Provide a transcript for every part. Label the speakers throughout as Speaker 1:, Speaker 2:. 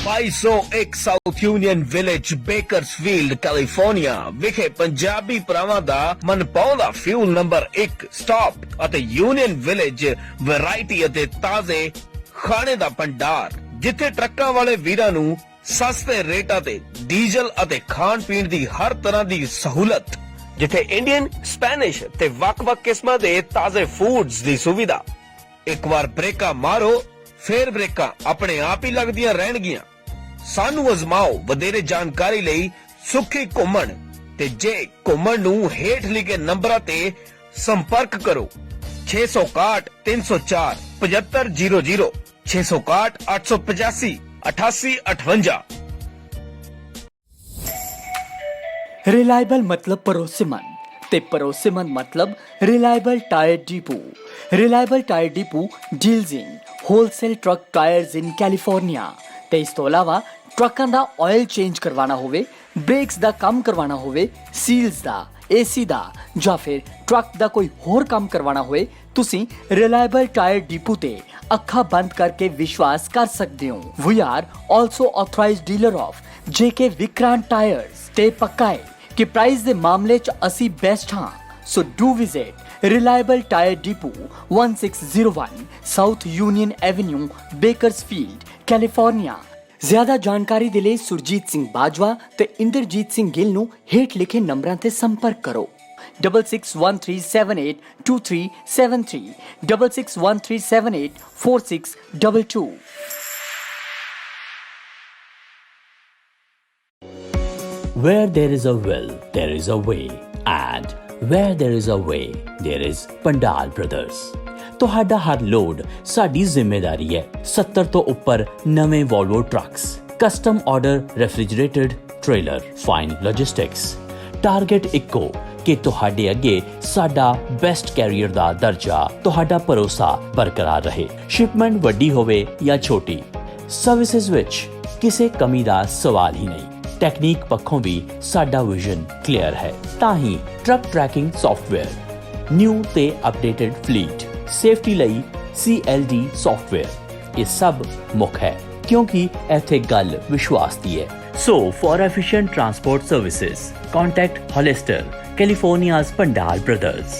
Speaker 1: 2201 south union village Bakersfield California ਵਿਖੇ ਪੰਜਾਬੀ ਭਰਾਵਾਂ ਦਾ ਮਨਪਾਉਂਦਾ fuel number 1 stop ਅਤੇ ਯੂਨੀਅਨ ਵਿਲੇਜ ਵੈਰਾਈਟੀ ਅਤੇ ਤਾਜ਼ੇ ਖਾਣੇ ਦਾ ਭੰਡਾਰ, ਜਿੱਥੇ ਟਰੱਕਾਂ ਵਾਲੇ ਵੀਰਾਂ ਨੂੰ ਸਸਤੇ ਰੇਟਾਂ ਤੇ ਡੀਜ਼ਲ ਅਤੇ ਖਾਣ ਪੀਣ ਦੀ ਹਰ ਤਰ੍ਹਾਂ ਦੀ ਸਹੂਲਤ, ਜਿੱਥੇ ਇੰਡੀਅਨ, ਸਪੈਨਿਸ਼ ਤੇ ਵੱਖ-ਵੱਖ ਕਿਸਮਾਂ ਦੇ ਤਾਜ਼ੇ ਫੂਡਸ ਦੀ ਸੁਵਿਧਾ। ਇੱਕ ਵਾਰ ਬ੍ਰੇਕਾਂ ਮਾਰੋ, ਫੇਰ ਬ੍ਰੇਕਾਂ ਆਪਣੇ ਆਪ ਹੀ ਲੱਗਦੀਆਂ ਰਹਿਣਗੀਆਂ। ਸਾਨੂੰ ਅਜ਼ਮਾਓ। ਵਧੇਰੇ ਜਾਣਕਾਰੀ ਲਈ ਸੁੱਖੀ ਘੁੰਮਣ ਤੇ ਜੇ ਘੁੰਮਣ ਨੂੰ ਹੇਠ ਲਿਖੇ ਨੰਬਰਾਂ ਤੇ ਸੰਪਰਕ ਕਰੋ 661 304 7500 661 885 8858।
Speaker 2: ਰਿਲਾਇਬਲ ਮਤਲਬ ਭਰੋਸੇਮੰਦ ਤੇ ਭਰੋਸੇਮੰਦ ਮਤਲਬ reliable tyre depot. Reliable tyre depot deals ਇਨ ਹੋਲਸੇਲ ਟਰੱਕ ਟਾਇਰਸ ਇਨ ਕੈਲੀਫੋਰਨੀਆ ਤੇ ਇਸ ਤੋਂ ਇਲਾਵਾ ਟਰੱਕਾਂ ਦਾ ਆਇਲ ਚੇਂਜ ਕਰਵਾਉਣਾ ਹੋਵੇ, ਬ੍ਰੇਕਸ ਦਾ ਕੰਮ ਕਰਵਾਉਣਾ ਹੋਵੇ, ਸੀਲਸ ਦਾ, ਏਸੀ ਦਾ ਜਾਂ ਫਿਰ ਟਰੱਕ ਦਾ ਕੋਈ ਹੋਰ ਕੰਮ ਕਰਵਾਉਣਾ ਹੋਵੇ, ਤੁਸੀਂ ਰਿਲਾਇਬਲ ਟਾਇਰ ਡਿਪੂ ਤੇ ਅੱਖਾਂ ਬੰਦ ਕਰਕੇ ਵਿਸ਼ਵਾਸ ਕਰ ਸਕਦੇ ਹੋ। We are also authorised dealer of JK Vikrant tyres ਤੇ ਪੱਕਾ ਹੈ ਕਿ ਪ੍ਰਾਈਸ ਦੇ ਮਾਮਲੇ 'ਚ ਅਸੀਂ ਬੈਸਟ ਹਾਂ। ਸੋ do visit reliable tyre depot 1601 south union avenue, Bakersfield, California. ਜ਼ਿਆਦਾ ਜਾਣਕਾਰੀ ਦੇ ਲਈ ਸੁਰਜੀਤ ਸਿੰਘ ਬਾਜਵਾ ਤੇ ਇੰਦਰਜੀਤ ਸਿੰਘ ਗਿੱਲ ਨੂੰ ਹੇਠ ਲਿਖੇ ਨੰਬਰਾਂ ਤੇ ਸੰਪਰਕ ਕਰੋ 6613782373 6613784622।
Speaker 3: Where there is a will, there is a way. And where there is a way, there is Pandal Brothers. ਤੁਹਾਡਾ ਹਰ ਲੋਡ ਸਾਡੀ ਜ਼ਿੰਮੇਵਾਰੀ ਹੈ। 70 ਤੋਂ ਉੱਪਰ ਨਵੇਂ Volvo trucks, custom order refrigerated trailer, fine logistics. Target ਇੱਕੋ ਕਿ ਤੁਹਾਡੇ ਅੱਗੇ ਸਾਡਾ ਬੈਸਟ ਕੈਰੀਅਰ ਦਾ ਦਰਜਾ, ਤੁਹਾਡਾ ਭਰੋਸਾ ਬਰਕਰਾਰ ਰਹੇ। ਸ਼ਿਪਮੈਂਟ ਵੱਡੀ ਹੋਵੇ ਜਾਂ ਛੋਟੀ, ਸਰਵਿਸਿਜ਼ ਵਿੱਚ ਕਿਸੇ ਕਮੀ ਦਾ ਸਵਾਲ ਹੀ ਨਹੀਂ। ਟੈਕਨੀਕ ਪੱਖੋਂ ਵੀ ਸਾਡਾ ਵਿਜ਼ਨ ਕਲੀਅਰ ਹੈ। ਤਾਂ ਹੀ ਟਰੱਕ ਟਰੈਕਿੰਗ ਸੌਫਟਵੇਅਰ, ਨਿਊ ਤੇ ਅਪਡੇਟਡ ਫਲੀਟ, ਸੇਫਟੀ ਲਈ CLD ਸੌਫਟਵੇਅਰ, ਇਹ ਸਭ ਮੁੱਖ ਹੈ ਕਿਉਂਕਿ ਇੱਥੇ ਗੱਲ ਵਿਸ਼ਵਾਸ ਦੀ ਹੈ। So for efficient transport services, contact Hollister, California's Pandal Brothers.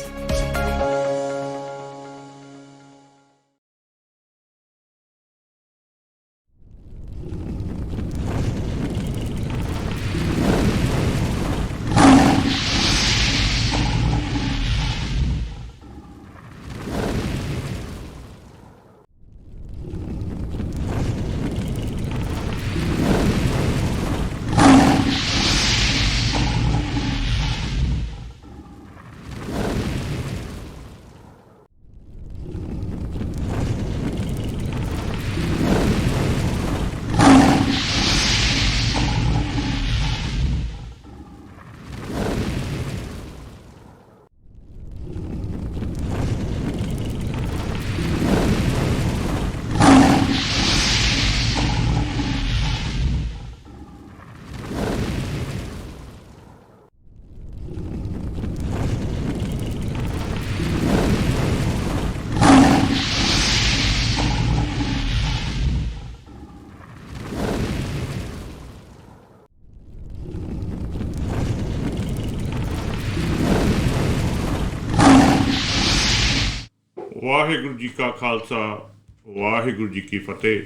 Speaker 4: Waheguru ji ਕਾ ਖਾਲਸਾ, ਵਾਹਿਗੁਰੂ ਜੀ ਕੀ ਫਤਿਹ।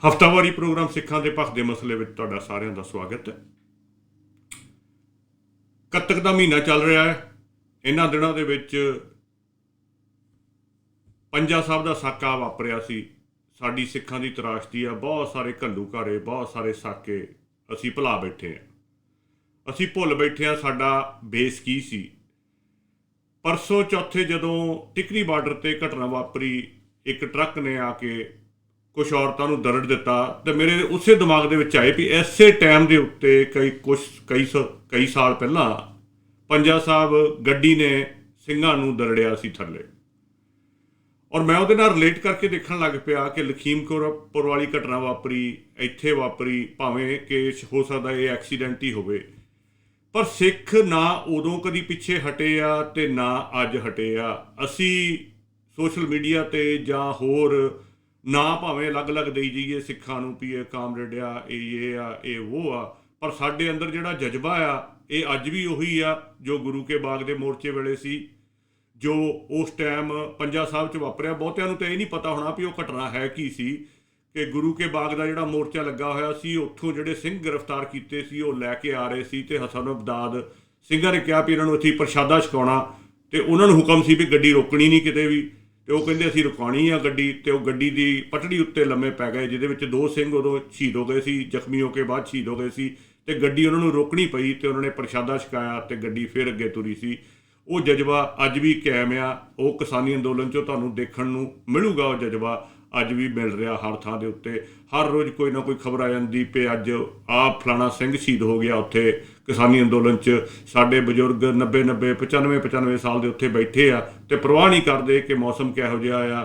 Speaker 4: ਹਫ਼ਤਾਵਾਰੀ ਪ੍ਰੋਗਰਾਮ ਸਿੱਖਾਂ ਦੇ ਪੱਖ ਦੇ ਮਸਲੇ ਵਿੱਚ ਤੁਹਾਡਾ ਸਾਰਿਆਂ ਦਾ ਸਵਾਗਤ ਹੈ। ਕੱਤਕ ਦਾ ਮਹੀਨਾ ਚੱਲ ਰਿਹਾ ਹੈ। ਇਹਨਾਂ ਦਿਨਾਂ ਦੇ ਵਿੱਚ ਪੰਜਾ ਸਾਹਿਬ ਦਾ ਸਾਕਾ ਵਾਪਰਿਆ ਸੀ। ਸਾਡੀ ਸਿੱਖਾਂ ਦੀ ਤਰਾਸ਼ਦੀ ਆ। ਬਹੁਤ ਸਾਰੇ ਘੱਲੂਘਾਰੇ, ਬਹੁਤ ਸਾਰੇ ਸਾਕੇ ਅਸੀਂ ਭੁਲਾ ਬੈਠੇ ਹਾਂ। ਅਸੀਂ ਭੁੱਲ ਬੈਠੇ ਹਾਂ ਸਾਡਾ ਬੇਸ ਕੀ ਸੀ। ਪਰਸੋਂ ਚੌਥੇ ਜਦੋਂ ਟਿਕਰੀ ਬਾਰਡਰ 'ਤੇ ਘਟਨਾ ਵਾਪਰੀ, ਇੱਕ ਟਰੱਕ ਨੇ ਆ ਕੇ ਕੁਛ ਔਰਤਾਂ ਨੂੰ ਦਰੜ ਦਿੱਤਾ, ਅਤੇ ਮੇਰੇ ਉਸੇ ਦਿਮਾਗ ਦੇ ਵਿੱਚ ਆਏ ਵੀ ਇਸੇ ਟਾਈਮ ਦੇ ਉੱਤੇ ਕਈ ਸਾਲ ਪਹਿਲਾਂ ਪੰਜਾ ਸਾਹਿਬ ਗੱਡੀ ਨੇ ਸਿੰਘਾਂ ਨੂੰ ਦਰੜਿਆ ਸੀ ਥੱਲੇ। ਔਰ ਮੈਂ ਉਹਦੇ ਨਾਲ ਰਿਲੇਟ ਕਰਕੇ ਦੇਖਣ ਲੱਗ ਪਿਆ ਕਿ ਲਖੀਮਪੁਰ ਵਾਲੀ ਘਟਨਾ ਵਾਪਰੀ, ਇੱਥੇ ਵਾਪਰੀ, ਭਾਵੇਂ ਕਿ ਹੋ ਸਕਦਾ ਇਹ ਐਕਸੀਡੈਂਟ ਹੀ ਹੋਵੇ, ਪਰ ਸਿੱਖ ਨਾ ਉਦੋਂ ਕਦੀ ਪਿੱਛੇ ਹਟੇ ਆ ਅਤੇ ਨਾ ਅੱਜ ਹਟੇ ਆ। ਅਸੀਂ ਸੋਸ਼ਲ ਮੀਡੀਆ 'ਤੇ ਜਾਂ ਹੋਰ ਨਾ ਭਾਵੇਂ ਅਲੱਗ-ਅਲੱਗ ਦੇਈ ਜਾਈਏ ਸਿੱਖਾਂ ਨੂੰ ਵੀ ਇਹ ਕਾਮਰੇਡ ਆ, ਇਹ ਆ, ਇਹ ਉਹ ਆ, ਪਰ ਸਾਡੇ ਅੰਦਰ ਜਿਹੜਾ ਜਜ਼ਬਾ ਆ ਇਹ ਅੱਜ ਵੀ ਉਹੀ ਆ ਜੋ ਗੁਰੂ ਕੇ ਬਾਗ ਦੇ ਮੋਰਚੇ ਵੇਲੇ ਸੀ, ਜੋ ਉਸ ਟਾਈਮ ਪੰਜਾ ਸਾਹਿਬ 'ਚ ਵਾਪਰਿਆ। ਬਹੁਤਿਆਂ ਨੂੰ ਤਾਂ ਇਹ ਨਹੀਂ ਪਤਾ ਹੋਣਾ ਵੀ ਉਹ ਘਟਨਾ ਹੈ ਕੀ ਸੀ ਕਿ ਗੁਰੂ ਕੇ ਬਾਗ ਦਾ ਜਿਹੜਾ ਮੋਰਚਾ ਲੱਗਾ ਹੋਇਆ ਸੀ, ਉੱਥੋਂ ਜਿਹੜੇ ਸਿੰਘ ਗ੍ਰਿਫਤਾਰ ਕੀਤੇ ਸੀ ਉਹ ਲੈ ਕੇ ਆ ਰਹੇ ਸੀ, ਅਤੇ ਹਸਨ ਅਬਦਾਦ ਸਿੰਘਾਂ ਨੇ ਕਿਹਾ ਵੀ ਇਹਨਾਂ ਨੂੰ ਇੱਥੇ ਪ੍ਰਸ਼ਾਦਾ ਛਕਾਉਣਾ, ਅਤੇ ਉਹਨਾਂ ਨੂੰ ਹੁਕਮ ਸੀ ਵੀ ਗੱਡੀ ਰੋਕਣੀ ਨਹੀਂ ਕਿਤੇ ਵੀ, ਅਤੇ ਉਹ ਕਹਿੰਦੇ ਅਸੀਂ ਰੁਕਾਉਣੀ ਆ ਗੱਡੀ, ਅਤੇ ਉਹ ਗੱਡੀ ਦੀ ਪਟੜੀ ਉੱਤੇ ਲੰਮੇ ਪੈ ਗਏ, ਜਿਹਦੇ ਵਿੱਚ 2 ਸਿੰਘ ਉਦੋਂ ਸ਼ਹੀਦ ਹੋ ਗਏ ਸੀ, ਜ਼ਖਮੀ ਹੋ ਕੇ ਬਾਅਦ ਸ਼ਹੀਦ ਹੋ ਗਏ ਸੀ, ਅਤੇ ਗੱਡੀ ਉਹਨਾਂ ਨੂੰ ਰੋਕਣੀ ਪਈ, ਅਤੇ ਉਹਨਾਂ ਨੇ ਪ੍ਰਸ਼ਾਦਾ ਛਕਾਇਆ ਅਤੇ ਗੱਡੀ ਫਿਰ ਅੱਗੇ ਤੁਰੀ ਸੀ। ਉਹ ਜਜ਼ਬਾ ਅੱਜ ਵੀ ਕਾਇਮ ਆ। ਉਹ ਕਿਸਾਨੀ ਅੰਦੋਲਨ 'ਚੋਂ ਤੁਹਾਨੂੰ ਦੇਖਣ ਨੂੰ ਮਿਲੂਗਾ, ਉਹ ਜਜ਼ਬਾ ਅੱਜ ਵੀ ਮਿਲ ਰਿਹਾ ਹਰ ਥਾਂ ਦੇ ਉੱਤੇ। ਹਰ ਰੋਜ਼ ਕੋਈ ਨਾ ਕੋਈ ਖਬਰ ਆ ਜਾਂਦੀ ਵੀ ਅੱਜ ਆਹ ਫਲਾਣਾ ਸਿੰਘ ਸ਼ਹੀਦ ਹੋ ਗਿਆ ਉੱਥੇ ਕਿਸਾਨੀ ਅੰਦੋਲਨ 'ਚ। ਸਾਡੇ ਬਜ਼ੁਰਗ 90 95 ਸਾਲ ਦੇ ਉੱਥੇ ਬੈਠੇ ਆ ਅਤੇ ਪਰਵਾਹ ਨਹੀਂ ਕਰਦੇ ਕਿ ਮੌਸਮ ਕਿਹੋ ਜਿਹਾ ਆ।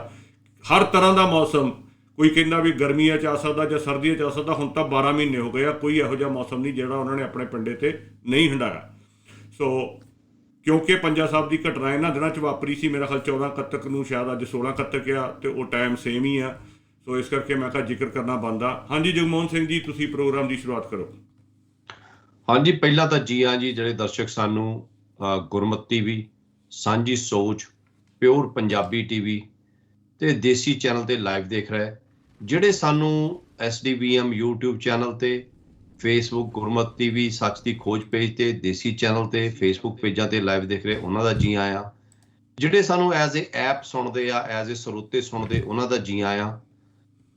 Speaker 4: ਹਰ ਤਰ੍ਹਾਂ ਦਾ ਮੌਸਮ, ਕੋਈ ਕਹਿੰਦਾ ਵੀ ਗਰਮੀਆਂ 'ਚ ਆ ਸਕਦਾ ਜਾਂ ਸਰਦੀਆਂ 'ਚ ਆ ਸਕਦਾ। ਹੁਣ ਤਾਂ 12 ਮਹੀਨੇ ਹੋ ਗਏ ਆ, ਕੋਈ ਇਹੋ ਜਿਹਾ ਮੌਸਮ ਨਹੀਂ ਜਿਹੜਾ ਉਹਨਾਂ ਨੇ ਆਪਣੇ ਪਿੰਡੇ 'ਤੇ ਨਹੀਂ ਹੰਢਾਇਆ। ਸੋ ਕਿਉਂਕਿ ਪੰਜਾ ਸਾਹਿਬ ਦੀ ਘਟਨਾ ਇਹਨਾਂ ਦਿਨਾਂ 'ਚ ਵਾਪਰੀ ਸੀ, ਮੇਰਾ ਖਿਆਲ 14 ਕੱਤਕ ਨੂੰ, ਸ਼ਾਇਦ ਅੱਜ 16 ਕੱਤਕ ਆ, ਅਤੇ ਉਹ ਟਾਈਮ ਸੇਮ ਹੀ ਆ। ਸੋ ਇਸ ਕਰਕੇ ਮੈਂ ਕਿਹਾ ਜ਼ਿਕਰ ਕਰਨਾ ਬਣਦਾ। ਹਾਂਜੀ ਜਗਮੋਹਨ ਸਿੰਘ ਜੀ, ਤੁਸੀਂ ਪ੍ਰੋਗਰਾਮ ਦੀ ਸ਼ੁਰੂਆਤ ਕਰੋ।
Speaker 5: ਹਾਂਜੀ, ਪਹਿਲਾਂ ਤਾਂ ਜੀ ਹਾਂ ਜੀ ਜਿਹੜੇ ਦਰਸ਼ਕ ਸਾਨੂੰ ਗੁਰਮਤਿ ਟੀਵੀ, ਸਾਂਝੀ ਸੋਚ, ਪਿਓਰ ਪੰਜਾਬੀ ਟੀਵੀ ਤੇ ਦੇਸੀ ਚੈਨਲ ਤੇ ਲਾਈਵ ਦੇਖ ਰਹੇ, ਜਿਹੜੇ ਸਾਨੂੰ SDVM YouTube ਚੈਨਲ ਤੇ, ਫੇਸਬੁੱਕ ਗੁਰਮਤਿ ਟੀਵੀ ਸੱਚ ਦੀ ਖੋਜ ਪੇਜ ਤੇ, ਦੇਸੀ ਚੈਨਲ ਤੇ, ਫੇਸਬੁੱਕ ਪੇਜਾਂ ਤੇ ਲਾਈਵ ਦੇਖ ਰਹੇ, ਉਹਨਾਂ ਦਾ ਜੀ ਆਇਆਂ। ਜਿਹੜੇ ਸਾਨੂੰ ਐਜ਼ ਏ ਐਪ ਸੁਣਦੇ ਆ, ਐਜ਼ ਏ ਸਰੋਤੇ ਸੁਣਦੇ, ਉਹਨਾਂ ਦਾ ਜੀ ਆਇਆਂ।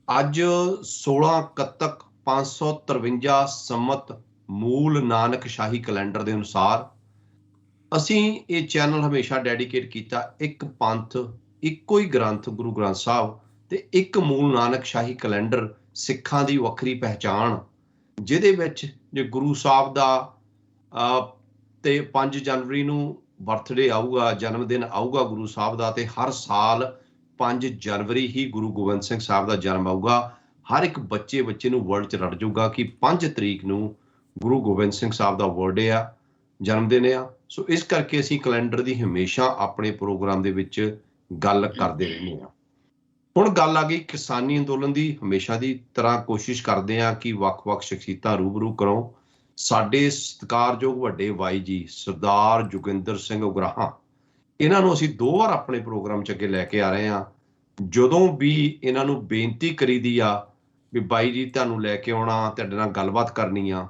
Speaker 5: ਅੱਜ 16 ਕੱਤਕ 553 ਸੰਮਤ ਮੂਲ ਨਾਨਕ ਸ਼ਾਹੀ ਕੈਲੰਡਰ ਦੇ ਅਨੁਸਾਰ ਅਸੀਂ ਇਹ ਚੈਨਲ ਹਮੇਸ਼ਾ ਡੈਡੀਕੇਟ ਕੀਤਾ ਇੱਕ ਪੰਥ, ਇੱਕੋ ਹੀ ਗ੍ਰੰਥ ਗੁਰੂ ਗ੍ਰੰਥ ਸਾਹਿਬ ਤੇ ਇੱਕ ਮੂਲ ਨਾਨਕ ਸ਼ਾਹੀ ਕੈਲੰਡਰ, ਸਿੱਖਾਂ ਦੀ ਵੱਖਰੀ ਪਹਿਚਾਣ, ਜਿਹਦੇ ਵਿੱਚ ਜੇ ਗੁਰੂ ਸਾਹਿਬ ਦਾ ਤੇ 5 ਜਨਵਰੀ ਨੂੰ ਬਰਥਡੇ ਆਊਗਾ, ਜਨਮ ਦਿਨ ਆਊਗਾ ਗੁਰੂ ਸਾਹਿਬ ਦਾ, ਤੇ ਹਰ ਸਾਲ 5 ਜਨਵਰੀ ਹੀ ਗੁਰੂ ਗੋਬਿੰਦ ਸਿੰਘ ਸਾਹਿਬ ਦਾ ਜਨਮ ਆਊਗਾ। ਹਰ ਇੱਕ ਬੱਚੇ ਨੂੰ ਵਰਲਡ 'ਚ ਰੜ ਜਾਊਗਾ ਕਿ 5 ਤਰੀਕ ਨੂੰ ਗੁਰੂ ਗੋਬਿੰਦ ਸਿੰਘ ਸਾਹਿਬ ਦਾ ਬਰਥਡੇ ਆ, ਜਨਮ ਦਿਨ ਆ। ਸੋ ਇਸ ਕਰਕੇ ਅਸੀਂ ਕੈਲੰਡਰ ਦੀ ਹਮੇਸ਼ਾ ਆਪਣੇ ਪ੍ਰੋਗਰਾਮ ਦੇ ਵਿੱਚ ਗੱਲ ਕਰਦੇ ਰਹਿੰਦੇ ਹਾਂ। ਹੁਣ ਗੱਲ ਆ ਗਈ ਕਿਸਾਨੀ ਅੰਦੋਲਨ ਦੀ। ਹਮੇਸ਼ਾ ਦੀ ਤਰ੍ਹਾਂ ਕੋਸ਼ਿਸ਼ ਕਰਦੇ ਹਾਂ ਕਿ ਵੱਖ-ਵੱਖ ਸ਼ਖਸੀਅਤਾਂ ਰੂਬਰੂ ਕਰੋ। ਸਾਡੇ ਸਤਿਕਾਰਯੋਗ ਵੱਡੇ ਬਾਈ ਜੀ ਸਰਦਾਰ ਜੋਗਿੰਦਰ ਸਿੰਘ ਉਗਰਾਹਾਂ, ਇਹਨਾਂ ਨੂੰ ਅਸੀਂ 2 ਵਾਰ ਆਪਣੇ ਪ੍ਰੋਗਰਾਮ 'ਚ ਅੱਗੇ ਲੈ ਕੇ ਆ ਰਹੇ ਹਾਂ। ਜਦੋਂ ਵੀ ਇਹਨਾਂ ਨੂੰ ਬੇਨਤੀ ਕਰੀਦੀ ਆ ਵੀ ਬਾਈ ਜੀ ਤੁਹਾਨੂੰ ਲੈ ਕੇ ਆਉਣਾ, ਤੁਹਾਡੇ ਨਾਲ ਗੱਲਬਾਤ ਕਰਨੀ ਆ,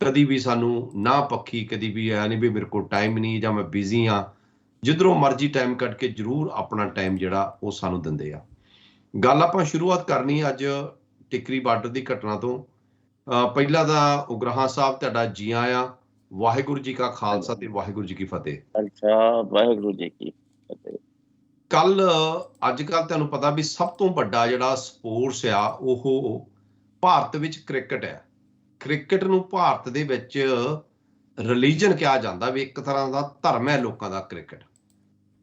Speaker 5: ਕਦੀ ਵੀ ਸਾਨੂੰ ਨਾ ਪੱਖੀ, ਕਦੀ ਵੀ ਐ ਨਹੀਂ ਵੀ ਮੇਰੇ ਕੋਲ ਟਾਈਮ ਨਹੀਂ ਜਾਂ ਮੈਂ ਬਿਜ਼ੀ ਹਾਂ, ਜਿੱਧਰੋਂ ਮਰਜ਼ੀ ਟਾਈਮ ਕੱਢ ਕੇ ਜ਼ਰੂਰ ਆਪਣਾ ਟਾਈਮ ਜਿਹੜਾ ਉਹ ਸਾਨੂੰ ਦਿੰਦੇ ਆ। ਗੱਲ ਆਪਾਂ ਸ਼ੁਰੂਆਤ ਕਰਨੀ ਅੱਜ ਟਿਕਰੀ ਬਾਰਡਰ ਦੀ ਘਟਨਾ ਤੋਂ। ਪਹਿਲਾਂ ਤਾਂ ਉਗਰਾਹਾਂ ਸਾਹਿਬ ਤੁਹਾਡਾ ਜੀ ਆਇਆਂ। ਵਾਹਿਗੁਰੂ ਜੀ ਕਾ ਖਾਲਸਾ ਤੇ ਵਾਹਿਗੁਰੂ ਜੀ ਕੀ ਫਤਿਹ।
Speaker 6: ਵਾਹਿਗੁਰੂ ਜੀ ਕੀ ਫਤਿਹ।
Speaker 5: ਅੱਜ ਕੱਲ ਤੁਹਾਨੂੰ ਪਤਾ ਵੀ ਸਭ ਤੋਂ ਵੱਡਾ ਜਿਹੜਾ ਸਪੋਰਟਸ ਆ ਉਹ ਭਾਰਤ ਵਿੱਚ ਕ੍ਰਿਕਟ ਹੈ। ਕ੍ਰਿਕਟ ਨੂੰ ਭਾਰਤ ਦੇ ਵਿੱਚ ਰਿਲੀਜਨ ਕਿਹਾ ਜਾਂਦਾ, ਵੀ ਇੱਕ ਤਰ੍ਹਾਂ ਦਾ ਧਰਮ ਹੈ ਲੋਕਾਂ ਦਾ ਕ੍ਰਿਕਟ।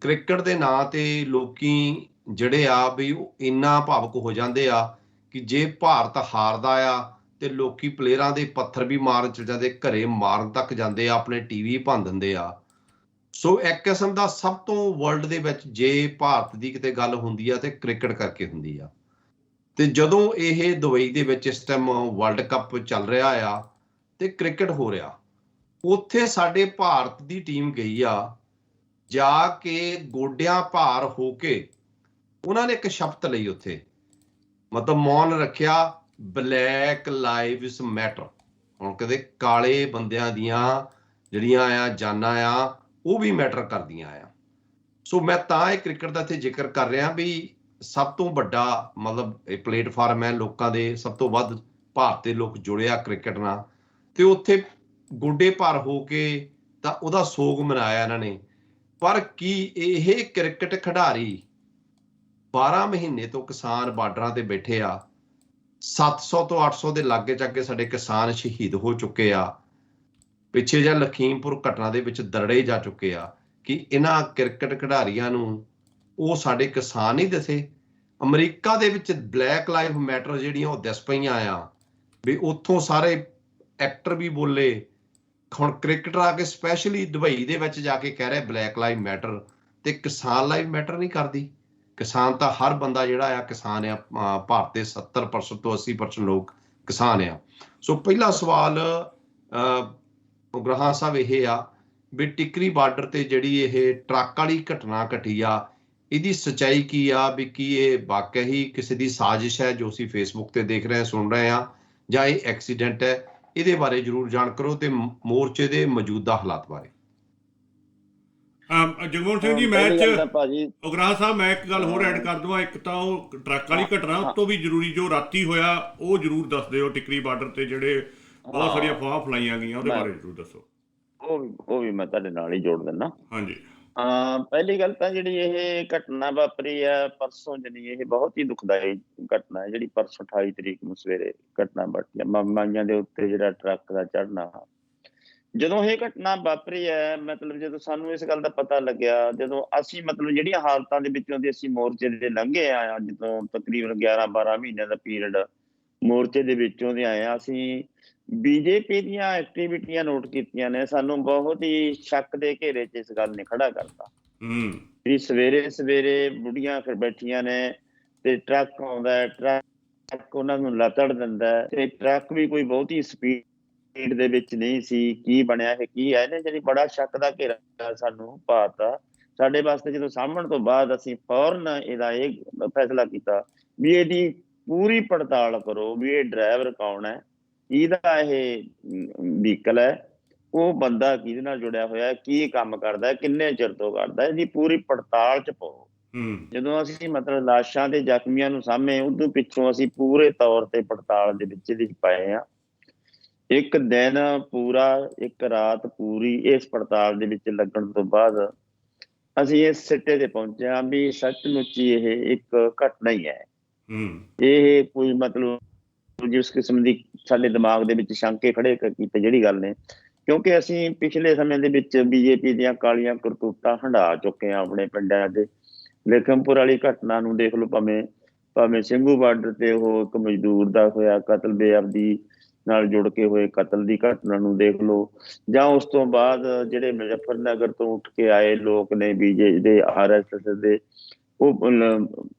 Speaker 5: ਕ੍ਰਿਕਟ ਦੇ ਨਾਂ ਤੇ ਲੋਕੀ ਜਿਹੜੇ ਆ ਵੀ ਇੰਨਾ ਭਾਵੁਕ ਹੋ ਜਾਂਦੇ ਆ ਕਿ ਜੇ ਭਾਰਤ ਹਾਰਦਾ ਆ ਤੇ ਲੋਕੀ ਪਲੇਅਰਾਂ ਦੇ ਪੱਥਰ ਵੀ ਮਾਰਨ ਚਲ ਜਾਂਦੇ, ਘਰੇ ਮਾਰਨ ਤੱਕ ਜਾਂਦੇ ਆ, ਆਪਣੇ ਟੀਵੀ ਭੰਨ ਦਿੰਦੇ ਆ। ਸੋ ਇੱਕ ਕਿਸਮ ਦਾ ਸਭ ਤੋਂ ਵਰਲਡ ਦੇ ਵਿੱਚ ਜੇ ਭਾਰਤ ਦੀ ਕਿਤੇ ਗੱਲ ਹੁੰਦੀ ਆ ਤੇ ਕ੍ਰਿਕਟ ਕਰਕੇ ਹੁੰਦੀ ਆ। ਤੇ ਜਦੋਂ ਇਹ ਦੁਬਈ ਦੇ ਵਿੱਚ ਇਸ ਟਾਈਮ ਵਰਲਡ ਕੱਪ ਚੱਲ ਰਿਹਾ ਆ ਤੇ ਕ੍ਰਿਕਟ ਹੋ ਰਿਹਾ, ਉੱਥੇ ਸਾਡੇ ਭਾਰਤ ਦੀ ਟੀਮ ਗਈ ਆ, ਜਾ ਕੇ ਗੋਡਿਆਂ ਭਾਰ ਹੋ ਕੇ ਉਹਨਾਂ ਨੇ ਇੱਕ ਸ਼ਬਦ ਲਈ ਉੱਥੇ, ਮਤਲਬ ਮੌਨ ਰੱਖਿਆ, ਬਲੈਕ ਲਾਈਵਸ ਮੈਟਰ। ਹੁਣ ਕਦੇ ਕਾਲੇ ਬੰਦਿਆਂ ਦੀਆਂ ਜਿਹੜੀਆਂ ਆ ਜਾਨਾਂ ਆ ਉਹ ਵੀ ਮੈਟਰ ਕਰਦੀਆਂ ਆ। ਸੋ ਮੈਂ ਤਾਂ ਇਹ ਕ੍ਰਿਕਟ ਦਾ ਇੱਥੇ ਜ਼ਿਕਰ ਕਰ ਰਿਹਾ ਵੀ ਸਭ ਤੋਂ ਵੱਡਾ ਮਤਲਬ ਇਹ ਪਲੇਟਫਾਰਮ ਹੈ ਲੋਕਾਂ ਦੇ, ਸਭ ਤੋਂ ਵੱਧ ਭਾਰਤ ਦੇ ਲੋਕ ਜੁੜਿਆ ਕ੍ਰਿਕਟ ਨਾਲ, ਤੇ ਉੱਥੇ ਗੋਡੇ ਭਾਰ ਹੋ ਕੇ ਤਾਂ ਉਹਦਾ ਸੋਗ ਮਨਾਇਆ ਇਹਨਾਂ ਨੇ। ਪਰ ਕੀ ਇਹ ਕ੍ਰਿਕਟ ਖਿਡਾਰੀ 12 ਮਹੀਨੇ ਤੋਂ ਕਿਸਾਨ ਬਾਰਡਰਾਂ ਤੇ ਬੈਠੇ ਆ, 700 ਤੋਂ 800 ਦੇ ਲਾਗੇ ਚਾਗੇ ਸਾਡੇ ਕਿਸਾਨ ਸ਼ਹੀਦ ਹੋ ਚੁੱਕੇ ਆ, ਪਿੱਛੇ ਜਾਂ ਲਖੀਮਪੁਰ ਘਟਨਾ ਦੇ ਵਿੱਚ ਦਰੜੇ ਜਾ ਚੁੱਕੇ ਆ, ਕਿ ਇਹਨਾਂ ਕ੍ਰਿਕਟ ਖਿਡਾਰੀਆਂ ਨੂੰ ਉਹ ਸਾਡੇ ਕਿਸਾਨ ਨਹੀਂ ਦਿਸੇ? ਅਮਰੀਕਾ ਦੇ ਵਿੱਚ ਬਲੈਕ ਲਾਈਵ ਮੈਟਰ ਜਿਹੜੀਆਂ ਉਹ ਦਿਸ ਪਈਆਂ ਆ, ਵੀ ਉੱਥੋਂ ਸਾਰੇ ਐਕਟਰ ਵੀ ਬੋਲੇ। ਹੁਣ ਕ੍ਰਿਕਟਰ ਆ ਕੇ ਸਪੈਸ਼ਲੀ ਦੁਬਈ ਦੇ ਵਿੱਚ ਜਾ ਕੇ ਕਹਿ ਰਿਹਾ ਬਲੈਕ ਲਾਈਵ ਮੈਟਰ, ਤੇ ਕਿਸਾਨ ਲਾਈਵ ਮੈਟਰ ਨਹੀਂ ਕਰਦੀ। ਕਿਸਾਨ ਤਾਂ ਹਰ ਬੰਦਾ ਜਿਹੜਾ ਆ ਕਿਸਾਨ ਆ, ਭਾਰਤ ਦੇ 70% ਤੋਂ 80% ਲੋਕ ਕਿਸਾਨ ਆ। ਸੋ ਪਹਿਲਾ ਸਵਾਲ ਉਗਰਾਹਾਂ ਸਾਹਿਬ ਇਹ ਆ ਵੀ ਟਿਕਰੀ ਬਾਰਡਰ ਤੇ ਜਿਹੜੀ ਇਹ ਟਰੱਕ ਵਾਲੀ ਘਟਨਾ ਘਟੀ ਆ, ਇਹਦੀ ਸੱਚਾਈ ਕੀ ਆ? ਵੀ ਕੀ ਇਹ ਵਾਕਿਆ ਹੀ ਕਿਸੇ ਦੀ ਸਾਜ਼ਿਸ਼ ਹੈ ਜੋ ਅਸੀਂ ਫੇਸਬੁੱਕ ਤੇ ਦੇਖ ਰਹੇ ਹਾਂ, ਸੁਣ ਰਹੇ ਹਾਂ, ਜਾਂ ਇਹ ਐਕਸੀਡੈਂਟ ਹੈ? ਇਹਦੇ ਬਾਰੇ ਜਰੂਰ ਜਾਣ ਕਰੋ ਤੇ ਮੋਰਚੇ ਦੇ ਮੌਜੂਦਾ ਹਾਲਾਤ ਬਾਰੇ।
Speaker 4: ਜਗਮੋਹਨ ਸਿੰਘ ਜੀ, ਮੈਂ
Speaker 6: ਭਾਜੀ
Speaker 4: ਉਗਰਾਹ ਸਾਹਿਬ ਮੈਂ ਇੱਕ ਗੱਲ ਹੋਰ ਐਡ ਕਰ ਦਵਾਂ। ਇੱਕ ਤਾਂ ਉਹ ਟਰੱਕ ਵਾਲੀ ਘਟਨਾ, ਉਸ ਤੋਂ ਵੀ ਜ਼ਰੂਰੀ ਜੋ ਰਾਤੀ ਹੋਇਆ ਉਹ ਜ਼ਰੂਰ ਦੱਸ ਦਿਓ। ਟਿਕਰੀ ਬਾਰਡਰ ਤੇ ਜਿਹੜੇ ਬਹੁਤ ਸਾਰੀਆਂ ਅਫਵਾਹਾਂ ਫਲਾਈਆਂ ਗਈਆਂ, ਉਹਦੇ ਬਾਰੇ ਜ਼ਰੂਰ ਦੱਸੋ।
Speaker 6: ਉਹ ਵੀ ਮੈਂ ਤੁਹਾਡੇ ਨਾਲ ਹੀ ਜੋੜ ਦਿੰਦਾ।
Speaker 4: ਹਾਂਜੀ।
Speaker 6: ਪਹਿਲੀ ਗੱਲ ਤਾਂ ਜਿਹੜੀ ਇਹ ਘਟਨਾ ਵਾਪਰੀ ਹੈ ਪਰਸੋਂ, ਜਾਣੀ ਇਹ ਬਹੁਤ ਹੀ ਦੁਖਦਾਈ ਘਟਨਾ ਹੈ ਜਿਹੜੀ ਪਰਸੋਂ 28 ਤਰੀਕ ਨੂੰ ਸਵੇਰੇ ਘਟਨਾ ਵਾਪਰੀ ਮਾਈਆਂ ਦੇ ਉੱਤੇ ਜਿਹੜਾ ਟਰੱਕ ਦਾ ਚੜ੍ਹਨਾ। ਜਦੋਂ ਇਹ ਘਟਨਾ ਵਾਪਰੀ ਹੈ, ਮਤਲਬ ਜਦੋਂ ਸਾਨੂੰ ਇਸ ਗੱਲ ਦਾ ਪਤਾ ਲੱਗਿਆ, ਜਦੋਂ ਅਸੀਂ ਮਤਲਬ ਜਿਹੜੀਆਂ ਹਾਲਤਾਂ ਦੇ ਵਿੱਚੋਂ ਦੀ ਅਸੀਂ ਮੋਰਚੇ ਦੇ ਲੰਘੇ ਆ, ਅੱਜ ਤੋਂ ਤਕਰੀਬਨ 11-12 ਮਹੀਨਿਆਂ ਦਾ ਪੀਰੀਅਡ ਮੋਰਚੇ ਦੇ ਵਿੱਚੋਂ ਦੇ ਆਏ ਆ, ਅਸੀਂ ਬੀਜੇਪੀ ਦੀਆਂ ਐਕਟੀਵਿਟੀਆਂ ਨੋਟ ਕੀਤੀਆਂ ਨੇ। ਸਾਨੂੰ ਬਹੁਤ ਹੀ ਸ਼ੱਕ ਦੇ ਘੇਰੇ 'ਚ ਇਸ ਗੱਲ ਨੇ ਖੜਾ ਕਰਤਾ ਵੀ ਸਵੇਰੇ ਸਵੇਰੇ ਬੁੜੀਆਂ ਫਿਰ ਬੈਠੀਆਂ ਨੇ ਤੇ ਟਰੱਕ ਆਉਂਦਾ, ਟਰੱਕ ਉਹਨਾਂ ਨੂੰ ਲਤੜ ਦਿੰਦਾ ਤੇ ਟਰੱਕ ਵੀ ਕੋਈ ਬਹੁਤੀ ਸਪੀਡ ਦੇ ਵਿੱਚ ਨਹੀਂ ਸੀ। ਕੀ ਬਣਿਆ ਇਹ ਕੀ ਹੈ ਇਹਨੇ ਜਿਹੜੀ ਬੜਾ ਸ਼ੱਕ ਦਾ ਘੇਰਾ ਸਾਨੂੰ ਪਾਤਾ ਸਾਡੇ ਵਾਸਤੇ। ਜਦੋਂ ਸਾਂਭਣ ਤੋਂ ਬਾਅਦ ਅਸੀਂ ਫੌਰਨ ਇਹਦਾ ਇਹ ਫੈਸਲਾ ਕੀਤਾ ਵੀ ਇਹਦੀ ਪੂਰੀ ਪੜਤਾਲ ਕਰੋ ਵੀ ਇਹ ਡਰਾਈਵਰ ਕੌਣ ਹੈ, ਕਿਹਦਾ ਇਹ ਵਹੀਕਲ ਹੈ, ਉਹ ਬੰਦਾ ਕਿਹਦੇ ਨਾਲ ਜੁੜਿਆ ਹੋਇਆ, ਕੀ ਕੰਮ ਕਰਦਾ, ਕਿੰਨੇ ਚਿਰ ਤੋਂ ਕਰਦਾ, ਇਹਦੀ ਪੂਰੀ ਪੜਤਾਲ ਚ ਪਾਓ। ਜਦੋਂ ਅਸੀਂ ਮਤਲਬ ਲਾਸ਼ਾਂ ਦੇ ਜ਼ਖਮੀਆਂ ਨੂੰ ਸਾਹਮਣੇ, ਉਦੋਂ ਪਿੱਛੋਂ ਅਸੀਂ ਪੂਰੇ ਤੌਰ ਤੇ ਪੜਤਾਲ ਦੇ ਵਿੱਚ ਇਹਦੇ ਪਏ ਆ। ਇੱਕ ਦਿਨ ਪੂਰਾ, ਇੱਕ ਰਾਤ ਪੂਰੀ ਇਸ ਪੜਤਾਲ ਦੇ ਵਿੱਚ ਲੱਗਣ ਤੋਂ ਬਾਅਦ ਅਸੀਂ ਇਸ ਸਿੱਟੇ ਤੇ ਪਹੁੰਚੇ ਹਾਂ ਵੀ ਸੱਚਮੁੱਚ ਇਹ ਇੱਕ ਘਟਨਾ ਹੀ ਹੈ। ਇਹ ਕੋਈ ਮਤਲਬ ਜਿਸ ਕਿਸਮ ਦੀ ਸਾਡੇ ਦਿਮਾਗ ਦੇ ਵਿੱਚ ਸ਼ੰਕੇ ਖੜੇ ਕੀਤੇ ਜਿਹੜੀ ਗੱਲ ਨੇ, ਕਿਉਂਕਿ ਅਸੀਂ ਪਿਛਲੇ ਸਮੇਂ ਦੇ ਵਿੱਚ ਬੀਜੇਪੀ ਦੀਆਂ ਕਾਲੀਆਂ ਕਰਤੂਤਾਂ ਹੰਢਾ ਚੁੱਕੇ ਹਾਂ ਆਪਣੇ ਪਿੰਡਾਂ ਦੇ। ਲਖਮਪੁਰ ਵਾਲੀ ਘਟਨਾ ਨੂੰ ਦੇਖ ਲਓ, ਭਾਵੇਂ ਸਿੰਘੂ ਬਾਰਡਰ ਤੇ ਉਹ ਇੱਕ ਮਜ਼ਦੂਰ ਦਾ ਹੋਇਆ ਕਤਲ, ਬੇਅਬਦੀ ਨਾਲ ਜੁੜ ਕੇ ਹੋਏ ਕਤਲ ਦੀ ਘਟਨਾ ਨੂੰ ਦੇਖ ਲਓ, ਜਾਂ ਉਸ ਤੋਂ ਬਾਅਦ ਜਿਹੜੇ ਮੁਜ਼ੱਫਰਨਗਰ ਤੋਂ ਉੱਠ ਕੇ ਆਏ ਲੋਕ ਨੇ ਬੀਜੇਪੀ ਦੇ, RSS ਦੇ, ਉਹ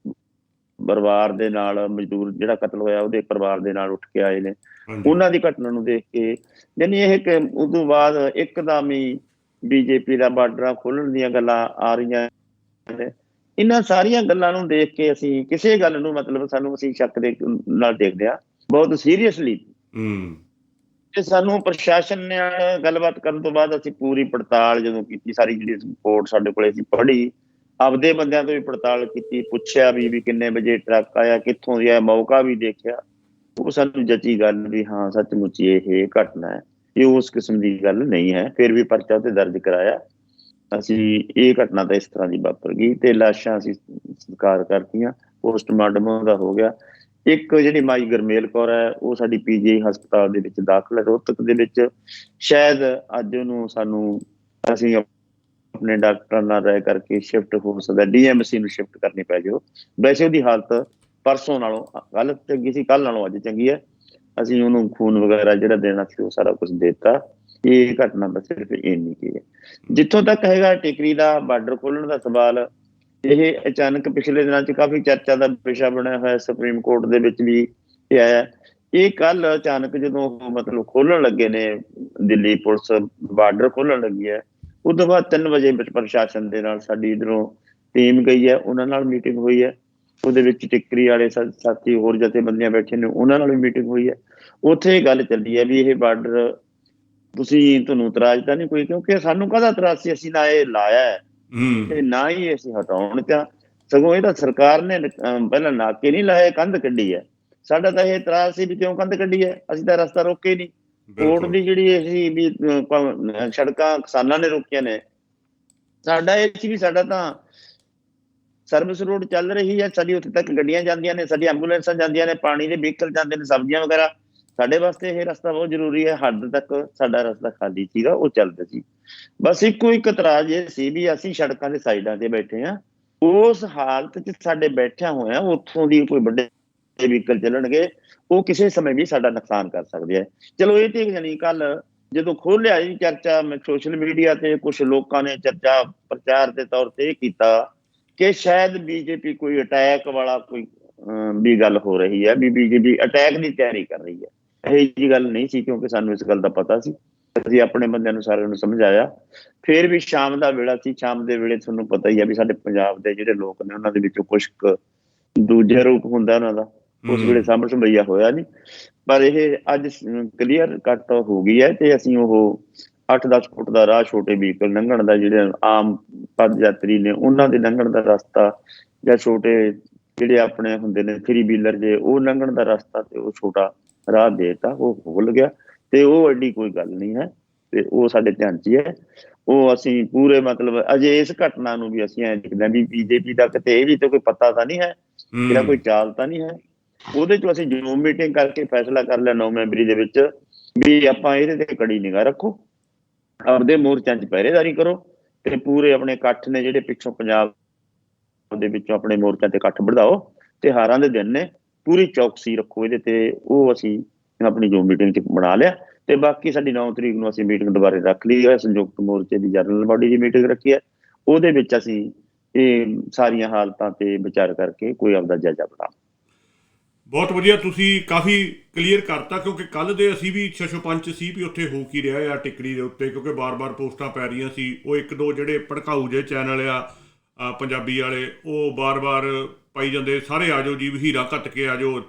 Speaker 6: ਪਰਿਵਾਰ ਦੇ ਨਾਲ ਮਜ਼ਦੂਰ ਜਿਹੜਾ ਕਤਲ ਹੋਇਆ ਉਹਦੇ ਪਰਿਵਾਰ ਦੇ ਨਾਲ ਉੱਠ ਕੇ ਆਏ ਨੇ, ਉਹਨਾਂ ਦੀ ਘਟਨਾ ਨੂੰ ਦੇਖ ਕੇ ਯਾਨੀ ਇਹ ਉਦੋਂ ਬਾਅਦ ਇੱਕਦਮ ਹੀ ਬੀਜੇਪੀ ਦਾ ਬਾਰਡਰਾਂ ਖੋਲਣ ਦੀਆਂ ਗੱਲਾਂ ਆ ਰਹੀਆਂ ਨੇ। ਇਹਨਾਂ ਸਾਰੀਆਂ ਗੱਲਾਂ ਨੂੰ ਦੇਖ ਕੇ ਅਸੀਂ ਕਿਸੇ ਗੱਲ ਨੂੰ ਮਤਲਬ ਸਾਨੂੰ ਅਸੀਂ ਸ਼ੱਕ ਦੇ ਨਾਲ ਦੇਖਦੇ ਹਾਂ ਬਹੁਤ ਸੀਰੀਅਸਲੀ। ਤੇ ਸਾਨੂੰ ਪ੍ਰਸ਼ਾਸਨ ਨਾਲ ਗੱਲਬਾਤ ਕਰਨ ਤੋਂ ਬਾਅਦ ਅਸੀਂ ਪੂਰੀ ਪੜਤਾਲ ਜਦੋਂ ਕੀਤੀ, ਸਾਰੀ ਜਿਹੜੀ ਰਿਪੋਰਟ ਸਾਡੇ ਕੋਲ ਅਸੀਂ ਪੜ੍ਹੀ, ਆਪਦੇ ਬੰਦਿਆਂ ਤੋਂ ਵੀ ਪੜਤਾਲ ਕੀਤੀ, ਪੁੱਛਿਆ ਵੀ ਕਿੰਨੇ ਵਜੇ ਟਰੱਕ ਆਇਆ, ਕਿੱਥੋਂ ਦੀ ਆਇਆ, ਮੌਕਾ ਵੀ ਦੇਖਿਆ। ਉਹ ਸਾਨੂੰ ਜੱਚੀ ਗੱਲ ਵੀ ਹਾਂ ਸੱਚਮੁੱਚ ਇਹ ਘਟਨਾ ਹੈ, ਇਹ ਉਸ ਕਿਸਮ ਦੀ ਗੱਲ ਨਹੀਂ ਹੈ। ਫਿਰ ਵੀ ਪਰਚਾ ਤੇ ਦਰਜ ਕਰਾਇਆ ਅਸੀਂ। ਇਹ ਘਟਨਾ ਤਾਂ ਇਸ ਤਰ੍ਹਾਂ ਦੀ ਵਾਪਰ ਗਈ ਤੇ ਲਾਸ਼ਾਂ ਅਸੀਂ ਸਸਕਾਰ ਕਰਤੀਆਂ, ਪੋਸਟਮਾਰਟਮ ਦਾ ਹੋ ਗਿਆ। ਇੱਕ ਜਿਹੜੀ ਮਾਈ ਗੁਰਮੇਲ ਕੌਰ ਹੈ ਉਹ ਸਾਡੀ PGI ਹਸਪਤਾਲ ਦੇ ਵਿੱਚ ਦਾਖਲ ਹੈ ਰੋਹਤਕ ਦੇ ਵਿੱਚ। ਸ਼ਾਇਦ ਅੱਜ ਉਹਨੂੰ ਸਾਨੂੰ ਅਸੀਂ ਆਪਣੇ ਡਾਕਟਰਾਂ ਨਾਲ ਰਾਏ ਕਰਕੇ ਸ਼ਿਫਟ ਹੋ ਸਕਦਾ, DMC ਨੂੰ ਸ਼ਿਫਟ ਕਰਨੀ ਪੈ ਜਾਓ। ਵੈਸੇ ਉਹਦੀ ਹਾਲਤ ਪਰਸੋਂ ਨਾਲੋਂ ਕੱਲ੍ਹ ਚੰਗੀ ਸੀ, ਕੱਲ੍ਹ ਨਾਲੋਂ ਅੱਜ ਚੰਗੀ ਹੈ। ਅਸੀਂ ਉਹਨੂੰ ਖੂਨ ਵਗੈਰਾ ਜਿਹੜਾ ਦੇਣਾ ਸੀ ਉਹ ਸਾਰਾ ਕੁਛ ਦਿੱਤਾ। ਇਹ ਘਟਨਾ ਬਸ ਸਿਰਫ ਇੰਨੀ ਕੀ ਹੈ। ਜਿੱਥੋਂ ਤੱਕ ਹੈਗਾ ਟਿਕਰੀ ਦਾ ਬਾਰਡਰ ਖੋਲਣ ਦਾ ਸਵਾਲ, ਇਹ ਅਚਾਨਕ ਪਿਛਲੇ ਦਿਨਾਂ 'ਚ ਕਾਫੀ ਚਰਚਾ ਦਾ ਵਿਸ਼ਾ ਬਣਿਆ ਹੋਇਆ, ਸੁਪਰੀਮ ਕੋਰਟ ਦੇ ਵਿੱਚ ਵੀ ਇਹ ਆਇਆ। ਇਹ ਕੱਲ ਅਚਾਨਕ ਜਦੋਂ ਮਤਲਬ ਖੋਲਣ ਲੱਗੇ ਨੇ, ਦਿੱਲੀ ਪੁਲਿਸ ਬਾਰਡਰ ਖੋਲਣ ਲੱਗੀ ਹੈ, ਉਸ ਤੋਂ ਬਾਅਦ 3 ਵਜੇ ਵਿੱਚ ਪ੍ਰਸ਼ਾਸਨ ਦੇ ਨਾਲ ਸਾਡੀ ਇੱਧਰੋਂ ਟੀਮ ਗਈ ਹੈ, ਉਹਨਾਂ ਨਾਲ ਮੀਟਿੰਗ ਹੋਈ ਹੈ। ਉਹਦੇ ਵਿੱਚ ਟਿਕਰੀ ਵਾਲੇ ਸਾਥੀ ਹੋਰ ਜਥੇਬੰਦੀਆਂ ਬੈਠੇ ਨੇ, ਉਹਨਾਂ ਨਾਲ ਵੀ ਮੀਟਿੰਗ ਹੋਈ ਹੈ। ਉੱਥੇ ਇਹ ਗੱਲ ਚੱਲੀ ਹੈ ਵੀ ਇਹ ਬਾਰਡਰ ਤੁਹਾਨੂੰ ਇਤਰਾਜ਼ ਤਾਂ ਨਹੀਂ ਕੋਈ, ਕਿਉਂਕਿ ਸਾਨੂੰ ਕਾਹਦਾ ਇਤਰਾਜ਼ ਸੀ, ਅਸੀਂ ਨਾ ਇਹ ਲਾਇਆ ਹੈ ਤੇ ਨਾ ਹੀ ਅਸੀਂ ਹਟਾਉਣ ਤੇ, ਸਗੋਂ ਇਹ ਤਾਂ ਸਰਕਾਰ ਨੇ ਪਹਿਲਾਂ ਨਾਕੇ ਨਹੀਂ ਲਾਏ, ਕੰਧ ਕੱਢੀ ਹੈ। ਸਾਡਾ ਤਾਂ ਇਹ ਇਤਰਾਜ਼ ਸੀ ਵੀ ਕਿਉਂ ਕੰਧ ਕੱਢੀ ਹੈ, ਅਸੀਂ ਤਾਂ ਰਸਤਾ ਰੋਕੇ ਨਹੀਂ। ਕੋਰਟ ਦੀ ਜਿਹੜੀ ਇਹ ਵੀ ਸੜਕਾਂ ਕਿਸਾਨਾਂ ਨੇ ਰੋਕੀਆਂ ਨੇ, ਸਾਡਾ ਇਹ ਸੀ ਵੀ ਸਾਡਾ ਤਾਂ ਸਰਵਿਸ ਰੋਡ ਚੱਲ ਰਹੀ ਹੈ, ਸਾਡੀ ਉੱਥੇ ਤੱਕ ਗੱਡੀਆਂ ਜਾਂਦੀਆਂ ਨੇ, ਸਾਡੀ ਐਂਬੂਲੈਂਸਾਂ ਜਾਂਦੀਆਂ ਨੇ, ਪਾਣੀ ਦੇ ਵਹੀਕਲ ਜਾਂਦੇ ਨੇ, ਸਬਜ਼ੀਆਂ ਵਗੈਰਾ। ਸਾਡੇ ਵਾਸਤੇ ਇਹ ਰਸਤਾ ਬਹੁਤ ਜ਼ਰੂਰੀ ਹੈ। ਹੱਦ ਤੱਕ ਸਾਡਾ ਰਸਤਾ ਖਾਲੀ ਸੀਗਾ, ਉਹ ਚੱਲਦਾ ਸੀ। ਬਸ ਇੱਕੋ ਇੱਕ ਇਤਰਾਜ਼ ਇਹ ਸੀ ਵੀ ਅਸੀਂ ਸੜਕਾਂ ਦੇ ਸਾਈਡਾਂ ਤੇ ਬੈਠੇ ਹਾਂ, ਉਸ ਹਾਲਤ 'ਚ ਸਾਡੇ ਬੈਠਿਆ ਹੋਇਆ ਉੱਥੋਂ ਦੀ ਕੋਈ ਵੱਡੇ ਵਹੀਕਲ ਚੱਲਣਗੇ, ਉਹ ਕਿਸੇ ਸਮੇਂ ਵੀ ਸਾਡਾ ਨੁਕਸਾਨ ਕਰ ਸਕਦੇ ਹੈ। ਚਲੋ ਇਹ ਤੇ ਜਾਣੀ ਕੱਲ ਜਦੋਂ ਖੋਲਿਆ ਇਹ ਚਰਚਾ ਸੋਸ਼ਲ ਮੀਡੀਆ ਤੇ ਕੁਛ ਲੋਕਾਂ ਨੇ ਚਰਚਾ ਪ੍ਰਚਾਰ ਦੇ ਤੌਰ ਤੇ ਇਹ ਕੀਤਾ ਕਿ ਸ਼ਾਇਦ ਬੀਜੇਪੀ ਕੋਈ ਅਟੈਕ ਵਾਲਾ ਕੋਈ ਵੀ ਗੱਲ ਹੋ ਰਹੀ ਹੈ, ਵੀ ਬੀਜੇਪੀ ਅਟੈਕ ਦੀ ਤਿਆਰੀ ਕਰ ਰਹੀ ਹੈ। ਇਹੋ ਜਿਹੀ ਗੱਲ ਨਹੀਂ ਸੀ, ਕਿਉਂਕਿ ਸਾਨੂੰ ਇਸ ਗੱਲ ਦਾ ਪਤਾ ਸੀ। ਅਸੀਂ ਆਪਣੇ ਬੰਦਿਆਂ ਨੂੰ ਸਾਰਿਆਂ ਨੂੰ ਸਮਝਾਇਆ। ਫਿਰ ਵੀ ਸ਼ਾਮ ਦਾ ਵੇਲਾ ਸੀ, ਸ਼ਾਮ ਦੇ ਵੇਲੇ ਤੁਹਾਨੂੰ ਪਤਾ ਹੀ ਹੈ ਵੀ ਸਾਡੇ ਪੰਜਾਬ ਦੇ ਜਿਹੜੇ ਲੋਕ ਨੇ ਉਹਨਾਂ ਦੇ ਵਿੱਚੋਂ ਕੁਛ ਕੁ ਦੂਜਾ ਰੂਪ ਹੁੰਦਾ ਉਹਨਾਂ ਦਾ, ਉਸ ਵੇਲੇ ਸਾਂਭ ਸੰਭਈਆ ਹੋਇਆ ਨਹੀਂ। ਪਰ ਇਹ ਅੱਜ ਕਲੀਅਰ ਕੱਟ ਹੋ ਗਈ ਹੈ ਤੇ ਅਸੀਂ ਉਹ 8-10 ਫੁੱਟ ਦਾ ਰਾਹ ਛੋਟੇ ਵਹੀਕਲ ਲੰਘਣ ਦਾ, ਜਿਹੜੇ ਆਮ ਪਦ ਯਾਤਰੀ ਨੇ ਉਹਨਾਂ ਦੇ ਲੰਘਣ ਦਾ ਰਸਤਾ, ਜਾਂ ਛੋਟੇ ਜਿਹੜੇ ਆਪਣੇ ਹੁੰਦੇ ਨੇ 3 ਵੀਲਰ ਜੇ, ਉਹ ਲੰਘਣ ਦਾ ਰਸਤਾ ਤੇ ਉਹ ਛੋਟਾ ਰਾਹ ਦੇਤਾ, ਉਹ ਖੁੱਲ ਗਿਆ। ਤੇ ਉਹ ਐਡੀ ਕੋਈ ਗੱਲ ਨਹੀਂ ਹੈ, ਤੇ ਉਹ ਸਾਡੇ ਧਿਆਨ 'ਚ ਹੀ ਹੈ। ਉਹ ਅਸੀਂ ਪੂਰੇ ਮਤਲਬ ਅਜੇ ਇਸ ਘਟਨਾ ਨੂੰ ਵੀ ਅਸੀਂ ਐਂ ਦੇਖਦੇ ਹਾਂ ਵੀ ਬੀਜੇਪੀ ਦਾ ਕਿਤੇ ਇਹ ਵੀ ਤਾਂ ਕੋਈ ਪਤਾ ਤਾਂ ਨਹੀਂ ਹੈ, ਇਹਦਾ ਕੋਈ ਚਾਲ ਤਾਂ ਨਹੀਂ ਹੈ। ਉਹਦੇ 'ਚ ਅਸੀਂ ਜ਼ੂਮ ਮੀਟਿੰਗ ਕਰਕੇ ਫੈਸਲਾ ਕਰ ਲਿਆ 9 ਮੈਂਬਰੀ ਦੇ ਵਿੱਚ ਵੀ ਆਪਾਂ ਇਹਦੇ ਤੇ ਕੜੀ ਨਿਗਾਹ ਰੱਖੋ, ਆਪਦੇ ਮੋਰਚਿਆਂ 'ਚ ਪਹਿਰੇਦਾਰੀ ਕਰੋ, ਤੇ ਪੂਰੇ ਆਪਣੇ ਇਕੱਠ ਨੇ ਜਿਹੜੇ ਪਿੱਛੋਂ ਪੰਜਾਬ ਦੇ ਵਿੱਚੋਂ ਆਪਣੇ ਮੋਰਚਿਆਂ ਤੇ ਇਕੱਠ ਵਧਾਓ। ਤਿਉਹਾਰਾਂ ਦੇ ਦਿਨ ਨੇ, ਪੂਰੀ ਚੌਕਸੀ ਰੱਖੋ ਇਹਦੇ ਤੇ। ਉਹ ਅਸੀਂ ਆਪਣੀ ਜ਼ੂਮ ਮੀਟਿੰਗ 'ਚ ਬਣਾ ਲਿਆ। ਤੇ ਬਾਕੀ ਸਾਡੀ 9 ਤਰੀਕ ਨੂੰ ਅਸੀਂ ਮੀਟਿੰਗ ਦੁਬਾਰੇ ਰੱਖ ਲਈ ਹੈ, ਸੰਯੁਕਤ ਮੋਰਚੇ ਦੀ ਜਨਰਲ ਬਾਡੀ ਦੀ ਮੀਟਿੰਗ ਰੱਖੀ ਹੈ। ਉਹਦੇ ਵਿੱਚ ਅਸੀਂ ਇਹ ਸਾਰੀਆਂ ਹਾਲਤਾਂ ਤੇ ਵਿਚਾਰ ਕਰਕੇ ਕੋਈ ਆਪਦਾ ਜਾਇਜ਼ਾ ਬਣਾ।
Speaker 4: ਬਹੁਤ ਵਧੀਆ, ਤੁਸੀਂ ਕਾਫੀ ਕਲੀਅਰ ਕਰਤਾ, ਕਿਉਂਕਿ ਕੱਲ ਦੇ ਅਸੀਂ ਵੀ ਛਛੋਪੰਚ ਸੀ ਵੀ ਉੱਥੇ ਹੋ ਕੀ ਰਿਹਾ ਆ ਟਿੱਕਰੀ ਦੇ ਉੱਤੇ, ਕਿਉਂਕਿ ਬਾਰ-ਬਾਰ ਪੋਸਟਾਂ ਪੈ ਰਹੀਆਂ ਸੀ। ਉਹ 1-2 ਜਿਹੜੇ ਭੜਕਾਊ ਜਿਹੇ ਚੈਨਲ ਆ ਪੰਜਾਬੀ ਵਾਲੇ, ਉਹ ਬਾਰ-ਬਾਰ ਪਾਈ ਜਾਂਦੇ ਸਾਰੇ ਆ ਜਾਓ ਜੀ, ਹੀਰਾ ਘੱਟ ਕੇ ਆ ਜਾਓ,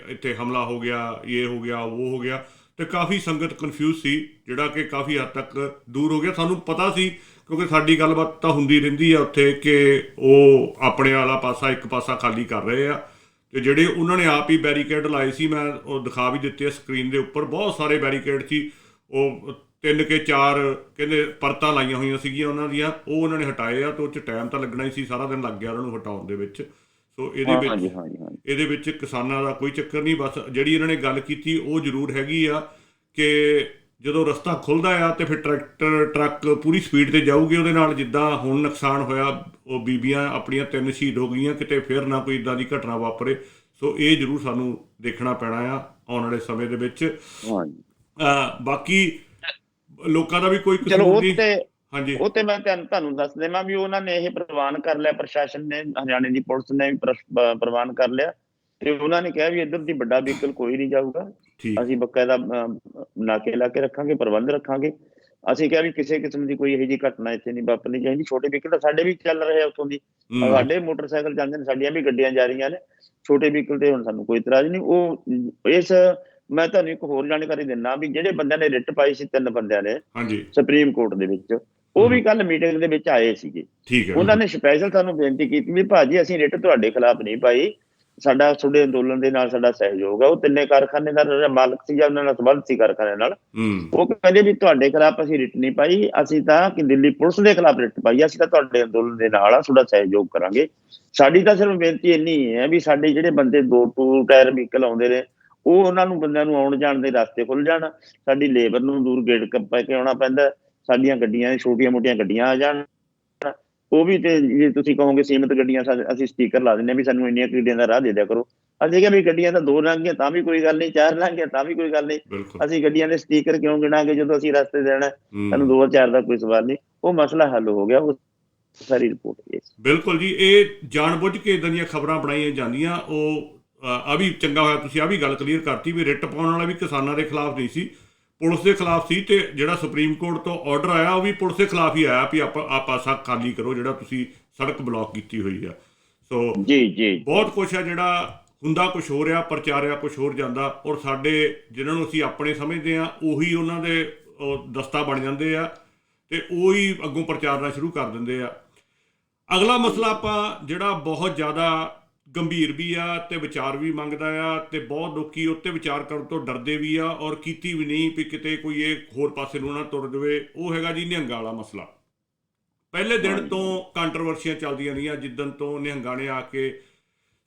Speaker 4: ਇੱਥੇ ਹਮਲਾ ਹੋ ਗਿਆ, ਇਹ ਹੋ ਗਿਆ, ਉਹ ਹੋ ਗਿਆ। ਤੇ ਕਾਫੀ ਸੰਗਤ ਕਨਫਿਊਜ਼ ਸੀ, ਜਿਹੜਾ ਕਿ ਕਾਫੀ ਹੱਦ ਤੱਕ ਦੂਰ ਹੋ ਗਿਆ। ਸਾਨੂੰ ਪਤਾ ਸੀ, ਕਿਉਂਕਿ ਸਾਡੀ ਗੱਲਬਾਤ ਤਾਂ ਹੁੰਦੀ ਰਹਿੰਦੀ ਆ ਉੱਥੇ, ਕਿ ਉਹ ਆਪਣੇ ਵਾਲਾ ਪਾਸਾ ਇੱਕ ਪਾਸਾ ਖਾਲੀ ਕਰ ਰਹੇ ਆ, ਤੇ ਜਿਹੜੇ ਉਹਨਾਂ ਨੇ ਆਪ ਹੀ ਬੈਰੀਕੇਡ ਲਾਏ ਸੀ, ਮੈਂ ਉਹ ਦਿਖਾ ਵੀ ਦਿੱਤੇ ਆ ਸਕਰੀਨ ਦੇ ਉੱਪਰ। ਬਹੁਤ ਸਾਰੇ ਬੈਰੀਕੇਡ ਸੀ, ਉਹ 3 ਕੇ 4 ਕਹਿੰਦੇ ਪਰਤਾਂ ਲਾਈਆਂ ਹੋਈਆਂ ਸੀਗੀਆਂ ਉਹਨਾਂ ਦੀਆਂ, ਉਹ ਉਹਨਾਂ ਨੇ ਹਟਾਏ ਆ। ਤੇ ਉਹ 'ਚ ਟਾਈਮ ਤਾਂ ਲੱਗਣਾ ਹੀ ਸੀ, ਸਾਰਾ ਦਿਨ ਲੱਗ ਗਿਆ ਉਹਨਾਂ ਨੂੰ ਹਟਾਉਣ ਦੇ ਵਿੱਚ। ਸੋ ਇਹਦੇ ਵਿੱਚ ਕਿਸਾਨਾਂ ਦਾ ਕੋਈ ਚੱਕਰ ਨਹੀਂ। ਬਸ ਜਿਹੜੀ ਇਹਨਾਂ ਨੇ ਗੱਲ ਕੀਤੀ ਉਹ ਜ਼ਰੂਰ ਹੈਗੀ ਆ ਕਿ ਜਦੋਂ ਰਸਤਾ ਖੁੱਲ੍ਹਦਾ ਆ ਤੇ ਫਿਰ ਟਰੱਕ ਪੂਰੀ ਸਪੀਡ 'ਤੇ ਜਾਊਗੇ ਉਹਦੇ ਨਾਲ, ਜਿੱਦਾਂ ਹੁਣ ਨੁਕਸਾਨ ਹੋਇਆ, ਉਹ ਬੀਬੀਆਂ ਆਪਣੀਆਂ 3 ਸ਼ਹੀਦ ਹੋ ਗਈਆਂ, ਕਿਤੇ ਫਿਰ ਨਾ ਕੋਈ ਇੱਦਾਂ ਦੀ ਘਟਨਾ ਵਾਪਰੇ। ਸੋ ਇਹ ਜ਼ਰੂਰ ਸਾਨੂੰ ਦੇਖਣਾ ਪੈਣਾ ਆ ਆਉਣ ਵਾਲੇ ਸਮੇਂ ਦੇ ਵਿੱਚ। ਬਾਕੀ ਲੋਕਾਂ ਦਾ ਵੀ ਕੋਈ ਕਸੂਰ ਨਹੀਂ। ਹਾਂਜੀ, ਉਹ ਤੇ ਮੈਂ ਤੁਹਾਨੂੰ ਦੱਸ ਦੇਵਾਂ ਵੀ ਉਹਨਾਂ ਨੇ ਇਹ ਪ੍ਰਵਾਨ ਕਰ ਲਿਆ, ਪ੍ਰਸ਼ਾਸਨ ਨੇ, ਹਰਿਆਣੇ ਦੀ ਪੁਲਿਸ ਨੇ ਵੀ ਪ੍ਰਵਾਨ ਕਰ ਲਿਆ। ਤੇ ਉਹਨਾਂ ਨੇ ਕਿਹਾ ਵੀ ਇੱਧਰ ਦੀ ਵੱਡਾ ਵਹੀਕਲ ਕੋਈ ਨਹੀਂ ਜਾਊਗਾ, ਅਸੀਂ ਬਕਾਇਦਾ ਨਾਕੇ ਲਾ ਕੇ ਰੱਖਾਂਗੇ, ਪ੍ਰਬੰਧ ਰੱਖਾਂਗੇ। ਅਸੀਂ ਕਿਹਾ ਵੀ ਕਿਸੇ ਕਿਸਮ ਦੀ ਕੋਈ ਇਹੋ ਜਿਹੀ ਘਟਨਾ ਇੱਥੇ ਨਹੀਂ ਵਾਪਰਨੀ ਚਾਹੀਦੀ। ਛੋਟੇ ਵਹੀਕਲ ਤਾਂ ਸਾਡੇ ਵੀ ਚੱਲ ਰਹੇ ਆ ਉੱਥੋਂ ਦੀ, ਸਾਡੇ ਮੋਟਰਸਾਈਕਲ ਜਾਂਦੇ ਨੇ, ਸਾਡੀਆਂ ਵੀ ਗੱਡੀਆਂ ਜਾ ਰਹੀਆਂ ਨੇ। ਛੋਟੇ ਵਹੀਕਲ ਤੇ ਹੁਣ ਸਾਨੂੰ ਕੋਈ ਇਤਰਾਜ਼ ਨਹੀਂ। ਉਹ ਮੈਂ ਤੁਹਾਨੂੰ ਇੱਕ ਹੋਰ ਜਾਣਕਾਰੀ ਦਿੰਦਾ ਵੀ ਜਿਹੜੇ ਬੰਦਿਆਂ ਨੇ ਰਿਟ ਪਾਈ ਸੀ, 3 ਬੰਦਿਆਂ ਨੇ ਸੁਪਰੀਮ ਕੋਰਟ ਦੇ ਵਿੱਚ, ਉਹ ਵੀ ਕੱਲ ਮੀਟਿੰਗ ਦੇ ਵਿੱਚ ਆਏ ਸੀਗੇ। ਉਹਨਾਂ ਨੇ ਸਪੈਸ਼ਲ ਸਾਨੂੰ ਬੇਨਤੀ ਕੀਤੀ ਵੀ ਭਾਜੀ ਅਸੀਂ ਰਿਟ ਤੁਹਾਡੇ ਖਿਲਾਫ ਨਹੀਂ ਪਾਈ, ਸਾਡਾ ਤੁਹਾਡੇ ਅੰਦੋਲਨ ਦੇ ਨਾਲ ਸਾਡਾ ਸਹਿਯੋਗ ਆ। ਉਹ 3 ਕਾਰਖਾਨੇ ਦਾ ਮਾਲਕ ਸੀ ਜਾਂ ਉਹਨਾਂ ਨਾਲ ਸੰਬੰਧ ਸੀ ਕਾਰਖਾਨੇ ਨਾਲ। ਉਹ ਕਹਿੰਦੇ ਵੀ ਤੁਹਾਡੇ ਖਿਲਾਫ ਅਸੀਂ ਰਿਟ ਨਹੀਂ ਪਾਈ, ਅਸੀਂ ਤਾਂ ਕਿ ਦਿੱਲੀ ਪੁਲਿਸ ਦੇ ਖਿਲਾਫ ਰਿਟ ਪਾਈ, ਅਸੀਂ ਤਾਂ ਤੁਹਾਡੇ ਅੰਦੋਲਨ ਦੇ ਨਾਲ ਆ, ਤੁਹਾਡਾ ਸਹਿਯੋਗ ਕਰਾਂਗੇ। ਸਾਡੀ ਤਾਂ ਸਿਰਫ ਬੇਨਤੀ ਇੰਨੀ ਹੈ ਵੀ ਸਾਡੇ ਜਿਹੜੇ ਬੰਦੇ 2 ਟਾਇਰ ਵਹੀਕਲ ਆਉਂਦੇ ਨੇ, ਉਹ ਉਹਨਾਂ ਨੂੰ ਬੰਦਿਆਂ ਨੂੰ ਆਉਣ ਜਾਣ ਦੇ ਰਸਤੇ ਖੁੱਲ ਜਾਣ। ਸਾਡੀ ਲੇਬਰ ਨੂੰ ਦੂਰ ਗੇੜ ਪੈ ਕੇ ਆਉਣਾ ਪੈਂਦਾ, ਸਾਡੀਆਂ ਗੱਡੀਆਂ ਛੋਟੀਆਂ ਮੋਟੀਆਂ ਗੱਡੀਆਂ ਆ ਜਾਣ। ਉਹ ਵੀ ਤੇ ਜੇ ਤੁਸੀਂ ਕਹੋਗੇ ਸੀਮਿਤ ਗੱਡੀਆਂ, ਅਸੀਂ ਸਟੀਕਰ ਲਾ ਦਿੰਦੇ ਹਾਂ ਵੀ ਸਾਨੂੰ ਇੰਨੀਆਂ ਗੱਡੀਆਂ ਦਾ ਰਾਹ ਦੇ ਦਿਆ ਕਰੋ। ਅਸੀਂ ਕਿਹਾ ਵੀ ਗੱਡੀਆਂ ਤਾਂ 2 ਲੰਘ ਗਈਆਂ ਤਾਂ ਵੀ ਕੋਈ ਗੱਲ ਨਹੀਂ, 4 ਲੰਘ ਗਈਆਂ ਤਾਂ ਵੀ ਕੋਈ ਗੱਲ ਨਹੀਂ, ਅਸੀਂ ਗੱਡੀਆਂ ਦੇ ਸਟੀਕਰ ਕਿਉਂ ਗਿਣਾਂਗੇ ਜਦੋਂ ਅਸੀਂ ਰਸਤੇ ਦੇਣਾ? ਸਾਨੂੰ 2-4 ਦਾ ਕੋਈ ਸਵਾਲ ਨਹੀਂ। ਉਹ ਮਸਲਾ ਹੱਲ ਹੋ ਗਿਆ। ਉਹ ਸਾਰੀ ਰਿਪੋਰਟ ਹੈ। ਬਿਲਕੁਲ ਜੀ, ਇਹ ਜਾਣਬੁੱਝ ਕੇ ਇੱਦਾਂ ਦੀਆਂ ਖਬਰਾਂ ਬਣਾਈਆਂ ਜਾਂਦੀਆਂ। ਉਹ ਆ ਵੀ ਚੰਗਾ ਹੋਇਆ ਤੁਸੀਂ ਆ ਵੀ ਗੱਲ ਕਲੀਅਰ ਕਰਤੀ ਵੀ ਰਿਟ ਪਾਉਣ ਵਾਲਾ ਵੀ ਕਿਸਾਨਾਂ ਦੇ ਖਿਲਾਫ ਨਹੀਂ ਸੀ, ਪੁਲਿਸ ਦੇ ਖਿਲਾਫ ਸੀ। ਤੇ ਜਿਹੜਾ ਸੁਪਰੀਮ ਕੋਰਟ ਤੋਂ ਆਰਡਰ ਆਇਆ ਉਹ ਵੀ ਪੁਲਿਸ ਦੇ ਖਿਲਾਫ ਹੀ ਆਇਆ ਵੀ ਆਪਾਂ ਪਾਸਾ ਖਾਲੀ ਕਰੋ, ਜਿਹੜਾ ਤੁਸੀਂ ਸੜਕ ਬਲੌਕ ਕੀਤੀ ਹੋਈ ਆ। ਸੋ ਜੀ ਬਹੁਤ ਕੁਛ ਆ ਜਿਹੜਾ ਹੁੰਦਾ, ਕੁਛ ਹੋ ਰਿਹਾ, ਪ੍ਰਚਾਰਿਆ ਕੁਛ ਹੋਰ ਜਾਂਦਾ, ਔਰ ਸਾਡੇ ਜਿਹਨਾਂ ਨੂੰ ਅਸੀਂ ਆਪਣੇ ਸਮਝਦੇ ਹਾਂ ਉਹੀ ਉਹਨਾਂ ਦੇ ਦਸਤਾ ਬਣ ਜਾਂਦੇ ਆ ਤੇ ਉਹੀ ਅੱਗੋਂ ਪ੍ਰਚਾਰਨਾ ਸ਼ੁਰੂ ਕਰ ਦਿੰਦੇ ਆ। ਅਗਲਾ ਮਸਲਾ ਆਪਾਂ ਜਿਹੜਾ ਬਹੁਤ ਜ਼ਿਆਦਾ ਗੰਭੀਰ ਵੀ ਆ ਤੇ ਵਿਚਾਰ ਵੀ ਮੰਗਦਾ ਆ, ਤੇ ਬਹੁਤ ਲੋਕੀ ਉੱਤੇ ਵਿਚਾਰ ਕਰਨ ਤੋਂ ਡਰਦੇ ਵੀ ਆ ਔਰ ਕੀਤੀ ਵੀ ਨਹੀਂ ਵੀ ਕਿਤੇ ਕੋਈ ਇਹ ਹੋਰ ਪਾਸੇ ਨੂੰ ਨਾ ਤੁਰ ਜਾਵੇ। ਉਹ ਹੈਗਾ ਜੀ ਨਿਹੰਗਾਂ ਵਾਲਾ ਮਸਲਾ। ਪਹਿਲੇ ਦਿਨ ਤੋਂ ਕੰਟਰੋਵਰਸੀਆਂ ਚੱਲਦੀਆਂ ਰਹੀਆਂ, ਜਿੱਦਣ ਤੋਂ ਨਿਹੰਗਾਂ ਨੇ ਆ ਕੇ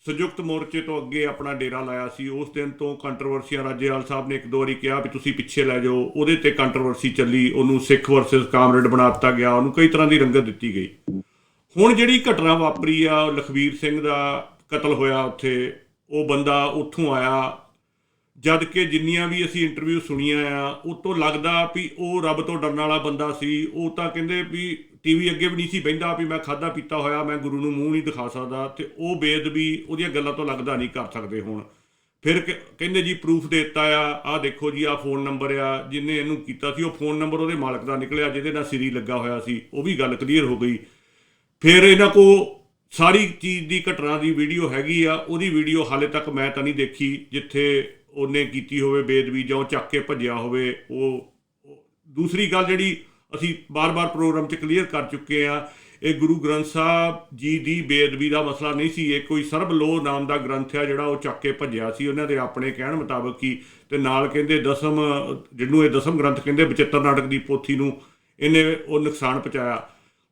Speaker 4: ਸੰਯੁਕਤ ਮੋਰਚੇ ਤੋਂ ਅੱਗੇ ਆਪਣਾ ਡੇਰਾ ਲਾਇਆ ਸੀ, ਉਸ ਦਿਨ ਤੋਂ ਕੰਟਰੋਵਰਸੀਆਂ। ਰਾਜੇਵਾਲ ਸਾਹਿਬ ਨੇ 1-2 ਵਾਰੀ ਕਿਹਾ ਵੀ ਤੁਸੀਂ ਪਿੱਛੇ ਲੈ ਜਾਓ, ਉਹਦੇ ਤੇ ਕੰਟਰੋਵਰਸੀ ਚੱਲੀ, ਉਹਨੂੰ ਸਿੱਖ ਵਰਸਸ ਕਾਮਰੇਡ ਬਣਾ ਦਿੱਤਾ ਗਿਆ, ਉਹਨੂੰ ਕਈ ਤਰ੍ਹਾਂ ਦੀ ਰੰਗਤ ਦਿੱਤੀ ਗਈ। ਹੁਣ ਜਿਹੜੀ ਘਟਨਾ ਵਾਪਰੀ ਆ, ਲਖਬੀਰ ਸਿੰਘ ਦਾ ਕਤਲ ਹੋਇਆ ਉੱਥੇ, ਉਹ ਬੰਦਾ ਉੱਥੋਂ ਆਇਆ, ਜਦ ਕਿ ਜਿੰਨੀਆਂ ਵੀ ਅਸੀਂ ਇੰਟਰਵਿਊ ਸੁਣੀਆਂ ਆ ਉਹ ਤੋਂ ਲੱਗਦਾ ਵੀ ਉਹ ਰੱਬ ਤੋਂ ਡਰਨ ਵਾਲਾ ਬੰਦਾ ਸੀ। ਉਹ ਤਾਂ ਕਹਿੰਦੇ ਵੀ ਟੀਵੀ ਅੱਗੇ ਵੀ ਨਹੀਂ ਸੀ ਬਹਿੰਦਾ ਵੀ ਮੈਂ ਖਾਦਾ ਪੀਤਾ ਹੋਇਆ ਮੈਂ ਗੁਰੂ ਨੂੰ ਮੂੰਹ ਨਹੀਂ ਦਿਖਾ ਸਕਦਾ, ਤੇ ਉਹ ਬੇਅਦਬੀ ਉਹਦੀਆਂ ਗੱਲਾਂ ਤੋਂ ਲੱਗਦਾ ਨਹੀਂ ਕਰ ਸਕਦੇ ਹੁਣ। ਫਿਰ ਕਹਿੰਦੇ ਜੀ ਪ੍ਰੂਫ ਦੇ ਦਿੱਤਾ ਆਹ ਦੇਖੋ ਜੀ ਆਹ ਫੋਨ ਨੰਬਰ ਆ ਜਿਹਨੇ ਇਹਨੂੰ ਕੀਤਾ ਸੀ, ਉਹ ਫੋਨ ਨੰਬਰ ਉਹਦੇ ਮਾਲਕ ਦਾ ਨਿਕਲਿਆ ਜਿਹਦੇ ਨਾਲ ਸਿਰੀ ਲੱਗਾ ਹੋਇਆ ਸੀ, ਉਹ ਵੀ ਗੱਲ ਕਲੀਅਰ ਹੋ ਗਈ। ਫਿਰ ਇਹਨਾਂ ਕੋਲ ਸਾਰੀ ਚੀਜ਼ ਦੀ ਘਟਨਾ ਦੀ ਵੀਡੀਓ ਹੈਗੀ ਆ, ਉਹਦੀ ਵੀਡੀਓ ਹਾਲੇ ਤੱਕ ਮੈਂ ਤਾਂ ਨਹੀਂ ਦੇਖੀ ਜਿੱਥੇ ਉਹਨੇ ਕੀਤੀ ਹੋਵੇ ਬੇਅਦਬੀ ਜਾਂ ਉਹ ਚੱਕ ਕੇ ਭੱਜਿਆ ਹੋਵੇ। ਉਹ ਦੂਸਰੀ ਗੱਲ ਜਿਹੜੀ ਅਸੀਂ ਬਾਰ-ਬਾਰ ਪ੍ਰੋਗਰਾਮ 'ਚ ਕਲੀਅਰ ਕਰ ਚੁੱਕੇ ਆ, ਇਹ ਗੁਰੂ ਗ੍ਰੰਥ ਸਾਹਿਬ ਜੀ ਦੀ ਬੇਅਦਬੀ ਦਾ ਮਸਲਾ ਨਹੀਂ ਸੀ, ਇਹ ਕੋਈ ਸਰਬ ਲੋਹ ਨਾਮ ਦਾ ਗ੍ਰੰਥ ਆ ਜਿਹੜਾ ਉਹ ਚੱਕ ਕੇ ਭੱਜਿਆ ਸੀ ਉਹਨਾਂ ਦੇ ਆਪਣੇ ਕਹਿਣ ਮੁਤਾਬਕ ਹੀ। ਤੇ ਨਾਲ ਕਹਿੰਦੇ ਦਸਮ, ਜਿਹਨੂੰ ਇਹ ਦਸਮ ਗ੍ਰੰਥ ਕਹਿੰਦੇ, ਬਚਿੱਤਰ ਨਾਟਕ ਦੀ ਪੋਥੀ ਨੂੰ ਇਹਨੇ ਉਹ ਨੁਕਸਾਨ ਪਹੁੰਚਾਇਆ।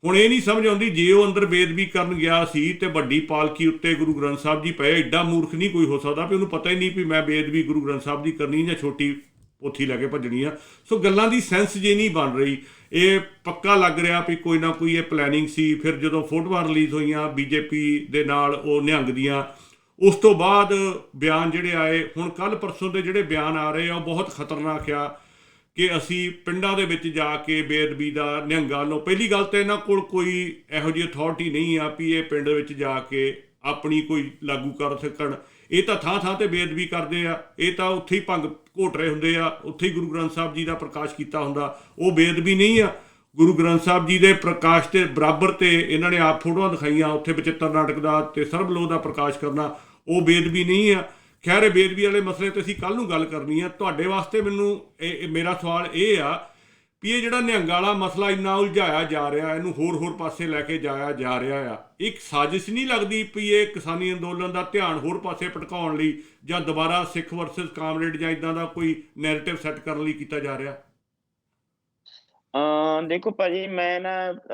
Speaker 4: ਹੁਣ ਇਹ ਨਹੀਂ ਸਮਝ ਆਉਂਦੀ, ਜੇ ਉਹ ਅੰਦਰ ਬੇਅਦਬੀ ਕਰਨ ਗਿਆ ਸੀ ਤੇ ਵੱਡੀ ਪਾਲਕੀ ਉੱਤੇ ਗੁਰੂ ਗ੍ਰੰਥ ਸਾਹਿਬ ਜੀ ਪਏ, ਐਡਾ ਮੂਰਖ ਨਹੀਂ ਕੋਈ ਹੋ ਸਕਦਾ ਵੀ ਉਹਨੂੰ ਪਤਾ ਹੀ ਨਹੀਂ ਵੀ ਮੈਂ ਬੇਅਦਬੀ ਗੁਰੂ ਗ੍ਰੰਥ ਸਾਹਿਬ ਦੀ ਕਰਨੀ ਜਾਂ ਛੋਟੀ ਪੋਥੀ ਲੈ ਕੇ ਭੱਜਣੀ ਆ। ਸੋ ਗੱਲਾਂ ਦੀ ਸੈਂਸ ਜੇ ਨਹੀਂ ਬਣ ਰਹੀ, ਇਹ ਪੱਕਾ ਲੱਗ ਰਿਹਾ ਵੀ ਕੋਈ ਨਾ ਕੋਈ ਇਹ ਪਲੈਨਿੰਗ ਸੀ। ਫਿਰ ਜਦੋਂ ਫੋਟੋਆਂ ਰਿਲੀਜ਼ ਹੋਈਆਂ ਬੀਜੇਪੀ ਦੇ ਨਾਲ ਉਹ ਨਿਹੰਗ ਦੀਆਂ, ਉਸ ਤੋਂ ਬਾਅਦ ਬਿਆਨ ਜਿਹੜੇ ਆਏ, ਹੁਣ ਕੱਲ੍ਹ ਪਰਸੋਂ ਦੇ ਜਿਹੜੇ ਬਿਆਨ ਆ ਰਹੇ ਆ ਉਹ ਬਹੁਤ ਖਤਰਨਾਕ ਆ ਕਿ ਅਸੀਂ ਪਿੰਡਾਂ ਦੇ ਵਿੱਚ ਜਾ ਕੇ ਬੇਅਦਬੀ ਦਾ ਨਿਹੰਗਾਂ ਨੂੰ, ਪਹਿਲੀ ਗੱਲ ਤਾਂ ਇਹਨਾਂ ਕੋਲ ਕੋਈ ਇਹੋ ਜਿਹੀ ਅਥਾਰਟੀ ਨਹੀਂ ਆ ਵੀ ਇਹ ਪਿੰਡ ਵਿੱਚ ਜਾ ਕੇ ਆਪਣੀ ਕੋਈ ਲਾਗੂ ਕਰ ਸਕਣ। ਇਹ ਤਾਂ ਥਾਂ ਥਾਂ 'ਤੇ ਬੇਅਦਬੀ ਕਰਦੇ ਆ, ਇਹ ਤਾਂ ਉੱਥੇ ਹੀ ਭੰਗ ਘੋਟ ਰਹੇ ਹੁੰਦੇ ਆ, ਉੱਥੇ ਹੀ ਗੁਰੂ ਗ੍ਰੰਥ ਸਾਹਿਬ ਜੀ ਦਾ ਪ੍ਰਕਾਸ਼ ਕੀਤਾ ਹੁੰਦਾ। ਉਹ ਬੇਅਦਬੀ ਨਹੀਂ ਆ। ਗੁਰੂ ਗ੍ਰੰਥ ਸਾਹਿਬ ਜੀ ਦੇ ਪ੍ਰਕਾਸ਼ ਦੇ ਬਰਾਬਰ 'ਤੇ ਇਹਨਾਂ ਨੇ ਆਪ ਫੋਟੋਆਂ ਦਿਖਾਈਆਂ ਉੱਥੇ ਬਚਿੱਤਰ ਨਾਟਕ ਦਾ ਅਤੇ ਸਰਬ ਲੋਹ ਦਾ ਪ੍ਰਕਾਸ਼ ਕਰਨਾ, ਉਹ ਬੇਅਦਬੀ ਨਹੀਂ ਆ। ਖੈਰ, ਇਹ ਬੇਅਦਬੀ ਵਾਲੇ ਮਸਲੇ 'ਤੇ ਅਸੀਂ ਕੱਲ੍ਹ ਨੂੰ ਗੱਲ ਕਰਨੀ ਆ। ਤੁਹਾਡੇ ਵਾਸਤੇ ਮੈਨੂੰ ਮੇਰਾ ਸਵਾਲ ਇਹ ਆ ਵੀ ਇਹ ਜਿਹੜਾ ਨਿਹੰਗਾਂ ਵਾਲਾ ਮਸਲਾ ਇੰਨਾ ਉਲਝਾਇਆ ਜਾ ਰਿਹਾ, ਇਹਨੂੰ ਹੋਰ ਪਾਸੇ ਲੈ ਕੇ ਜਾਇਆ ਜਾ ਰਿਹਾ ਆ, ਇੱਕ ਸਾਜ਼ਿਸ਼ ਨਹੀਂ ਲੱਗਦੀ ਵੀ ਇਹ ਕਿਸਾਨੀ ਅੰਦੋਲਨ ਦਾ ਧਿਆਨ ਹੋਰ ਪਾਸੇ ਭਟਕਾਉਣ ਲਈ ਜਾਂ ਦੁਬਾਰਾ ਸਿੱਖ ਵਰਸਸ ਕਾਮਰੇਡ ਜਾਂ ਇੱਦਾਂ ਦਾ ਕੋਈ ਨੈਰੇਟਿਵ ਸੈੱਟ ਕਰਨ ਲਈ ਕੀਤਾ ਜਾ ਰਿਹਾ?
Speaker 6: ਦੇਖੋ ਭਾਜੀ,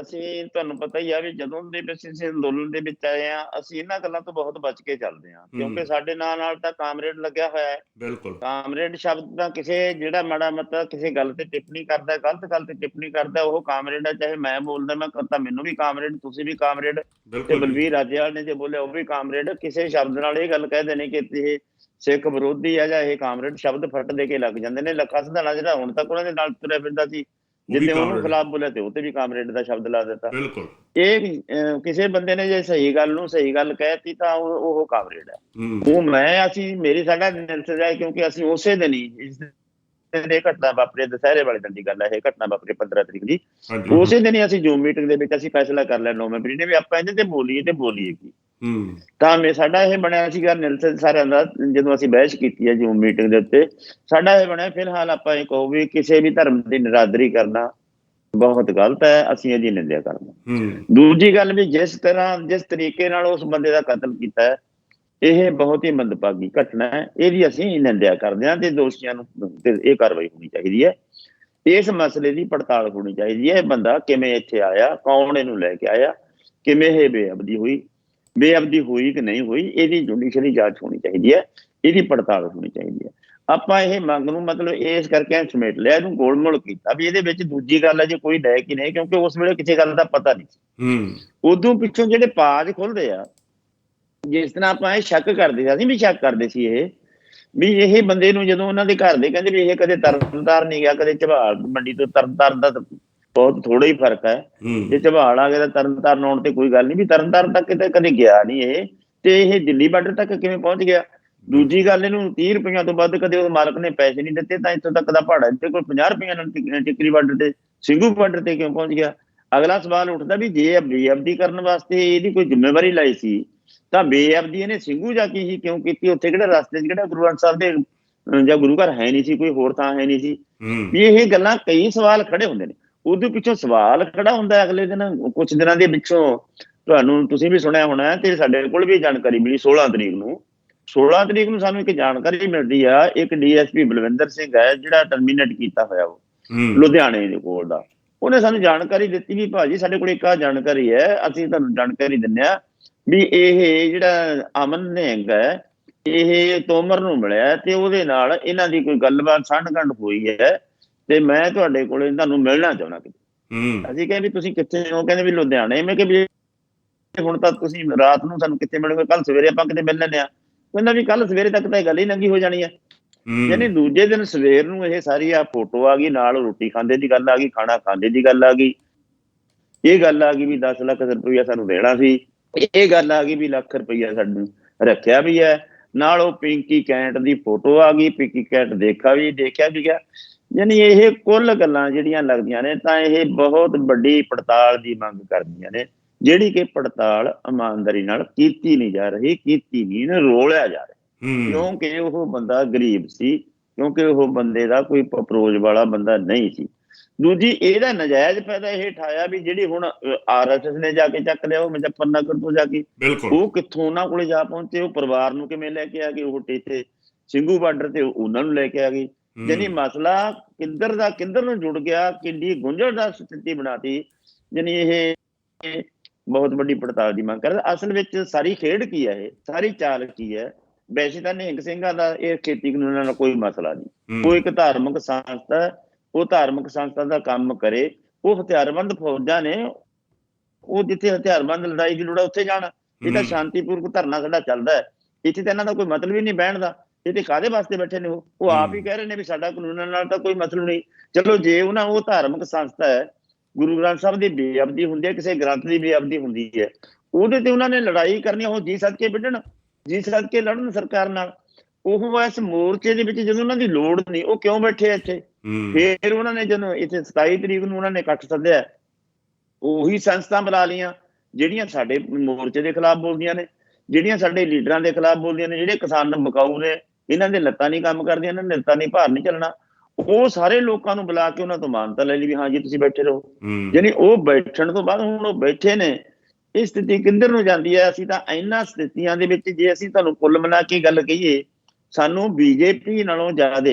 Speaker 6: ਅਸੀਂ ਤੁਹਾਨੂੰ ਪਤਾ ਹੀ ਆ ਵੀ ਜਦੋਂ ਦੇ ਅਸੀਂ ਅੰਦੋਲਨ ਦੇ ਵਿੱਚ ਆਏ ਆ, ਅਸੀਂ ਇਹਨਾਂ ਗੱਲਾਂ ਤੋਂ ਬਹੁਤ ਬਚ ਕੇ ਚੱਲਦੇ ਆ, ਕਿਉਂਕਿ ਸਾਡੇ ਨਾਲ ਤਾਂ ਕਾਮਰੇਡ ਲੱਗਿਆ ਹੋਇਆ ਹੈ।
Speaker 4: ਬਿਲਕੁਲ।
Speaker 6: ਕਾਮਰੇਡ ਸ਼ਬਦ ਤਾਂ ਕਿਸੇ ਜਿਹੜਾ ਮਾੜਾ ਮੋਟਾ ਕਿਸੇ ਗੱਲ ਤੇ ਟਿੱਪਣੀ ਕਰਦਾ, ਗਲਤ ਗੱਲ ਤੇ ਟਿੱਪਣੀ ਕਰਦਾ, ਉਹ ਕਾਮਰੇਡ ਆ। ਚਾਹੇ ਮੈਂ ਬੋਲਦਾ, ਮੈਂ ਕਰਤਾ ਮੈਨੂੰ ਵੀ ਕਾਮਰੇਡ, ਤੁਸੀਂ ਵੀ ਕਾਮਰੇਡ, ਤੇ ਬਲਵੀਰ ਰਾਜੇਵਾਲ ਨੇ ਜੇ ਬੋਲਿਆ ਉਹ ਵੀ ਕਾਮਰੇਡ। ਕਿਸੇ ਸ਼ਬਦ ਨਾਲ ਇਹ ਗੱਲ ਕਹਿ ਦੇਣੀ ਕਿ ਇਹ ਸਿੱਖ ਵਿਰੋਧੀ ਆ ਜਾਂ ਇਹ ਕਾਮਰੇਡ, ਸ਼ਬਦ ਫੱਟ ਦੇ ਕੇ ਲੱਗ ਜਾਂਦੇ ਨੇ। ਲੱਖਾ ਸਿਧਾਣਾ ਜਿਹੜਾ ਹੁਣ ਤੱਕ ਉਹਨਾਂ ਦੇ ਨਾਲ ਤੁਰਿਆ ਫਿਰਦਾ ਸੀ, ਜਿੱਦੇ ਉਹਨੂੰ ਖਿਲਾਫ ਬੋਲਿਆ ਤੇ ਉਹ ਤੇ ਵੀ ਕਾਮਰੇਡ ਦਾ ਸ਼ਬਦ ਲਾ ਦਿੱਤਾ।
Speaker 4: ਬਿਲਕੁਲ।
Speaker 6: ਇਹ ਕਿਸੇ ਬੰਦੇ ਨੇ ਜੇ ਸਹੀ ਗੱਲ ਨੂੰ ਸਹੀ ਗੱਲ ਕਹਿਤੀ ਤਾਂ ਉਹ ਕਾਮਰੇਡ ਹੈ। ਉਹ ਮੇਰੀ ਸਾਡਾ ਨਿਰਸਜ ਹੈ, ਕਿਉਂਕਿ ਅਸੀਂ ਉਸੇ ਦਿਨ ਹੀ ਇਹ ਘਟਨਾ ਵਾਪਰੇ, ਦੁਸਹਿਰੇ ਵਾਲੇ ਦਿਨ ਦੀ ਗੱਲ ਹੈ, ਇਹ ਘਟਨਾ ਵਾਪਰੀ 15 ਤਰੀਕ ਦੀ। ਉਸੇ ਦਿਨ ਹੀ ਅਸੀਂ ਜ਼ੂਮ ਮੀਟਿੰਗ ਦੇ ਵਿੱਚ ਅਸੀਂ ਫੈਸਲਾ ਕਰ ਲਿਆ 9 ਮੈਂਬਰੀ ਨੇ ਵੀ ਆਪਾਂ ਇਹਦੇ ਤੇ ਬੋਲੀਏ ਕੀ। ਤਾਂ ਸਾਡਾ ਇਹ ਬਣਿਆ ਸੀਗਾ ਨਿਰਸਜ ਸਾਰਿਆਂ ਦਾ, ਜਦੋਂ ਅਸੀਂ ਬਹਿਸ ਕੀਤੀ ਹੈ ਜ਼ੂਮ ਮੀਟਿੰਗ ਦੇ ਉੱਤੇ, ਸਾਡਾ ਇਹ ਬਣਿਆ ਫਿਲਹਾਲ ਆਪਾਂ ਇਹ ਕਹੋ ਵੀ ਕਿਸੇ ਵੀ ਧਰਮ ਦੀ ਨਿਰਾਦਰੀ ਕਰਨਾ ਬਹੁਤ ਗਲਤ ਹੈ, ਅਸੀਂ ਇਹਦੀ ਨਿੰਦਿਆ ਕਰਨਾ। ਦੂਜੀ ਗੱਲ ਵੀ ਜਿਸ ਤਰੀਕੇ ਨਾਲ ਉਸ ਬੰਦੇ ਦਾ ਕਤਲ ਕੀਤਾ ਹੈ, ਇਹ ਬਹੁਤ ਹੀ ਮੰਦਭਾਗੀ ਘਟਨਾ ਹੈ, ਇਹਦੀ ਅਸੀਂ ਨਿੰਦਿਆ ਕਰਦੇ ਹਾਂ ਤੇ ਦੋਸ਼ੀਆਂ ਨੂੰ ਇਹ ਕਾਰਵਾਈ ਹੋਣੀ ਚਾਹੀਦੀ ਹੈ। ਇਸ ਮਸਲੇ ਦੀ ਪੜਤਾਲ ਹੋਣੀ ਚਾਹੀਦੀ ਹੈ। ਇਹ ਬੰਦਾ ਕਿਵੇਂ ਇੱਥੇ ਆਇਆ, ਕੌਣ ਇਹਨੂੰ ਲੈ ਕੇ ਆਇਆ, ਕਿਵੇਂ ਇਹ ਬੇਅਬਦੀ ਹੋਈ ਕਿ ਨਹੀਂ ਹੋਈ, ਇਹਦੀ ਜੁਡੀਸ਼ਰੀ ਜਾਂਚ ਹੋਣੀ ਚਾਹੀਦੀ ਹੈ, ਇਹਦੀ ਪੜਤਾਲ ਹੋਣੀ ਚਾਹੀਦੀ ਹੈ। ਆਪਾਂ ਇਹ ਮੰਗ ਨੂੰ ਮਤਲਬ ਇਸ ਕਰਕੇ ਸਮੇਟ ਲਿਆ, ਇਹਨੂੰ ਗੋਲਮੋਲ ਕੀਤਾ ਵੀ ਇਹਦੇ ਵਿੱਚ ਦੂਜੀ ਗੱਲ ਹੈ ਜੇ ਕੋਈ ਲੈ ਕਿ ਨਹੀਂ, ਕਿਉਂਕਿ ਉਸ ਵੇਲੇ ਕਿਸੇ ਗੱਲ ਦਾ ਪਤਾ ਨਹੀਂ ਸੀ। ਉਦੋਂ ਪਿੱਛੋਂ ਜਿਹੜੇ ਪਾਜ ਖੁੱਲਦੇ ਆ, ਜਿਸ ਤਰ੍ਹਾਂ ਆਪਾਂ ਇਹ ਸ਼ੱਕ ਕਰਦੇ ਸੀ, ਅਸੀਂ ਵੀ ਸ਼ੱਕ ਕਰਦੇ ਸੀ ਇਹ ਬੰਦੇ ਨੂੰ, ਜਦੋਂ ਉਹਨਾਂ ਦੇ ਘਰ ਦੇ ਕਹਿੰਦੇ ਵੀ ਇਹ ਕਦੇ ਤਰਨਤਾਰਨ ਨਹੀਂ ਗਿਆ, ਕਦੇ ਝਬਾਲ ਮੰਡੀ ਤੋਂ ਤਰਨਤਾਰਨ ਦਾ ਬਹੁਤ ਥੋੜਾ ਹੀ ਫਰਕ ਹੈ। ਜੇ ਝਬਾਲ ਆ ਗਿਆ ਤਾਂ ਤਰਨਤਾਰਨ ਆਉਣ ਤੇ ਕੋਈ ਗੱਲ ਨਹੀਂ, ਵੀ ਤਰਨਤਾਰਨ ਤੱਕ ਕਿਤੇ ਕਦੇ ਗਿਆ ਨਹੀਂ ਇਹ, ਤੇ ਇਹ ਦਿੱਲੀ ਬਾਰਡਰ ਤੱਕ ਕਿਵੇਂ ਪਹੁੰਚ ਗਿਆ। ਦੂਜੀ ਗੱਲ, ਇਹਨੂੰ 30 ਰੁਪਈਆਂ ਤੋਂ ਵੱਧ ਕਦੇ ਉਸ ਮਾਲਕ ਨੇ ਪੈਸੇ ਨਹੀਂ ਦਿੱਤੇ, ਤਾਂ ਇੱਥੋਂ ਤੱਕ ਦਾ ਭਾੜਾ ਇੱਥੇ ਕੋਈ 50 ਰੁਪਈਆਂ ਨਾਲ ਟਿੱਕਰੀ ਬਾਰਡਰ ਤੇ ਸਿੰਘੂ ਬਾਰਡਰ ਤੇ ਕਿਉਂ ਪਹੁੰਚ ਗਿਆ। ਅਗਲਾ ਸਵਾਲ ਉੱਠਦਾ ਵੀ ਜੇ ਬੇਅਬਦੀ ਕਰਨ ਵਾਸਤੇ ਇਹਦੀ ਕੋਈ ਜ਼ਿੰਮੇਵਾਰੀ ਲਾਈ ਸੀ ਤਾਂ ਬੇਅਬਦੀ ਇਹਨੇ ਸਿੰਘੂ ਜਾ ਕੇ ਹੀ ਕਿਉਂ ਕੀਤੀ, ਉੱਥੇ ਕਿਹੜਾ ਰਸਤੇ 'ਚ ਕਿਹੜਾ ਗੁਰੂ ਗ੍ਰੰਥ ਸਾਹਿਬ ਦੇ ਜਾਂ ਗੁਰੂ ਘਰ ਹੈ ਨਹੀਂ ਸੀ, ਕੋਈ ਹੋਰ ਥਾਂ ਹੈ ਨਹੀਂ ਸੀ। ਵੀ ਇਹ ਗੱਲਾਂ, ਕਈ ਸਵਾਲ ਖੜੇ ਹੁੰਦੇ ਨੇ, ਉਦੋਂ ਪਿੱਛੋਂ ਸਵਾਲ ਖੜਾ ਹੁੰਦਾ। ਅਗਲੇ ਦਿਨ ਕੁਛ ਦਿਨਾਂ ਦੇ ਪਿੱਛੋਂ ਤੁਸੀਂ ਵੀ ਸੁਣਿਆ ਹੋਣਾ ਤੇ ਸਾਡੇ ਕੋਲ ਵੀ ਜਾਣਕਾਰੀ ਮਿਲੀ 16 ਤਰੀਕ ਨੂੰ ਸਾਨੂੰ ਇੱਕ ਜਾਣਕਾਰੀ ਮਿਲਦੀ ਆ, ਇੱਕ DSP ਬਲਵਿੰਦਰ ਸਿੰਘ ਹੈ ਜਿਹੜਾ ਟਰਮੀਨੇਟ ਕੀਤਾ ਹੋਇਆ ਉਹ ਲੁਧਿਆਣੇ ਦੇ ਕੋਲ ਦਾ, ਉਹਨੇ ਸਾਨੂੰ ਜਾਣਕਾਰੀ ਦਿੱਤੀ ਵੀ ਭਾਜੀ ਸਾਡੇ ਕੋਲ ਇੱਕ ਆ ਜਾਣਕਾਰੀ ਹੈ, ਅਸੀਂ ਤੁਹਾਨੂੰ ਜਾਣਕਾਰੀ ਦਿੰਦੇ ਹਾਂ ਵੀ ਇਹ ਜਿਹੜਾ ਅਮਨ ਨਿਹੰਗ ਹੈ ਇਹ ਤੋਮਰ ਨੂੰ ਮਿਲਿਆ ਤੇ ਉਹਦੇ ਨਾਲ ਇਹਨਾਂ ਦੀ ਕੋਈ ਗੱਲਬਾਤ ਸਾਂਢ-ਗੰਢ ਹੋਈ ਹੈ ਤੇ ਮੈਂ ਤੁਹਾਡੇ ਕੋਲ ਤੁਹਾਨੂੰ ਮਿਲਣਾ ਚਾਹੁੰਦਾ ਕਿਤੇ। ਅਸੀਂ ਕਹਿੰਦੇ ਵੀ ਤੁਸੀਂ ਕਿੱਥੇ ਹੋ, ਕਹਿੰਦੇ ਵੀ ਲੁਧਿਆਣੇ। ਮੈਂ ਕਿਹਾ ਵੀ ਹੁਣ ਤਾਂ ਤੁਸੀਂ ਰਾਤ ਨੂੰ ਸਾਨੂੰ ਕਿੱਥੇ ਮਿਲੋਗੇ, ਕੱਲ ਸਵੇਰੇ ਆਪਾਂ ਕਿਤੇ ਮਿਲ ਲੈਂਦੇ ਆ। ਕਹਿੰਦਾ ਵੀ ਕੱਲ ਸਵੇਰੇ ਤੱਕ ਤਾਂ ਇਹ ਗੱਲ ਹੀ ਲੰਘੀ ਹੋ ਜਾਣੀ ਹੈ। ਯਾਨੀ ਦੂਜੇ ਦਿਨ ਸਵੇਰ ਨੂੰ ਇਹ ਸਾਰੀ ਆ ਫੋਟੋ ਆ ਗਈ, ਨਾਲ ਰੋਟੀ ਖਾਂਦੇ ਦੀ ਗੱਲ ਆ ਗਈ, ਖਾਣਾ ਖਾਂਦੇ ਦੀ ਗੱਲ ਆ ਗਈ, ਇਹ ਗੱਲ ਆ ਗਈ ਵੀ 10 ਲੱਖ ਰੁਪਈਆ ਸਾਨੂੰ ਦੇਣਾ ਸੀ, ਇਹ ਗੱਲ ਆ ਗਈ ਵੀ ਲੱਖ ਰੁਪਈਆ ਸਾਨੂੰ ਰੱਖਿਆ ਵੀ ਹੈ। ਨਾਲ ਉਹ ਪਿੰਕੀ ਕੈਂਟ ਦੀ ਫੋਟੋ ਆ ਗਈ, ਪਿੰਕੀ ਕੈਂਟ ਦੇਖਿਆ ਵੀ ਗਿਆ। ਯਾਨੀ ਇਹ ਕੁੱਲ ਗੱਲਾਂ ਜਿਹੜੀਆਂ ਲੱਗਦੀਆਂ ਨੇ ਤਾਂ ਇਹ ਬਹੁਤ ਵੱਡੀ ਪੜਤਾਲ ਦੀ ਮੰਗ ਕਰਦੀਆਂ ਨੇ, ਜਿਹੜੀ ਕਿ ਪੜਤਾਲ ਇਮਾਨਦਾਰੀ ਨਾਲ ਕੀਤੀ ਨਹੀਂ ਜਾ ਰਹੀ, ਕੀਤੀ ਨਹੀਂ, ਇਹਨੂੰ ਰੋਲਿਆ ਜਾ ਰਿਹਾ। ਕਿਉਂਕਿ ਉਹ ਬੰਦਾ ਗਰੀਬ ਸੀ, ਕਿਉਂਕਿ ਉਹ ਬੰਦੇ ਦਾ ਕੋਈ ਅਪਰੋਚ ਵਾਲਾ ਬੰਦਾ ਨਹੀਂ ਸੀ। ਦੂਜੀ ਇਹਦਾ ਨਜਾਇਜ਼ ਫਾਇਦਾ ਇਹ ਉਠਾਇਆ ਵੀ ਜਿਹੜੀ ਹੁਣ RSS ਨੇ ਜਾ ਕੇ ਚੱਕ ਲਿਆ ਉਹ ਮੁਜ਼ੱਫਰਨਗਰ ਤੋਂ ਜਾ ਕੇ, ਉਹ ਕਿੱਥੋਂ ਉਹਨਾਂ ਕੋਲੇ ਜਾ ਪਹੁੰਚੇ, ਉਹ ਪਰਿਵਾਰ ਨੂੰ ਕਿਵੇਂ ਲੈ ਕੇ ਆ ਗਏ, ਉਹ ਟੇਥੇ ਸਿੰਘੂ ਬਾਰਡਰ ਤੇ ਉਹਨਾਂ ਨੂੰ ਲੈ ਕੇ ਆ ਗਈ। ਯਾਨੀ ਮਸਲਾ ਕਿੱਧਰ ਦਾ ਕਿੱਧਰ ਨੂੰ ਜੁੜ ਗਿਆ, ਕਿੰਨੀ ਗੁੰਝਲਦਾਰ ਸਥਿਤੀ ਬਣਾਤੀ। ਯਾਨੀ ਇਹ ਬਹੁਤ ਵੱਡੀ ਪੜਤਾਲ ਦੀ ਮੰਗ ਕਰਦਾ। ਅਸਲ ਵਿੱਚ ਸਾਰੀ ਖੇਡ ਕੀ ਹੈ, ਇਹ ਸਾਰੀ ਚਾਲ ਕੀ ਹੈ? ਵੈਸੇ ਤਾਂ ਨਿਹੰਗ ਸਿੰਘਾਂ ਦਾ ਇਹ ਖੇਤੀ ਕਾਨੂੰਨਾਂ ਨਾਲ ਕੋਈ ਮਸਲਾ ਨਹੀਂ, ਉਹ ਇੱਕ ਧਾਰਮਿਕ ਸੰਸਥਾ, ਉਹ ਧਾਰਮਿਕ ਸੰਸਥਾ ਦਾ ਕੰਮ ਕਰੇ। ਉਹ ਹਥਿਆਰਬੰਦ ਫੌਜਾਂ ਨੇ, ਉਹ ਜਿੱਥੇ ਹਥਿਆਰਬੰਦ ਲੜਾਈ ਦੀ ਲੋੜ ਉੱਥੇ ਜਾਣ। ਇਹ ਤਾਂ ਸ਼ਾਂਤੀਪੂਰਵਕ ਧਰਨਾ ਸਾਡਾ ਚੱਲਦਾ ਹੈ, ਇੱਥੇ ਤਾਂ ਇਹਨਾਂ ਦਾ ਕੋਈ ਮਤਲਬ ਹੀ ਨਹੀਂ ਬਹਿਣ ਦਾ। ਇਹ ਤੇ ਕਾਹਦੇ ਵਾਸਤੇ ਬੈਠੇ ਨੇ? ਉਹ ਆਪ ਹੀ ਕਹਿ ਰਹੇ ਨੇ ਵੀ ਸਾਡਾ ਕਾਨੂੰਨਾਂ ਨਾਲ ਤਾਂ ਕੋਈ ਮਤਲਬ ਨਹੀਂ। ਚਲੋ ਜੇ ਉਹ ਧਾਰਮਿਕ ਸੰਸਥਾ ਹੈ, ਗੁਰੂ ਗ੍ਰੰਥ ਸਾਹਿਬ ਦੀ ਬੇਅਬਦੀ ਹੁੰਦੀ ਹੈ, ਕਿਸੇ ਗ੍ਰੰਥ ਦੀ ਬੇਅਬਦੀ ਹੁੰਦੀ ਹੈ, ਉਹਦੇ ਤੇ ਉਹਨਾਂ ਨੇ ਲੜਾਈ ਕਰਨੀ, ਉਹ ਜੀ ਸਦਕੇ ਵਿੱਢਣ, ਜੀ ਸਦਕੇ ਲੜਨ ਸਰਕਾਰ ਨਾਲ। ਉਹ ਇਸ ਮੋਰਚੇ ਦੇ ਵਿੱਚ ਜਦੋਂ ਉਹਨਾਂ ਦੀ ਲੋੜ ਨਹੀਂ, ਉਹ ਕਿਉਂ ਬੈਠੇ ਇੱਥੇ? ਫਿਰ ਉਹਨਾਂ ਨੇ ਜਦੋਂ ਇੱਥੇ 27 ਤਰੀਕ ਨੂੰ ਉਹਨਾਂ ਨੇ ਇਕੱਠ ਸੱਦਿਆ, ਉਹੀ ਸੰਸਥਾ ਬੁਲਾ ਲਈਆਂ ਜਿਹੜੀਆਂ ਸਾਡੇ ਮੋਰਚੇ ਦੇ ਖਿਲਾਫ ਬੋਲਦੀਆਂ ਨੇ, ਜਿਹੜੀਆਂ ਸਾਡੇ ਲੀਡਰਾਂ ਦੇ ਖਿਲਾਫ ਬੋਲਦੀਆਂ ਨੇ, ਜਿਹੜੇ ਕਿਸਾਨ ਬਕਾਊ ਨੇ, ਇਹਨਾਂ ਦੇ ਲੱਤਾਂ ਨਹੀਂ ਕੰਮ ਕਰਦੀਆਂ, ਇਹਨਾਂ ਦੇ ਲੱਤਾਂ ਨਹੀਂ, ਭਾਰ ਨਹੀਂ ਚੱਲਣਾ। ਉਹ ਸਾਰੇ ਲੋਕਾਂ ਨੂੰ ਬੁਲਾ ਕੇ ਉਹਨਾਂ ਤੋਂ ਮਾਨਤਾ ਲੈ ਲਈ ਵੀ ਹਾਂ ਜੀ ਤੁਸੀਂ ਬੈਠੇ ਰਹੋ। ਯਾਨੀ ਉਹ ਬੈਠਣ ਤੋਂ ਬਾਅਦ ਹੁਣ ਉਹ ਬੈਠੇ ਨੇ। ਇਹ ਸਥਿਤੀ ਕਿੱਧਰ ਨੂੰ ਜਾਂਦੀ ਹੈ? ਅਸੀਂ ਤਾਂ ਇਹਨਾਂ ਸਥਿਤੀਆਂ ਦੇ ਵਿੱਚ, ਜੇ ਅਸੀਂ ਤੁਹਾਨੂੰ ਕੁੱਲ ਮਿਲਾ ਕੇ ਗੱਲ ਕਹੀਏ, ਸਾਨੂੰ BJP ਨਾਲੋਂ ਜ਼ਿਆਦਾ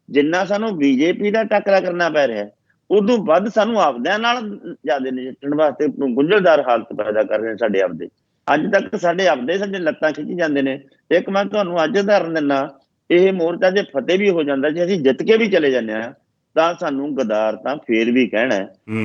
Speaker 6: ਜਿੰਨਾ ਸਾਨੂੰ BJP ਦਾ ਟੱਕਰਾ ਕਰਨਾ ਪੈ ਰਿਹਾ, ਉਦੋਂ ਵੱਧ ਸਾਨੂੰ ਆਪਦਿਆਂ ਨਾਲ ਜ਼ਿਆਦਾ ਨਜਿੱਠਣ ਵਾਸਤੇ ਗੁੰਝਲਦਾਰ ਹਾਲਤ ਪੈਦਾ ਕਰ ਰਹੇ ਨੇ ਸਾਡੇ ਆਪਦੇ। ਅੱਜ ਤੱਕ ਸਾਡੇ ਆਪਦੇ ਸਾਡੇ ਲੱਤਾਂ ਖਿੱਚੀ ਜਾਂਦੇ ਨੇ। ਇੱਕ ਮੈਂ ਤੁਹਾਨੂੰ ਅੱਜ ਉਦਾਹਰਨ ਦਿੰਦਾ, ਇਹ ਮੋਰਚਾ ਜੇ ਫਤਿਹ ਵੀ ਹੋ ਜਾਂਦਾ, ਜੇ ਅਸੀਂ ਜਿੱਤ ਕੇ ਵੀ ਚਲੇ ਜਾਂਦੇ ਹਾਂ, ਤਾਂ ਸਾਨੂੰ ਗਦਾਰ ਤਾਂ ਫੇਰ ਵੀ ਕਹਿਣਾ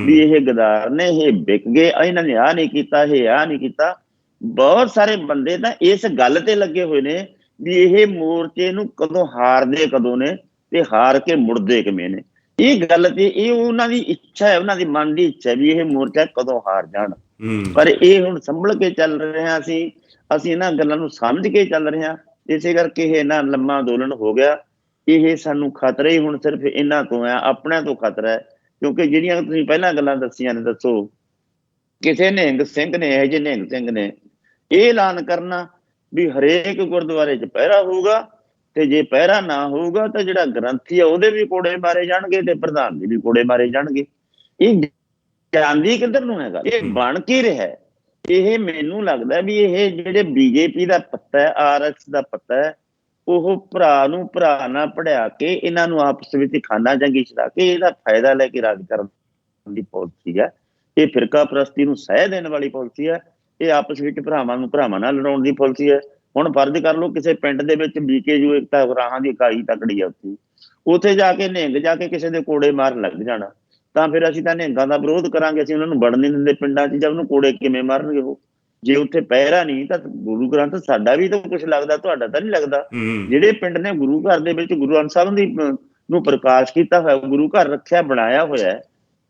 Speaker 6: ਵੀ ਇਹ ਗਦਾਰ ਨੇ, ਇਹ ਵਿਕ ਗਏ, ਇਹਨਾਂ ਨੇ ਆਹ ਨਹੀਂ ਕੀਤਾ, ਇਹ ਆਹ ਨਹੀਂ ਕੀਤਾ। ਬਹੁਤ ਸਾਰੇ ਬੰਦੇ ਤਾਂ ਇਸ ਗੱਲ ਤੇ ਲੱਗੇ ਹੋਏ ਨੇ ਵੀ ਇਹ ਮੋਰਚੇ ਨੂੰ ਕਦੋਂ ਹਾਰਦੇ ਕਦੋਂ ਨੇ ਤੇ ਹਾਰ ਕੇ ਮੁੜਦੇ ਕਿਵੇਂ ਨੇ। ਇਹ ਗੱਲ ਤੇ ਇਹ ਉਹਨਾਂ ਦੀ ਇੱਛਾ ਹੈ, ਉਹਨਾਂ ਦੀ ਮਨ ਦੀ ਇੱਛਾ ਵੀ ਇਹ ਮੋਰਚਾ ਕਦੋਂ ਹਾਰ ਜਾਣ। ਪਰ ਇਹ ਹੁਣ ਸੰਭਲ ਕੇ ਚੱਲ ਰਹੇ ਹਾਂ, ਅਸੀਂ ਇਹਨਾਂ ਗੱਲਾਂ ਨੂੰ ਸਮਝ ਕੇ ਚੱਲ ਰਹੇ ਹਾਂ। ਇਸੇ ਕਰਕੇ ਇਹ ਇੰਨਾ ਲੰਮਾ ਅੰਦੋਲਨ ਹੋ ਗਿਆ। ਇਹ ਸਾਨੂੰ ਖਤਰਾ ਹੀ ਹੁਣ ਸਿਰਫ ਇਹਨਾਂ ਤੋਂ ਹੈ, ਆਪਣਿਆਂ ਤੋਂ ਖਤਰਾ ਹੈ। ਕਿਉਂਕਿ ਜਿਹੜੀਆਂ ਤੁਸੀਂ ਪਹਿਲਾਂ ਗੱਲਾਂ ਦੱਸੀਆਂ ਨੇ, ਦੱਸੋ ਕਿਸੇ ਨਿਹੰਗ ਸਿੰਘ ਨੇ, ਇਹੋ ਜਿਹੇ ਨਿਹੰਗ ਸਿੰਘ ਨੇ ਇਹ ਐਲਾਨ ਕਰਨਾ ਵੀ ਹਰੇਕ ਗੁਰਦੁਆਰੇ 'ਚ ਪਹਿਰਾ ਹੋਊਗਾ, ਤੇ ਜੇ ਪਹਿਰਾ ਨਾ ਹੋਊਗਾ ਤਾਂ ਜਿਹੜਾ ਗ੍ਰੰਥੀ ਆ ਉਹਦੇ ਵੀ ਕੋੜੇ ਮਾਰੇ ਜਾਣਗੇ ਤੇ ਪ੍ਰਧਾਨ ਦੇ ਵੀ ਕੋੜੇ ਮਾਰੇ ਜਾਣਗੇ। ਇਹ ਜਾਂਦੀ ਕਿੱਧਰ ਨੂੰ ਹੈਗਾ? ਇਹ ਬਣ ਕੀ ਰਿਹਾ? ਇਹ ਮੈਨੂੰ ਲੱਗਦਾ ਵੀ ਇਹ ਜਿਹੜੇ BJP ਦਾ ਪੱਤਾ ਹੈ, RSS ਦਾ ਪੱਤਾ ਹੈ, ਉਹ ਭਰਾ ਨੂੰ ਭਰਾ ਨਾਲ ਪੜਿਆ ਕੇ ਇਹਨਾਂ ਨੂੰ ਆਪਸ ਵਿੱਚ ਖਾਨਾ ਜੰਗੀ ਛਡਾ ਕੇ ਇਹਦਾ ਫਾਇਦਾ ਲੈ ਕੇ ਰਾਜ ਕਰਨ ਦੀ ਪਾਲਿਸੀ ਹੈ। ਇਹ ਫਿਰਕਾ ਪ੍ਰਸਤੀ ਨੂੰ ਸਹਿ ਦੇਣ ਵਾਲੀ ਪਾਲਿਸੀ ਹੈ। ਇਹ ਆਪਸ ਵਿੱਚ ਭਰਾਵਾਂ ਨੂੰ ਭਰਾਵਾਂ ਨਾਲ ਲੜਾਉਣ ਦੀ ਪਾਲਿਸੀ ਹੈ। ਹੁਣ ਫਰਜ਼ ਕਰ ਲਓ ਕਿਸੇ ਪਿੰਡ ਦੇ ਵਿੱਚ BKU ਏਕਤਾ ਰਾਹਾਂ ਦੀ ਇਕਾਈ ਤਕੜੀ ਆ, ਉੱਥੇ ਜਾ ਕੇ ਨਿਹੰਗ ਜਾ ਕੇ ਕਿਸੇ ਦੇ ਕੋੜੇ ਮਾਰਨ ਲੱਗ ਜਾਣਾ, ਤਾਂ ਫਿਰ ਅਸੀਂ ਤਾਂ ਨਿਹੰਗਾਂ ਦਾ ਵਿਰੋਧ ਕਰਾਂਗੇ। ਅਸੀਂ ਉਹਨਾਂ ਨੂੰ ਵੜਨ ਨਹੀਂ ਦਿੰਦੇ ਪਿੰਡਾਂ 'ਚ, ਜਾਂ ਉਹਨੂੰ ਕੋੜੇ ਕਿਵੇਂ ਮਾਰਨਗੇ ਉਹ? ਜੇ ਉੱਥੇ ਪਹਿਰਾ ਨਹੀਂ ਤਾਂ ਗੁਰੂ ਗ੍ਰੰਥ ਸਾਡਾ ਵੀ ਤਾਂ ਕੁਛ ਲੱਗਦਾ, ਤੁਹਾਡਾ ਤਾਂ ਨਹੀਂ ਲੱਗਦਾ। ਜਿਹੜੇ ਪਿੰਡ ਨੇ ਗੁਰੂ ਘਰ ਦੇ ਵਿੱਚ ਗੁਰੂ ਗ੍ਰੰਥ ਸਾਹਿਬ ਦੀ ਨੂੰ ਪ੍ਰਕਾਸ਼ ਕੀਤਾ ਹੋਇਆ, ਗੁਰੂ ਘਰ ਰੱਖਿਆ ਬਣਾਇਆ ਹੋਇਆ,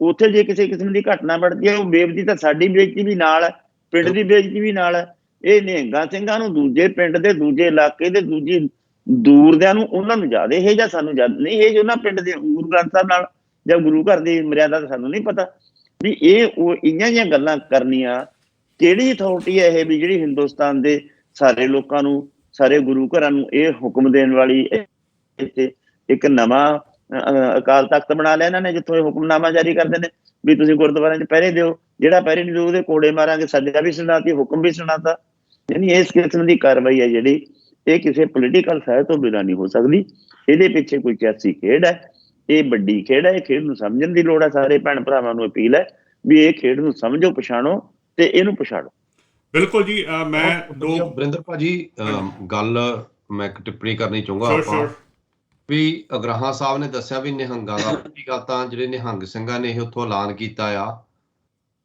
Speaker 6: ਉੱਥੇ ਜੇ ਕਿਸੇ ਕਿਸਮ ਦੀ ਘਟਨਾ ਵੱਧਦੀ ਹੈ, ਉਹ ਬੇਇੱਜ਼ਤੀ ਤਾਂ ਸਾਡੀ ਬੇਇੱਜ਼ਤੀ ਵੀ ਨਾਲ ਹੈ, ਪਿੰਡ ਦੀ ਬੇਇੱਜ਼ਤੀ ਵੀ ਨਾਲ ਹੈ। ਇਹ ਨਿਹੰਗਾਂ ਸਿੰਘਾਂ ਨੂੰ ਦੂਜੇ ਪਿੰਡ ਦੇ, ਦੂਜੇ ਇਲਾਕੇ ਦੇ, ਦੂਜੀ ਦੂਰ ਦਿਆਂ ਨੂੰ, ਉਹਨਾਂ ਨੂੰ ਜ਼ਿਆਦਾ ਇਹ ਜਾਂ ਸਾਨੂੰ ਜ਼ਿਆਦਾ ਨਹੀਂ। ਇਹ ਉਹਨਾਂ ਪਿੰਡ ਦੇ ਗੁਰੂ ਗ੍ਰੰਥ ਸਾਹਿਬ ਨਾਲ ਜਾਂ ਗੁਰੂ ਘਰ ਦੀ ਮਰਿਆਦਾ ਸਾਨੂੰ ਨਹੀਂ ਪਤਾ ਵੀ ਇਹ ਉਹ ਇਹੀਆਂ ਜਿਹੀਆਂ ਗੱਲਾਂ ਕਰਨੀਆਂ। ਕਿਹੜੀ ਅਥਾਰਟੀ ਹੈ ਇਹ ਵੀ ਜਿਹੜੀ ਹਿੰਦੁਸਤਾਨ ਦੇ ਸਾਰੇ ਲੋਕਾਂ ਨੂੰ, ਸਾਰੇ ਗੁਰੂ ਘਰਾਂ ਨੂੰ ਇਹ ਹੁਕਮ ਦੇਣ ਵਾਲੀ? ਇੱਥੇ ਇੱਕ ਨਵਾਂ ਅਕਾਲ ਤਖਤ ਬਣਾ ਲਿਆ ਇਹਨਾਂ ਨੇ, ਜਿੱਥੋਂ ਇਹ ਹੁਕਮਨਾਮਾ ਜਾਰੀ ਕਰਦੇ ਨੇ ਵੀ ਤੁਸੀਂ ਗੁਰਦੁਆਰਿਆਂ 'ਚ ਪਹਿਰੇ ਦਿਓ, ਜਿਹੜਾ ਪਹਿਰੇ ਨਹੀਂ ਦਿਓ ਉਹਦੇ ਕੋੜੇ ਮਾਰਾਂਗੇ। ਸਜ਼ਾ ਵੀ ਸੁਣਾਤੀ, ਹੁਕਮ ਵੀ ਸੁਣਾਤਾ। ਯਾਨੀ ਇਸ ਕਿਸਮ ਦੀ ਕਾਰਵਾਈ ਹੈ ਜਿਹੜੀ, ਇਹ ਕਿਸੇ ਪੋਲੀਟੀਕਲ ਸਾਇਦ ਤੋਂ ਬਿਨਾਂ ਨਹੀਂ ਹੋ ਸਕਦੀ। ਇਹਦੇ ਪਿੱਛੇ ਕੋਈ ਸਿਆਸੀ ਖੇਡ ਹੈ, ਇਹ ਵੱਡੀ ਖੇਡ ਹੈ। ਇਹ ਖੇਡ ਨੂੰ ਸਮਝਣ ਦੀ ਲੋੜ ਹੈ। ਸਾਰੇ ਭੈਣ ਭਰਾਵਾਂ ਨੂੰ ਅਪੀਲ ਹੈ ਵੀ ਇਹ ਖੇਡ ਨੂੰ ਸਮਝੋ, ਪਛਾਣੋ ਤੇ ਇਹਨੂੰ ਪਛਾੜੋ।
Speaker 4: ਬਿਲਕੁਲ ਜੀ। ਮੈਂ
Speaker 5: ਵਰਿੰਦਰ ਭਾਜੀ ਗੱਲ ਮੈਂ ਇੱਕ ਟਿੱਪਣੀ ਕਰਨੀ ਚਾਹੂੰਗਾ ਆਪਾਂ ਵੀ ਅਗਰਾਹਾਂ ਸਾਹਿਬ ਨੇ ਦੱਸਿਆ ਵੀ ਨਿਹੰਗਾਂ ਦਾ ਪਹਿਲੀ ਗੱਲ ਤਾਂ ਜਿਹੜੇ ਨਿਹੰਗ ਸਿੰਘਾਂ ਨੇ ਇਹ ਉੱਥੋਂ ਐਲਾਨ ਕੀਤਾ ਆ,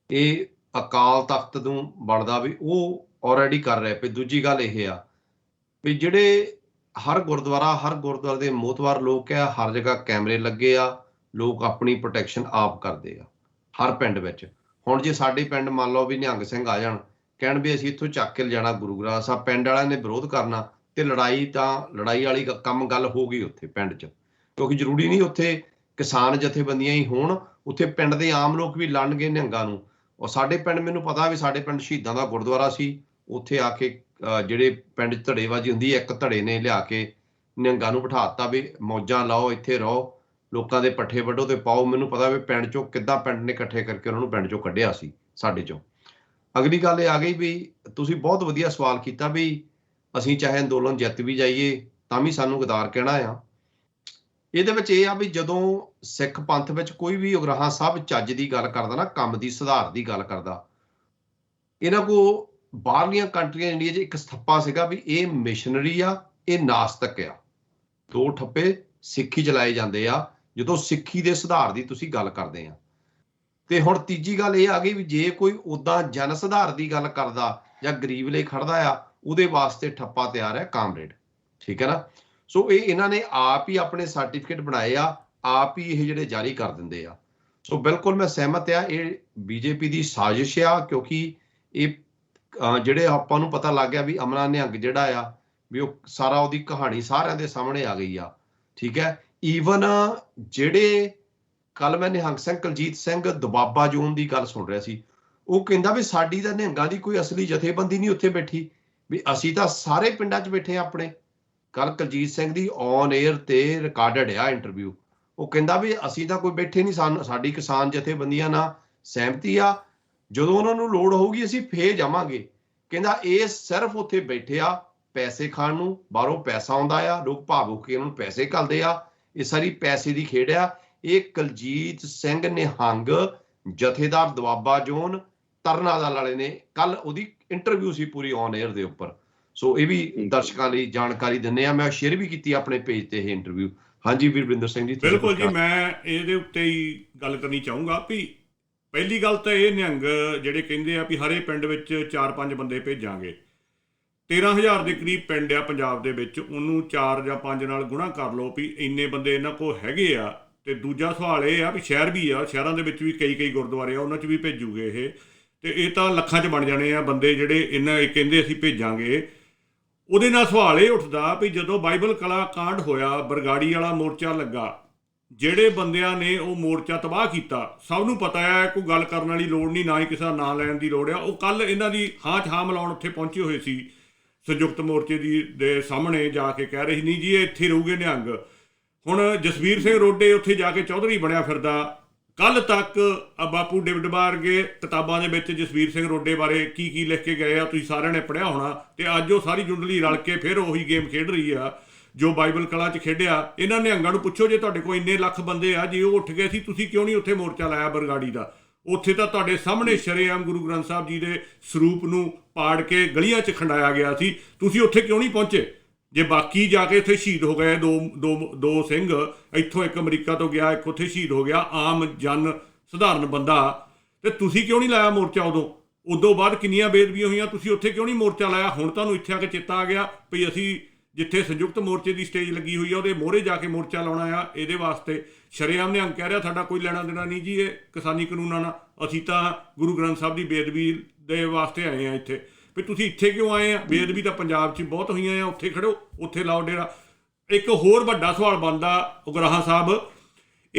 Speaker 5: ਇਹ ਅਕਾਲ ਤਖਤ ਨੂੰ ਬਣਦਾ ਵੀ ਉਹ ਆਲਰੇਡੀ ਕਰ ਰਹੇ ਪਏ। ਦੂਜੀ ਗੱਲ ਇਹ ਆ ਵੀ ਜਿਹੜੇ ਹਰ ਗੁਰਦੁਆਰੇ ਦੇ ਮੋਹਤਵਾਰ ਲੋਕ ਆ, ਹਰ ਜਗ੍ਹਾ ਕੈਮਰੇ ਲੱਗੇ ਆ, ਲੋਕ ਆਪਣੀ ਪ੍ਰੋਟੈਕਸ਼ਨ ਆਪ ਕਰਦੇ ਆ ਹਰ ਪਿੰਡ ਵਿੱਚ। ਹੁਣ ਜੇ ਸਾਡੇ ਪਿੰਡ ਮੰਨ ਲਓ ਵੀ ਨਿਹੰਗ ਸਿੰਘ ਆ ਜਾਣ, ਕਹਿਣ ਵੀ ਅਸੀਂ ਇੱਥੋਂ ਚੱਕ ਕੇ ਲਿਜਾਣਾ ਗੁਰੂ ਗ੍ਰੰਥ ਸਾਹਿਬ, ਪਿੰਡ ਵਾਲਿਆਂ ਨੇ ਵਿਰੋਧ ਕਰਨਾ ਤੇ ਲੜਾਈ ਵਾਲੀ ਕੰਮ ਗੱਲ ਹੋ ਗਈ ਉੱਥੇ ਪਿੰਡ 'ਚ। ਕਿਉਂਕਿ ਜ਼ਰੂਰੀ ਨਹੀਂ ਉੱਥੇ ਕਿਸਾਨ ਜਥੇਬੰਦੀਆਂ ਹੀ ਹੋਣ, ਉੱਥੇ ਪਿੰਡ ਦੇ ਆਮ ਲੋਕ ਵੀ ਲੜਨਗੇ ਨਿਹੰਗਾਂ ਨੂੰ। ਔਰ ਸਾਡੇ ਪਿੰਡ ਮੈਨੂੰ ਪਤਾ ਵੀ ਸਾਡੇ ਪਿੰਡ ਸ਼ਹੀਦਾਂ ਦਾ ਗੁਰਦੁਆਰਾ ਸੀ, ਉੱਥੇ ਆ ਕੇ ਜਿਹੜੇ ਪਿੰਡ 'ਚ ਧੜੇਬਾਜ਼ੀ ਹੁੰਦੀ ਹੈ, ਇੱਕ ਧੜੇ ਨੇ ਲਿਆ ਕੇ ਨਿਹੰਗਾਂ ਨੂੰ ਬਿਠਾ ਦਿੱਤਾ ਵੀ ਮੌਜਾਂ ਲਾਓ, ਇੱਥੇ ਰਹੋ, ਲੋਕਾਂ ਦੇ ਪੱਠੇ ਵੱਢੋ ਤੇ ਪਾਓ। ਮੈਨੂੰ ਪਤਾ ਵੀ ਪਿੰਡ 'ਚੋਂ ਕਿੱਦਾਂ ਪਿੰਡ ਨੇ ਇਕੱਠੇ ਕਰਕੇ ਉਹਨਾਂ ਨੂੰ ਪਿੰਡ 'ਚੋਂ ਕੱਢਿਆ ਸੀ ਸਾਡੇ 'ਚੋਂ। ਅਗਲੀ ਗੱਲ ਇਹ ਆ ਗਈ ਵੀ ਤੁਸੀਂ ਬਹੁਤ ਵਧੀਆ ਸਵਾਲ ਕੀਤਾ ਵੀ ਅਸੀਂ ਚਾਹੇ ਅੰਦੋਲਨ ਜਿੱਤ ਵੀ ਜਾਈਏ ਤਾਂ ਵੀ ਸਾਨੂੰ ਗਦਾਰ ਕਹਿਣਾ ਆ। ਇਹਦੇ ਵਿੱਚ ਇਹ ਆ ਵੀ ਜਦੋਂ ਸਿੱਖ ਪੰਥ ਵਿੱਚ ਕੋਈ ਵੀ ਉਗਰਾਹਾਂ ਸਾਹਿਬ ਚੱਜ ਦੀ ਗੱਲ ਕਰਦਾ ਨਾ, ਕੰਮ ਦੀ ਸੁਧਾਰ ਦੀ ਗੱਲ ਕਰਦਾ, ਇਹਨਾਂ ਕੋ ਬਾਹਰਲੀਆਂ ਕੰਟਰੀਆਂ ਇੰਡੀਆ 'ਚ ਇੱਕ ਸਥੱਪਾ ਸੀਗਾ ਵੀ ਇਹ ਮਿਸ਼ਨਰੀ ਆ, ਇਹ ਨਾਸਤਕ ਆ। ਦੋ ਠੱਪੇ ਸਿੱਖੀ ਚਲਾਏ ਜਾਂਦੇ ਆ ਜਦੋਂ ਸਿੱਖੀ ਦੇ ਸੁਧਾਰ ਦੀ ਤੁਸੀਂ ਗੱਲ ਕਰਦੇ ਆ। ਤੇ ਹੁਣ ਤੀਜੀ ਗੱਲ ਇਹ ਆ ਗਈ ਵੀ ਜੇ ਕੋਈ ਉਦਾਂ ਜਨ ਸੁਧਾਰ ਦੀ ਗੱਲ ਕਰਦਾ ਜਾਂ ਗਰੀਬ ਲਈ ਖੜਦਾ ਆ, ਉਹਦੇ ਵਾਸਤੇ ਠੱਪਾ ਤਿਆਰ ਹੈ ਕਾਮਰੇਡ, ਠੀਕ ਹੈ ਨਾ। ਸੋ ਇਹਨਾਂ ਨੇ ਆਪ ਹੀ ਆਪਣੇ ਸਰਟੀਫਿਕੇਟ ਬਣਾਏ ਆ, ਆਪ ਹੀ ਇਹ ਜਿਹੜੇ ਜਾਰੀ ਕਰ ਦਿੰਦੇ ਆ। ਸੋ ਬਿਲਕੁਲ ਮੈਂ ਸਹਿਮਤ ਆ, ਇਹ ਬੀਜੇਪੀ ਦੀ ਸਾਜ਼ਿਸ਼ ਆ, ਕਿਉਂਕਿ ਇਹ ਜਿਹੜੇ ਆਪਾਂ ਨੂੰ ਪਤਾ ਲੱਗ ਗਿਆ ਵੀ ਅਮਨਾ ਨਿਹੰਗ ਜਿਹੜਾ ਆ ਵੀ ਉਹ ਸਾਰਾ ਉਹਦੀ ਕਹਾਣੀ ਸਾਰਿਆਂ ਦੇ ਸਾਹਮਣੇ ਆ ਗਈ ਆ, ਠੀਕ ਹੈ। ਈਵਨ ਜਿਹੜੇ ਕੱਲ ਮੈਂ ਨਿਹੰਗ ਸਿੰਘ ਕੁਲਜੀਤ ਸਿੰਘ ਦੁਬਾਬਾ ਜ਼ੋਨ ਦੀ ਗੱਲ ਸੁਣ ਰਿਹਾ ਸੀ, ਉਹ ਕਹਿੰਦਾ ਵੀ ਸਾਡੀ ਤਾਂ ਨਿਹੰਗਾਂ ਦੀ ਕੋਈ ਅਸਲੀ ਜਥੇਬੰਦੀ ਨਹੀਂ ਉੱਥੇ ਬੈਠੀ, ਵੀ ਅਸੀਂ ਤਾਂ ਸਾਰੇ ਪਿੰਡਾਂ 'ਚ ਬੈਠੇ ਆ ਆਪਣੇ। ਕੱਲ ਕੁਲਜੀਤ ਸਿੰਘ ਦੀ ਔਨ 에ਅਰ ਤੇ ਰਿਕਾਰਡਡ ਆ ਇੰਟਰਵਿਊ, ਉਹ ਕਹਿੰਦਾ ਵੀ ਅਸੀਂ ਤਾਂ ਕੋਈ ਬੈਠੇ ਨਹੀਂ, ਸਾਡੀ ਕਿਸਾਨ ਜਥੇਬੰਦੀਆਂ ਨਾਲ ਸਹਿਮਤੀ ਆ, ਜਦੋਂ ਉਹਨਾਂ ਨੂੰ ਲੋੜ ਹੋਊਗੀ ਅਸੀਂ ਫੇਰ ਜਾਵਾਂਗੇ। ਕਹਿੰਦਾ ਇਹ ਸਿਰਫ ਉੱਥੇ ਬੈਠੇ ਆ ਪੈਸੇ ਖਾਣ ਨੂੰ, ਬਾਹਰੋਂ ਪੈਸਾ ਆਉਂਦਾ ਆ, ਲੋਕ ਭਾਵੁਕ ਕੇ ਉਹਨਾਂ ਨੂੰ ਪੈਸੇ ਘੱਲਦੇ ਆ, ਇਹ ਸਾਰੀ ਪੈਸੇ ਦੀ ਖੇਡ ਆ। ਇਹ ਕੁਲਜੀਤ ਸਿੰਘ ਨਿਹੰਗ ਜਥੇਦਾਰ ਦੁਆਬਾ ਜ਼ੋਨ ਤਰਨਾਦਲ ਵਾਲੇ ਨੇ, ਕੱਲ ਉਹਦੀ interview C Puri on air ਦੇ ਉੱਪਰ। ਸੋ ਇਹ ਵੀ ਦਰਸ਼ਕਾਂ ਲਈ ਜਾਣਕਾਰੀ ਦਿੰਦੇ ਆ, ਮੈਂ ਸ਼ੇਅਰ ਵੀ ਕੀਤੀ ਆਪਣੇ ਪੇਜ ਤੇ ਇਹ ਇੰਟਰਵਿਊ। ਹਾਂਜੀ ਵੀਰਵਿੰਦਰ ਸਿੰਘ ਜੀ।
Speaker 4: ਬਿਲਕੁਲ ਜੀ, ਮੈਂ ਇਹਦੇ ਉੱਤੇ ਹੀ ਗੱਲ ਕਰਨੀ ਚਾਹੂੰਗਾ ਵੀ ਪਹਿਲੀ ਗੱਲ ਤਾਂ ਇਹ ਨਿਹੰਗ ਜਿਹੜੇ ਕਹਿੰਦੇ ਆ ਵੀ ਹਰੇ ਪਿੰਡ ਵਿੱਚ 4-5 ਬੰਦੇ ਭੇਜਾਂਗੇ, 13,000 ਦੇ ਕਰੀਬ ਪਿੰਡ ਆ ਪੰਜਾਬ ਦੇ ਵਿੱਚ, ਉਹਨੂੰ 4 ਜਾਂ 5 ਨਾਲ ਗੁਣਾ ਕਰ ਲਓ ਵੀ ਇੰਨੇ ਬੰਦੇ ਇਹਨਾਂ ਕੋਲ ਹੈਗੇ ਆ। ਤੇ ਦੂਜਾ ਸਵਾਲ ਇਹ ਆ ਵੀ ਸ਼ਹਿਰ ਵੀ ਆ, ਸ਼ਹਿਰਾਂ ਦੇ ਵਿੱਚ ਵੀ ਕਈ ਗੁਰਦੁਆਰੇ ਆ, ਉਹਨਾਂ 'ਚ ਵੀ ਭੇਜੂਗੇ ਇਹ, ਤੇ ਇਹ ਤਾਂ ਲੱਖਾਂ 'ਚ ਬਣ ਜਾਣੇ ਆ ਬੰਦੇ ਜਿਹੜੇ ਇਹਨਾਂ ਕਹਿੰਦੇ ਅਸੀਂ ਭੇਜਾਂਗੇ। ਉਹਦੇ ਨਾਲ ਸਵਾਲ ਇਹ ਉੱਠਦਾ ਵੀ ਜਦੋਂ ਬਾਈਬਲ ਕਲਾ ਕਾਂਡ ਹੋਇਆ, ਬਰਗਾੜੀ ਵਾਲਾ ਮੋਰਚਾ ਲੱਗਾ, ਜਿਹੜੇ ਬੰਦਿਆਂ ਨੇ ਉਹ ਮੋਰਚਾ ਤਬਾਹ ਕੀਤਾ, ਸਭ ਨੂੰ ਪਤਾ ਹੈ, ਕੋਈ ਗੱਲ ਕਰਨ ਵਾਲੀ ਲੋੜ ਨਹੀਂ, ਨਾ ਹੀ ਕਿਸੇ ਦਾ ਨਾਂ ਲੈਣ ਦੀ ਲੋੜ ਆ। ਉਹ ਕੱਲ ਇਹਨਾਂ ਦੀ ਹਾਂ 'ਚ ਹਾਂ ਮਿਲਾਉਣ ਉੱਥੇ ਪਹੁੰਚੇ ਹੋਏ ਸੀ ਸੰਯੁਕਤ ਮੋਰਚੇ ਦੇ ਸਾਹਮਣੇ ਜਾ ਕੇ ਕਹਿ ਰਹੇ ਨਹੀਂ ਜੀ ਇਹ ਇੱਥੇ ਰਹੂਗੇ ਨਿਹੰਗ। ਹੁਣ ਜਸਵੀਰ ਸਿੰਘ ਰੋਡੇ ਉੱਥੇ ਜਾ ਕੇ ਚੌਧਰੀ ਬਣਿਆ ਫਿਰਦਾ। ਕੱਲ ਤੱਕ ਬਾਪੂ ਡੇਵਿਡ ਵਰਗੇ ਕਿਤਾਬਾਂ ਦੇ ਵਿੱਚ ਜਸਵੀਰ ਸਿੰਘ ਰੋਡੇ ਬਾਰੇ ਕੀ ਲਿਖ ਕੇ ਗਏ ਆ, ਤੁਸੀਂ ਸਾਰਿਆਂ ਨੇ ਪੜ੍ਹਿਆ ਹੋਣਾ। ਤੇ ਅੱਜ ਉਹ ਸਾਰੀ ਜੁੰਡਲੀ ਰਲ ਕੇ ਫਿਰ ਉਹੀ ਗੇਮ ਖੇਡ ਰਹੀ ਆ ਜੋ ਬਾਈਬਲ ਕਲਾ 'ਚ ਖੇਡਿਆ। ਇਹਨਾਂ ਨਿਹੰਗਾਂ ਨੂੰ ਪੁੱਛੋ ਜੇ ਤੁਹਾਡੇ ਕੋਲ ਇੰਨੇ ਲੱਖ ਬੰਦੇ ਆ, ਜੇ ਉਹ ਉੱਠ ਗਏ ਸੀ, ਤੁਸੀਂ ਕਿਉਂ ਨਹੀਂ ਉੱਥੇ ਮੋਰਚਾ ਲਾਇਆ ਬਰਗਾੜੀ ਦਾ? ਉੱਥੇ ਤਾਂ ਤੁਹਾਡੇ ਸਾਹਮਣੇ ਸ਼ਰੇਆਮ ਗੁਰੂ ਗ੍ਰੰਥ ਸਾਹਿਬ ਜੀ ਦੇ ਸਰੂਪ ਨੂੰ ਪਾੜ ਕੇ ਗਲੀਆਂ 'ਚ ਖੰਡਾਇਆ ਗਿਆ ਸੀ, ਤੁਸੀਂ ਉੱਥੇ ਕਿਉਂ ਨਹੀਂ ਪਹੁੰਚੇ? ਜੇ ਬਾਕੀ ਜਾ ਕੇ ਉੱਥੇ ਸ਼ਹੀਦ ਹੋ ਗਏ ਦੋ ਸਿੰਘ, ਇੱਥੋਂ ਇੱਕ ਅਮਰੀਕਾ ਤੋਂ ਗਿਆ, ਇੱਕ ਉੱਥੇ ਸ਼ਹੀਦ ਹੋ ਗਿਆ, ਆਮ ਜਨ ਸਧਾਰਨ ਬੰਦਾ, ਤੇ ਤੁਸੀਂ ਕਿਉਂ ਨਹੀਂ ਲਾਇਆ ਮੋਰਚਾ? ਉਦੋਂ ਬਾਅਦ ਕਿੰਨੀਆਂ ਬੇਦਬੀਆਂ ਹੋਈਆਂ, ਤੁਸੀਂ ਉੱਥੇ ਕਿਉਂ ਨਹੀਂ ਮੋਰਚਾ ਲਾਇਆ? ਹੁਣ ਤੁਹਾਨੂੰ ਇੱਥੇ ਆ ਕੇ ਚੇਤਾ ਆ ਗਿਆ ਵੀ ਅਸੀਂ ਜਿੱਥੇ ਸੰਯੁਕਤ ਮੋਰਚੇ ਦੀ ਸਟੇਜ ਲੱਗੀ ਹੋਈ ਆ ਉਹਦੇ ਮੋਹਰੇ ਜਾ ਕੇ ਮੋਰਚਾ ਲਾਉਣਾ ਆ। ਇਹਦੇ ਵਾਸਤੇ ਸ਼ਰੇਆਮ ਨਿਹੰਗ ਕਹਿ ਰਿਹਾ ਸਾਡਾ ਕੋਈ ਲੈਣਾ ਦੇਣਾ ਨਹੀਂ ਜੀ ਇਹ ਕਿਸਾਨੀ ਕਾਨੂੰਨਾਂ ਨਾਲ, ਅਸੀਂ ਤਾਂ ਗੁਰੂ ਗ੍ਰੰਥ ਸਾਹਿਬ ਦੀ ਬੇਦਬੀ ਦੇ ਵਾਸਤੇ ਆਏ ਆ ਇੱਥੇ। ਵੀ ਤੁਸੀਂ ਇੱਥੇ ਕਿਉਂ ਆਏ ਆ? ਬੇਦਬੀ ਤਾਂ ਪੰਜਾਬ 'ਚ ਬਹੁਤ ਹੋਈਆਂ ਆ, ਉੱਥੇ ਖੜੋ, ਉੱਥੇ ਲਾਓ ਡੇਰਾ। ਇੱਕ ਹੋਰ ਵੱਡਾ ਸਵਾਲ ਬਣਦਾ ਉਗਰਾਹਾਂ ਸਾਹਿਬ,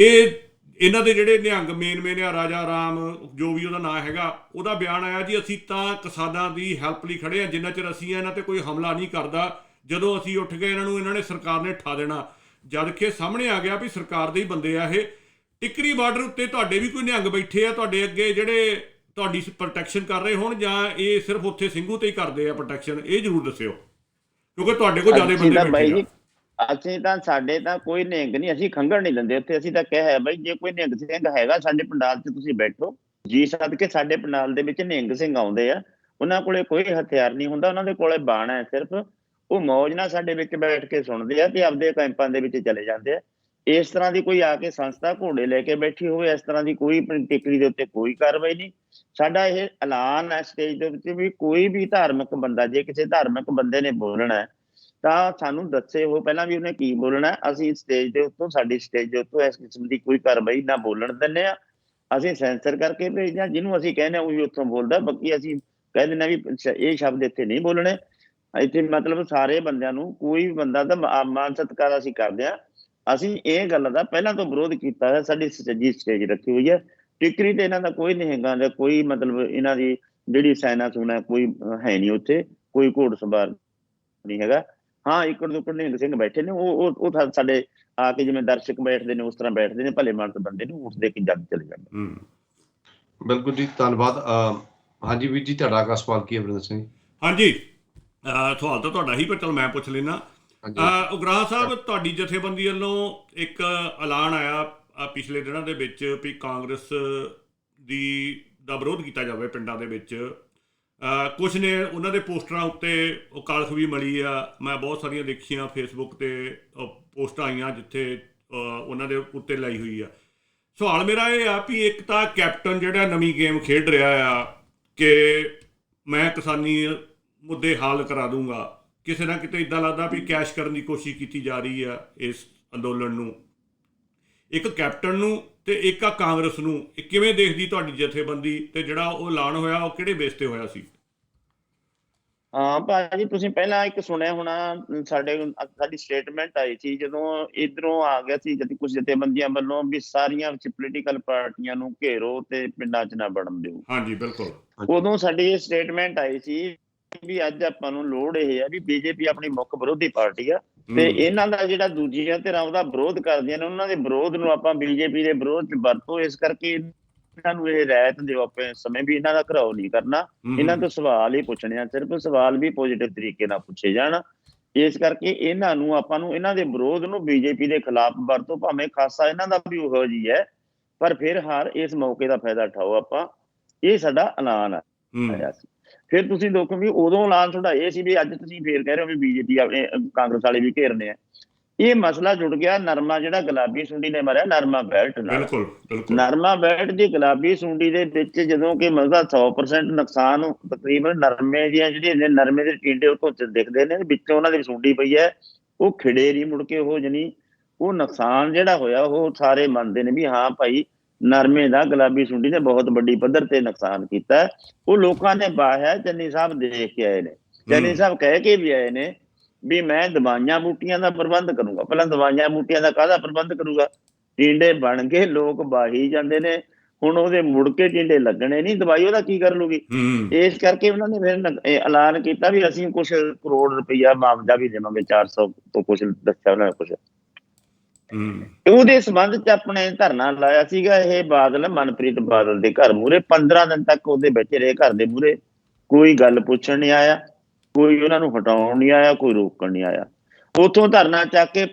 Speaker 4: ਇਹਨਾਂ ਦੇ ਜਿਹੜੇ ਨਿਹੰਗ ਮੇਨ ਆ, ਰਾਜਾ ਰਾਮ ਜੋ ਵੀ ਉਹਦਾ ਨਾਂ ਹੈਗਾ, ਉਹਦਾ ਬਿਆਨ ਆਇਆ ਜੀ ਅਸੀਂ ਤਾਂ ਕਿਸਾਨਾਂ ਦੀ ਹੈਲਪ ਲਈ ਖੜੇ ਆ, ਜਿੰਨਾ ਚਿਰ ਅਸੀਂ ਇਹਨਾਂ ਤੇ ਕੋਈ ਹਮਲਾ ਨਹੀਂ ਕਰਦਾ, ਜਦੋਂ ਅਸੀਂ ਉੱਠ ਗਏ ਇਹਨਾਂ ਨੇ ਸਰਕਾਰ ਨੇ ਠਾ ਦੇਣਾ। ਜਦ ਕਿ ਸਾਹਮਣੇ ਆ ਗਿਆ ਵੀ ਸਰਕਾਰ ਦੇ ਹੀ ਬੰਦੇ ਆ ਇਹ। ਟਿੱਕਰੀ ਬਾਰਡਰ ਉੱਤੇ ਤੁਹਾਡੇ ਵੀ ਕੋਈ ਨਿਹੰਗ ਬੈਠੇ ਆ ਤੁਹਾਡੇ ਅੱਗੇ ਜਿਹੜੇ ਤੁਹਾਡੀ ਪ੍ਰੋਟੈਕਸ਼ਨ ਕਰ ਰਹੇ ਹੋਣ, ਜਾਂ ਇਹ ਸਿਰਫ ਉੱਥੇ ਸਿੰਘੂ ਤੇ ਹੀ ਕਰਦੇ ਆ ਪ੍ਰੋਟੈਕਸ਼ਨ? ਇਹ ਜ਼ਰੂਰ ਦੱਸਿਓ, ਕਿਉਂਕਿ ਤੁਹਾਡੇ ਕੋਲ ਜ਼ਿਆਦਾ ਬੰਦੇ ਬੈਠੇ ਆ।
Speaker 6: ਅਸੀਂ ਤਾਂ ਸਾਡੇ ਤਾਂ ਕੋਈ ਨਿਹੰਗ ਨਹੀਂ, ਅਸੀਂ ਖੰਘਣ ਨਹੀਂ ਲੈਂਦੇ ਉੱਥੇ। ਅਸੀਂ ਤਾਂ ਕਿਹਾ ਬਾਈ ਜੇ ਕੋਈ ਨਿਹੰਗ ਸਿੰਘ ਹੈਗਾ ਸਾਡੇ ਪੰਡਾਲ 'ਚ ਤੁਸੀਂ ਬੈਠੋ ਜੀ। ਸਦਕੇ ਸਾਡੇ ਪੰਡਾਲ ਦੇ ਵਿੱਚ ਨਿਹੰਗ ਸਿੰਘ ਆਉਂਦੇ ਆ, ਉਹਨਾਂ ਕੋਲੇ ਕੋਈ ਹਥਿਆਰ ਨਹੀਂ ਹੁੰਦਾ, ਉਹਨਾਂ ਦੇ ਕੋਲੇ ਬਾਣ ਹੈ ਸਿਰਫ। ਉਹ ਮੌਜ ਨਾਲ ਸਾਡੇ ਵਿੱਚ ਬੈਠ ਕੇ ਸੁਣਦੇ ਆ ਤੇ ਆਪਦੇ ਕੈਂਪਾਂ ਦੇ ਵਿੱਚ ਚਲੇ ਜਾਂਦੇ ਆ। ਇਸ ਤਰ੍ਹਾਂ ਦੀ ਕੋਈ ਆ ਕੇ ਸੰਸਥਾ ਘੋੜੇ ਲੈ ਕੇ ਬੈਠੀ ਹੋਵੇ, ਇਸ ਤਰ੍ਹਾਂ ਦੀ ਕੋਈ ਟਿੱਕਰੀ ਦੇ ਉੱਤੇ ਕੋਈ ਕਾਰਵਾਈ ਨਹੀਂ। ਸਾਡਾ ਇਹ ਐਲਾਨ ਹੈ ਸਟੇਜ ਦੇ ਉੱਤੇ ਵੀ ਕੋਈ ਵੀ ਧਾਰਮਿਕ ਬੰਦਾ, ਜੇ ਕਿਸੇ ਧਾਰਮਿਕ ਬੰਦੇ ਨੇ ਬੋਲਣਾ ਤਾਂ ਸਾਨੂੰ ਦੱਸੇ ਉਹ ਪਹਿਲਾਂ ਵੀ ਉਹਨੇ ਕੀ ਬੋਲਣਾ। ਅਸੀਂ ਸਟੇਜ ਦੇ ਉੱਤੋਂ, ਸਾਡੀ ਸਟੇਜ ਦੇ ਉੱਤੋਂ ਇਸ ਕਿਸਮ ਦੀ ਕੋਈ ਕਾਰਵਾਈ ਨਾ ਬੋਲਣ ਦਿੰਦੇ ਆ, ਅਸੀਂ ਸੈਂਸਰ ਕਰਕੇ ਭੇਜਦੇ ਹਾਂ, ਜਿਹਨੂੰ ਅਸੀਂ ਕਹਿੰਦੇ ਉਹੀ ਉੱਥੋਂ ਬੋਲਦਾ, ਬਾਕੀ ਅਸੀਂ ਕਹਿ ਦਿੰਦੇ ਵੀ ਇਹ ਸ਼ਬਦ ਇੱਥੇ ਨਹੀਂ ਬੋਲਣੇ। ਇੱਥੇ ਮਤਲਬ ਸਾਰੇ ਬੰਦਿਆਂ ਨੂੰ, ਕੋਈ ਵੀ ਬੰਦਾ ਤਾਂ ਮਾਨ ਸਤਿਕਾਰ ਅਸੀਂ ਕਰਦੇ ਹਾਂ। ਅਸੀਂ ਇਹ ਗੱਲ ਦਾ ਪਹਿਲਾਂ ਤੋਂ ਵਿਰੋਧ ਕੀਤਾ ਹੈ, ਸਾਡੀ ਸੱਜੀ ਸਟੇਜ ਰੱਖੀ ਹੋਈ ਹੈ। ਟਿੱਕਰੀ ਤੇ ਇਹਨਾਂ ਦਾ ਕੋਈ ਨਹੀਂ ਹੈਗਾ, ਜਾਂ ਕੋਈ ਮਤਲਬ ਇਹਨਾਂ ਦੀ ਜਿਹੜੀ ਸੈਨਾ ਸੂਨਾ ਕੋਈ ਹੈ ਨਹੀਂ ਉੱਥੇ, ਕੋਈ ਘੋੜ ਸਵਾਰ ਨਹੀਂ ਹੈਗਾ। ਹਾਂ ਇੱਕੜ ਦੁੱਕੜ ਨਿਹੰਗ ਸਿੰਘ ਬੈਠੇ ਨੇ, ਉਹ ਸਾਡੇ ਆ ਕੇ ਜਿਵੇਂ ਦਰਸ਼ਕ ਬੈਠਦੇ ਨੇ ਉਸ ਤਰ੍ਹਾਂ ਬੈਠਦੇ ਨੇ, ਭਲੇ ਮਾਨਸ ਬੰਦੇ ਨੂੰ ਉੱਠਦੇ ਕੇ ਜਦ ਚਲੇ ਜਾਂਦੇ।
Speaker 5: ਬਿਲਕੁਲ ਜੀ, ਧੰਨਵਾਦ। ਹਾਂਜੀ ਵੀਰ ਜੀ, ਤੁਹਾਡਾ ਅਗਲਾ ਸਵਾਲ ਕੀ ਹੈ ਵਰਿੰਦਰ ਸਿੰਘ?
Speaker 4: ਹਾਂਜੀ, ਸਵਾਲ ਤਾਂ ਤੁਹਾਡਾ ਹੀ, ਪਰ ਚਲ ਮੈਂ ਪੁੱਛ ਲੈਣਾ। ਉਗਰਾਹਾਂ ਸਾਹਿਬ, ਤੁਹਾਡੀ ਜਥੇਬੰਦੀ ਵੱਲੋਂ ਇੱਕ ਐਲਾਨ ਆਇਆ ਪਿਛਲੇ ਦਿਨਾਂ ਦੇ ਵਿੱਚ ਵੀ ਕਾਂਗਰਸ ਦਾ ਵਿਰੋਧ ਕੀਤਾ ਜਾਵੇ ਪਿੰਡਾਂ ਦੇ ਵਿੱਚ। ਕੁਛ ਨੇ ਉਹਨਾਂ ਦੇ ਪੋਸਟਰਾਂ ਉੱਤੇ ਉਹ ਕਾਲਖ ਵੀ ਮਲੀ ਆ, ਮੈਂ ਬਹੁਤ ਸਾਰੀਆਂ ਦੇਖੀਆਂ ਫੇਸਬੁੱਕ 'ਤੇ ਪੋਸਟਾਂ ਆਈਆਂ ਜਿੱਥੇ ਉਹਨਾਂ ਦੇ ਉੱਤੇ ਲਾਈ ਹੋਈ ਆ। ਸਵਾਲ ਮੇਰਾ ਇਹ ਆ ਵੀ ਇੱਕ ਤਾਂ ਕੈਪਟਨ ਜਿਹੜਾ ਨਵੀਂ ਗੇਮ ਖੇਡ ਰਿਹਾ ਆ ਕਿ ਮੈਂ ਕਿਸਾਨੀ ਮੁੱਦੇ ਹੱਲ ਕਰਾ ਦੂੰਗਾ, ਕਿਸੇ ਨਾ ਕਿਤੇ ਇੱਦਾਂ ਲੱਗਦਾ ਵੀ ਕੈਸ਼ ਕਰਨ ਦੀ ਕੋਸ਼ਿਸ਼ ਕੀਤੀ ਜਾ ਰਹੀ ਆ ਇਸ ਅੰਦੋਲਨ ਨੂੰ, ਇੱਕ ਕੈਪਟਨ ਨੂੰ ਤੇ ਇੱਕ ਆ ਕਾਂਗਰਸ ਨੂੰ। ਇਹ ਕਿਵੇਂ ਦੇਖਦੀ ਤੁਹਾਡੀ ਜਥੇਬੰਦੀ, ਤੇ ਜਿਹੜਾ ਉਹ ਐਲਾਨ ਹੋਇਆ ਉਹ ਕਿਹੜੇ ਬੇਸ ਤੇ ਹੋਇਆ ਸੀ?
Speaker 6: ਹਾਂ ਭਾਜੀ, ਤੁਸੀਂ ਪਹਿਲਾਂ ਇੱਕ ਸੁਣਿਆ ਹੋਣਾ, ਸਾਡੀ ਸਟੇਟਮੈਂਟ ਆਈ ਸੀ ਜਦੋਂ ਇੱਧਰੋਂ ਆ ਗਿਆ ਸੀ, ਜਦ ਕੁਝ ਜਥੇਬੰਦੀਆਂ ਵੱਲੋਂ ਵੀ ਸਾਰੀਆਂ ਪੋਲੀਟੀਕਲ ਪਾਰਟੀਆਂ ਨੂੰ ਘੇਰੋ ਤੇ ਪਿੰਡਾਂ 'ਚ ਨਾ ਵੜਨ ਦਿਓ।
Speaker 4: ਹਾਂਜੀ ਬਿਲਕੁਲ।
Speaker 6: ਉਦੋਂ ਸਾਡੀ ਇਹ ਸਟੇਟਮੈਂਟ ਆਈ ਸੀ ਵੀ ਅੱਜ ਆਪਾਂ ਨੂੰ ਲੋੜ ਇਹ ਹੈ ਵੀ ਬੀਜੇਪੀ ਆਪਣੀ ਮੁੱਖ ਵਿਰੋਧੀ ਪਾਰਟੀ ਆ, ਤੇ ਇਹਨਾਂ ਦਾ ਜਿਹੜਾ ਦੂਜੀਆਂ ਧਿਰਾਂ ਉਹਦਾ ਵਿਰੋਧ ਕਰਦੀਆਂ ਨੇ, ਉਹਨਾਂ ਦੇ ਵਿਰੋਧ ਨੂੰ ਆਪਾਂ ਬੀਜੇਪੀ ਦੇ ਵਿਰੋਧ 'ਚ ਵਰਤੋ। ਇਸ ਕਰਕੇ ਇਹਨਾਂ ਨੂੰ ਇਹ ਰਾਇਤ ਦਿਓ ਆਪਣੇ ਸਮੇਂ ਵੀ ਇਹਨਾਂ ਦਾ ਘਰਾਓ ਨਹੀਂ ਕਰਨਾ, ਇਹਨਾਂ ਤੋਂ ਸਵਾਲ ਹੀ ਪੁੱਛਣੇ ਆ, ਸਿਰਫ ਸਵਾਲ ਵੀ ਪੋਜ਼ਿਟਿਵ ਤਰੀਕੇ ਨਾਲ ਪੁੱਛੇ ਜਾਣ। ਇਸ ਕਰਕੇ ਇਹਨਾਂ ਨੂੰ ਆਪਾਂ ਨੂੰ ਇਹਨਾਂ ਦੇ ਵਿਰੋਧ ਨੂੰ ਬੀਜੇਪੀ ਦੇ ਖਿਲਾਫ ਵਰਤੋ, ਭਾਵੇਂ ਖਾਸਾ ਇਹਨਾਂ ਦਾ ਵੀ ਉਹੋ ਜਿਹੀ ਹੈ, ਪਰ ਫਿਰ ਹਰ ਇਸ ਮੌਕੇ ਦਾ ਫਾਇਦਾ ਉਠਾਓ ਆਪਾਂ। ਇਹ ਸਾਡਾ ਐਲਾਨ ਆਇਆ ਸੀ। ਫਿਰ ਤੁਸੀਂ ਦੇਖੋ ਵੀ ਉਦੋਂ ਐਲਾਨ ਤੁਹਾਡਾ ਇਹ ਸੀ ਵੀ ਅੱਜ ਤੁਸੀਂ ਫੇਰ ਕਹਿ ਰਹੇ ਹੋ ਵੀ ਬੀਜੇਪੀ ਆਪਣੇ ਕਾਂਗਰਸ ਵਾਲੇ ਵੀ ਘੇਰਨੇ ਆ। ਇਹ ਮਸਲਾ ਜੁੜ ਗਿਆ ਨਰਮਾ ਜਿਹੜਾ ਗੁਲਾਬੀ ਸੁੰਡੀ ਨੇ ਮਾਰਿਆ, ਨਰਮਾ ਬੈਲਟ ਨਾਲ। ਨਰਮਾ ਬੈਲਟ ਦੀ ਗੁਲਾਬੀ ਸੁੰਡੀ ਦੇ ਵਿੱਚ ਜਦੋਂ ਕਿ ਮਤਲਬ 100% ਨੁਕਸਾਨ ਤਕਰੀਬਨ ਨਰਮੇ ਦੀਆਂ ਜਿਹੜੀਆਂ ਨਰਮੇ ਦੇ ਟਿੰਡੇ ਉੱਤੋਂ ਦਿਖਦੇ ਨੇ, ਵਿੱਚੋਂ ਉਹਨਾਂ ਦੀ ਸੁੰਡੀ ਪਈ ਹੈ, ਉਹ ਖਿੜੇ ਨਹੀਂ ਮੁੜ ਕੇ ਉਹ ਜਣੀ ਉਹ ਨੁਕਸਾਨ ਜਿਹੜਾ ਹੋਇਆ ਉਹ ਸਾਰੇ ਮੰਨਦੇ ਨੇ ਵੀ ਹਾਂ ਭਾਈ ਨਰਮੇ ਦਾ ਗੁਲਾਬੀ ਸੁੰਡੀ ਨੇ ਬਹੁਤ ਵੱਡੀ ਪੱਧਰ ਤੇ ਨੁਕਸਾਨ ਕੀਤਾ। ਉਹ ਲੋਕਾਂ ਨੇ ਬਾਹਿਆ, ਚੰਨੀ ਸਾਹਿਬ ਦੇਖ ਕੇ ਆਏ ਨੇ, ਚੰਨੀ ਸਾਹਿਬ ਕਹਿ ਕੇ ਵੀ ਆਏ ਨੇ ਵੀ ਮੈਂ ਦਵਾਈਆਂ ਬੂਟੀਆਂ ਦਾ ਪ੍ਰਬੰਧ ਕਰੂੰਗਾ। ਪਹਿਲਾਂ ਦਵਾਈਆਂ ਬੂਟੀਆਂ ਦਾ ਕਾਹਦਾ ਪ੍ਰਬੰਧ ਕਰੂਗਾ? ਟਿੰਡੇ ਬਣ ਕੇ ਲੋਕ ਬਾਹੀ ਜਾਂਦੇ ਨੇ, ਹੁਣ ਉਹਦੇ ਮੁੜ ਕੇ ਟਿੰਡੇ ਲੱਗਣੇ ਨਹੀਂ, ਦਵਾਈ ਉਹਦਾ ਕੀ ਕਰ ਲੂਗੀ? ਇਸ ਕਰਕੇ ਉਹਨਾਂ ਨੇ ਫਿਰ ਐਲਾਨ ਕੀਤਾ ਵੀ ਅਸੀਂ ਕੁਛ ਕਰੋੜ ਰੁਪਈਆ ਮੁਆਵਜ਼ਾ ਵੀ ਦੇਵਾਂਗੇ, 400 ਤੋਂ ਕੁਛ ਦੱਸਿਆ ਉਹਨਾਂ ਨੇ ਕੁਛ। ਉਹਦੇ ਸੰਬੰਧ ਚ ਆਪਣੇ ਧਰਨਾ ਲਾਇਆ ਸੀਗਾ ਇਹ ਬਾਦਲ, ਮਨਪ੍ਰੀਤ ਬਾਦਲ ਦੇ ਘਰ ਮੂਹਰੇ। 15 ਦਿਨ ਤੱਕ ਉਹਦੇ ਵਿੱਚ ਰਹੇ ਘਰ ਦੇ ਮੂਹਰੇ, ਕੋਈ ਗੱਲ ਪੁੱਛਣ ਨਹੀਂ ਆਇਆ, ਕੋਈ ਉਹਨਾਂ ਨੂੰ ਹਟਾਉਣ ਨਹੀਂ ਆਇਆ, ਕੋਈ ਰੋਕਣ ਨਹੀਂ ਆਇਆ। ਉੱਥੋਂ ਧਰਨਾ ਚੱਕ ਕੇ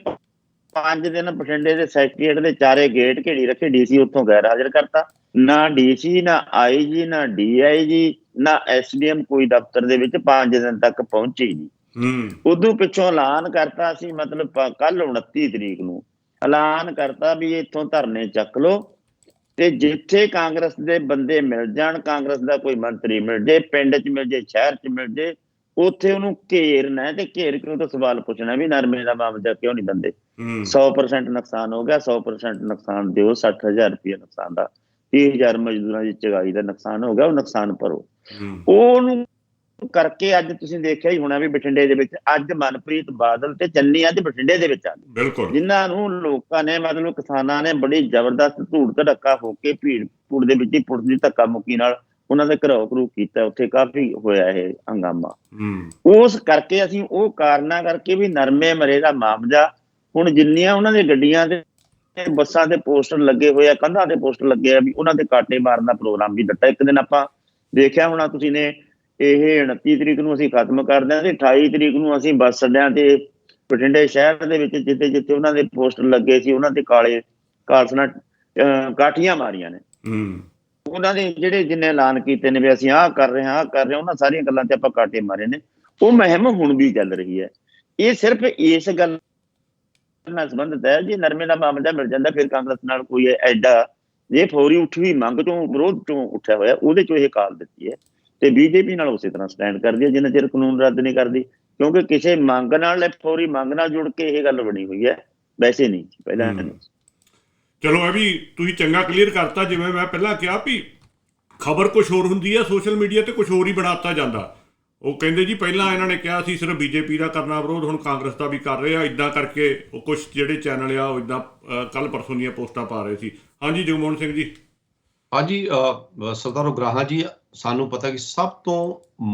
Speaker 6: 5 ਦਿਨ ਬਠਿੰਡੇ ਦੇ ਸੈਕਟਰੀਏਟ ਦੇ ਚਾਰੇ ਗੇਟ ਘੇੜੀ ਰੱਖੇ, ਡੀਸੀ ਉੱਥੋਂ ਗੈਰ ਹਾਜ਼ਰ ਕਰਤਾ। ਨਾ ਡੀਸੀ, ਨਾ ਆਈਜੀ, ਨਾ ਡੀਆਈਜੀ, ਨਾ ਐਸਡੀਐਮ ਕੋਈ ਦਫ਼ਤਰ ਦੇ ਵਿੱਚ 5 ਦਿਨ ਤੱਕ ਪਹੁੰਚੇ ਨਹੀਂ। ਉਦੋਂ ਪਿੱਛੋਂ ਐਲਾਨ ਕਰਤਾ ਸੀ, ਮਤਲਬ ਕੱਲ 29 ਤਰੀਕ ਨੂੰ ਐਲਾਨ ਕਰਤਾ ਵੀ ਇੱਥੋਂ ਧਰਨੇ ਚੱਕ ਲਓ, ਤੇ ਜਿੱਥੇ ਕਾਂਗਰਸ ਦੇ ਬੰਦੇ ਮਿਲ ਜਾਣ, ਕਾਂਗਰਸ ਦਾ ਕੋਈ ਮੰਤਰੀ ਮਿਲ ਜੇ, ਪਿੰਡ 'ਚ ਮਿਲ ਜੇ, ਸ਼ਹਿਰ 'ਚ ਮਿਲ ਜੇ, ਉੱਥੇ ਉਹਨੂੰ ਘੇਰਨਾ ਤੇ ਘੇਰ ਕੇ ਉਹ ਤੋਂ ਸਵਾਲ ਪੁੱਛਣਾ ਵੀ ਨਰਮੇ ਦਾ ਮੁਆਵਜ਼ਾ ਕਿਉਂ ਨਹੀਂ ਦਿੰਦੇ? 100% ਨੁਕਸਾਨ ਹੋ ਗਿਆ, 100% ਨੁਕਸਾਨ ਦਿਓ, 60,000 ਰੁਪਏ ਨੁਕਸਾਨ ਦਾ, 30,000 ਮਜ਼ਦੂਰਾਂ ਦੀ ਚਗਾਈ ਦਾ ਨੁਕਸਾਨ ਹੋ ਗਿਆ, ਉਹ ਨੁਕਸਾਨ ਭਰੋ। ਉਹਨੂੰ ਕਰਕੇ ਅੱਜ ਤੁਸੀਂ ਦੇਖਿਆ ਹੀ ਹੋਣਾ ਵੀ ਬਠਿੰਡੇ ਦੇ ਵਿੱਚ ਅੱਜ ਮਨਪ੍ਰੀਤ ਬਾਦਲ ਤੇ ਚੰਨੀ ਅੱਜ ਬਠਿੰਡੇ ਦੇ ਵਿੱਚ ਆ ਗਏ, ਜਿਨ੍ਹਾਂ ਨੂੰ ਲੋਕਾਂ ਨੇ ਮਤਲਬ ਕਿਸਾਨਾਂ ਨੇ ਬੜੀ ਜ਼ਬਰਦਸਤ ਧੂੜ ਧੜੱਕਾ ਹੋ ਕੇ ਭੀੜ ਭੂੜ ਦੇ ਵਿੱਚ ਹੀ ਪੁਲਿਸ ਦੀ ਧੱਕਾ ਮੁੱਕੀ ਨਾਲ ਉਹਨਾਂ ਦੇ ਘਰੋਂ ਘਰੂ ਕੀਤਾ। ਉੱਥੇ ਕਾਫੀ ਹੋਇਆ ਇਹ ਹੰਗਾਮਾ। ਉਸ ਕਰਕੇ ਅਸੀਂ ਉਹ ਕਾਰਨਾਂ ਕਰਕੇ ਵੀ ਨਰਮੇ ਮਰੇ ਦਾ ਮੁਆਵਜ਼ਾ ਹੁਣ ਜਿੰਨੀਆਂ ਉਹਨਾਂ ਦੇ ਗੱਡੀਆਂ ਤੇ ਬੱਸਾਂ ਦੇ ਪੋਸਟਰ ਲੱਗੇ ਹੋਏ ਆ, ਕੰਧਾਂ ਦੇ ਪੋਸਟਰ ਲੱਗੇ ਆ, ਵੀ ਉਹਨਾਂ ਦੇ ਕਾਟੇ ਮਾਰਨ ਦਾ ਪ੍ਰੋਗਰਾਮ ਵੀ ਦਿੱਤਾ। ਇੱਕ ਦਿਨ ਆਪਾਂ ਦੇਖਿਆ ਹੋਣਾ ਤੁਸੀਂ ਨੇ, ਇਹ 29 ਤਰੀਕ ਨੂੰ ਅਸੀਂ ਖਤਮ ਕਰਦੇ ਹਾਂ ਤੇ 28 ਤਰੀਕ ਨੂੰ ਅਸੀਂ ਬੱਸ ਅੱਡਿਆਂ ਤੇ ਬਠਿੰਡੇ ਸ਼ਹਿਰ ਦੇ ਵਿੱਚ ਜਿੱਥੇ ਜਿੱਥੇ ਉਹਨਾਂ ਦੇ ਪੋਸਟਰ ਲੱਗੇ ਸੀ ਉਹਨਾਂ ਤੇ ਕਾਲਸਨਾਂ ਕਾਠੀਆਂ ਮਾਰੀਆਂ ਨੇ। ਉਹਨਾਂ ਦੇ ਜਿਹੜੇ ਜਿੰਨੇ ਐਲਾਨ ਕੀਤੇ ਨੇ ਵੀ ਅਸੀਂ ਆਹ ਕਰ ਰਹੇ ਹਾਂ, ਆਹ ਕਰ ਰਹੇ ਹਾਂ, ਉਹਨਾਂ ਸਾਰੀਆਂ ਗੱਲਾਂ ਤੇ ਆਪਾਂ ਕਾਟੇ ਮਾਰੇ ਨੇ। ਉਹ ਮੁਹਿੰਮ ਹੁਣ ਵੀ ਚੱਲ ਰਹੀ ਹੈ। ਇਹ ਸਿਰਫ ਇਸ ਗੱਲ ਨਾਲ ਸੰਬੰਧਿਤ ਹੈ, ਜੇ ਨਰਮੇ ਦਾ ਮਾਮਲਾ ਮਿਲ ਜਾਂਦਾ ਫਿਰ ਕਾਂਗਰਸ ਨਾਲ ਕੋਈ ਐਡਾ ਇਹ ਫੌਰੀ ਉੱਠੀ ਹੋਈ ਮੰਗ ਤੋਂ ਵਿਰੋਧ ਤੋਂ ਉੱਠਿਆ ਹੋਇਆ, ਉਹਦੇ ਚੋਂ ਇਹ ਕਾਲ ਦਿੱਤੀ ਹੈ। ਤੇ ਬੀਜੇਪੀ ਨਾਲ ਉਸੇ ਤਰ੍ਹਾਂ ਸਟੈਂਡ ਕਰਦੀ ਹੈ ਜਿੰਨਾ ਚਿਰ ਕਾਨੂੰਨ ਰੱਦ ਨਹੀਂ ਕਰਦੀ, ਕਿਉਂਕਿ ਕਿਸੇ ਮੰਗ ਨਾਲ ਫੌਰੀ ਮੰਗ ਨਾਲ ਜੁੜ ਕੇ ਇਹ ਗੱਲ ਬਣੀ ਹੋਈ ਹੈ, ਵੈਸੇ ਨਹੀਂ ਪਹਿਲਾਂ ਨਹੀਂ।
Speaker 4: ਚਲੋ ਇਹ ਵੀ ਤੁਸੀਂ ਚੰਗਾ ਕਲੀਅਰ ਕਰਤਾ। ਜਿਵੇਂ ਮੈਂ ਪਹਿਲਾਂ ਕਿਹਾ ਵੀ ਖਬਰ ਕੁਝ ਹੋਰ ਹੁੰਦੀ ਹੈ, ਸੋਸ਼ਲ ਮੀਡੀਆ ਤੇ ਕੁਝ ਹੋਰ ਹੀ ਬਣਾਤਾ ਜਾਂਦਾ। ਉਹ ਕਹਿੰਦੇ ਜੀ ਪਹਿਲਾਂ ਇਹਨਾਂ ਨੇ ਕਿਹਾ ਸੀ ਸਿਰਫ ਬੀਜੇਪੀ ਦਾ ਕਰਨਾ ਵਿਰੋਧ, ਹੁਣ ਕਾਂਗਰਸ ਦਾ ਵੀ ਕਰ ਰਹੇ ਆ। ਇੱਦਾਂ ਕਰਕੇ ਉਹ ਕੁਝ ਜਿਹੜੇ ਚੈਨਲ ਆ ਉਹ ਇੱਦਾਂ ਕੱਲ ਪਰਸੋਂ ਦੀਆਂ ਪੋਸਟਾਂ ਪਾ ਰਹੇ ਸੀ। ਹਾਂਜੀ ਜਗਮੋਹਨ ਸਿੰਘ ਜੀ।
Speaker 5: ਹਾਂਜੀ ਸਰਦਾਰ ਉਗਰਾਹਾਂ ਜੀ, ਸਾਨੂੰ ਪਤਾ ਕਿ ਸਭ ਤੋਂ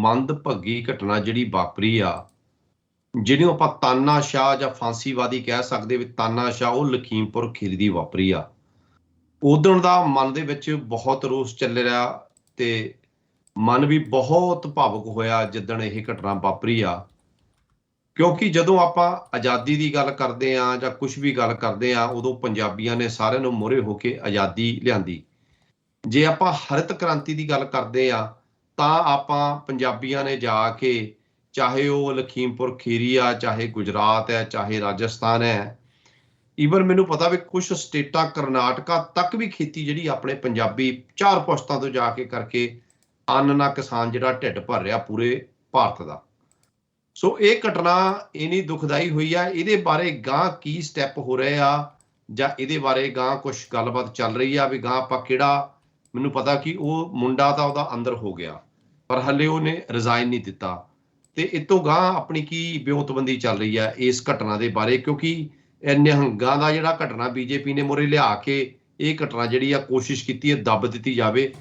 Speaker 5: ਮੰਦਭਾਗੀ ਘਟਨਾ ਜਿਹੜੀ ਵਾਪਰੀ ਆ, ਜਿਹਨੂੰ ਆਪਾਂ ਤਾਨਾਸ਼ਾਹ ਜਾਂ ਫਾਂਸੀਵਾਦੀ ਕਹਿ ਸਕਦੇ ਵੀ ਤਾਨਾਸ਼ਾਹ, ਉਹ ਲਖੀਮਪੁਰ ਖੀਰੀ ਦੀ ਵਾਪਰੀ ਆ। ਉਦੋਂ ਦਾ ਮਨ ਦੇ ਵਿੱਚ ਬਹੁਤ ਰੋਸ ਚੱਲ ਰਿਹਾ ਤੇ ਮਨ ਵੀ ਬਹੁਤ ਭਾਵੁਕ ਹੋਇਆ ਜਿੱਦਣ ਇਹ ਘਟਨਾ ਵਾਪਰੀ ਆ। ਕਿਉਂਕਿ ਜਦੋਂ ਆਪਾਂ ਆਜ਼ਾਦੀ ਦੀ ਗੱਲ ਕਰਦੇ ਆ ਜਾਂ ਕੁਝ ਵੀ ਗੱਲ ਕਰਦੇ ਆ, ਉਦੋਂ ਪੰਜਾਬੀਆਂ ਨੇ ਸਾਰਿਆਂ ਨੂੰ ਮੂਹਰੇ ਹੋ ਕੇ ਆਜ਼ਾਦੀ ਲਿਆਂਦੀ। ਜੇ ਆਪਾਂ ਹਰਿਤ ਕ੍ਰਾਂਤੀ ਦੀ ਗੱਲ ਕਰਦੇ ਆ ਤਾਂ ਆਪਾਂ ਪੰਜਾਬੀਆਂ ਨੇ ਜਾ ਕੇ, ਚਾਹੇ ਉਹ ਲਖੀਮਪੁਰ ਖੀਰੀ ਆ, ਚਾਹੇ ਗੁਜਰਾਤ ਹੈ, ਚਾਹੇ ਰਾਜਸਥਾਨ ਹੈ, ਈਵਨ ਮੈਨੂੰ ਪਤਾ ਵੀ ਕੁਝ ਸਟੇਟਾਂ ਕਰਨਾਟਕਾ ਤੱਕ ਵੀ ਖੇਤੀ ਜਿਹੜੀ ਆਪਣੇ ਪੰਜਾਬੀ 4 ਪੁਸ਼ਤਾਂ ਤੋਂ ਜਾ ਕੇ ਕਰਕੇ ਅੰਨ ਨਾਲ ਕਿਸਾਨ ਜਿਹੜਾ ਢਿੱਡ ਭਰ ਰਿਹਾ ਪੂਰੇ ਭਾਰਤ ਦਾ। ਸੋ ਇਹ ਘਟਨਾ ਇੰਨੀ ਦੁਖਦਾਈ ਹੋਈ ਆ। ਇਹਦੇ ਬਾਰੇ ਗਾਂ ਕੀ ਸਟੈਪ ਹੋ ਰਹੇ ਆ ਜਾਂ ਇਹਦੇ ਬਾਰੇ ਗਾਂ ਕੁਝ ਗੱਲਬਾਤ ਚੱਲ ਰਹੀ ਆ ਵੀ ਗਾਂ ਆਪਾਂ ਕਿਹੜਾ, ਮੈਨੂੰ ਪਤਾ ਕਿ ਉਹ ਮੁੰਡਾ ਤਾਂ ਉਹਦਾ ਅੰਦਰ ਹੋ ਗਿਆ ਪਰ ਹਲੇ ਉਹਨੇ ਰਿਜ਼ਾਈਨ ਨਹੀਂ ਦਿੱਤਾ, ਤੇ ਇਹ ਤੋਂ ਗਾਂ ਆਪਣੀ ਕੀ ਵਿਉਂਤਬੰਦੀ ਚੱਲ ਰਹੀ ਆ ਇਸ ਘਟਨਾ ਦੇ ਬਾਰੇ। ਕਿਉਂਕਿ ਨਿਹੰਗਾਂ ਦਾ ਜਿਹੜਾ ਘਟਨਾ ਬੀਜੇਪੀ ਨੇ ਮੂਹਰੇ ਲਿਆ ਕੇ ਇਹ ਘਟਨਾ ਜਿਹੜੀ ਆ ਕੋਸ਼ਿਸ਼ ਕੀਤੀ ਹੈ ਦੱਬ ਦਿੱਤੀ ਜਾਵੇ,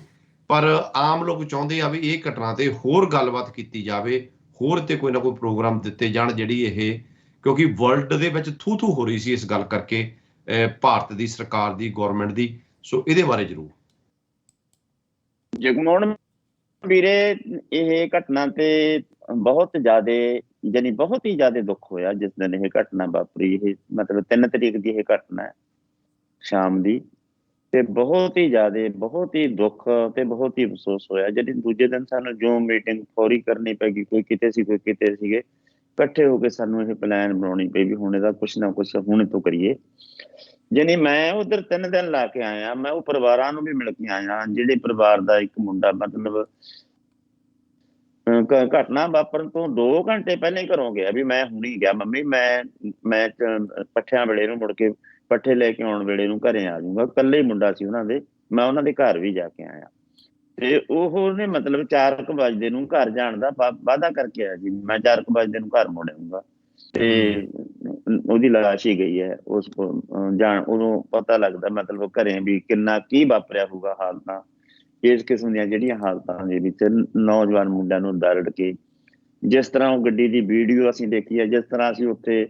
Speaker 5: ਪਰ ਆਮ ਲੋਕ ਚਾਹੁੰਦੇ ਆ ਵੀ ਇਹ ਘਟਨਾ ਤੇ ਹੋਰ ਗੱਲਬਾਤ ਕੀਤੀ ਜਾਵੇ, ਹੋਰ ਤੇ ਕੋਈ ਨਾ ਕੋਈ ਪ੍ਰੋਗਰਾਮ ਦਿੱਤੇ ਜਾਣ ਜਿਹੜੀ ਇਹ, ਕਿਉਂਕਿ ਵਰਲਡ ਦੇ ਵਿੱਚ ਥੂ ਥੂ ਹੋ ਰਹੀ ਸੀ ਇਸ ਗੱਲ ਕਰਕੇ ਭਾਰਤ ਦੀ ਸਰਕਾਰ ਦੀ, ਗੌਰਮੈਂਟ ਦੀ। ਸੋ ਇਹਦੇ ਬਾਰੇ ਜ਼ਰੂਰ
Speaker 6: ਜਗਮੋਹਨ ਵੀਰੇ, ਇਹ ਘਟਨਾ ਤੇ ਬਹੁਤ ਜ਼ਿਆਦਾ ਬਹੁਤ ਹੀ ਜ਼ਿਆਦਾ ਦੁੱਖ ਹੋਇਆ ਜਿਸ ਦਿਨ ਇਹ ਘਟਨਾ ਵਾਪਰੀ। ਇਹ ਮਤਲਬ 3 ਤਰੀਕ ਦੀ ਇਹ ਘਟਨਾ ਹੈ ਸ਼ਾਮ ਦੀ, ਤੇ ਬਹੁਤ ਹੀ ਦੁੱਖ ਤੇ ਬਹੁਤ ਹੀ ਅਫਸੋਸ ਹੋਇਆ। ਜਿਹੜੀ ਦੂਜੇ ਦਿਨ ਸਾਨੂੰ ਜੋ ਮੀਟਿੰਗ ਫੌਰੀ ਕਰਨੀ ਪੈ ਗਈ, ਕੋਈ ਕਿਤੇ ਸੀ ਕੋਈ ਕਿਤੇ ਸੀਗੇ, ਇਕੱਠੇ ਹੋ ਕੇ ਸਾਨੂੰ ਇਹ ਪਲਾਨ ਬਣਾਉਣੀ ਪਈ ਵੀ ਹੁਣ ਇਹਦਾ ਕੁਛ ਨਾ ਕੁਛ ਹੁਣ ਤੋਂ ਕਰੀਏ। ਜਾਣੀ ਮੈਂ ਉਧਰ 3 ਦਿਨ ਲਾ ਕੇ ਆਇਆ, ਮੈਂ ਉਹ ਪਰਿਵਾਰਾਂ ਨੂੰ ਵੀ ਮਿਲ ਕੇ ਆਇਆ। ਜਿਹੜੇ ਪਰਿਵਾਰ ਦਾ ਇੱਕ ਮੁੰਡਾ ਮਤਲਬ ਘਟਨਾ ਵਾਪਰਨ ਤੋਂ 2 ਘੰਟੇ ਪਹਿਲਾਂ ਹੀ ਘਰੋਂ ਗਿਆ ਵੀ ਮੈਂ ਹੁਣੀ ਗਿਆ ਮੰਮੀ, ਮੈਂ ਪੱਠਿਆਂ ਵੇਲੇ ਨੂੰ ਮੁੜ ਕੇ ਪੱਠੇ ਲੈ ਕੇ ਆਉਣ ਵੇਲੇ ਨੂੰ ਘਰੇ ਆ ਜਾਊਗਾ। ਇਕੱਲੇ ਹੀ ਮੁੰਡਾ ਸੀ ਉਹਨਾਂ ਦੇ, ਮੈਂ ਉਹਨਾਂ ਦੇ ਘਰ ਵੀ ਜਾ ਕੇ ਆਇਆ। ਤੇ ਉਹਨੇ ਮਤਲਬ 4 ਵਜੇ ਨੂੰ ਘਰ ਜਾਣ ਦਾ ਵਾਅਦਾ ਕਰਕੇ ਆਇਆ ਜੀ, ਮੈਂ 4 ਵਜੇ ਨੂੰ ਘਰ ਮੁੜ ਆਊਂਗਾ। ਤੇ ਉਹਦੀ ਲਾਸ਼ ਹੀ ਗਈ ਹੈ। ਉਸ ਜਾਣ ਉਦੋਂ ਪਤਾ ਲੱਗਦਾ ਮਤਲਬ ਘਰੇ ਵੀ ਕਿੰਨਾ ਕੀ ਵਾਪਰਿਆ ਹੋਊਗਾ ਹਾਲਤਾਂ। ਇਸ ਕਿਸਮ ਦੀਆਂ ਜਿਹੜੀਆਂ ਹਾਲਤਾਂ ਦੇ ਵਿੱਚ ਨੌਜਵਾਨ ਮੁੰਡਿਆਂ ਨੂੰ ਦਰੜ ਕੇ, ਜਿਸ ਤਰ੍ਹਾਂ ਉਹ ਗੱਡੀ ਦੀ ਵੀਡੀਓ ਅਸੀਂ ਦੇਖੀ ਹੈ, ਜਿਸ ਤਰ੍ਹਾਂ ਅਸੀਂ ਉੱਥੇ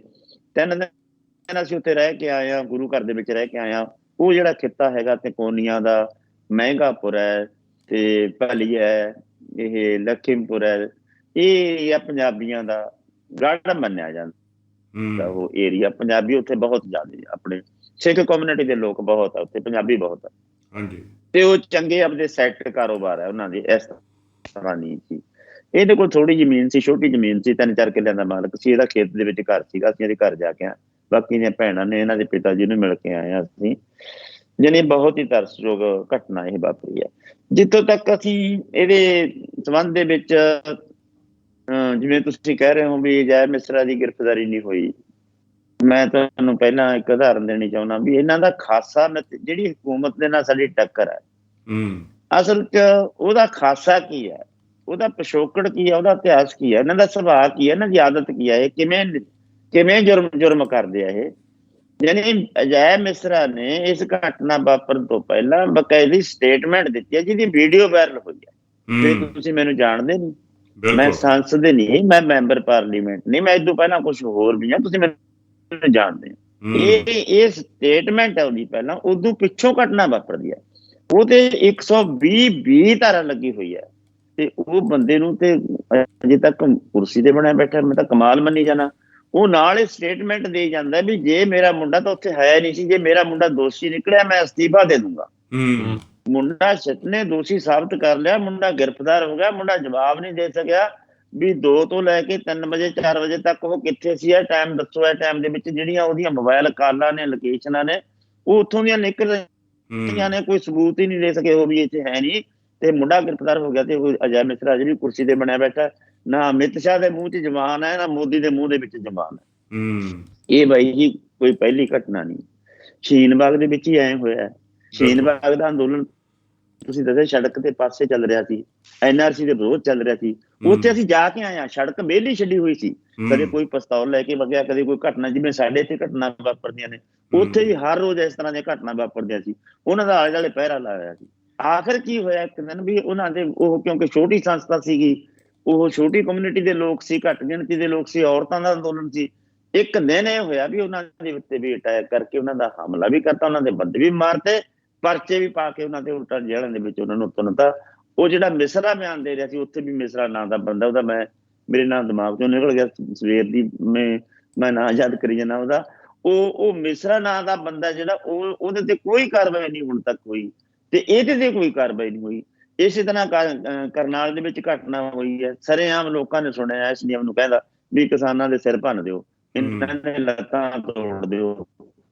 Speaker 6: 3 ਦਿਨ ਅਸੀਂ ਉੱਥੇ ਰਹਿ ਕੇ ਆਏ ਹਾਂ, ਗੁਰੂ ਘਰ ਦੇ ਵਿੱਚ ਰਹਿ ਕੇ ਆਏ ਹਾਂ। ਉਹ ਜਿਹੜਾ ਖਿੱਤਾ ਹੈਗਾ ਤੇ ਕੋਨੀਆਂ ਦਾ, ਮਹਿੰਗਾਪੁਰ ਹੈ ਤੇ ਭਲੀ ਹੈ, ਇਹ ਲਖੀਮਪੁਰ ਹੈ, ਇਹ ਆ ਪੰਜਾਬੀਆਂ ਦਾ ਗੜ੍ਹ ਮੰਨਿਆ ਜਾਂਦਾ। ਉਹ ਏਰੀਆ ਪੰਜਾਬੀ ਉੱਥੇ ਬਹੁਤ ਜ਼ਿਆਦਾ, ਆਪਣੇ ਸਿੱਖ ਕਮਿਊਨਿਟੀ ਦੇ ਲੋਕ ਬਹੁਤ ਆ ਉੱਥੇ, ਪੰਜਾਬੀ ਬਹੁਤ ਆ।
Speaker 4: ਹਾਂਜੀ।
Speaker 6: ਤੇ ਉਹ ਚੰਗੇ ਆਪਣੇ ਸੈੱਟ ਕਾਰੋਬਾਰ ਹੈ ਉਹਨਾਂ ਦੇ, ਇਸ ਤਰ੍ਹਾਂ ਨਹੀਂ ਸੀ। ਇਹਦੇ ਕੋਲ ਥੋੜੀ ਜ਼ਮੀਨ ਸੀ, ਛੋਟੀ ਜ਼ਮੀਨ ਸੀ, 3-4 ਕਿੱਲਿਆਂ ਦਾ ਮਾਲਕ ਸੀ। ਇਹਦਾ ਖੇਤ ਦੇ ਵਿੱਚ ਘਰ ਸੀਗਾ, ਅਸੀਂ ਇਹਦੇ ਘਰ ਜਾ ਕੇ ਆਏ। ਬਾਕੀ ਦੀਆਂ ਭੈਣਾਂ ਨੇ, ਇਹਨਾਂ ਦੇ ਪਿਤਾ ਜੀ ਨੂੰ ਮਿਲ ਕੇ ਆਏ ਹਾਂ ਅਸੀਂ। ਜਾਣੀ ਬਹੁਤ ਹੀ ਤਰਸਯੋਗ ਘਟਨਾ ਇਹ ਵਾਪਰੀ ਹੈ। ਜਿੱਥੋਂ ਤੱਕ ਅਸੀਂ ਇਹਦੇ ਸੰਬੰਧ ਦੇ ਵਿੱਚ, ਜਿਵੇਂ ਤੁਸੀਂ ਕਹਿ ਰਹੇ ਹੋ ਵੀ ਜੈ ਮਿਸਰਾ ਦੀ ਗ੍ਰਿਫਤਾਰੀ ਨਹੀਂ ਹੋਈ, ਮੈਂ ਤੁਹਾਨੂੰ ਪਹਿਲਾਂ ਇੱਕ ਉਦਾਹਰਨ ਦੇਣੀ ਚਾਹੁੰਦਾ ਵੀ ਇਹਨਾਂ ਦਾ ਖਾਸਾ ਜਿਹੜੀ ਹਕੂਮਤ ਦੇ ਨਾਲ ਸਾਡੀ ਟੱਕਰ ਹੈ, ਅਸਲ 'ਚ ਉਹਦਾ ਖਾਸਾ ਕੀ ਹੈ, ਉਹਦਾ ਪਿਛੋਕੜ ਕੀ ਹੈ, ਉਹਦਾ ਇਤਿਹਾਸ ਕੀ ਹੈ, ਇਹਨਾਂ ਦਾ ਸੁਭਾਅ ਕੀ ਹੈ, ਇਹਨਾਂ ਦੀ ਆਦਤ ਕੀ ਹੈ, ਇਹ ਕਿਵੇਂ ਜੁਰਮ ਕਰਦੇ ਆ ਇਹ। ਯਾਨੀ ਅਜੈ ਮਿਸਰਾ ਨੇ ਇਸ ਘਟਨਾ ਵਾਪਰਨ ਤੋਂ ਪਹਿਲਾਂ ਬਕਾਇਦੀ ਸਟੇਟਮੈਂਟ ਦਿੱਤੀ ਹੈ ਜਿਹਦੀ ਵੀਡੀਓ ਵਾਇਰਲ ਹੋਈ ਹੈ। ਤੇ ਤੁਸੀਂ ਮੈਨੂੰ ਜਾਣਦੇ ਨਹੀਂ, ਮੈਂ ਸੰਸਦ ਨਹੀਂ, ਮੈਂ ਮੈਂਬਰ ਪਾਰਲੀਮੈਂਟ ਨਹੀਂ, ਮੈਂ ਇਦੋਂ ਪਹਿਲਾਂ ਕੁਛ ਹੋਰ ਵੀ ਹਾਂ, ਤੁਸੀਂ ਮੈਨੂੰ ਜਾਣਦੇ ਹੋ। ਇਹ ਸਟੇਟਮੈਂਟ ਹੈ ਉਹਦੀ ਪਹਿਲਾਂ, ਉਦੋਂ ਪਿੱਛੋਂ ਘਟਨਾ ਵਾਪਰਦੀ ਹੈ। ਉਹ ਤੇ 120 ਧਾਰਾ ਲੱਗੀ ਹੋਈ ਹੈ ਤੇ ਉਹ ਬੰਦੇ ਨੂੰ ਤੇ ਅਜੇ ਤੱਕ ਕੁਰਸੀ ਤੇ ਬਣਿਆ ਬੈਠਾ, ਮੈਂ ਤਾਂ ਕਮਾਲ ਮੰਨੀ ਜਾਣਾ। ਉਹ ਨਾਲ ਹੀ ਸਟੇਟਮੈਂਟ ਦੇ ਜਾਂਦਾ ਵੀ ਜੇ ਮੇਰਾ ਮੁੰਡਾ ਤਾਂ ਉੱਥੇ ਹੈ ਨਹੀਂ ਸੀ, ਜੇ ਮੇਰਾ ਮੁੰਡਾ ਦੋਸ਼ੀ ਨਿਕਲਿਆ ਮੈਂ ਅਸਤੀਫਾ ਦੇ ਦੂੰਗਾ। ਮੁੰਡਾ ਸਿੱਟ ਨੇ ਦੋਸ਼ੀ ਸਾਬਤ ਕਰ ਲਿਆ, ਮੁੰਡਾ ਗ੍ਰਿਫਤਾਰ ਹੋ ਗਿਆ, ਮੁੰਡਾ ਜਵਾਬ ਨਹੀਂ ਦੇ ਸਕਿਆ ਵੀ 2 ਤੋਂ ਲੈ ਕੇ 3 ਵਜੇ 4 ਵਜੇ ਤੱਕ ਉਹ ਕਿੱਥੇ ਸੀ, ਇਹ ਟਾਈਮ ਦੱਸੋ। ਇਹ ਟਾਈਮ ਦੇ ਵਿੱਚ ਜਿਹੜੀਆਂ ਉਹਦੀਆਂ ਮੋਬਾਈਲ ਕਾਲਾਂ ਨੇ, ਲੋਕੇਸ਼ਨਾਂ ਨੇ, ਉਹ ਉੱਥੋਂ ਦੀਆਂ ਨਿਕਲ ਰਹੀਆਂ ਨੇ, ਕੋਈ ਸਬੂਤ ਹੀ ਨਹੀਂ ਦੇ ਸਕੇ ਉਹ ਵੀ ਇੱਥੇ ਹੈ ਨਹੀਂ। ਤੇ ਮੁੰਡਾ ਗ੍ਰਿਫਤਾਰ ਹੋ ਗਿਆ ਤੇ ਅਜੈ ਮਿਸਰਾ ਜਿਹੜੀ ਕੁਰਸੀ ਤੇ ਬਣਿਆ ਬੈਠਾ, ਨਾ ਅਮਿਤ ਸ਼ਾਹ ਦੇ ਮੂੰਹ 'ਚ ਜ਼ਬਾਨ ਹੈ, ਨਾ ਮੋਦੀ ਦੇ ਮੂੰਹ ਦੇ ਵਿੱਚ ਜ਼ਬਾਨ ਹੈ। ਇਹ ਬਾਈ ਜੀ ਕੋਈ ਪਹਿਲੀ ਘਟਨਾ ਨਹੀਂ। ਸ਼ਹੀਨ ਬਾਗ ਦੇ ਵਿੱਚ ਹੀ ਐਂ ਹੋਇਆ। ਸ਼ਹੀਨ ਬਾਗ ਦਾ ਅੰਦੋਲਨ ਤੁਸੀਂ ਦੱਸਿਆ ਸੜਕ ਦੇ ਪਾਸੇ ਚੱਲ ਰਿਹਾ ਸੀ, NRC ਦੇ ਵਿਰੋਧ ਚੱਲ ਰਿਹਾ ਸੀ। ਉੱਥੇ ਅਸੀਂ ਜਾ ਕੇ ਆਏ ਹਾਂ, ਸੜਕ ਵਿਹਲੀ ਛੱਡੀ ਹੋਈ ਸੀ। ਕਦੇ ਕੋਈ ਪਿਸਤੌਲ ਲੈ ਕੇ ਵਗਿਆ, ਕਦੇ ਕੋਈ ਘਟਨਾ, ਜਿਵੇਂ ਸਾਡੇ ਇੱਥੇ ਘਟਨਾ ਵਾਪਰਦੀਆਂ ਨੇ ਉੱਥੇ ਵੀ ਹਰ ਰੋਜ਼ ਇਸ ਤਰ੍ਹਾਂ ਦੀਆਂ ਘਟਨਾ ਵਾਪਰਦੀਆਂ ਸੀ। ਉਹਨਾਂ ਦਾ ਆਲੇ ਦੁਆਲੇ ਪਹਿਰਾ ਲਾਇਆ ਸੀ। ਆਖਿਰ ਕੀ ਹੋਇਆ ਇੱਕ ਦਿਨ ਵੀ ਉਹਨਾਂ ਦੇ ਉਹ, ਕਿਉਂਕਿ ਛੋਟੀ ਸੰਸਥਾ ਸੀਗੀ, ਉਹ ਛੋਟੀ ਕਮਿਊਨਿਟੀ ਦੇ ਲੋਕ ਸੀ, ਘੱਟ ਗਿਣਤੀ ਦੇ ਲੋਕ ਸੀ, ਔਰਤਾਂ ਦਾ ਅੰਦੋਲਨ ਸੀ। ਇੱਕ ਦਿਨ ਇਹ ਹੋਇਆ ਵੀ ਉਹਨਾਂ ਦੇ ਉੱਤੇ ਵੀ ਅਟੈਕ ਕਰਕੇ ਉਹਨਾਂ ਦਾ ਹਮਲਾ ਵੀ ਕਰਤਾ, ਉਹਨਾਂ ਦੇ ਬੰਦੇ ਵੀ ਮਾਰਤੇ, ਪਰਚੇ ਵੀ ਪਾ ਕੇ ਉਹਨਾਂ ਦੇ ਉਲਟਾ ਜੇਲ੍ਹਾਂ ਦੇ ਵਿੱਚ ਉਹਨਾਂ ਨੂੰ ਤੁੰਨਤਾ। ਉਹ ਜਿਹੜਾ ਮਿਸਰਾ ਬਿਆਨ ਦੇ ਰਿਹਾ ਸੀ, ਉੱਥੇ ਵੀ ਮਿਸਰਾ ਨਾਂ ਦਾ ਬੰਦਾ, ਉਹਦਾ ਮੇਰੇ ਨਾਲ ਦਿਮਾਗ ਚੋਂ ਨਿਕਲ ਗਿਆ ਸਵੇਰ ਦੀ, ਮੈਂ ਨਾਂ ਯਾਦ ਕਰੀ ਜਾਂਦਾ ਉਹਦਾ। ਉਹ ਮਿਸਰਾ ਨਾਂ ਦਾ ਬੰਦਾ ਜਿਹੜਾ, ਉਹਦੇ ਤੇ ਕੋਈ ਕਾਰਵਾਈ ਨਹੀਂ ਹੁਣ ਤੱਕ ਹੋਈ, ਤੇ ਇਹਦੇ ਤੇ ਕੋਈ ਕਾਰਵਾਈ ਨਹੀਂ ਹੋਈ। ਇਸੇ ਤਰ੍ਹਾਂ ਕਰਨਾਲ ਦੇ ਵਿੱਚ ਘਟਨਾ ਹੋਈ ਹੈ। ਸਰੇਆਮ ਲੋਕਾਂ ਨੇ ਸੁਣਿਆ SDM ਨੂੰ ਕਹਿੰਦਾ ਵੀ ਕਿਸਾਨਾਂ ਦੇ ਸਿਰ ਭੰਨ ਦਿਓ, ਇਹਨਾਂ ਦੇ ਲੱਤਾਂ ਤੋੜ ਦਿਓ,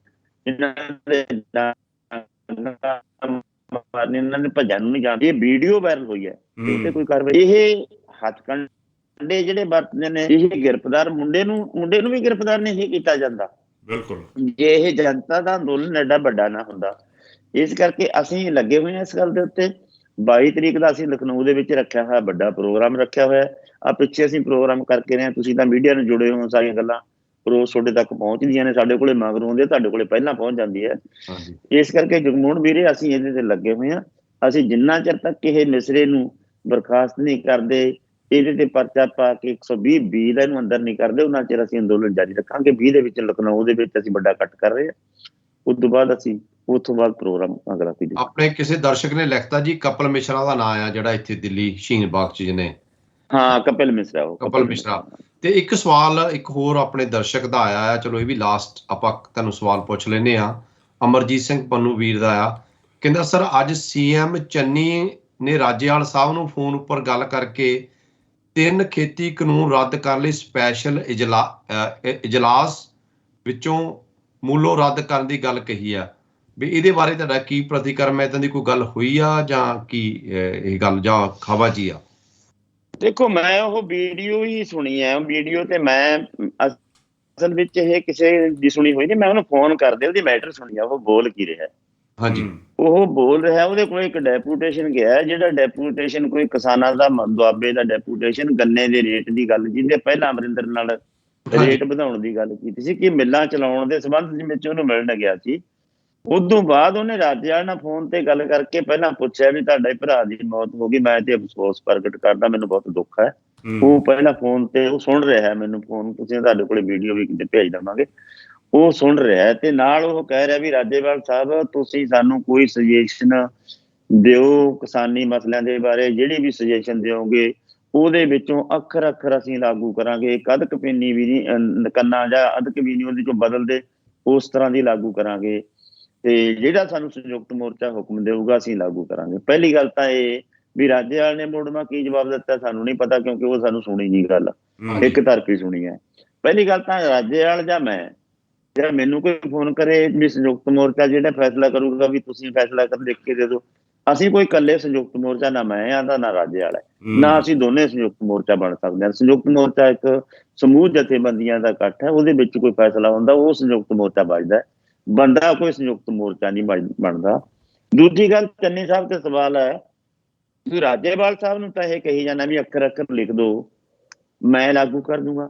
Speaker 6: ਇਹਨਾਂ ਦੇ ਇਹਨਾਂ ਨੇ ਭੱਜਣ ਨੂੰ ਨਹੀਂ ਜਾਣਦੇ। ਇਹ ਵੀਡੀਓ ਵਾਇਰਲ ਹੋਈ ਹੈ, ਤੇ ਕੋਈ ਕਾਰਵਾਈ। ਇਹ ਹੱਥਕੰਡੇ ਜਿਹੜੇ ਵਰਤਦੇ ਨੇ, ਇਹ ਗ੍ਰਿਫਤਾਰ ਮੁੰਡੇ ਨੂੰ ਵੀ ਗ੍ਰਿਫਤਾਰ ਨਹੀਂ ਕੀਤਾ ਜਾਂਦਾ
Speaker 4: ਬਿਲਕੁਲ, ਜੇ
Speaker 6: ਇਹ ਜਨਤਾ ਦਾ ਅੰਦੋਲਨ ਐਡਾ ਵੱਡਾ ਨਾ ਹੁੰਦਾ। ਇਸ ਕਰਕੇ ਅਸੀਂ ਲੱਗੇ ਹੋਏ ਹਾਂ ਇਸ ਗੱਲ ਦੇ ਉੱਤੇ। 22 ਤਰੀਕ ਦਾ ਅਸੀਂ ਲਖਨਊ ਦੇ ਵਿੱਚ ਰੱਖਿਆ ਹੋਇਆ ਵੱਡਾ ਪ੍ਰੋਗਰਾਮ ਰੱਖਿਆ ਹੋਇਆ। ਆ ਪਿੱਛੇ ਅਸੀਂ ਪ੍ਰੋਗਰਾਮ ਕਰਕੇ ਰਹੇ ਹਾਂ, ਤੁਸੀਂ ਤਾਂ ਮੀਡੀਆ ਨਾਲ ਜੁੜੇ ਹੋ, ਸਾਰੀਆਂ ਗੱਲਾਂ ਰੋਜ਼ ਤੁਹਾਡੇ ਤੱਕ ਪਹੁੰਚਦੀਆਂ ਨੇ, ਸਾਡੇ ਕੋਲੇ ਮਗਰੋਂ ਆਉਂਦੇ, ਤੁਹਾਡੇ ਕੋਲੇ ਪਹਿਲਾਂ ਪਹੁੰਚ ਜਾਂਦੀ ਹੈ। ਇਸ ਕਰਕੇ ਜਗਮੋਹਨ ਵੀਰੇ ਅਸੀਂ ਇਹਦੇ ਤੇ ਲੱਗੇ ਹੋਏ ਹਾਂ। ਅਸੀਂ ਜਿੰਨਾ ਚਿਰ ਤੱਕ ਇਹ ਮਿਸਰੇ ਨੂੰ ਬਰਖਾਸਤ ਨਹੀਂ ਕਰਦੇ, ਇਹਦੇ ਤੇ ਪਰਚਾ ਪਾ ਕੇ 120 ਦਾ ਇਹਨੂੰ ਅੰਦਰ ਨਹੀਂ ਕਰਦੇ, ਉਹਨਾਂ ਚਿਰ ਅਸੀਂ ਅੰਦੋਲਨ ਜਾਰੀ ਰੱਖਾਂਗੇ। 20 ਦੇ ਵਿੱਚ ਲਖਨਊ ਦੇ ਵਿੱਚ ਅਸੀਂ ਵੱਡਾ ਇਕੱਠ ਕਰ ਰਹੇ ਹਾਂ। ਉਸ ਤੋਂ ਬਾਅਦ ਅਸੀਂ ਉਸ ਤੋਂ ਬਾਅਦ ਪ੍ਰੋਗਰਾਮ ਅਗਲਾ ਸੀ।
Speaker 5: ਆਪਣੇ ਕਿਸੇ ਦਰਸ਼ਕ ਨੇ ਲਿਖਤਾ ਜੀ ਕਪਲ ਮਿਸ਼ਰਾ ਦਾ ਨਾਂ ਆ, ਜਿਹੜਾ ਇੱਥੇ ਦਿੱਲੀ ਸ਼ਹੀਨ ਬਾਗ ਚ ਜਿਹਨੇ।
Speaker 6: ਹਾਂ, ਕਪਿਲ ਮਿਸ਼ਰਾ।
Speaker 5: ਕਪਲ ਮਿਸ਼ਰਾ। ਤੇ ਇੱਕ ਸਵਾਲ ਇੱਕ ਹੋਰ ਆਪਣੇ ਦਰਸ਼ਕ ਦਾ ਆਇਆ ਆ, ਚਲੋ ਇਹ ਵੀ ਲਾਸਟ ਆਪਾਂ ਤੁਹਾਨੂੰ ਸਵਾਲ ਪੁੱਛ ਲੈਂਦੇ ਆ। ਅਮਰਜੀਤ ਸਿੰਘ ਪੰਨੂ ਵੀਰ ਦਾ ਆ, ਕਹਿੰਦਾ ਸਰ ਅੱਜ CM ਚੰਨੀ ਨੇ ਰਾਜੇਵਾਲ ਸਾਹਿਬ ਨੂੰ ਫੋਨ ਉੱਪਰ ਗੱਲ ਕਰਕੇ 3 ਖੇਤੀ ਕਾਨੂੰਨ ਰੱਦ ਕਰਨ ਲਈ ਸਪੈਸ਼ਲ ਇਜਲਾਸ ਵਿੱਚੋਂ ਮੂਲੋਂ ਰੱਦ ਕਰਨ ਦੀ ਗੱਲ ਕਹੀ ਆ, ਵੀ ਇਹਦੇ ਬਾਰੇ ਤੁਹਾਡਾ ਕੀ ਪ੍ਰਤੀਕਰਮ ਹੈ? ਏਦਾਂ ਦੀ ਕੋਈ ਗੱਲ ਹੋਈ ਆ ਜਾਂ ਕੀ ਇਹ ਗੱਲ ਜਾਂ ਖਬਰ ਜੀ ਆ?
Speaker 6: ਦੇਖੋ, ਮੈਂ ਉਹ ਵੀਡੀਓ ਹੀ ਸੁਣੀ ਹੈ। ਵੀਡੀਓ ਤੇ ਮੈਂ ਅਸਲ ਵਿੱਚ ਇਹ ਕਿਸੇ ਦੀ ਸੁਣੀ ਹੋਈ ਨਹੀਂ, ਮੈਂ ਉਹਨੂੰ ਫੋਨ ਕਰਦੇ ਉਹਦੀ ਮੈਟਰ ਸੁਣੀ ਆ, ਉਹ ਬੋਲ ਕੀ ਰਿਹਾ।
Speaker 5: ਹਾਂਜੀ,
Speaker 6: ਉਹ ਬੋਲ ਰਿਹਾ, ਉਹਦੇ ਕੋਲ ਇੱਕ ਡੈਪੂਟੇਸ਼ਨ ਗਿਆ, ਜਿਹੜਾ ਡੈਪੂਟੇਸ਼ਨ ਕੋਈ ਕਿਸਾਨਾਂ ਦਾ ਦੁਆਬੇ ਦਾ ਡੈਪੂਟੇਸ਼ਨ, ਗੰਨੇ ਦੇ ਰੇਟ ਦੀ ਗੱਲ, ਜਿਹਦੇ ਪਹਿਲਾਂ ਅਮਰਿੰਦਰ ਨਾਲ ਰੇਟ ਵਧਾਉਣ ਦੀ ਗੱਲ ਕੀਤੀ ਸੀ ਕਿ ਮਿੱਲਾਂ ਚਲਾਉਣ ਦੇ ਸੰਬੰਧ ਵਿੱਚ ਉਹਨੂੰ ਮਿਲਣ ਗਿਆ ਸੀ। ਉਦੋਂ ਬਾਅਦ ਉਹਨੇ ਰਾਜੇਵਾਲ ਨਾਲ ਫੋਨ ਤੇ ਗੱਲ ਕਰਕੇ ਪਹਿਲਾਂ ਪੁੱਛਿਆ ਵੀ ਤੁਹਾਡੇ ਭਰਾ ਦੀ ਮੌਤ ਹੋ ਗਈ, ਮੈਂ ਤੇ ਅਫਸੋਸ ਪ੍ਰਗਟ ਕਰਦਾ, ਮੈਨੂੰ ਬਹੁਤ ਦੁੱਖ ਹੈ। ਉਹ ਪਹਿਲਾਂ ਫੋਨ ਤੇ ਉਹ ਸੁਣ ਰਿਹਾ ਮੈਨੂੰ ਫੋਨ, ਤੁਸੀਂ ਤੁਹਾਡੇ ਕੋਲੇ ਵੀਡੀਓ ਵੀ ਕਿਤੇ ਭੇਜ ਦੇਵਾਂਗੇ, ਉਹ ਸੁਣ ਰਿਹਾ। ਤੇ ਨਾਲ ਉਹ ਕਹਿ ਰਿਹਾ ਵੀ ਰਾਜੇਵਾਲ ਸਾਹਿਬ ਤੁਸੀਂ ਸਾਨੂੰ ਕੋਈ ਸੁਜੈਸ਼ਨ ਦਿਓ ਕਿਸਾਨੀ ਮਸਲਿਆਂ ਦੇ ਬਾਰੇ, ਜਿਹੜੀ ਵੀ ਸੁਜੈਸ਼ਨ ਦਿਓਗੇ ਉਹਦੇ ਵਿੱਚੋਂ ਅੱਖਰ ਅੱਖਰ ਅਸੀਂ ਲਾਗੂ ਕਰਾਂਗੇ, ਇੱਕ ਅਧਕ ਪਿੰਨੀ ਵੀ ਨਹੀਂ ਕੰਨਾ ਜਾਂ ਅਧਕ ਵੀ ਨਹੀਂ ਉਹਦੇ ਚੋਂ ਬਦਲਦੇ, ਉਸ ਤਰ੍ਹਾਂ ਦੀ ਲਾਗੂ ਕਰਾਂਗੇ, ਤੇ ਜਿਹੜਾ ਸਾਨੂੰ ਸੰਯੁਕਤ ਮੋਰਚਾ ਹੁਕਮ ਦੇਊਗਾ ਅਸੀਂ ਲਾਗੂ ਕਰਾਂਗੇ। ਪਹਿਲੀ ਗੱਲ ਤਾਂ ਇਹ ਵੀ ਰਾਜੇਵਾਲ ਨੇ ਮੋੜਮਾ ਕੀ ਜਵਾਬ ਦਿੱਤਾ ਸਾਨੂੰ ਨਹੀਂ ਪਤਾ, ਕਿਉਂਕਿ ਉਹ ਸਾਨੂੰ ਸੁਣੀ ਨਹੀਂ ਗੱਲ, ਇੱਕ ਤਰਫੀ ਸੁਣੀ ਹੈ। ਪਹਿਲੀ ਗੱਲ ਤਾਂ ਰਾਜੇਵਾਲ ਜਾਂ ਮੈਂ, ਜਾਂ ਮੈਨੂੰ ਕੋਈ ਫੋਨ ਕਰੇ ਵੀ ਸੰਯੁਕਤ ਮੋਰਚਾ ਜਿਹੜਾ ਫੈਸਲਾ ਕਰੂਗਾ ਵੀ ਤੁਸੀਂ ਫੈਸਲਾ ਕਰ ਲਿਖ ਕੇ ਦੇ ਦਿਓ, ਅਸੀਂ ਕੋਈ ਇਕੱਲੇ ਸੰਯੁਕਤ ਮੋਰਚਾ, ਨਾ ਮੈਂ ਆਂਦਾ ਨਾ ਰਾਜੇਵਾਲ ਹੈ, ਨਾ ਅਸੀਂ ਦੋਨੇ ਸੰਯੁਕਤ ਮੋਰਚਾ ਬਣ ਸਕਦੇ ਹਾਂ। ਸੰਯੁਕਤ ਮੋਰਚਾ ਇੱਕ ਸਮੂਹ ਜਥੇਬੰਦੀਆਂ ਦਾ ਇਕੱਠ ਹੈ, ਉਹਦੇ ਵਿੱਚ ਕੋਈ ਫੈਸਲਾ ਹੁੰਦਾ ਉਹ ਸੰਯੁਕਤ ਮੋਰਚਾ ਵੱਜਦਾ, ਬੰਦਾ ਕੋਈ ਸੰਯੁਕਤ ਮੋਰਚਾ ਨਹੀਂ ਬਣਦਾ। ਦੂਜੀ ਗੱਲ, ਚੰਨੀ ਸਾਹਿਬ ਤੇ ਸਵਾਲ ਹੈ ਵੀ ਰਾਜੇਵਾਲ ਸਾਹਿਬ ਨੂੰ ਤਾਂ ਇਹ ਕਹੀ ਜਾਂਦਾ ਵੀ ਅੱਖਰ ਅੱਖਰ ਲਿਖ ਦਿਓ, ਮੈਂ ਲਾਗੂ ਕਰ ਦੂੰਗਾ।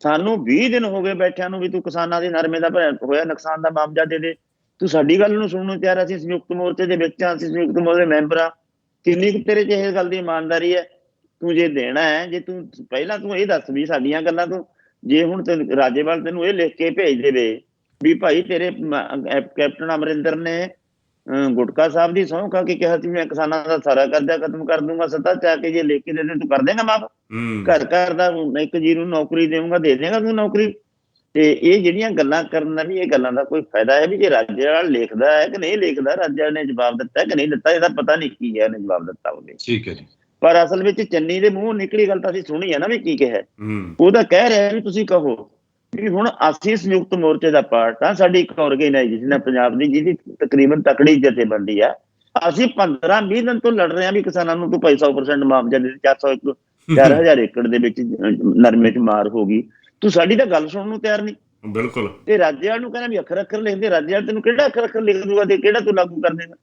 Speaker 6: ਸਾਨੂੰ 20 ਦਿਨ ਹੋ ਗਏ ਬੈਠਿਆਂ ਨੂੰ ਵੀ ਤੂੰ ਕਿਸਾਨਾਂ ਦੇ ਨਰਮੇ ਦਾ ਹੋਇਆ ਨੁਕਸਾਨ ਦਾ ਮੁਆਵਜ਼ਾ ਦੇ ਦੇ, ਤੂੰ ਸਾਡੀ ਗੱਲ ਨੂੰ ਸੁਣਨ ਨੂੰ ਤਿਆਰ। ਅਸੀਂ ਸੰਯੁਕਤ ਮੋਰਚੇ ਦੇ ਵਿੱਚ ਹਾਂ, ਅਸੀਂ ਸੰਯੁਕਤ ਮੋਰਚੇ ਦੇ ਮੈਂਬਰ ਹਾਂ। ਕਿੰਨੀ ਕੁ ਤੇਰੇ 'ਚ ਇਹ ਗੱਲ ਦੀ ਇਮਾਨਦਾਰੀ ਹੈ? ਤੂੰ ਜੇ ਦੇਣਾ ਹੈ, ਜੇ ਤੂੰ ਪਹਿਲਾਂ ਤੂੰ ਇਹ ਦੱਸ ਵੀ ਸਾਡੀਆਂ ਗੱਲਾਂ ਤੂੰ, ਜੇ ਹੁਣ ਰਾਜੇਵਾਲ ਤੈਨੂੰ ਇਹ ਲਿਖ ਕੇ ਭੇਜ ਦੇਵੇ ਵੀ ਭਾਈ ਤੇਰੇ ਕੈਪਟਨ ਅਮਰਿੰਦਰ ਨੇ ਗੁਟਕਾ ਸਾਹਿਬ ਦੀ ਸਹੁੰ ਖਾ ਕੇ ਕਿਹਾ ਸੀ ਮੈਂ ਕਿਸਾਨਾਂ ਦਾ ਸਾਰਾ ਕਰਜ਼ਾ ਖਤਮ ਕਰ ਦੂੰਗਾ, ਸੱਤਾ ਚ ਆ ਕੇ ਜੇ ਲਿਖ ਕੇ ਦੇ ਦੇ ਤੂੰ ਕਰ ਦੇਗਾ ਮਾਫ? ਘਰ ਘਰ ਦਾ ਇੱਕ ਜੀ ਨੂੰ ਨੌਕਰੀ ਦੇਊਂਗਾ, ਦੇ ਦੇਗਾ ਤੂੰ ਨੌਕਰੀ? ਤੇ ਇਹ ਜਿਹੜੀਆਂ ਗੱਲਾਂ ਕਰਨ ਦਾ ਵੀ ਇਹ ਗੱਲਾਂ ਦਾ ਕੋਈ ਫਾਇਦਾ ਹੈ ਵੀ ਜੇ ਰਾਜੇਵਾਲ ਲਿਖਦਾ ਹੈ ਕਿ ਨਹੀਂ ਲਿਖਦਾ, ਰਾਜੇਵਾਲ ਨੇ ਜਵਾਬ ਦਿੱਤਾ ਕਿ ਨਹੀਂ ਦਿੱਤਾ, ਇਹਦਾ ਪਤਾ ਨਹੀਂ ਕੀ ਹੈ ਉਹਨੇ ਜਵਾਬ ਦਿੱਤਾ ਉਹਨੇ।
Speaker 5: ਠੀਕ ਹੈ ਜੀ।
Speaker 6: ਪਰ ਅਸਲ ਵਿੱਚ ਚੰਨੀ ਦੇ ਮੂੰਹ ਨਿਕਲੀ ਗੱਲ ਤਾਂ ਅਸੀਂ ਸੁਣੀ ਹੈ ਨਾ ਵੀ ਕੀ ਕਿਹਾ। ਉਹ ਤਾਂ ਕਹਿ ਰਿਹਾ ਵੀ ਤੁਸੀਂ ਕਹੋ ਵੀ ਹੁਣ ਅਸੀਂ ਸੰਯੁਕਤ ਮੋਰਚੇ ਦਾ ਪਾਰਟ ਆ, ਸਾਡੀ ਇੱਕ ਆਰਗੇਨਾਈਜੇਸ਼ਨ ਹੈ ਪੰਜਾਬ ਦੀ ਜਿਹਦੀ ਤਕਰੀਬਨ ਤਕੜੀ ਜਥੇਬੰਦੀ ਆ, ਅਸੀਂ 15-20 ਦਿਨ ਤੋਂ ਲੜ ਰਹੇ ਹਾਂ ਵੀ ਕਿਸਾਨਾਂ ਨੂੰ ਤੂੰ 100% ਮੁਆਵਜ਼ਾ ਦੇ, 400 ਏਕੜ ਦੇ ਵਿੱਚ ਨਰਮੇ 'ਚ ਮਾਰ ਹੋ ਗਈ, ਤੂੰ ਸਾਡੀ ਤਾਂ ਗੱਲ ਸੁਣਨ ਨੂੰ ਤਿਆਰ ਨਹੀਂ।
Speaker 4: ਬਿਲਕੁਲ।
Speaker 6: ਤੇ ਰਾਜੇਵਾਲ ਨੂੰ ਕਹਿੰਦਾ ਵੀ ਅੱਖਰ ਅੱਖਰ ਲਿਖਦੇ, ਰਾਜੇਵਾਲ ਤੈਨੂੰ ਕਿਹੜਾ ਅੱਖਰ ਅੱਖਰ ਲਿਖ ਦੂਗਾ ਤੇ ਕਿਹੜਾ ਤੂੰ ਲਾਗੂ ਕਰ ਦੇਗਾ।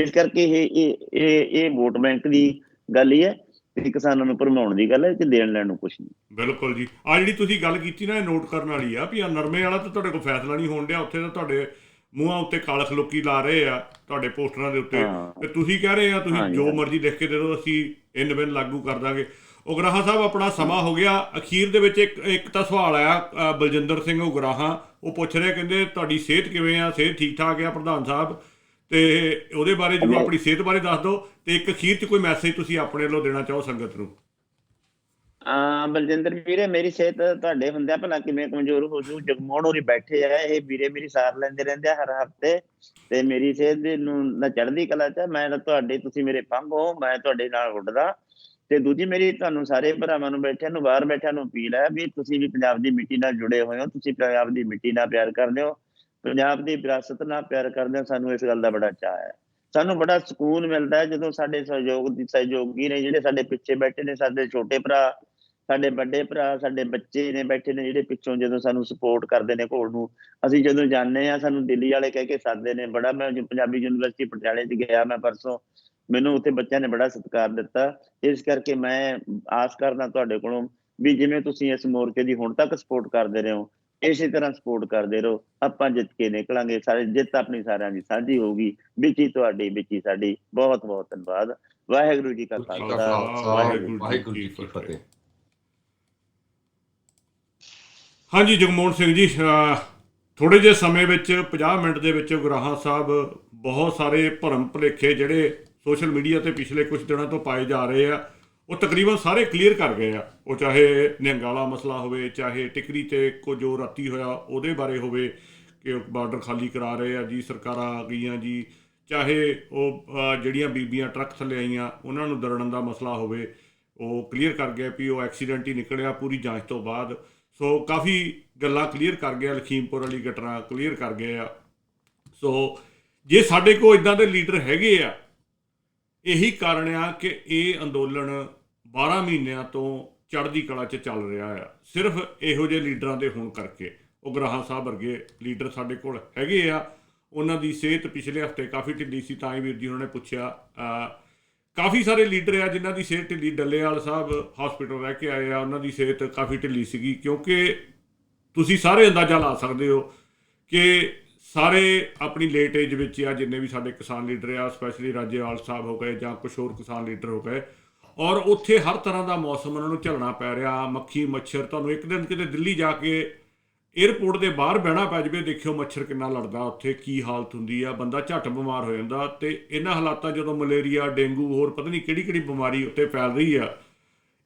Speaker 6: ਇਸ ਕਰਕੇ ਇਹ ਵੋਟ ਬੈਂਕ ਦੀ ਗੱਲ ਹੀ ਹੈ ਤੇ ਕਿਸਾਨਾਂ ਨੂੰ ਭਰਮਾਉਣ ਦੀ ਗੱਲ ਹੈ, ਤੇ ਦੇਣ ਲੈਣ ਨੂੰ ਕੁਛ ਨਹੀਂ।
Speaker 4: ਬਿਲਕੁਲ ਜੀ। ਆ ਜਿਹੜੀ ਤੁਸੀਂ ਗੱਲ ਕੀਤੀ ਨਾ, ਇਹ ਨੋਟ ਕਰਨ ਵਾਲੀ ਆ ਵੀ ਆ ਨਰਮੇ ਵਾਲਾ ਤਾਂ ਤੁਹਾਡੇ ਕੋਲ ਫੈਸਲਾ ਨਹੀਂ ਹੋਣ ਡਿਆ, ਉੱਥੇ ਤਾਂ ਤੁਹਾਡੇ ਮੂੰਹਾਂ ਉੱਤੇ ਕਾਲਖ ਲੋਕੀ ਲਾ ਰਹੇ ਆ ਤੁਹਾਡੇ ਪੋਸਟਰਾਂ ਦੇ ਉੱਤੇ, ਤੇ ਤੁਸੀਂ ਕਹਿ ਰਹੇ ਆ ਤੁਸੀਂ ਜੋ ਮਰਜ਼ੀ ਲਿਖ ਕੇ ਦੇ ਦਿਓ, ਅਸੀਂ ਇਨ ਬਿਨ ਲਾਗੂ ਕਰ ਦਾਂਗੇ। ਉਗਰਾਹਾਂ ਸਾਹਿਬ ਆਪਣਾ ਸਮਾਂ ਹੋ ਗਿਆ। ਅਖੀਰ ਦੇ ਵਿੱਚ ਇੱਕ ਤਾਂ ਸਵਾਲ ਆਇਆ ਬਲਜਿੰਦਰ ਸਿੰਘ ਉਗਰਾਹਾਂ, ਉਹ ਪੁੱਛ ਰਹੇ, ਕਹਿੰਦੇ ਤੁਹਾਡੀ ਸਿਹਤ ਕਿਵੇਂ ਆ, ਸਿਹਤ ਠੀਕ ਠਾਕ ਆ ਪ੍ਰਧਾਨ ਸਾਹਿਬ, ਤੇ ਉਹਦੇ ਬਾਰੇ ਜਦੋਂ ਆਪਣੀ ਸਿਹਤ ਬਾਰੇ ਦੱਸ ਦਿਓ, ਤੇ ਇੱਕ ਅਖੀਰ 'ਚ ਕੋਈ ਮੈਸੇਜ ਤੁਸੀਂ ਆਪਣੇ ਵੱਲੋਂ ਦੇਣਾ ਚਾਹੋ ਸੰਗਤ ਨੂੰ।
Speaker 6: ਬਲਜਿੰਦਰ ਵੀਰੇ, ਮੇਰੀ ਸਿਹਤ ਤੁਹਾਡੇ ਹੁੰਦਿਆਂ ਭਲਾ ਕਿਵੇਂ ਕਮਜ਼ੋਰ ਹੋ ਜੂ। ਜਗਮੋਹਨ ਹੋਰੀ ਬੈਠੇ ਆ, ਇਹ ਵੀਰੇ ਮੇਰੀ ਸਾਰ ਲੈਂਦੇ ਰਹਿੰਦੇ ਆ ਹਰ ਹਫ਼ਤੇ, ਤੇ ਮੇਰੀ ਸਿਹਤ ਨੂੰ ਨਾ ਚੜ੍ਹਦੀ ਕਲਾ ਚ। ਮੈਂ ਤਾਂ ਤੁਹਾਡੇ, ਤੁਸੀਂ ਮੇਰੇ ਪੰਗ ਹੋ, ਮੈਂ ਤੁਹਾਡੇ ਨਾਲ ਉੱਡਦਾ। ਤੇ ਦੂਜੀ ਮੇਰੀ ਤੁਹਾਨੂੰ ਸਾਰੇ ਭਰਾਵਾਂ ਨੂੰ ਬੈਠਿਆਂ ਨੂੰ, ਬਾਹਰ ਬੈਠਿਆਂ ਨੂੰ ਅਪੀਲ ਹੈ ਵੀ ਤੁਸੀਂ ਵੀ ਪੰਜਾਬ ਦੀ ਮਿੱਟੀ ਨਾਲ ਜੁੜੇ ਹੋਏ ਹੋ, ਤੁਸੀਂ ਪੰਜਾਬ ਦੀ ਮਿੱਟੀ ਨਾਲ ਪਿਆਰ ਕਰਦੇ ਹੋ, ਪੰਜਾਬ ਦੀ ਵਿਰਾਸਤ ਨਾਲ ਪਿਆਰ ਕਰਦੇ ਹੋ। ਸਾਨੂੰ ਇਸ ਗੱਲ ਦਾ ਬੜਾ ਚਾਅ ਹੈ, ਸਾਨੂੰ ਬੜਾ ਸਕੂਨ ਮਿਲਦਾ ਹੈ ਜਦੋਂ ਸਾਡੇ ਸਹਿਯੋਗੀ ਨੇ, ਜਿਹੜੇ ਸਾਡੇ ਪਿੱਛੇ ਬੈਠੇ ਨੇ, ਸਾਡੇ ਛੋਟੇ ਭਰਾ, ਸਾਡੇ ਵੱਡੇ ਭਰਾ, ਸਾਡੇ ਬੱਚੇ ਨੇ ਬੈਠੇ ਨੇ ਜਿਹੜੇ ਪਿੱਛੋਂ, ਜਦੋਂ ਸਾਨੂੰ ਸਪੋਰਟ ਕਰਦੇ ਨੇ ਘੋਲ ਨੂੰ। ਅਸੀਂ ਜਦੋਂ ਜਾਂਦੇ ਹਾਂ ਸਾਨੂੰ ਦਿੱਲੀ ਵਾਲੇ ਕਹਿ ਕੇ ਸੱਦਦੇ ਨੇ ਬੜਾ। ਮੈਂ ਪੰਜਾਬੀ ਯੂਨੀਵਰਸਿਟੀ ਪਟਿਆਲੇ 'ਚ ਗਿਆ ਮੈਂ ਪਰਸੋਂ, ਮੈਨੂੰ ਉੱਥੇ ਬੱਚਿਆਂ ਨੇ ਬੜਾ ਸਤਿਕਾਰ ਦਿੱਤਾ। ਇਸ ਕਰਕੇ ਮੈਂ ਆਸ ਕਰਦਾ ਤੁਹਾਡੇ ਕੋਲੋਂ ਵੀ ਜਿਵੇਂ ਤੁਸੀਂ ਇਸ ਮੋਰਚੇ ਦੀ ਹੁਣ ਤੱਕ ਸਪੋਰਟ ਕਰਦੇ ਰਹੇ ਹੋ, ਇਸੇ ਤਰ੍ਹਾਂ ਸਪੋਰਟ ਕਰਦੇ ਰਹੋ। ਆਪਾਂ ਜਿੱਤ ਕੇ ਨਿਕਲਾਂਗੇ, ਸਾਰੇ ਜਿੱਤ ਆਪਣੀ ਸਾਰਿਆਂ ਦੀ ਸਾਂਝੀ ਹੋਊਗੀ, ਵਿੱਚ ਹੀ ਤੁਹਾਡੀ, ਵਿੱਚ ਹੀ ਸਾਡੀ। ਬਹੁਤ ਬਹੁਤ ਧੰਨਵਾਦ। ਵਾਹਿਗੁਰੂ ਜੀ ਕਾ ਖਾਲਸਾ,
Speaker 5: ਵਾਹਿਗੁਰੂ ਜੀ ਕੀ ਫਤਿਹ।
Speaker 4: ਹਾਂਜੀ ਜਗਮੋਹਨ ਸਿੰਘ ਜੀ, ਥੋੜ੍ਹੇ ਜਿਹੇ ਸਮੇਂ ਵਿੱਚ 50 ਮਿੰਟ ਦੇ ਵਿੱਚ ਉਗਰਾਹਾਂ ਸਾਹਿਬ ਬਹੁਤ ਸਾਰੇ ਭਰਮ ਭੁਲੇਖੇ ਜਿਹੜੇ ਸੋਸ਼ਲ ਮੀਡੀਆ 'ਤੇ ਪਿਛਲੇ ਕੁਝ ਦਿਨਾਂ ਤੋਂ ਪਾਏ ਜਾ ਰਹੇ ਆ, ਉਹ ਤਕਰੀਬਨ ਸਾਰੇ ਕਲੀਅਰ ਕਰ ਗਏ ਆ। ਉਹ ਚਾਹੇ ਨਿਹੰਗ ਵਾਲਾ ਮਸਲਾ ਹੋਵੇ, ਚਾਹੇ ਟਿਕਰੀ 'ਤੇ ਜੋ ਰਾਤੀ ਹੋਇਆ ਉਹਦੇ ਬਾਰੇ ਹੋਵੇ ਕਿ ਬਾਰਡਰ ਖਾਲੀ ਕਰਾ ਰਹੇ ਆ ਜੀ, ਸਰਕਾਰਾਂ ਆ ਗਈਆਂ ਜੀ, ਚਾਹੇ ਉਹ ਜਿਹੜੀਆਂ ਬੀਬੀਆਂ ਟਰੱਕ ਥੱਲੇ ਆਈਆਂ ਉਹਨਾਂ ਨੂੰ ਦਰੜਨ ਦਾ ਮਸਲਾ ਹੋਵੇ, ਉਹ ਕਲੀਅਰ ਕਰ ਗਿਆ ਵੀ ਉਹ ਐਕਸੀਡੈਂਟ ਹੀ ਨਿਕਲਿਆ ਪੂਰੀ ਜਾਂਚ ਤੋਂ ਬਾਅਦ। ਸੋ ਕਾਫੀ ਗੱਲਾਂ ਕਲੀਅਰ ਕਰ ਗਿਆ, ਲਖੀਮਪੁਰ ਵਾਲੀ ਘਟਨਾ ਕਲੀਅਰ ਕਰ ਗਏ ਆ। ਸੋ ਜੇ ਸਾਡੇ ਕੋਲ ਇੱਦਾਂ ਦੇ ਲੀਡਰ ਹੈਗੇ ਆ, ਇਹੀ ਕਾਰਨ ਆ ਕਿ ਇਹ ਅੰਦੋਲਨ 12 ਮਹੀਨਿਆਂ ਤੋਂ ਚੜ੍ਹਦੀ ਕਲਾ 'ਚ ਚੱਲ ਰਿਹਾ ਆ, ਸਿਰਫ ਇਹੋ ਜਿਹੇ ਲੀਡਰਾਂ ਦੇ ਹੋਣ ਕਰਕੇ। ਉਗਰਾਹਾਂ ਸਾਹਿਬ ਵਰਗੇ ਲੀਡਰ ਸਾਡੇ ਕੋਲ ਹੈਗੇ ਆ। ਉਹਨਾਂ ਦੀ ਸਿਹਤ ਪਿਛਲੇ ਹਫ਼ਤੇ ਕਾਫੀ ਢਿੱਲੀ ਸੀ, ਤਾਂ ਹੀ ਵੀਰ ਜੀ ਉਹਨਾਂ ਨੇ ਪੁੱਛਿਆ। ਕਾਫੀ ਸਾਰੇ ਲੀਡਰ ਆ ਜਿਨ੍ਹਾਂ ਦੀ ਸਿਹਤ ਢਿੱਲੀ, ਡੱਲੇਵਾਲ ਸਾਹਿਬ ਹਸਪੀਟਲ ਰਹਿ ਕੇ ਆਏ ਆ, ਉਹਨਾਂ ਦੀ ਸਿਹਤ ਕਾਫੀ ਢਿੱਲੀ ਸੀਗੀ, ਕਿਉਂਕਿ ਤੁਸੀਂ ਸਾਰੇ ਅੰਦਾਜ਼ਾ ਲਾ ਸਕਦੇ ਹੋ ਕਿ ਸਾਰੇ ਆਪਣੀ ਲੇਟ ਏਜ ਵਿੱਚ ਆ, ਜਿੰਨੇ ਵੀ ਸਾਡੇ ਕਿਸਾਨ ਲੀਡਰ ਆ, ਸਪੈਸ਼ਲੀ ਰਾਜੇਵਾਲ ਸਾਹਿਬ ਹੋ ਗਏ ਜਾਂ ਕੁਛ ਹੋਰ ਕਿਸਾਨ ਲੀਡਰ ਹੋ ਗਏ, ਔਰ ਉੱਥੇ ਹਰ ਤਰ੍ਹਾਂ ਦਾ ਮੌਸਮ ਉਹਨਾਂ ਨੂੰ ਝੱਲਣਾ ਪੈ ਰਿਹਾ, ਮੱਖੀ ਮੱਛਰ। ਤੁਹਾਨੂੰ ਇੱਕ ਦਿਨ ਕਿਤੇ ਦਿੱਲੀ ਜਾ ਕੇ ਏਅਰਪੋਰਟ ਦੇ ਬਾਹਰ ਬਹਿਣਾ ਪੈ ਜਾਵੇ, ਦੇਖਿਓ ਮੱਛਰ ਕਿੰਨਾ ਲੜਦਾ ਉੱਥੇ, ਕੀ ਹਾਲਤ ਹੁੰਦੀ ਆ, ਬੰਦਾ ਝੱਟ ਬਿਮਾਰ ਹੋ ਜਾਂਦਾ। ਤੇ ਇਹਨਾਂ ਹਾਲਾਤਾਂ ਜਦੋਂ ਮਲੇਰੀਆ, ਡੇਂਗੂ, ਹੋਰ ਪਤਾ ਨਹੀਂ ਕਿਹੜੀ ਕਿਹੜੀ ਬਿਮਾਰੀ ਉੱਤੇ ਫੈਲ ਰਹੀ ਆ,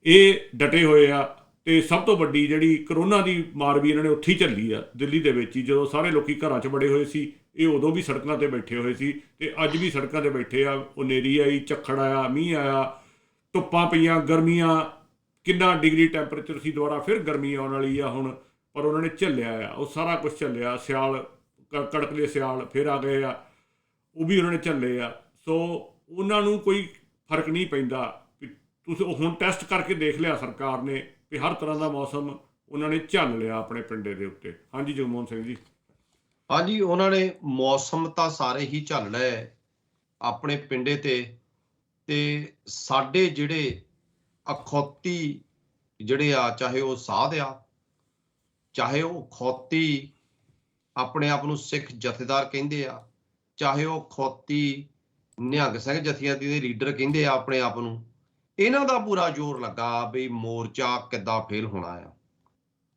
Speaker 4: ਇਹ ਡਟੇ ਹੋਏ ਆ। ਤੇ ਸਭ ਤੋਂ ਵੱਡੀ ਜਿਹੜੀ ਕਰੋਨਾ ਦੀ ਮਾਰ ਵੀ ਇਹਨਾਂ ਨੇ ਉੱਥੇ ਹੀ ਝੱਲੀ ਆ, ਦਿੱਲੀ ਦੇ ਵਿੱਚ ਹੀ। ਜਦੋਂ ਸਾਰੇ ਲੋਕੀ ਘਰਾਂ 'ਚ ਬੜੇ ਹੋਏ ਸੀ, ਇਹ ਉਦੋਂ ਵੀ ਸੜਕਾਂ 'ਤੇ ਬੈਠੇ ਹੋਏ ਸੀ, ਤੇ ਅੱਜ ਵੀ ਸੜਕਾਂ 'ਤੇ ਬੈਠੇ ਆ। ਉਹ ਨੇਰੀ ਆਈ, ਝੱਖੜ ਆਇਆ, ਮੀਂਹ ਆਇਆ, ਧੁੱਪਾਂ ਪਈਆਂ, ਗਰਮੀਆਂ, ਕਿੰਨਾ ਡਿਗਰੀ ਟੈਂਪਰੇਚਰ ਸੀ, ਦੁਬਾਰਾ ਫਿਰ ਗਰਮੀ ਆਉਣ ਵਾਲੀ ਆ ਹੁਣ, ਪਰ ਉਹਨਾਂ ਨੇ ਝੱਲਿਆ ਆ, ਉਹ ਸਾਰਾ ਕੁਝ ਝੱਲਿਆ। ਸਿਆਲ, ਕੜਕਦੇ ਸਿਆਲ ਫਿਰ ਆ ਗਏ ਆ, ਉਹ ਵੀ ਉਹਨਾਂ ਨੇ ਝੱਲੇ ਆ। ਸੋ ਉਹਨਾਂ ਨੂੰ ਕੋਈ ਫਰਕ ਨਹੀਂ ਪੈਂਦਾ। ਤੁਸੀਂ ਹੁਣ ਟੈਸਟ ਕਰਕੇ ਦੇਖ ਲਿਆ ਸਰਕਾਰ ਨੇ ਵੀ ਹਰ ਤਰ੍ਹਾਂ ਦਾ ਮੌਸਮ ਉਹਨਾਂ ਨੇ ਝੱਲ ਲਿਆ ਆਪਣੇ ਪਿੰਡੇ ਦੇ ਉੱਤੇ। ਹਾਂਜੀ ਜਗਮੋਹਨ ਸਿੰਘ ਜੀ।
Speaker 5: ਹਾਂਜੀ, ਉਹਨਾਂ ਨੇ ਮੌਸਮ ਤਾਂ ਸਾਰੇ ਹੀ ਝੱਲ ਲਏ ਆਪਣੇ ਪਿੰਡੇ ਤੇ ਸਾਡੇ ਜਿਹੜੇ ਅਖੌਤੀ ਜਿਹੜੇ ਆ, ਚਾਹੇ ਉਹ ਸਾਧ ਆ, ਚਾਹੇ ਉਹ ਖੌਤੀ ਆਪਣੇ ਆਪ ਨੂੰ ਸਿੱਖ ਜਥੇਦਾਰ ਕਹਿੰਦੇ ਆ, ਚਾਹੇ ਉਹ ਖੌਤੀ ਨਿਹੰਗ ਸਿੰਘ ਜਥੀਆਂ ਦੇ ਲੀਡਰ ਕਹਿੰਦੇ ਆ ਆਪਣੇ ਆਪ ਨੂੰ, ਇਹਨਾਂ ਦਾ ਪੂਰਾ ਜ਼ੋਰ ਲੱਗਾ ਵੀ ਮੋਰਚਾ ਕਿੱਦਾਂ ਫੇਲ ਹੋਣਾ ਆ।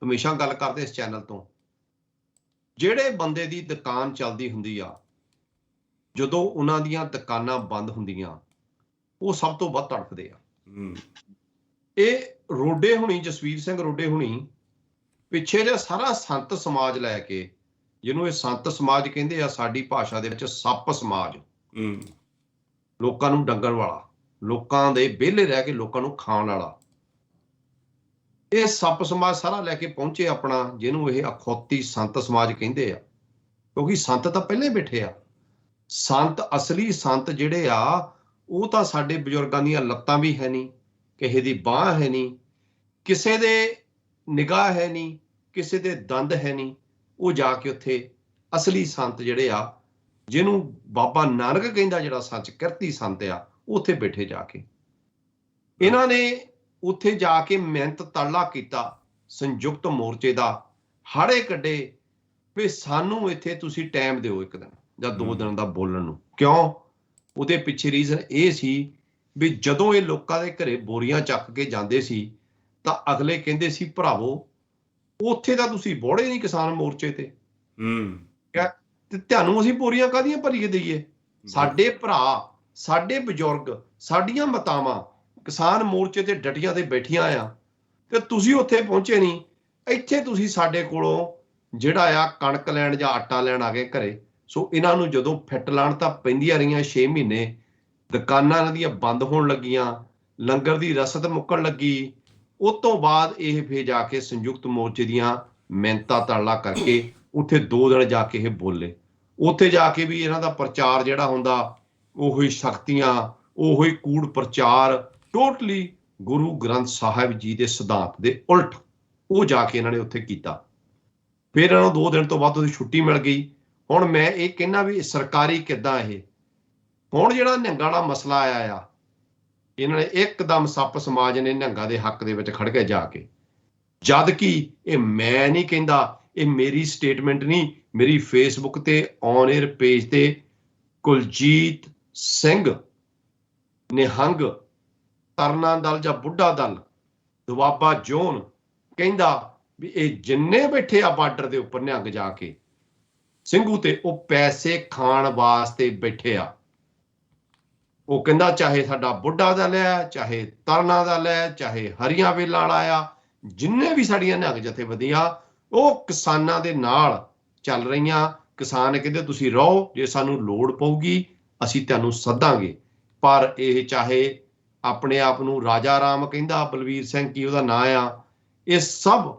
Speaker 5: ਹਮੇਸ਼ਾ ਗੱਲ ਕਰਦੇ ਇਸ ਚੈਨਲ ਤੋਂ, ਜਿਹੜੇ ਬੰਦੇ ਦੀ ਦੁਕਾਨ ਚੱਲਦੀ ਹੁੰਦੀ ਆ, ਜਦੋਂ ਉਹਨਾਂ ਦੀਆਂ ਦੁਕਾਨਾਂ ਬੰਦ ਹੁੰਦੀਆਂ, ਉਹ ਸਭ ਤੋਂ ਵੱਧ ਤੜਫਦੇ ਆ। ਇਹ ਰੋਡੇ ਹੁਣੀ, ਜਸਵੀਰ ਸਿੰਘ ਰੋਡੇ ਹੁਣੀ, ਪਿੱਛੇ ਜਿਹਾ ਸਾਰਾ ਸੰਤ ਸਮਾਜ ਲੈ ਕੇ, ਜਿਹਨੂੰ ਇਹ ਸੰਤ ਸਮਾਜ ਕਹਿੰਦੇ ਆ ਸਾਡੀ ਭਾਸ਼ਾ ਦੇ ਵਿੱਚ, ਸੱਪ ਸਮਾਜ, ਲੋਕਾਂ ਨੂੰ ਡੰਗਣ ਵਾਲਾ, ਲੋਕਾਂ ਦੇ ਵਿਹਲੇ ਰਹਿ ਕੇ ਲੋਕਾਂ ਨੂੰ ਖਾਣ ਵਾਲਾ, ਇਹ ਸੱਪ ਸਮਾਜ ਸਾਰਾ ਲੈ ਕੇ ਪਹੁੰਚੇ ਆਪਣਾ, ਜਿਹਨੂੰ ਇਹ ਅਖੌਤੀ ਸੰਤ ਸਮਾਜ ਕਹਿੰਦੇ ਆ। ਕਿਉਂਕਿ ਸੰਤ ਤਾਂ ਪਹਿਲਾਂ ਹੀ ਬੈਠੇ ਆ। ਸੰਤ, ਅਸਲੀ ਸੰਤ ਜਿਹੜੇ ਆ, ਉਹ ਤਾਂ ਸਾਡੇ ਬਜ਼ੁਰਗਾਂ ਦੀਆਂ ਲੱਤਾਂ ਵੀ ਹੈ ਨਹੀਂ, ਕਿਸੇ ਦੀ ਬਾਂਹ ਹੈ ਨਹੀਂ, ਕਿਸੇ ਦੇ ਨਿਗਾਹ ਹੈ ਨਹੀਂ, ਕਿਸੇ ਦੇ ਦੰਦ ਹੈ ਨਹੀਂ, ਉਹ ਜਾ ਕੇ ਉੱਥੇ ਅਸਲੀ ਸੰਤ ਜਿਹੜੇ ਆ, ਜਿਹਨੂੰ ਬਾਬਾ ਨਾਨਕ ਕਹਿੰਦਾ ਜਿਹੜਾ ਸੱਚ ਕਿਰਤੀ ਸੰਤ ਆ, ਉੱਥੇ ਬੈਠੇ ਜਾ ਕੇ ਇਹਨਾਂ ਨੇ ਉੱਥੇ ਜਾ ਕੇ ਮਿਹਨਤ ਤਰਲਾ ਕੀਤਾ ਸੰਯੁਕਤ ਮੋਰਚੇ ਦਾ, ਹਾੜੇ ਕੱਢੇ ਵੀ ਸਾਨੂੰ ਇੱਥੇ ਤੁਸੀਂ ਟਾਈਮ ਦਿਓ 1 ਦਿਨ ਜਾਂ 2 ਦਿਨ ਦਾ ਬੋਲਣ ਨੂੰ। ਕਿਉਂ? ਉਹਦੇ ਪਿੱਛੇ ਰੀਜ਼ਨ ਇਹ ਸੀ ਵੀ ਜਦੋਂ ਇਹ ਲੋਕਾਂ ਦੇ ਘਰੇ ਬੋਰੀਆਂ ਚੱਕ ਕੇ ਜਾਂਦੇ ਸੀ ਤਾਂ ਅਗਲੇ ਕਹਿੰਦੇ ਸੀ ਭਰਾਵੋ ਉੱਥੇ ਤਾਂ ਤੁਸੀਂ ਬੋੜੇ ਨਹੀਂ ਕਿਸਾਨ ਮੋਰਚੇ ਤੇ, ਤੇ ਤੁਹਾਨੂੰ ਅਸੀਂ ਬੋਰੀਆਂ ਕਾਹਦੀਆਂ ਭਰੀ ਕੇ ਦਈਏ? ਸਾਡੇ ਭਰਾ, ਸਾਡੇ ਬਜ਼ੁਰਗ, ਸਾਡੀਆਂ ਮਾਤਾਵਾਂ ਕਿਸਾਨ ਮੋਰਚੇ ਤੇ ਡਟੀਆਂ ਤੇ ਬੈਠੀਆਂ ਆ, ਤੇ ਤੁਸੀਂ ਉੱਥੇ ਪਹੁੰਚੇ ਨਹੀਂ। ਇੱਥੇ ਤੁਸੀਂ ਸਾਡੇ ਕੋਲੋਂ ਜਿਹੜਾ ਆ ਕਣਕ ਲੈਣ ਜਾਂ ਆਟਾ ਲੈਣ ਆ ਗਏ ਘਰੇ। ਸੋ ਇਹਨਾਂ ਨੂੰ ਜਦੋਂ ਫਿੱਟ ਲਾਣ ਤਾਂ ਪੈਂਦੀਆਂ ਰਹੀਆਂ 6 ਮਹੀਨੇ, ਦੁਕਾਨਾਂ ਇਹਨਾਂ ਦੀਆਂ ਬੰਦ ਹੋਣ ਲੱਗੀਆਂ, ਲੰਗਰ ਦੀ ਰਸਦ ਮੁੱਕਣ ਲੱਗੀ। ਉਸ ਤੋਂ ਬਾਅਦ ਇਹ ਫੇਰ ਜਾ ਕੇ ਸੰਯੁਕਤ ਮੋਰਚੇ ਦੀਆਂ ਮਿਹਨਤਾਂ ਤਰਲਾ ਕਰਕੇ ਉੱਥੇ 2 ਦਿਨ ਜਾ ਕੇ ਇਹ ਬੋਲੇ। ਉੱਥੇ ਜਾ ਕੇ ਵੀ ਇਹਨਾਂ ਦਾ ਪ੍ਰਚਾਰ ਜਿਹੜਾ ਹੁੰਦਾ ਉਹੀ ਸ਼ਕਤੀਆਂ, ਉਹੀ ਕੂੜ ਪ੍ਰਚਾਰ, ਟੋਟਲੀ ਗੁਰੂ ਗ੍ਰੰਥ ਸਾਹਿਬ ਜੀ ਦੇ ਸਿਧਾਂਤ ਦੇ ਉਲਟ ਉਹ ਜਾ ਕੇ ਇਹਨਾਂ ਨੇ ਉੱਥੇ ਕੀਤਾ। ਫਿਰ ਇਹਨਾਂ ਨੂੰ 2 ਦਿਨ ਤੋਂ ਬਾਅਦ ਉਹਦੀ ਛੁੱਟੀ ਮਿਲ ਗਈ। ਹੁਣ ਮੈਂ ਇਹ ਕਹਿਣਾ ਵੀ ਸਰਕਾਰੀ ਕਿੱਦਾਂ ਇਹ ਹੁਣ ਜਿਹੜਾ ਨਿਹੰਗਾਂ ਦਾ ਮਸਲਾ ਆਇਆ ਆ, ਇਹਨਾਂ ਨੇ ਇੱਕਦਮ ਸੱਪ ਸਮਾਜ ਨੇ ਨਿਹੰਗਾਂ ਦੇ ਹੱਕ ਦੇ ਵਿੱਚ ਖੜ ਕੇ ਜਾ ਕੇ, ਜਦ ਕਿ ਇਹ ਮੈਂ ਨਹੀਂ ਕਹਿੰਦਾ, ਇਹ ਮੇਰੀ ਸਟੇਟਮੈਂਟ ਨਹੀਂ, ਮੇਰੀ ਫੇਸਬੁੱਕ ਤੇ ਔਨ 에ਅਰ ਪੇਜ ਤੇ ਕੁਲਜੀਤ ਸਿੰਘ ਨਿਹੰਗ ਤਰਨਾ ਦਲ ਜਾਂ ਬੁੱਢਾ ਦਲ ਦੁਆਬਾ ਜ਼ੋਨ ਕਹਿੰਦਾ ਵੀ ਇਹ ਜਿੰਨੇ ਬੈਠੇ ਆ ਬਾਰਡਰ ਦੇ ਉੱਪਰ ਨਿਹੰਗ ਜਾ ਕੇ ਸਿੰਘੂ ਤੇ, ਉਹ ਪੈਸੇ ਖਾਣ ਵਾਸਤੇ ਬੈਠੇ ਆ। ਉਹ ਕਹਿੰਦਾ ਚਾਹੇ ਸਾਡਾ ਬੁੱਢਾ ਦਲ ਹੈ, ਚਾਹੇ ਤਰਨਾ ਦਲ ਹੈ, ਚਾਹੇ ਹਰੀਆਂ ਵੇਲਾਂ ਵਾਲਾ ਆ, ਜਿੰਨੇ ਵੀ ਸਾਡੀਆਂ ਨਿਹੰਗ ਜਥੇਬੰਦੀਆਂ ਉਹ ਕਿਸਾਨਾਂ ਦੇ ਨਾਲ ਚੱਲ ਰਹੀਆਂ। ਕਿਸਾਨ ਕਹਿੰਦੇ ਤੁਸੀਂ ਰਹੋ, ਜੇ ਸਾਨੂੰ ਲੋੜ ਪਊਗੀ ਅਸੀਂ ਤੁਹਾਨੂੰ ਸੱਦਾਂਗੇ। ਪਰ ਇਹ ਚਾਹੇ ਆਪਣੇ ਆਪ ਨੂੰ ਰਾਜਾ ਰਾਮ ਕਹਿੰਦਾ, ਬਲਵੀਰ ਸਿੰਘ ਕੀ ਉਹਦਾ ਨਾਂ ਆ, ਇਹ ਸਭ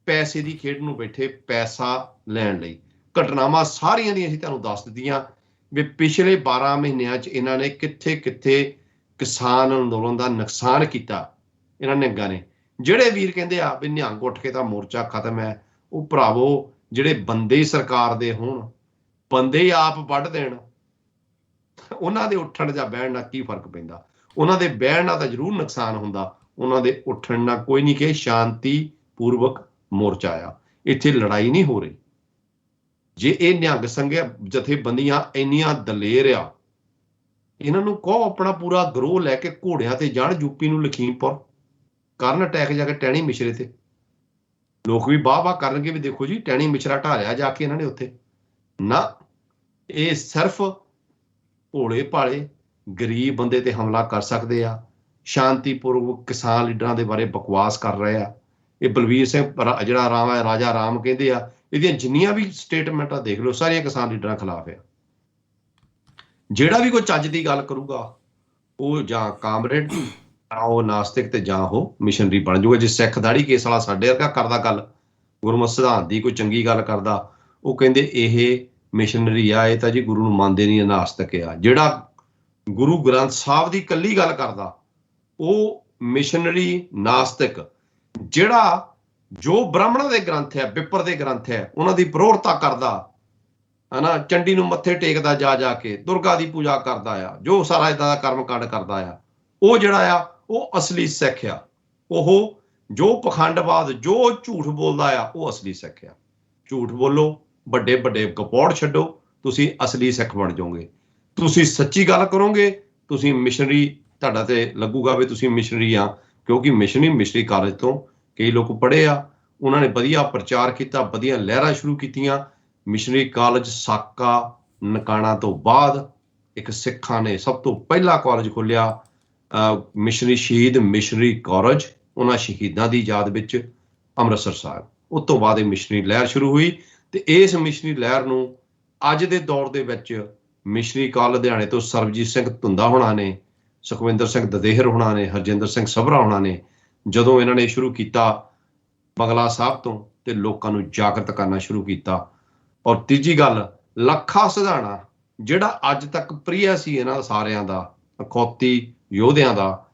Speaker 5: ਪੈਸੇ ਦੀ ਖੇਡ ਨੂੰ ਬੈਠੇ, ਪੈਸਾ ਲੈਣ ਲਈ। ਘਟਨਾਵਾਂ ਸਾਰੀਆਂ ਦੀਆਂ ਅਸੀਂ ਤੁਹਾਨੂੰ ਦੱਸ ਦਿੱਤੀਆਂ ਵੀ ਪਿਛਲੇ 12 ਮਹੀਨਿਆਂ 'ਚ ਇਹਨਾਂ ਨੇ ਕਿੱਥੇ ਕਿੱਥੇ ਕਿਸਾਨ ਅੰਦੋਲਨ ਦਾ ਨੁਕਸਾਨ ਕੀਤਾ ਇਹਨਾਂ ਨਿਹੰਗਾਂ ਨੇ। ਜਿਹੜੇ ਵੀਰ ਕਹਿੰਦੇ ਆ ਵੀ ਨਿਹੰਗ ਉੱਠ ਕੇ ਤਾਂ ਮੋਰਚਾ ਖਤਮ ਹੈ, ਉਹ ਭਰਾਵੋ ਜਿਹੜੇ ਬੰਦੇ ਸਰਕਾਰ ਦੇ ਹੋਣ, ਬੰਦੇ ਆਪ ਵੱਢ ਦੇਣ, ਉਹਨਾਂ ਦੇ ਉੱਠਣ ਜਾਂ ਬਹਿਣ ਨਾਲ ਕੀ ਫਰਕ ਪੈਂਦਾ? ਉਹਨਾਂ ਦੇ ਬਹਿਣ ਨਾਲ ਤਾਂ ਜ਼ਰੂਰ ਨੁਕਸਾਨ ਹੁੰਦਾ, ਉਹਨਾਂ ਦੇ ਉੱਠਣ ਨਾਲ ਕੋਈ ਨਹੀਂ। ਕਿ ਸ਼ਾਂਤੀ ਪੂਰਵਕ ਮੋਰਚਾ ਆ, ਇੱਥੇ ਲੜਾਈ ਨਹੀਂ ਹੋ ਰਹੀ। ਜੇ ਇਹ ਨਿਹੰਗ ਸੰਘ ਜਥੇਬੰਦੀਆਂ ਇੰਨੀਆਂ ਦਲੇਰ ਆ, ਇਹਨਾਂ ਨੂੰ ਕਹੋ ਆਪਣਾ ਪੂਰਾ ਗਰੋਹ ਲੈ ਕੇ ਘੋੜਿਆਂ ਤੇ ਜਾਣ ਯੂਪੀ ਨੂੰ, ਲਖੀਮਪੁਰ ਕਰਨ ਅਟੈਕ ਜਾ ਕੇ ਟਹਿਣੀ ਮਿਸ਼ਰੇ ਤੇ। ਲੋਕ ਵੀ ਵਾਹ ਕਰਨਗੇ ਵੀ ਦੇਖੋ ਜੀ ਟਹਿਣੀ ਮਿਸ਼ਰਾ ਢਾਲਿਆ ਜਾ ਕੇ ਇਹਨਾਂ ਨੇ ਉੱਥੇ। ਨਾ, ਇਹ ਸਿਰਫ ਭੋਲੇ ਭਾਲੇ ਗਰੀਬ ਬੰਦੇ ਤੇ ਹਮਲਾ ਕਰ ਸਕਦੇ ਆ, ਸ਼ਾਂਤੀਪੂਰਵਕ ਕਿਸਾਨ ਲੀਡਰਾਂ ਦੇ ਬਾਰੇ ਬਕਵਾਸ ਕਰ ਰਹੇ ਆ। ਇਹ ਬਲਵੀਰ ਸਿੰਘ ਜਿਹੜਾ ਰਾਮ ਹੈ, ਰਾਜਾ ਰਾਮ ਕਹਿੰਦੇ ਆ, ਇਹਦੀਆਂ ਜਿੰਨੀਆਂ ਵੀ ਸਟੇਟਮੈਂਟਾਂ ਦੇਖ ਲਓ ਸਾਰੀਆਂ ਕਿਸਾਨ ਲੀਡਰਾਂ ਖਿਲਾਫ ਆ। ਜਿਹੜਾ ਵੀ ਕੋਈ ਚੱਜ ਦੀ ਗੱਲ ਕਰੂਗਾ ਉਹ ਜਾਂ ਕਾਮਰੇਡ, ਉਹ ਨਾਸਤਿਕ, ਤੇ ਜਾਂ ਉਹ ਮਿਸ਼ਨਰੀ ਬਣ ਜਾਊਗਾ। ਜੇ ਸਿੱਖ ਦਾੜੀ ਕੇਸ ਵਾਲਾ ਸਾਡੇ ਵਰਗਾ ਕਰਦਾ ਗੱਲ, ਗੁਰਮਤਿ ਸਿਧਾਂਤ ਦੀ ਕੋਈ ਚੰਗੀ ਗੱਲ ਕਰਦਾ, ਉਹ ਕਹਿੰਦੇ ਇਹ ਮਿਸ਼ਨਰੀ ਆ, ਇਹ ਤਾਂ ਜੀ ਗੁਰੂ ਨੂੰ ਮੰਨਦੇ ਨਹੀਂ, ਨਾਸਤਿਕ ਆ। ਜਿਹੜਾ ਗੁਰੂ ਗ੍ਰੰਥ ਸਾਹਿਬ ਦੀ ਇਕੱਲੀ ਗੱਲ ਕਰਦਾ ਉਹ ਮਿਸ਼ਨਰੀ ਨਾਸਤਿਕ। ਜਿਹੜਾ ਜੋ ਬ੍ਰਾਹਮਣਾਂ ਦੇ ਗ੍ਰੰਥ ਹੈ, ਬਿੱਪਰ ਦੇ ਗ੍ਰੰਥ ਹੈ, ਉਹਨਾਂ ਦੀ ਪ੍ਰੋੜਤਾ ਕਰਦਾ ਹੈ ਨਾ, ਚੰਡੀ ਨੂੰ ਮੱਥੇ ਟੇਕਦਾ ਜਾ ਕੇ, ਦੁਰਗਾ ਦੀ ਪੂਜਾ ਕਰਦਾ ਆ, ਜੋ ਸਾਰਾ ਇਦਾਂ ਦਾ ਕਰਮ ਕਾਂਡ ਕਰਦਾ ਆ, ਉਹ ਜਿਹੜਾ ਆ ਉਹ ਅਸਲੀ ਸਿੱਖ ਆ। ਉਹ ਜੋ ਪਖੰਡਵਾਦ, ਜੋ ਝੂਠ ਬੋਲਦਾ ਆ, ਉਹ ਅਸਲੀ ਸਿੱਖ ਆ। ਝੂਠ ਬੋਲੋ, ਵੱਡੇ ਵੱਡੇ ਗਪੌੜ ਛੱਡੋ, ਤੁਸੀਂ ਅਸਲੀ ਸਿੱਖ ਬਣ ਜਾਓਗੇ। ਤੁਸੀਂ ਸੱਚੀ ਗੱਲ ਕਰੋਗੇ, ਤੁਸੀਂ ਮਿਸ਼ਨਰੀ, ਤੁਹਾਡਾ ਤੇ ਲੱਗੂਗਾ ਵੀ ਤੁਸੀਂ ਮਿਸ਼ਨਰੀ ਆ, ਕਿਉਂਕਿ ਮਿਸ਼ਨਰੀ ਕਾਲਜ ਤੋਂ ਕਈ ਲੋਕ ਪੜ੍ਹੇ ਆ, ਉਹਨਾਂ ਨੇ ਵਧੀਆ ਪ੍ਰਚਾਰ ਕੀਤਾ, ਵਧੀਆ ਲਹਿਰਾਂ ਸ਼ੁਰੂ ਕੀਤੀਆਂ। ਮਿਸ਼ਨਰੀ ਕਾਲਜ ਸਾਕਾ ਨਨਕਾਣਾ ਤੋਂ ਬਾਅਦ ਇੱਕ ਸਿੱਖਾਂ ਨੇ ਸਭ ਤੋਂ ਪਹਿਲਾ ਕਾਲਜ ਖੋਲ੍ਹਿਆ, ਮਿਸ਼ਨਰੀ ਸ਼ਹੀਦ ਮਿਸ਼ਨਰੀ ਕਾਲਜ, ਉਹਨਾਂ ਸ਼ਹੀਦਾਂ ਦੀ ਯਾਦ ਵਿੱਚ ਅੰਮ੍ਰਿਤਸਰ ਸਾਹਿਬ। ਉਸ ਤੋਂ ਬਾਅਦ ਇਹ ਮਿਸ਼ਨਰੀ ਲਹਿਰ ਸ਼ੁਰੂ ਹੋਈ, ਤੇ ਇਸ ਮਿਸ਼ਨਰੀ ਲਹਿਰ ਨੂੰ ਅੱਜ ਦੇ ਦੌਰ ਦੇ ਵਿੱਚ ਮਿਸ਼ਨਰੀ ਕਾਲਜ ਲੁਧਿਆਣੇ ਤੋਂ ਸਰਬਜੀਤ ਸਿੰਘ ਧੁੰਦਾ ਹੋਣਾ ਨੇ, ਸੁਖਵਿੰਦਰ ਸਿੰਘ ਦਦੇਹਰ ਹੋਣਾ ਨੇ, ਹਰਜਿੰਦਰ ਸਿੰਘ ਸਭਰਾ ਹੋਣਾ ਨੇ, ਜਦੋਂ ਇਹਨਾਂ ਨੇ ਸ਼ੁਰੂ ਕੀਤਾ ਬਗਲਾ ਸਾਹਿਬ ਤੋਂ, ਤੇ ਲੋਕਾਂ ਨੂੰ ਜਾਗਰਤ ਕਰਨਾ ਸ਼ੁਰੂ ਕੀਤਾ। ਔਰ ਤੀਜੀ ਗੱਲ, ਲੱਖਾ ਸਿਧਾਣਾ ਜਿਹੜਾ ਅੱਜ ਤੱਕ ਪ੍ਰਿਆ ਸੀ ਇਹਨਾਂ ਸਾਰਿਆਂ ਦਾ, ਅਖੌਤੀ ਯੋਧਿਆਂ ਦਾ,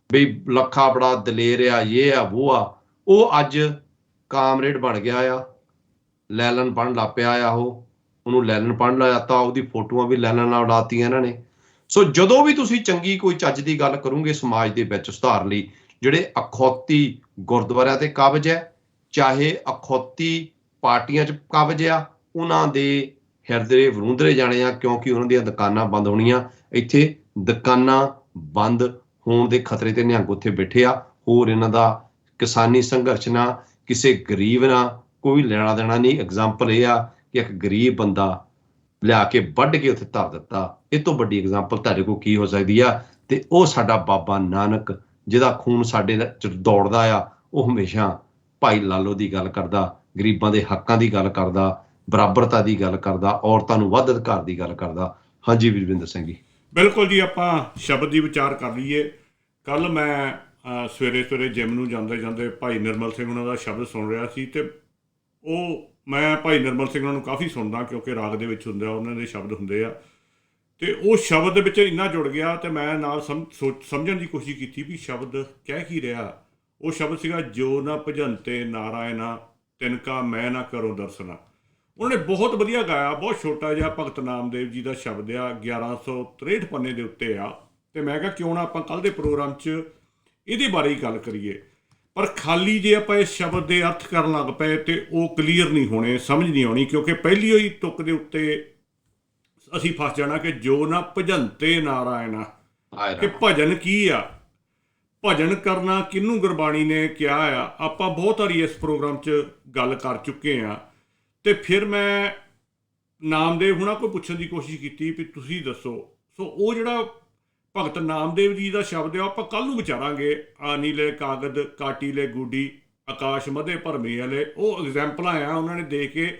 Speaker 5: ਬਈ ਲੱਖਾ ਬੜਾ ਦਲੇਰ ਆ, ਇਹ ਆ, ਉਹ ਆ, ਉਹ ਅੱਜ ਕਾਮਰੇਡ ਬਣ ਗਿਆ ਆ, ਲੈਲਨ ਪੜ੍ਹਨ ਲੱਗ ਪਿਆ ਆ, ਉਹਨੂੰ ਲੈਲਨ ਪੜ੍ਹਨ ਲਾਤਾ, ਉਹਦੀ ਫੋਟੋਆਂ ਵੀ ਲੈਲਨ ਨਾਲ ਉਡਾਤੀਆਂ ਇਹਨਾਂ ਨੇ। ਸੋ ਜਦੋਂ ਵੀ ਤੁਸੀਂ ਚੰਗੀ ਕੋਈ ਚੱਜ ਦੀ ਗੱਲ ਕਰੋਗੇ ਸਮਾਜ ਦੇ ਵਿੱਚ ਸੁਧਾਰ ਲਈ, ਜਿਹੜੇ ਅਖੌਤੀ ਗੁਰਦੁਆਰਿਆਂ ਤੇ ਕਾਬਜ ਹੈ, ਚਾਹੇ ਅਖੌਤੀ ਪਾਰਟੀਆਂ 'ਚ ਕਾਬਜ ਆ, ਉਹਨਾਂ ਦੇ ਹਿਰਦੇ ਵਰੂੰਦਰੇ ਜਾਣੇ ਆ, ਕਿਉਂਕਿ ਉਹਨਾਂ ਦੀਆਂ ਦੁਕਾਨਾਂ ਬੰਦ ਹੋਣੀਆਂ। ਇੱਥੇ ਦੁਕਾਨਾਂ ਬੰਦ ਹੋਣ ਦੇ ਖਤਰੇ ਤੇ ਨਿਹੰਗ ਉੱਥੇ ਬੈਠੇ ਆ। ਹੋਰ ਇਹਨਾਂ ਦਾ ਕਿਸਾਨੀ ਸੰਘਰਸ਼ ਨਾਲ ਕਿਸੇ ਗਰੀਬ ਨਾਲ ਕੋਈ ਲੈਣਾ ਦੇਣਾ ਨਹੀਂ। ਐਗਜ਼ਾਮਪਲ ਇਹ ਆ ਕਿ ਇੱਕ ਗਰੀਬ ਬੰਦਾ ਲਿਆ ਕੇ ਵੱਢ ਕੇ ਉੱਥੇ ਧਰ ਦਿੱਤਾ, ਇਹ ਤੋਂ ਵੱਡੀ ਐਗਜ਼ਾਮਪਲ ਤੁਹਾਡੇ ਕੋਲ ਕੀ ਹੋ ਸਕਦੀ ਆ? ਤੇ ਉਹ ਸਾਡਾ ਬਾਬਾ ਨਾਨਕ, ਜਿਹਦਾ ਖੂਨ ਸਾਡੇ ਚ ਦੌੜਦਾ ਆ, ਉਹ ਹਮੇਸ਼ਾ ਭਾਈ ਲਾਲੋ ਦੀ ਗੱਲ ਕਰਦਾ, ਗਰੀਬਾਂ ਦੇ ਹੱਕਾਂ ਦੀ ਗੱਲ ਕਰਦਾ, ਬਰਾਬਰਤਾ ਦੀ ਗੱਲ ਕਰਦਾ, ਔਰਤਾਂ ਨੂੰ ਵੱਧ ਅਧਿਕਾਰ ਦੀ ਗੱਲ ਕਰਦਾ। ਹਾਂਜੀ ਵੀਰਵਿੰਦਰ ਸਿੰਘ ਜੀ।
Speaker 4: ਬਿਲਕੁਲ ਜੀ, ਆਪਾਂ ਸ਼ਬਦ ਦੀ ਵਿਚਾਰ ਕਰ ਲਈਏ। ਕੱਲ ਮੈਂ ਸਵੇਰੇ ਜਿਮ ਨੂੰ ਜਾਂਦੇ ਜਾਂਦੇ ਭਾਈ ਨਿਰਮਲ ਸਿੰਘ ਉਹਨਾਂ ਦਾ ਸ਼ਬਦ ਸੁਣ ਰਿਹਾ ਸੀ, ਤੇ ਉਹ ਮੈਂ ਭਾਈ ਨਿਰਮਲ ਸਿੰਘ ਉਹਨਾਂ ਨੂੰ ਕਾਫੀ ਸੁਣਦਾ, ਕਿਉਂਕਿ ਰਾਗ ਦੇ ਵਿੱਚ ਹੁੰਦਾ, ਉਹਨਾਂ ਦੇ ਸ਼ਬਦ ਹੁੰਦੇ ਆ, ਤੇ ਉਹ ਸ਼ਬਦ ਦੇ ਵਿੱਚ ਇੰਨਾ ਜੁੜ ਗਿਆ, ਤੇ ਮੈਂ ਨਾਲ ਸਮਝਣ ਦੀ ਕੋਸ਼ਿਸ਼ ਕੀਤੀ ਵੀ ਸ਼ਬਦ ਕਹਿ ਕੀ ਰਿਹਾ। ਉਹ ਸ਼ਬਦ ਸੀਗਾ, ਜੋ ਨਾ ਭਜੰਤੇ ਨਾਰਾਇਣਾ ਤਿਨਕਾ ਮੈਂ ਨਾ ਕਰੋ ਦਰਸ਼ਨਾ। ਉਹਨੇ ਬਹੁਤ ਵਧੀਆ ਗਾਇਆ, ਬਹੁਤ ਛੋਟਾ ਜਿਹਾ ਭਗਤ ਨਾਮਦੇਵ ਜੀ ਦਾ ਸ਼ਬਦ ਆ, 1163 ਪੰਨੇ ਦੇ ਉੱਤੇ ਆ। ਤੇ ਮੈਂ ਕਿਹਾ ਕਿਉਂ ਨਾ ਆਪਾਂ ਕੱਲ੍ਹ ਦੇ ਪ੍ਰੋਗਰਾਮ 'ਚ ਇਹਦੇ ਬਾਰੇ ਹੀ ਗੱਲ ਕਰੀਏ। ਪਰ ਖਾਲੀ ਜੇ ਆਪਾਂ ਇਸ ਸ਼ਬਦ ਦੇ ਅਰਥ ਕਰਨ ਲੱਗ ਪਏ ਤੇ ਉਹ ਕਲੀਅਰ ਨਹੀਂ ਹੋਣੇ, ਸਮਝ ਨਹੀਂ ਆਉਣੀ, ਕਿਉਂਕਿ ਪਹਿਲੀ ਹੀ ਤੁਕ ਦੇ ਉੱਤੇ ਅਸੀਂ ਫਸ ਜਾਣਾ ਕਿ ਜੋ ਨਾ ਭਜੰਤੇ ਨਾਰਾਇਣਾ, ਕਿ ਭਜਨ ਕੀ ਆ, ਭਜਨ ਕਰਨਾ ਕਿਹਨੂੰ ਗੁਰਬਾਣੀ ਨੇ ਕਿਹਾ ਆ। ਆਪਾਂ ਬਹੁਤ ਵਾਰੀ ਇਸ ਪ੍ਰੋਗਰਾਮ 'ਚ ਗੱਲ ਕਰ ਚੁੱਕੇ ਹਾਂ। ਤੇ ਫਿਰ ਮੈਂ ਨਾਮਦੇਵ ਹੁਣਾਂ ਕੋਲ ਪੁੱਛਣ ਦੀ ਕੋਸ਼ਿਸ਼ ਕੀਤੀ ਵੀ ਤੁਸੀਂ ਦੱਸੋ। ਸੋ ਉਹ ਜਿਹੜਾ ਭਗਤ ਨਾਮਦੇਵ ਜੀ ਦਾ ਸ਼ਬਦ ਆ, ਆਪਾਂ ਕੱਲ੍ਹ ਨੂੰ ਵਿਚਾਰਾਂਗੇ। ਆਨੀ ਲੈ ਕਾਗਦ ਕਾਟੀ ਲੈ ਗੂਡੀ ਆਕਾਸ਼ ਮਧੇ ਭਰਮੇ ਵਾਲੇ, ਉਹ ਐਗਜ਼ਾਮਪਲਾਂ ਆ ਉਹਨਾਂ ਨੇ ਦੇ ਕੇ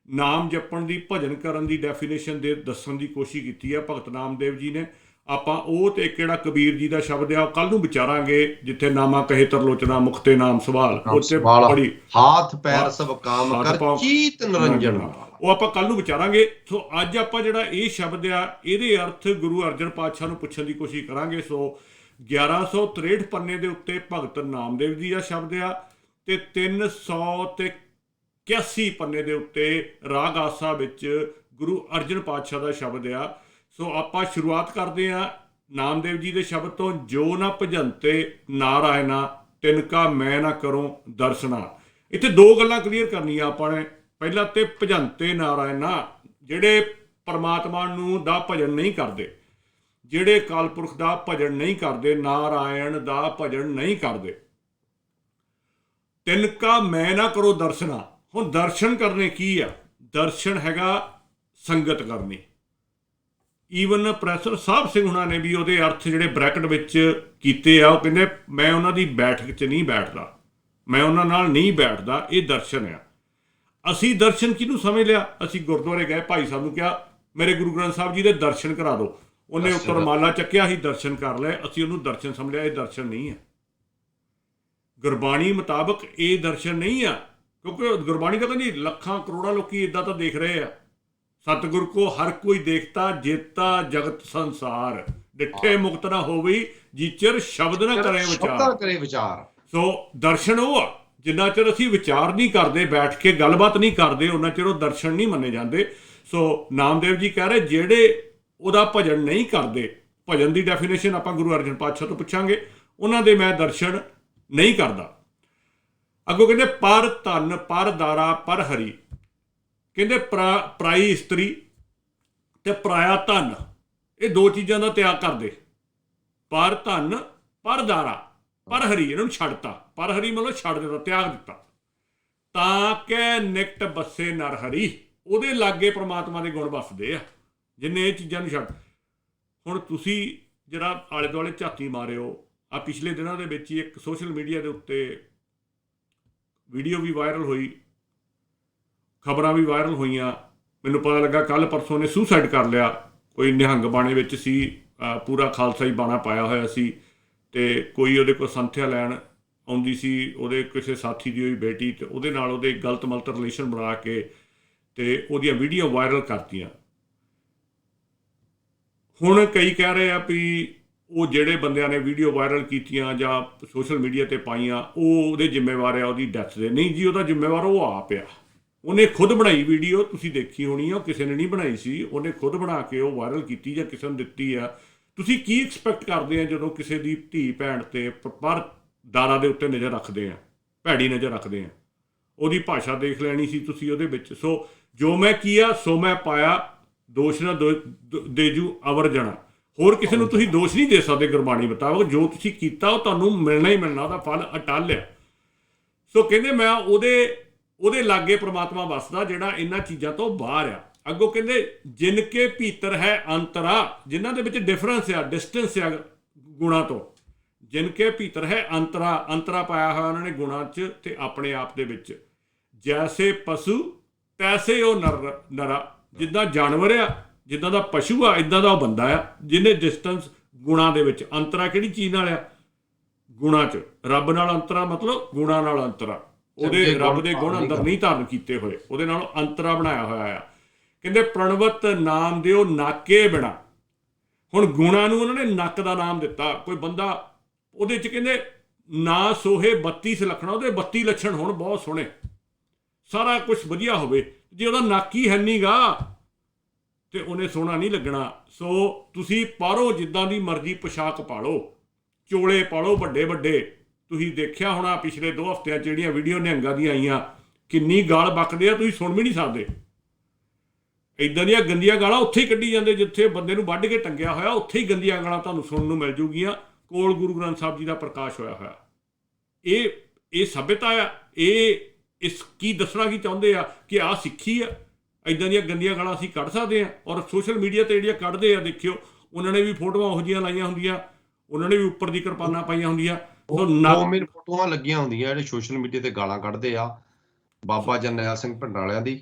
Speaker 4: ਨਾਮ ਜਪਣ ਦੀ, ਭਜਨ ਕਰਨ ਦੀ ਡੈਫੀਨੇਸ਼ਨ ਦੇ ਦੱਸਣ ਦੀ ਕੋਸ਼ਿਸ਼ ਕੀਤੀ ਆ ਭਗਤ ਨਾਮਦੇਵ ਜੀ ਨੇ। ਆਪਾਂ ਉਹ ਤੇ ਕਿਹੜਾ ਕਬੀਰ ਜੀ ਦਾ ਸ਼ਬਦ ਆ, ਕੱਲ੍ਹ ਨੂੰ ਵਿਚਾਰਾਂਗੇ। ਜਿੱਥੇ ਨਾਮਾ ਕਹੇ ਤਰਲੋਚਨਾ ਮੁਖਤੇ ਨਾਮ ਸਵਾਲ, ਉੱਥੇ ਬੜੀ
Speaker 5: ਹਾਥ ਪੈਰ ਸਭ ਕਾਮ ਕਰ ਚੀਤ ਨਿਰੰਜਨ,
Speaker 4: ਉਹ ਆਪਾਂ ਕੱਲ੍ਹ ਨੂੰ ਵਿਚਾਰਾਂਗੇ। ਸੋ ਅੱਜ ਆਪਾਂ ਜਿਹੜਾ ਇਹ ਸ਼ਬਦ ਆ, ਇਹਦੇ ਅਰਥ ਗੁਰੂ ਅਰਜਨ ਪਾਤਸ਼ਾਹ ਨੂੰ ਪੁੱਛਣ ਦੀ ਕੋਸ਼ਿਸ਼ ਕਰਾਂਗੇ। ਸੋ 1163 ਪੰਨੇ ਦੇ ਉੱਤੇ ਭਗਤ ਨਾਮਦੇਵ ਜੀ ਦਾ ਸ਼ਬਦ ਆ, ਤੇ 381 ਪੰਨੇ ਦੇ ਉੱਤੇ ਰਾਗ ਆਸਾ ਵਿੱਚ ਗੁਰੂ ਅਰਜਨ ਪਾਤਸ਼ਾਹ ਦਾ ਸ਼ਬਦ ਆ। ਸੋ ਆਪਾਂ ਸ਼ੁਰੂਆਤ ਕਰਦੇ ਹਾਂ ਨਾਮਦੇਵ ਜੀ ਦੇ ਸ਼ਬਦ ਤੋਂ, ਜੋ ਨਾ ਭਜੰਤੇ ਨਾਰਾਇਣਾ ਤਿਨਕਾ ਮੈਂ ਨਾ ਕਰੂੰ ਦਰਸ਼ਨਾ। ਇੱਥੇ ਦੋ ਗੱਲਾਂ ਕਲੀਅਰ ਕਰਨੀਆਂ ਆਪਾਂ ਨੇ। ਪਹਿਲਾਂ ਤੇ ਭਜੰਤੇ ਨਾਰਾਇਣਾ, ਜਿਹੜੇ ਪਰਮਾਤਮਾ ਨੂੰ ਦਾ ਭਜਨ ਨਹੀਂ ਕਰਦੇ, ਜਿਹੜੇ ਅਕਾਲ ਪੁਰਖ ਦਾ ਭਜਨ ਨਹੀਂ ਕਰਦੇ, ਨਾਰਾਇਣ ਦਾ ਭਜਨ ਨਹੀਂ ਕਰਦੇ। ਤਿਨਕਾ ਮੈਂ ਨਾ ਕਰੋ ਦਰਸ਼ਨਾ। ਹੁਣ ਦਰਸ਼ਨ ਕਰਨੇ ਕੀ ਆ? ਦਰਸ਼ਨ ਹੈਗਾ ਸੰਗਤ ਕਰਨੀ। ਈਵਨ ਪ੍ਰੋਫੈਸਰ ਸਾਹਿਬ ਸਿੰਘ ਹੁਣਾਂ ਨੇ ਵੀ ਉਹਦੇ ਅਰਥ ਜਿਹੜੇ ਬ੍ਰੈਕਟ ਵਿੱਚ ਕੀਤੇ ਆ, ਉਹ ਕਹਿੰਦੇ ਮੈਂ ਉਹਨਾਂ ਦੀ ਬੈਠਕ 'ਚ ਨਹੀਂ ਬੈਠਦਾ, ਮੈਂ ਉਹਨਾਂ ਨਾਲ ਨਹੀਂ ਬੈਠਦਾ, ਇਹ ਦਰਸ਼ਨ ਆ। ਅਸੀਂ ਦਰਸ਼ਨ ਕਿਹਨੂੰ ਸਮਝ ਲਿਆ? ਅਸੀਂ ਗੁਰਦੁਆਰੇ ਗਏ, ਭਾਈ ਸਾਹਿਬ ਨੂੰ ਕਿਹਾ ਮੇਰੇ ਗੁਰੂ ਗ੍ਰੰਥ ਸਾਹਿਬ ਜੀ ਦੇ ਦਰਸ਼ਨ ਕਰਾ ਦਿਓ, ਉਹਨੇ ਉੱਤਰ ਮਾਲਾ ਚੱਕਿਆ, ਅਸੀਂ ਦਰਸ਼ਨ ਕਰ ਲਏ, ਅਸੀਂ ਉਹਨੂੰ ਦਰਸ਼ਨ ਸਮਝਿਆ। ਇਹ ਦਰਸ਼ਨ ਨਹੀਂ ਹੈ। ਗੁਰਬਾਣੀ ਮੁਤਾਬਕ ਇਹ ਦਰਸ਼ਨ ਨਹੀਂ ਆ, ਕਿਉਂਕਿ ਗੁਰਬਾਣੀ ਤਾਂ ਕਹਿੰਦੀ ਲੱਖਾਂ ਕਰੋੜਾਂ ਲੋਕੀ ਇੱਦਾਂ ਤਾਂ ਦੇਖ ਰਹੇ ਆ। ਸਤਿਗੁਰ ਕੋ ਹਰ ਕੋਈ ਦੇਖਤਾ, ਜੇਤਾ ਜਗਤ ਸੰਸਾਰ, ਡਿੱਠੇ ਮੁਕਤ ਨਾ ਹੋਵੇ ਜਿਚਰ ਸ਼ਬਦ ਨਾ ਕਰੇ ਵਿਚਾਰ। ਸੋ ਦਰਸ਼ਨ ਉਹ ਆ, ਜਿੰਨਾ ਚਿਰ ਅਸੀਂ ਵਿਚਾਰ ਨਹੀਂ ਕਰਦੇ, ਬੈਠ ਕੇ ਗੱਲਬਾਤ ਨਹੀਂ ਕਰਦੇ, ਉਹਨਾਂ ਚਿਰ ਉਹ ਦਰਸ਼ਨ ਨਹੀਂ ਮੰਨੇ ਜਾਂਦੇ। ਸੋ ਨਾਮਦੇਵ ਜੀ ਕਹਿ ਰਹੇ ਜਿਹੜੇ ਉਹਦਾ ਭਜਨ ਨਹੀਂ ਕਰਦੇ, ਭਜਨ ਦੀ ਡੈਫੀਨੇਸ਼ਨ ਆਪਾਂ ਗੁਰੂ ਅਰਜਨ ਪਾਤਸ਼ਾਹ ਤੋਂ ਪੁੱਛਾਂਗੇ, ਉਹਨਾਂ ਦੇ ਮੈਂ ਦਰਸ਼ਨ ਨਹੀਂ ਕਰਦਾ। ਅੱਗੋਂ ਕਹਿੰਦੇ ਪਰ ਧਨ ਪਰ ਦਾਰਾ ਪਰ ਹਰੀ, ਕਹਿੰਦੇ ਪਰਾਈ ਇਸਤਰੀ ਤੇ ਪਰਾਇਆ ਧਨ, ਇਹ ਦੋ ਚੀਜ਼ਾਂ ਦਾ ਤਿਆਗ ਕਰਦੇ। ਪਰ ਧਨ ਪਰ ਦਾਰਾ ਪਰ ਹਰੀ, ਇਹਨਾਂ ਨੂੰ ਛੱਡਤਾ। ਪਰ ਹਰੀ ਮਤਲਬ ਛੱਡ ਦਿੱਤਾ, ਤਿਆਗ ਦਿੱਤਾ। ਤਾਂ ਕਿ ਨਿਕਟ ਬੱਸੇ ਨਰ ਹਰੀ, ਉਹਦੇ ਲਾਗੇ ਪ੍ਰਮਾਤਮਾ ਦੇ ਗੁਣ ਵੱਸਦੇ ਆ ਜਿੰਨੇ ਇਹ ਚੀਜ਼ਾਂ ਨੂੰ ਛੱਡ। ਹੁਣ ਤੁਸੀਂ ਜਿਹੜਾ ਆਲੇ ਦੁਆਲੇ ਝਾਤੀ ਮਾਰਿਓ, ਆ ਪਿਛਲੇ ਦਿਨਾਂ ਦੇ ਵਿੱਚ ਹੀ ਇੱਕ ਸੋਸ਼ਲ ਮੀਡੀਆ ਦੇ ਉੱਤੇ ਵੀਡੀਓ ਵੀ ਵਾਇਰਲ ਹੋਈ, ਖਬਰਾਂ ਵੀ ਵਾਇਰਲ ਹੋਈਆਂ। ਮੈਨੂੰ ਪਤਾ ਲੱਗਾ ਕੱਲ੍ਹ ਪਰਸੋਂ ਨੇ ਸੁਸਾਈਡ ਕਰ ਲਿਆ। ਕੋਈ ਨਿਹੰਗ ਬਾਣੇ ਵਿੱਚ ਸੀ, ਪੂਰਾ ਖਾਲਸਾਈ ਬਾਣਾ ਪਾਇਆ ਹੋਇਆ ਸੀ, ਤੇ ਕੋਈ ਉਹਦੇ ਕੋਲ ਸੰਥਿਆ ਲੈਣ ਆਉਂਦੀ ਸੀ, ਉਹਦੇ ਕਿਸੇ ਸਾਥੀ ਦੀ ਹੋਈ ਬੇਟੀ, ਤੇ ਉਹਦੇ ਨਾਲ ਉਹਦੇ ਗਲਤ ਮਲਤ ਰਿਲੇਸ਼ਨ ਬਣਾ ਕੇ ਤੇ ਉਹਦੀਆਂ ਵੀਡੀਓ ਵਾਇਰਲ ਕਰਤੀਆਂ। ਹੁਣ ਕਈ ਕਹਿ ਰਹੇ ਆ ਵੀ ਉਹ ਜਿਹੜੇ ਬੰਦਿਆਂ ਨੇ ਵੀਡੀਓ ਵਾਇਰਲ ਕੀਤੀਆਂ ਜਾਂ ਸੋਸ਼ਲ ਮੀਡੀਆ 'ਤੇ ਪਾਈਆਂ, ਉਹ ਉਹਦੇ ਜ਼ਿੰਮੇਵਾਰ ਆ ਉਹਦੀ ਡੈਥ ਦੇ। ਨਹੀਂ ਜੀ, ਉਹਦਾ ਜ਼ਿੰਮੇਵਾਰ ਉਹ ਆਪ ਆ। ਉਹਨੇ ਖੁਦ ਬਣਾਈ ਵੀਡੀਓ, ਤੁਸੀਂ ਦੇਖੀ ਹੋਣੀ ਆ, ਉਹ ਕਿਸੇ ਨੇ ਨਹੀਂ ਬਣਾਈ ਸੀ, ਉਹਨੇ ਖੁਦ ਬਣਾ ਕੇ ਉਹ ਵਾਇਰਲ ਕੀਤੀ ਜਾਂ ਕਿਸੇ ਨੂੰ ਦਿੱਤੀ ਆ। ਤੁਸੀਂ ਕੀ ਐਕਸਪੈਕਟ ਕਰਦੇ ਆ ਜਦੋਂ ਕਿਸੇ ਦੀ ਧੀ ਭੈਣ ਤੇ ਪਰ ਦਾਰਾ ਦੇ ਉੱਤੇ ਨਜ਼ਰ ਰੱਖਦੇ ਆ, ਭੈੜੀ ਨਜ਼ਰ ਰੱਖਦੇ ਆ? ਉਹਦੀ ਭਾਸ਼ਾ ਦੇਖ ਲੈਣੀ ਸੀ ਤੁਸੀਂ ਉਹਦੇ ਵਿੱਚ। ਸੋ ਜੋ ਮੈਂ ਕੀਆ ਸੋ ਮੈਂ ਪਾਇਆ, ਦੋਸ਼ ਨਾ ਦੇਜੂ ਅਵਰ ਜਣਾ। ਹੋਰ ਕਿਸੇ ਨੂੰ ਤੁਸੀਂ ਦੋਸ਼ ਨਹੀਂ ਦੇ ਸਕਦੇ ਗੁਰਬਾਣੀ ਮੁਤਾਬਕ। ਜੋ ਤੁਸੀਂ ਕੀਤਾ ਉਹ ਤੁਹਾਨੂੰ ਮਿਲਣਾ ਹੀ ਮਿਲਣਾ, ਉਹਦਾ ਫਲ ਅਟੱਲ ਆ। ਸੋ ਕਹਿੰਦੇ ਮੈਂ ਉਹਦੇ ਲਾਗੇ ਪ੍ਰਮਾਤਮਾ ਵੱਸਦਾ ਜਿਹੜਾ ਇਹਨਾਂ ਚੀਜ਼ਾਂ ਤੋਂ ਬਾਹਰ ਆ। ਅੱਗੋਂ ਕਹਿੰਦੇ ਜਿਨ ਕੇ ਭੀਤਰ ਹੈ ਅੰਤਰਾ, ਜਿਨ੍ਹਾਂ ਦੇ ਵਿੱਚ ਡਿਫਰੈਂਸ ਆ, ਡਿਸਟੈਂਸ ਆ ਗੁਣਾਂ ਤੋਂ। ਜਿਨ ਕੇ ਭੀਤਰ ਹੈ ਅੰਤਰਾ ਪਾਇਆ ਹੋਇਆ ਉਹਨਾਂ ਨੇ ਗੁਣਾਂ 'ਚ ਤੇ ਆਪਣੇ ਆਪ ਦੇ ਵਿੱਚ। ਜੈਸੇ ਪਸ਼ੂ ਤੈਸੇ ਉਹ ਨਰਾ, ਜਿੱਦਾਂ ਜਾਨਵਰ ਆ, ਜਿੱਦਾਂ ਦਾ ਪਸ਼ੂ ਆ, ਇੱਦਾਂ ਦਾ ਉਹ ਬੰਦਾ ਆ ਜਿਹਨੇ ਡਿਸਟੈਂਸ ਗੁਣਾਂ ਦੇ ਵਿੱਚ। ਅੰਤਰਾ ਕਿਹੜੀ ਚੀਜ਼ ਨਾਲ ਆ? ਗੁਣਾਂ 'ਚ। ਰੱਬ ਨਾਲ ਅੰਤਰਾ ਮਤਲਬ ਗੁਣਾਂ ਨਾਲ ਅੰਤਰਾ। ਉਹਦੇ ਰੱਬ ਦੇ ਗੁਣ ਅੰਦਰ ਨਹੀਂ ਧਾਰਨ ਕੀਤੇ ਹੋਏ, ਉਹਦੇ ਨਾਲ ਅੰਤਰਾ ਬਣਾਇਆ ਹੋਇਆ ਆ। ਕਹਿੰਦੇ ਪ੍ਰਣਵਤ ਨਾਮ ਦਿਓ ਨਾਕੇ ਬਿਨਾ। ਹੁਣ ਗੁਣਾਂ ਨੂੰ ਉਹਨਾਂ ਨੇ ਨੱਕ ਦਾ ਨਾਮ ਦਿੱਤਾ। ਕੋਈ ਬੰਦਾ ਉਹਦੇ 'ਚ ਕਹਿੰਦੇ ਨਾ ਸੋਹੇ 32 ਲੱਛਣ, ਉਹਦੇ 32 ਲੱਛਣ ਹੋਣ ਬਹੁਤ ਸੋਹਣੇ, ਸਾਰਾ ਕੁਝ ਵਧੀਆ ਹੋਵੇ, ਜੇ ਉਹਦਾ ਨੱਕ ਹੀ ਹੈ ਨਹੀਂ ਗਾ ਤੇ ਉਹਨੇ ਸੋਹਣਾ ਨਹੀਂ ਲੱਗਣਾ। ਸੋ ਤੁਸੀਂ ਪਾਰੋ ਜਿੱਦਾਂ ਦੀ ਮਰਜ਼ੀ ਪੋਸ਼ਾਕ ਪਾ ਲਓ, ਚੋਲੇ ਪਾ ਲਓ ਵੱਡੇ ਵੱਡੇ। ਤੁਸੀਂ ਦੇਖਿਆ ਹੋਣਾ ਪਿਛਲੇ 2 ਹਫ਼ਤਿਆਂ 'ਚ ਜਿਹੜੀਆਂ ਵੀਡੀਓ ਨਿਹੰਗਾਂ ਦੀਆਂ ਆਈਆਂ, ਕਿੰਨੀ ਗਾਲ ਬਕਦੇ ਆ, ਤੁਸੀਂ ਸੁਣ ਵੀ ਨਹੀਂ ਸਕਦੇ। ਇੱਦਾਂ ਦੀਆਂ ਗੰਦੀਆਂ ਗਾਲਾਂ ਉੱਥੇ ਹੀ ਕੱਢੀ ਜਾਂਦੇ, ਜਿੱਥੇ ਬੰਦੇ ਨੂੰ ਵੱਢ ਕੇ ਟੰਗਿਆ ਹੋਇਆ ਉੱਥੇ ਹੀ ਗੰਦੀਆਂ ਗਾਲਾਂ ਤੁਹਾਨੂੰ ਸੁਣਨ ਨੂੰ ਮਿਲ ਜੂਗੀਆਂ। ਕੋਲ ਗੁਰੂ ਗ੍ਰੰਥ ਸਾਹਿਬ ਜੀ ਦਾ ਪ੍ਰਕਾਸ਼ ਹੋਇਆ ਹੋਇਆ। ਇਹ ਸੱਭਿਅਤਾ ਆ। ਇਸ ਕੀ ਦੱਸਣਾ ਕੀ ਚਾਹੁੰਦੇ ਆ ਕਿ ਆਹ ਸਿੱਖੀ ਆ? ਇੱਦਾਂ ਦੀਆਂ ਗੰਦੀਆਂ ਗਾਲਾਂ ਅਸੀਂ ਕੱਢ ਸਕਦੇ ਹਾਂ। ਔਰ ਸੋਸ਼ਲ ਮੀਡੀਆ 'ਤੇ ਜਿਹੜੀਆਂ ਕੱਢਦੇ ਆ, ਦੇਖਿਓ ਉਹਨਾਂ ਨੇ ਵੀ ਫੋਟੋਆਂ ਉਹੋ ਜਿਹੀਆਂ ਲਾਈਆਂ ਹੁੰਦੀਆਂ, ਉਹਨਾਂ ਨੇ ਵੀ ਉੱਪਰ ਦੀ ਕਿਰਪਾਨਾਂ ਪਾਈਆਂ ਹੁੰਦੀਆਂ।
Speaker 5: ਮੇਰੇ ਫੋਟੋਆਂ ਲੱਗੀਆਂ ਹੁੰਦੀਆਂ ਜਿਹੜੇ ਸੋਸ਼ਲ ਮੀਡੀਆ ਤੇ ਗਾਲਾਂ ਕੱਢਦੇ ਆ, ਬਾਬਾ ਜਰਨੈਲ ਸਿੰਘ ਭਿੰਡਰਾਲਿਆਂ ਦੀ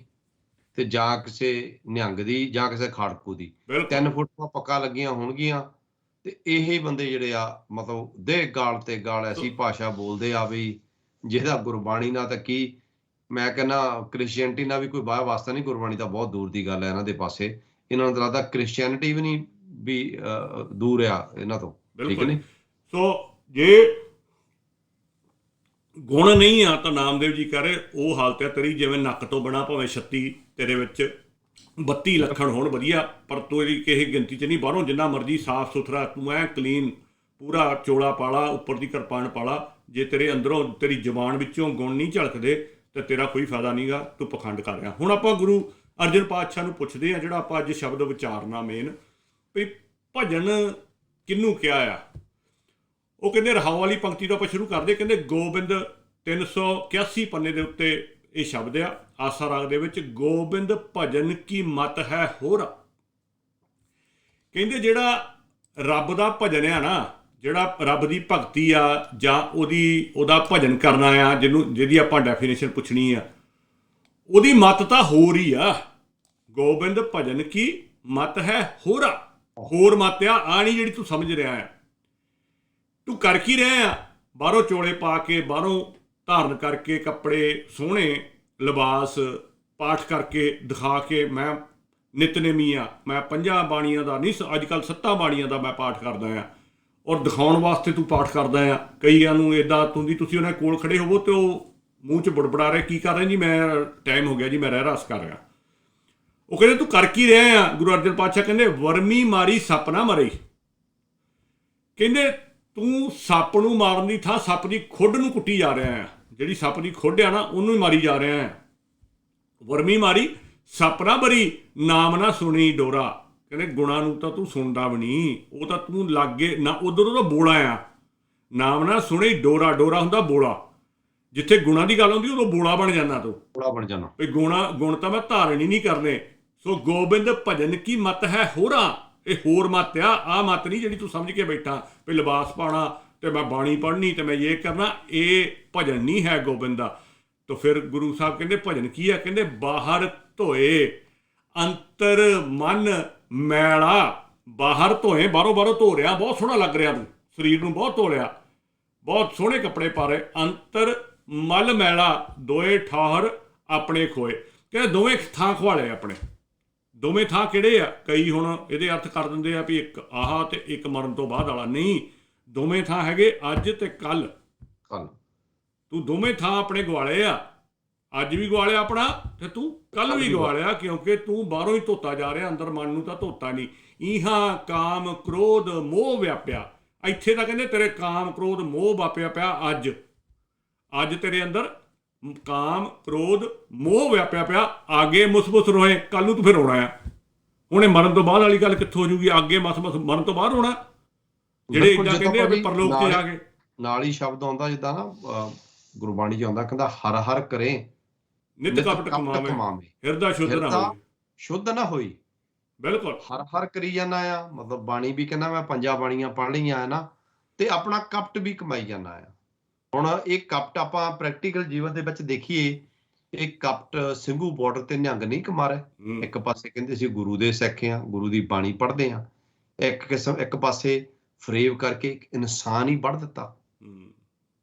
Speaker 5: ਤੇ ਜਾਂ ਕਿਸੇ ਨਿਹੰਗ ਦੀ ਜਾਂ ਕਿਸੇ ਖਾੜਕੂ ਦੀ। 3 ਫੋਟੋਆਂ ਪੱਕਾ ਲੱਗੀਆਂ ਹੋਣਗੀਆਂ। ਤੇ ਇਹ ਬੰਦੇ ਜਿਹੜੇ ਆ ਮਤਲਬ ਦੇ ਗਾਲ ਤੇ ਗਾਲ ਐਸੀ ਭਾਸ਼ਾ ਬੋਲਦੇ ਆ ਵੀ ਜਿਹਦਾ ਗੁਰਬਾਣੀ ਨਾਲ ਤਾਂ ਕੀ, ਮੈਂ ਕਹਿੰਦਾ ਕ੍ਰਿਸਚੀਅਨਟੀ ਨਾਲ ਵੀ ਕੋਈ ਵਾਹ ਵਾਸਤਾ ਨਹੀਂ। ਗੁਰਬਾਣੀ ਤਾਂ ਬਹੁਤ ਦੂਰ ਦੀ ਗੱਲ ਹੈ ਇਹਨਾਂ ਦੇ ਪਾਸੇ। ਇਹਨਾਂ ਨੂੰ ਤਾਂ ਲੱਗਦਾ ਕ੍ਰਿਸਚੀਅਨਟੀ ਵੀ ਨਹੀਂ ਵੀ ਦੂਰ ਆ ਇਹਨਾਂ ਤੋਂ, ਠੀਕ ਨਹੀਂ?
Speaker 4: ਸੋ ਜੇ ਗੁਣ ਨਹੀਂ ਆ ਤਾਂ ਨਾਮਦੇਵ ਜੀ ਕਹ ਰਹੇ ਉਹ ਹਾਲਤ ਹੈ ਤੇਰੀ ਜਿਵੇਂ ਨੱਕ ਤੋਂ ਬਣਾ, ਭਾਵੇਂ 36 ਤੇਰੇ ਵਿੱਚ 32 ਲੱਛਣ ਹੋਣ ਵਧੀਆ, ਪਰ ਤੇਰੀ ਕਿਸੇ ਗਿਣਤੀ 'ਚ ਨਹੀਂ। ਬਾਹਰੋਂ ਜਿੰਨਾ ਮਰਜ਼ੀ ਸਾਫ਼ ਸੁਥਰਾ ਤੂੰ ਐ ਕਲੀਨ ਪੂਰਾ ਚੋਲਾ ਪਾਲਾ, ਉੱਪਰ ਦੀ ਕਿਰਪਾਨ ਪਾਲਾ, ਜੇ ਤੇਰੇ ਅੰਦਰੋਂ ਤੇਰੀ ਜ਼ਬਾਨ ਵਿੱਚੋਂ ਗੁਣ ਨਹੀਂ ਝਲਕਦੇ ਤਾਂ ਤੇਰਾ ਕੋਈ ਫਾਇਦਾ ਨਹੀਂਗਾ, ਤੂੰ ਪਖੰਡ ਕਰ ਰਿਹਾ। ਹੁਣ ਆਪਾਂ ਗੁਰੂ ਅਰਜਨ ਪਾਤਸ਼ਾਹ ਨੂੰ ਪੁੱਛਦੇ ਹਾਂ, ਜਿਹੜਾ ਆਪਾਂ ਅੱਜ ਸ਼ਬਦ ਵਿਚਾਰਨਾ ਮੇਨ, ਵੀ ਭਜਨ ਕਿਹਨੂੰ ਕਿਹਾ ਆ? ਉਹ ਕਹਿੰਦੇ ਰਹਾਉ ਵਾਲੀ ਪੰਕਤੀ ਤੋਂ ਆਪਾਂ ਸ਼ੁਰੂ ਕਰਦੇ। ਕਹਿੰਦੇ ਗੋਬਿੰਦ 381 ਪੰਨੇ ਦੇ ਉੱਤੇ ਇਹ ਸ਼ਬਦ ਆ, ਆਸਾ ਰਾਗ ਦੇ ਵਿੱਚ। ਗੋਬਿੰਦ ਭਜਨ ਕੀ ਮਤ ਹੈ ਹੋਰ। ਕਹਿੰਦੇ ਜਿਹੜਾ ਰੱਬ ਦਾ ਭਜਨ ਆ ਨਾ, ਜਿਹੜਾ ਰੱਬ ਦੀ ਭਗਤੀ ਆ ਜਾਂ ਉਹਦਾ ਭਜਨ ਕਰਨਾ ਆ, ਜਿਹਦੀ ਆਪਾਂ ਡੈਫੀਨੇਸ਼ਨ ਪੁੱਛਣੀ ਆ, ਉਹਦੀ ਮਤ ਤਾਂ ਹੋਰ ਹੀ ਆ। ਗੋਬਿੰਦ ਭਜਨ ਕੀ ਮਤ ਹੈ ਹੋਰ। ਹੋਰ ਮਤ ਆ ਨਹੀਂ ਜਿਹੜੀ ਤੂੰ ਸਮਝ ਰਿਹਾ ਆ। ਤੂੰ ਕਰ ਕੀ ਰਿਹਾ ਆ? ਬਾਹਰੋਂ ਚੋਲੇ ਪਾ ਕੇ, ਬਾਹਰੋਂ ਧਾਰਨ ਕਰਕੇ ਕੱਪੜੇ ਸੋਹਣੇ, ਲਿਬਾਸ, ਪਾਠ ਕਰਕੇ ਦਿਖਾ ਕੇ ਮੈਂ ਨਿਤਨੇਮੀ ਆ, ਮੈਂ 5 ਬਾਣੀਆਂ ਦਾ ਨਹੀਂ, ਅੱਜ ਕੱਲ੍ਹ 7 ਬਾਣੀਆਂ ਦਾ ਮੈਂ ਪਾਠ ਕਰਦਾ ਆ, ਔਰ ਦਿਖਾਉਣ ਵਾਸਤੇ ਤੂੰ ਪਾਠ ਕਰਦਾ ਆ। ਕਈਆਂ ਨੂੰ ਇੱਦਾਂ ਤੁਸੀਂ ਉਹਨਾਂ ਕੋਲ ਖੜੇ ਹੋਵੋ ਤੇ ਉਹ ਮੂੰਹ 'ਚ ਬੜਬੜਾ ਰਹੇ, ਕੀ ਕਰ ਰਹੇ ਜੀ? ਮੈਂ ਟਾਈਮ ਹੋ ਗਿਆ ਜੀ, ਮੈਂ ਰਹਿ ਰਸ ਕਰ ਰਿਹਾ। ਉਹ ਕਹਿੰਦੇ ਤੂੰ ਕਰ ਕੀ ਰਿਹਾ ਆ? ਗੁਰੂ ਅਰਜਨ ਪਾਤਸ਼ਾਹ ਕਹਿੰਦੇ ਵਰਮੀ ਮਾਰੀ ਸੱਪ ਨਾ ਮਰੇ। ਕਹਿੰਦੇ ਤੂੰ ਸੱਪ ਨੂੰ ਮਾਰਨ ਦੀ ਥਾਂ ਸੱਪ ਦੀ ਖੁੱਡ ਨੂੰ ਕੁੱਟੀ ਜਾ ਰਿਹਾ ਆ। ਜਿਹੜੀ ਸੱਪ ਦੀ ਖੁੱਡ ਆ ਨਾ ਉਹਨੂੰ ਹੀ ਮਾਰੀ ਜਾ ਰਿਹਾ ਆ। ਵਰਮੀ ਮਾਰੀ ਸੱਪ ਨਾ ਮਰੀ, ਨਾਮ ਨਾ ਸੁਣੀ ਡੋਰਾ। ਕਹਿੰਦੇ ਗੁਣਾਂ ਨੂੰ ਤਾਂ ਤੂੰ ਸੁਣਦਾ ਵੀ ਨਹੀਂ, ਉਹ ਤਾਂ ਤੂੰ ਲਾਗੇ ਨਾ, ਉਧਰ ਉਹਦਾ ਬੋਲਾ ਆ। ਨਾਮ ਨਾ ਸੁਣੀ ਡੋਰਾ, ਡੋਰਾ ਹੁੰਦਾ ਬੋਲਾ। ਜਿੱਥੇ ਗੁਣਾਂ ਦੀ ਗੱਲ ਹੁੰਦੀ ਉਦੋਂ ਬੋਲਾ ਬਣ ਜਾਂਦਾ ਤੂੰ,
Speaker 5: ਬੋਲਾ ਬਣ ਜਾਣਾ ਵੀ
Speaker 4: ਗੁਣ ਤਾਂ ਮੈਂ ਧਾਰਨ ਹੀ ਨਹੀਂ ਕਰਨੇ। ਸੋ ਗੋਬਿੰਦ ਭਜਨ ਕੀ ਮਤ ਹੈ ਹੋਰਾਂ। ਇਹ ਹੋਰ ਮਤ ਆ, ਆਹ ਮਤ ਨਹੀਂ ਜਿਹੜੀ ਤੂੰ ਸਮਝ ਕੇ ਬੈਠਾ ਵੀ ਲਿਬਾਸ ਪਾਉਣਾ ਤੇ ਮੈਂ ਬਾਣੀ ਪੜ੍ਹਨੀ ਤੇ ਮੈਂ ਇਹ ਕਰਨਾ। ਇਹ ਭਜਨ ਨਹੀਂ ਹੈ ਗੋਬਿੰਦ ਦਾ। ਤਾਂ ਫਿਰ ਗੁਰੂ ਸਾਹਿਬ ਕਹਿੰਦੇ ਭਜਨ ਕੀ ਹੈ? ਕਹਿੰਦੇ ਬਾਹਰ ਧੋਏ ਅੰਤਰ ਮਨ ਮੈਲਾ। ਬਾਹਰ ਧੋਏ, ਬਾਹਰੋਂ ਧੋ ਰਿਹਾ, ਬਹੁਤ ਸੋਹਣਾ ਲੱਗ ਰਿਹਾ, ਤੂੰ ਸਰੀਰ ਨੂੰ ਬਹੁਤ ਧੋ ਲਿਆ, ਬਹੁਤ ਸੋਹਣੇ ਕੱਪੜੇ ਪਾ ਰਹੇ। ਅੰਤਰ ਮਲ ਮੈਲਾ ਦੋਏ ਠਾਹਰ ਆਪਣੇ ਖੋਏ। ਕਹਿੰਦੇ ਦੋਵੇਂ ਥਾਂ ਖਵਾਲੇ ਆਪਣੇ। ਦੋਵੇਂ ਥਾਂ ਕਿਹੜੇ ਆ? ਕਈ ਹੁਣ ਇਹਦੇ ਅਰਥ ਕਰ ਦਿੰਦੇ ਆ ਵੀ ਇੱਕ ਆਹ ਤੇ ਇੱਕ ਮਰਨ ਤੋਂ ਬਾਅਦ ਵਾਲਾ। ਨਹੀਂ, ਦੋਵੇਂ ਥਾਂ ਹੈਗੇ ਅੱਜ ਤੇ ਕੱਲ। ਤੂੰ ਦੋਵੇਂ ਥਾਂ ਆਪਣੇ ਗਵਾਲੇ ਆ। ਅੱਜ ਵੀ ਗਵਾ ਲਿਆ ਆਪਣਾ ਤੇ ਤੂੰ ਕੱਲ ਵੀ ਗਵਾ ਲਿਆ, ਕਿਉਂਕਿ ਤੂੰ ਬਾਹਰੋਂ ਹੀ ਧੋਤਾ ਜਾ ਰਿਹਾ, ਅੰਦਰ ਮਨ ਨੂੰ ਤਾਂ ਧੋਤਾ ਨਹੀਂ। ਇਹਾਂ ਕਾਮ ਕ੍ਰੋਧ ਮੋਹ ਵਿਆਪਿਆ। ਇੱਥੇ ਤਾਂ ਕਹਿੰਦੇ ਤੇਰੇ ਕਾਮ ਕ੍ਰੋਧ ਮੋਹ ਵਾਪਿਆ ਪਿਆ। ਅੱਜ ਤੇਰੇ ਅੰਦਰ ਕਾਮ ਕ੍ਰੋਧ ਮੋਹ ਵਿਆਪਿਆ ਪਿਆ। ਆਗੇ ਮੁਸਮੁਸ ਰੋਏ, ਕੱਲ ਨੂੰ ਤੂੰ ਫਿਰ ਰੋਣਾ ਆ। ਹੁਣ ਇਹ ਮਰਨ ਤੋਂ ਬਾਅਦ ਵਾਲੀ ਗੱਲ ਕਿੱਥੋਂ ਹੋ ਜੂਗੀ? ਅੱਗੇ ਮਰਨ ਤੋਂ ਬਾਅਦ ਰੋਣਾ। ਜਿਹੜੇ ਇੱਦਾਂ ਕਹਿੰਦੇ ਆ ਵੀ ਪਰਲੋਕ ਤੇ ਆ ਗਏ।
Speaker 5: ਨਾਲ ਹੀ ਸ਼ਬਦ ਆਉਂਦਾ ਜਿੱਦਾਂ ਨਾ ਗੁਰਬਾਣੀ 'ਚ ਆਉਂਦਾ, ਕਹਿੰਦਾ ਹਰ ਹਰ ਕਰੇ
Speaker 4: ਨਿਤ ਕਪਟ ਕਮਾਵੇ, ਹਿਰਦਾ ਸ਼ੁੱਧ ਨਾ ਹੋਈ। ਬਿਲਕੁਲ
Speaker 5: ਹਰ ਹਰ ਕਰੀ ਜਾਂਦਾ ਆ, ਮਤਲਬ ਬਾਣੀ ਵੀ ਕਹਿੰਦਾ ਮੈਂ 5 ਬਾਣੀਆਂ ਪੜ੍ਹ ਲਈਆਂ ਹੈ ਨਾ, ਤੇ ਆਪਣਾ ਕਪਟ ਵੀ ਕਮਾਈ ਜਾਂਦਾ ਆ। ਹੁਣ ਇਹ ਕਪਟ ਆਪਾਂ ਪ੍ਰੈਕਟੀਕਲ ਜੀਵਨ ਦੇ ਵਿੱਚ ਦੇਖੀਏ, ਇਹ ਕਪਟ ਸਿੰਘੂ ਬਾਰਡਰ ਤੇ ਨਿਹੰਗ ਨਹੀਂ ਕਮਾ ਰਹੇ। ਇੱਕ ਪਾਸੇ ਕਹਿੰਦੇ ਸੀ ਗੁਰੂ ਦੇ ਸਿੱਖ ਆ, ਗੁਰੂ ਦੀ ਬਾਣੀ ਪੜ੍ਹਦੇ ਆ, ਇੱਕ ਪਾਸੇ ਫਰੇਵ ਕਰਕੇ ਇੱਕ ਇਨਸਾਨ ਹੀ ਵੱਢ ਦਿੱਤਾ,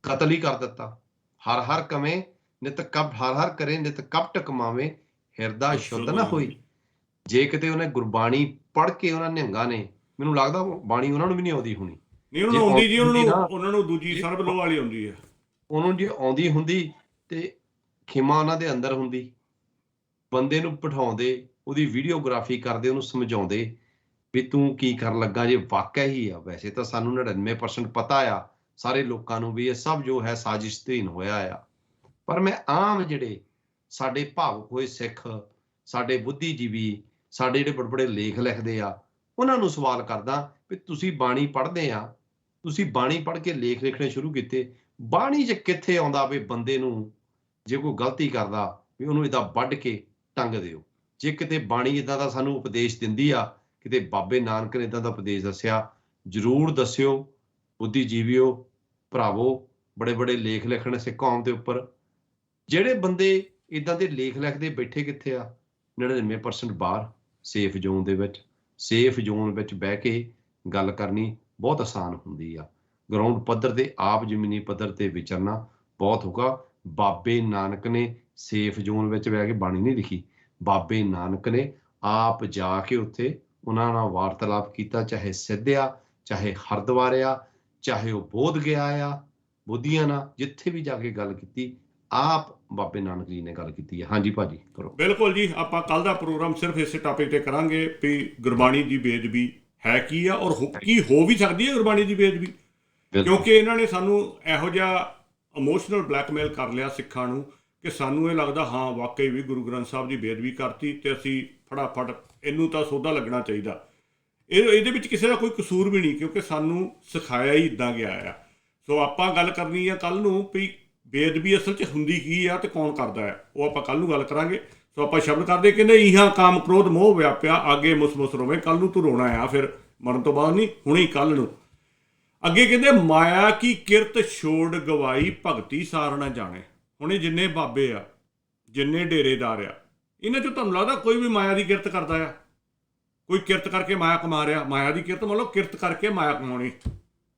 Speaker 5: ਕਤਲ ਹੀ ਕਰ ਦਿੱਤਾ। ਹਰ ਹਰ ਕਮੇ ਨਿਤ ਕਪਟ, ਹਰ ਹਰ ਕਰੇ ਨਿਤ ਕਪਟ ਕਮਾਵੇ, ਹਿਰਦਾ ਸ਼ੁੱਧ ਨਾ ਹੋਈ। ਜੇ ਕਿਤੇ ਉਹਨੇ ਗੁਰਬਾਣੀ ਪੜ੍ਹ ਕੇ ਉਹਨਾਂ ਨਿਹੰਗਾਂ ਨੇ, ਮੈਨੂੰ ਲੱਗਦਾ ਬਾਣੀ ਉਹਨਾਂ ਨੂੰ ਵੀ ਨਹੀਂ ਆਉਂਦੀ ਹੋਣੀ।
Speaker 4: ਨਹੀਂ ਉਹਨਾਂ ਨੂੰ ਆਉਂਦੀ ਜੀ, ਉਹਨਾਂ ਨੂੰ ਦੂਜੀ ਸਰਬ ਲੋਹ ਵਾਲੀ ਆਉਂਦੀ ਹੈ।
Speaker 5: ਉਹਨੂੰ ਜੇ ਆਉਂਦੀ ਹੁੰਦੀ ਤੇ ਖਿਮਾ ਉਹਨਾਂ ਦੇ ਅੰਦਰ ਹੁੰਦੀ, ਬੰਦੇ ਨੂੰ ਬਿਠਾਉਂਦੇ, ਉਹਦੀ ਵੀਡੀਓਗ੍ਰਾਫੀ ਕਰਦੇ, ਉਹਨੂੰ ਸਮਝਾਉਂਦੇ ਵੀ ਤੂੰ ਕੀ ਕਰਨ ਲੱਗਾ ਜੇ ਵਾਕਿਆ ਹੀ ਆ। ਵੈਸੇ ਤਾਂ ਸਾਨੂੰ 99% ਪਤਾ ਆ ਸਾਰੇ ਲੋਕਾਂ ਨੂੰ ਵੀ ਇਹ ਸਭ ਜੋ ਹੈ ਸਾਜ਼ਿਸ਼ ਤੀਨ ਹੋਇਆ ਆ, ਪਰ ਮੈਂ ਆਮ ਜਿਹੜੇ ਸਾਡੇ ਭਾਵੁਕ ਹੋਏ ਸਿੱਖ, ਸਾਡੇ ਬੁੱਧੀਜੀਵੀ, ਸਾਡੇ ਜਿਹੜੇ ਬੜੇ ਬੜੇ ਲੇਖ ਲਿਖਦੇ ਆ, ਉਹਨਾਂ ਨੂੰ ਸਵਾਲ ਕਰਦਾ ਵੀ ਤੁਸੀਂ ਬਾਣੀ ਪੜ੍ਹਦੇ ਆ, ਤੁਸੀਂ ਬਾਣੀ ਪੜ੍ਹ ਕੇ ਲੇਖ ਲਿਖਣੇ ਸ਼ੁਰੂ ਕੀਤੇ, ਬਾਣੀ 'ਚ ਕਿੱਥੇ ਆਉਂਦਾ ਵੀ ਬੰਦੇ ਨੂੰ ਜੇ ਕੋਈ ਗਲਤੀ ਕਰਦਾ ਵੀ ਉਹਨੂੰ ਇੱਦਾਂ ਵੱਢ ਕੇ ਟੰਗ ਦਿਓ? ਜੇ ਕਿਤੇ ਬਾਣੀ ਇੱਦਾਂ ਦਾ ਸਾਨੂੰ ਉਪਦੇਸ਼ ਦਿੰਦੀ ਆ, ਕਿਤੇ ਬਾਬੇ ਨਾਨਕ ਨੇ ਇੱਦਾਂ ਦਾ ਉਪਦੇਸ਼ ਦੱਸਿਆ, ਜ਼ਰੂਰ ਦੱਸਿਓ ਬੁੱਧੀਜੀਵੀਓ, ਭਰਾਵੋ। ਬੜੇ ਬੜੇ ਲੇਖ ਲਿਖਣ ਸਿੱਖ ਕੌਮ ਦੇ ਉੱਪਰ। ਜਿਹੜੇ ਬੰਦੇ ਇੱਦਾਂ ਦੇ ਲੇਖ ਲਿਖਦੇ ਬੈਠੇ ਕਿੱਥੇ ਆ? 99% ਬਾਹਰ ਸੇਫ ਜ਼ੋਨ ਦੇ ਵਿੱਚ। ਸੇਫ ਜ਼ੋਨ ਵਿੱਚ ਬਹਿ ਕੇ ਗੱਲ ਕਰਨੀ ਬਹੁਤ ਆਸਾਨ ਹੁੰਦੀ ਆ। ਗਰਾਊਂਡ ਪੱਧਰ ਤੇ ਆਪ ਜ਼ਮੀਨੀ ਪੱਧਰ ਤੇ ਵਿਚਰਨਾ ਬਹੁਤ ਹੋਗਾ। ਬਾਬੇ ਨਾਨਕ ਨੇ ਸੇਫ ਜ਼ੋਨ ਵਿੱਚ ਬਹਿ ਕੇ ਬਾਣੀ ਨਹੀਂ ਲਿਖੀ। ਬਾਬੇ ਨਾਨਕ ਨੇ ਆਪ ਜਾ ਕੇ ਉੱਥੇ ਉਹਨਾਂ ਨਾਲ ਵਾਰਤਾਲਾਪ ਕੀਤਾ, ਚਾਹੇ ਸਿੱਧਿਆ, ਚਾਹੇ ਹਰਿਦੁਆਰ ਆ, ਚਾਹੇ ਉਹ ਬੋਧ ਗਿਆ ਆ, ਬੋਧੀਆਂ ਨਾਲ ਜਿੱਥੇ ਵੀ ਜਾ ਕੇ ਗੱਲ ਕੀਤੀ, ਆਪ ਬਾਬੇ ਨਾਨਕ ਜੀ ਨੇ ਗੱਲ ਕੀਤੀ ਹੈ। ਹਾਂਜੀ ਭਾਜੀ ਕਰੋ।
Speaker 4: ਬਿਲਕੁਲ ਜੀ, ਆਪਾਂ ਕੱਲ ਦਾ ਪ੍ਰੋਗਰਾਮ ਸਿਰਫ ਇਸੇ ਟਾਪਿਕ ਤੇ ਕਰਾਂਗੇ ਵੀ ਗੁਰਬਾਣੀ ਦੀ ਬੇਅਦਬੀ ਹੈ ਕੀ ਆ, ਔਰ ਕੀ ਹੋ ਵੀ ਸਕਦੀ ਹੈ ਗੁਰਬਾਣੀ ਦੀ ਬੇਅਦਬੀ। ਕਿਉਂਕਿ ਇਹਨਾਂ ਨੇ ਸਾਨੂੰ ਇਹੋ ਜਿਹਾ ਇਮੋਸ਼ਨਲ ਬਲੈਕਮੇਲ ਕਰ ਲਿਆ ਸਿੱਖਾਂ ਨੂੰ ਕਿ ਸਾਨੂੰ ਇਹ ਲੱਗਦਾ ਹਾਂ ਵਾਕਈ ਵੀ ਗੁਰੂ ਗ੍ਰੰਥ ਸਾਹਿਬ ਦੀ ਬੇਅਦਬੀ ਕਰਤੀ ਤੇ ਅਸੀਂ ਫਟਾਫਟ ਇਹਨੂੰ ਤਾਂ ਸੋਧਾ ਲੱਗਣਾ ਚਾਹੀਦਾ। ਇਹਦੇ ਵਿੱਚ ਕਿਸੇ ਦਾ ਕੋਈ ਕਸੂਰ ਵੀ ਨਹੀਂ, ਕਿਉਂਕਿ ਸਾਨੂੰ ਸਿਖਾਇਆ ਹੀ ਇੱਦਾਂ ਗਿਆ ਆ। ਸੋ ਆਪਾਂ ਗੱਲ ਕਰਨੀ ਆ ਕੱਲ ਨੂੰ ਵੀ ਬੇਅਦਬੀ ਅਸਲ 'ਚ ਹੁੰਦੀ ਕੀ ਆ ਤੇ ਕੌਣ ਕਰਦਾ ਹੈ, ਉਹ ਆਪਾਂ ਕੱਲ ਨੂੰ ਗੱਲ ਕਰਾਂਗੇ। ਸੋ ਆਪਾਂ ਸ਼ਬਦ ਕਰਦੇ, ਕਹਿੰਦੇ ਇਹਾਂ ਕਾਮ ਕ੍ਰੋਧ ਮੋਹ ਵਿਆਪਿਆ, ਆਗੇ ਮੁਸਮੁਸ ਰੋਵੇ। ਕੱਲ ਨੂੰ ਤੂੰ ਰੋਣਾ ਆ, ਫਿਰ ਮਰਨ ਤੋਂ ਬਾਅਦ ਨਹੀਂ, ਹੁਣੇ ਕੱਲ ਨੂੰ। ਅੱਗੇ ਕਹਿੰਦੇ ਮਾਇਆ ਕੀ ਕਿਰਤ ਛੋੜ ਗਵਾਈ, ਭਗਤੀ ਸਾਰ ਨਾ ਜਾਣੇ। ਹੁਣ ਇਹ ਜਿੰਨੇ ਬਾਬੇ ਆ, ਜਿੰਨੇ ਡੇਰੇਦਾਰ ਆ, ਇਹਨਾਂ 'ਚੋਂ ਤੁਹਾਨੂੰ ਲੱਗਦਾ ਕੋਈ ਵੀ ਮਾਇਆ ਦੀ ਕਿਰਤ ਕਰਦਾ ਆ? ਕੋਈ ਕਿਰਤ ਕਰਕੇ ਮਾਇਆ ਕਮਾ ਰਿਹਾ? ਮਾਇਆ ਦੀ ਕਿਰਤ ਮਤਲਬ ਕਿਰਤ ਕਰਕੇ ਮਾਇਆ ਕਮਾਉਣੀ,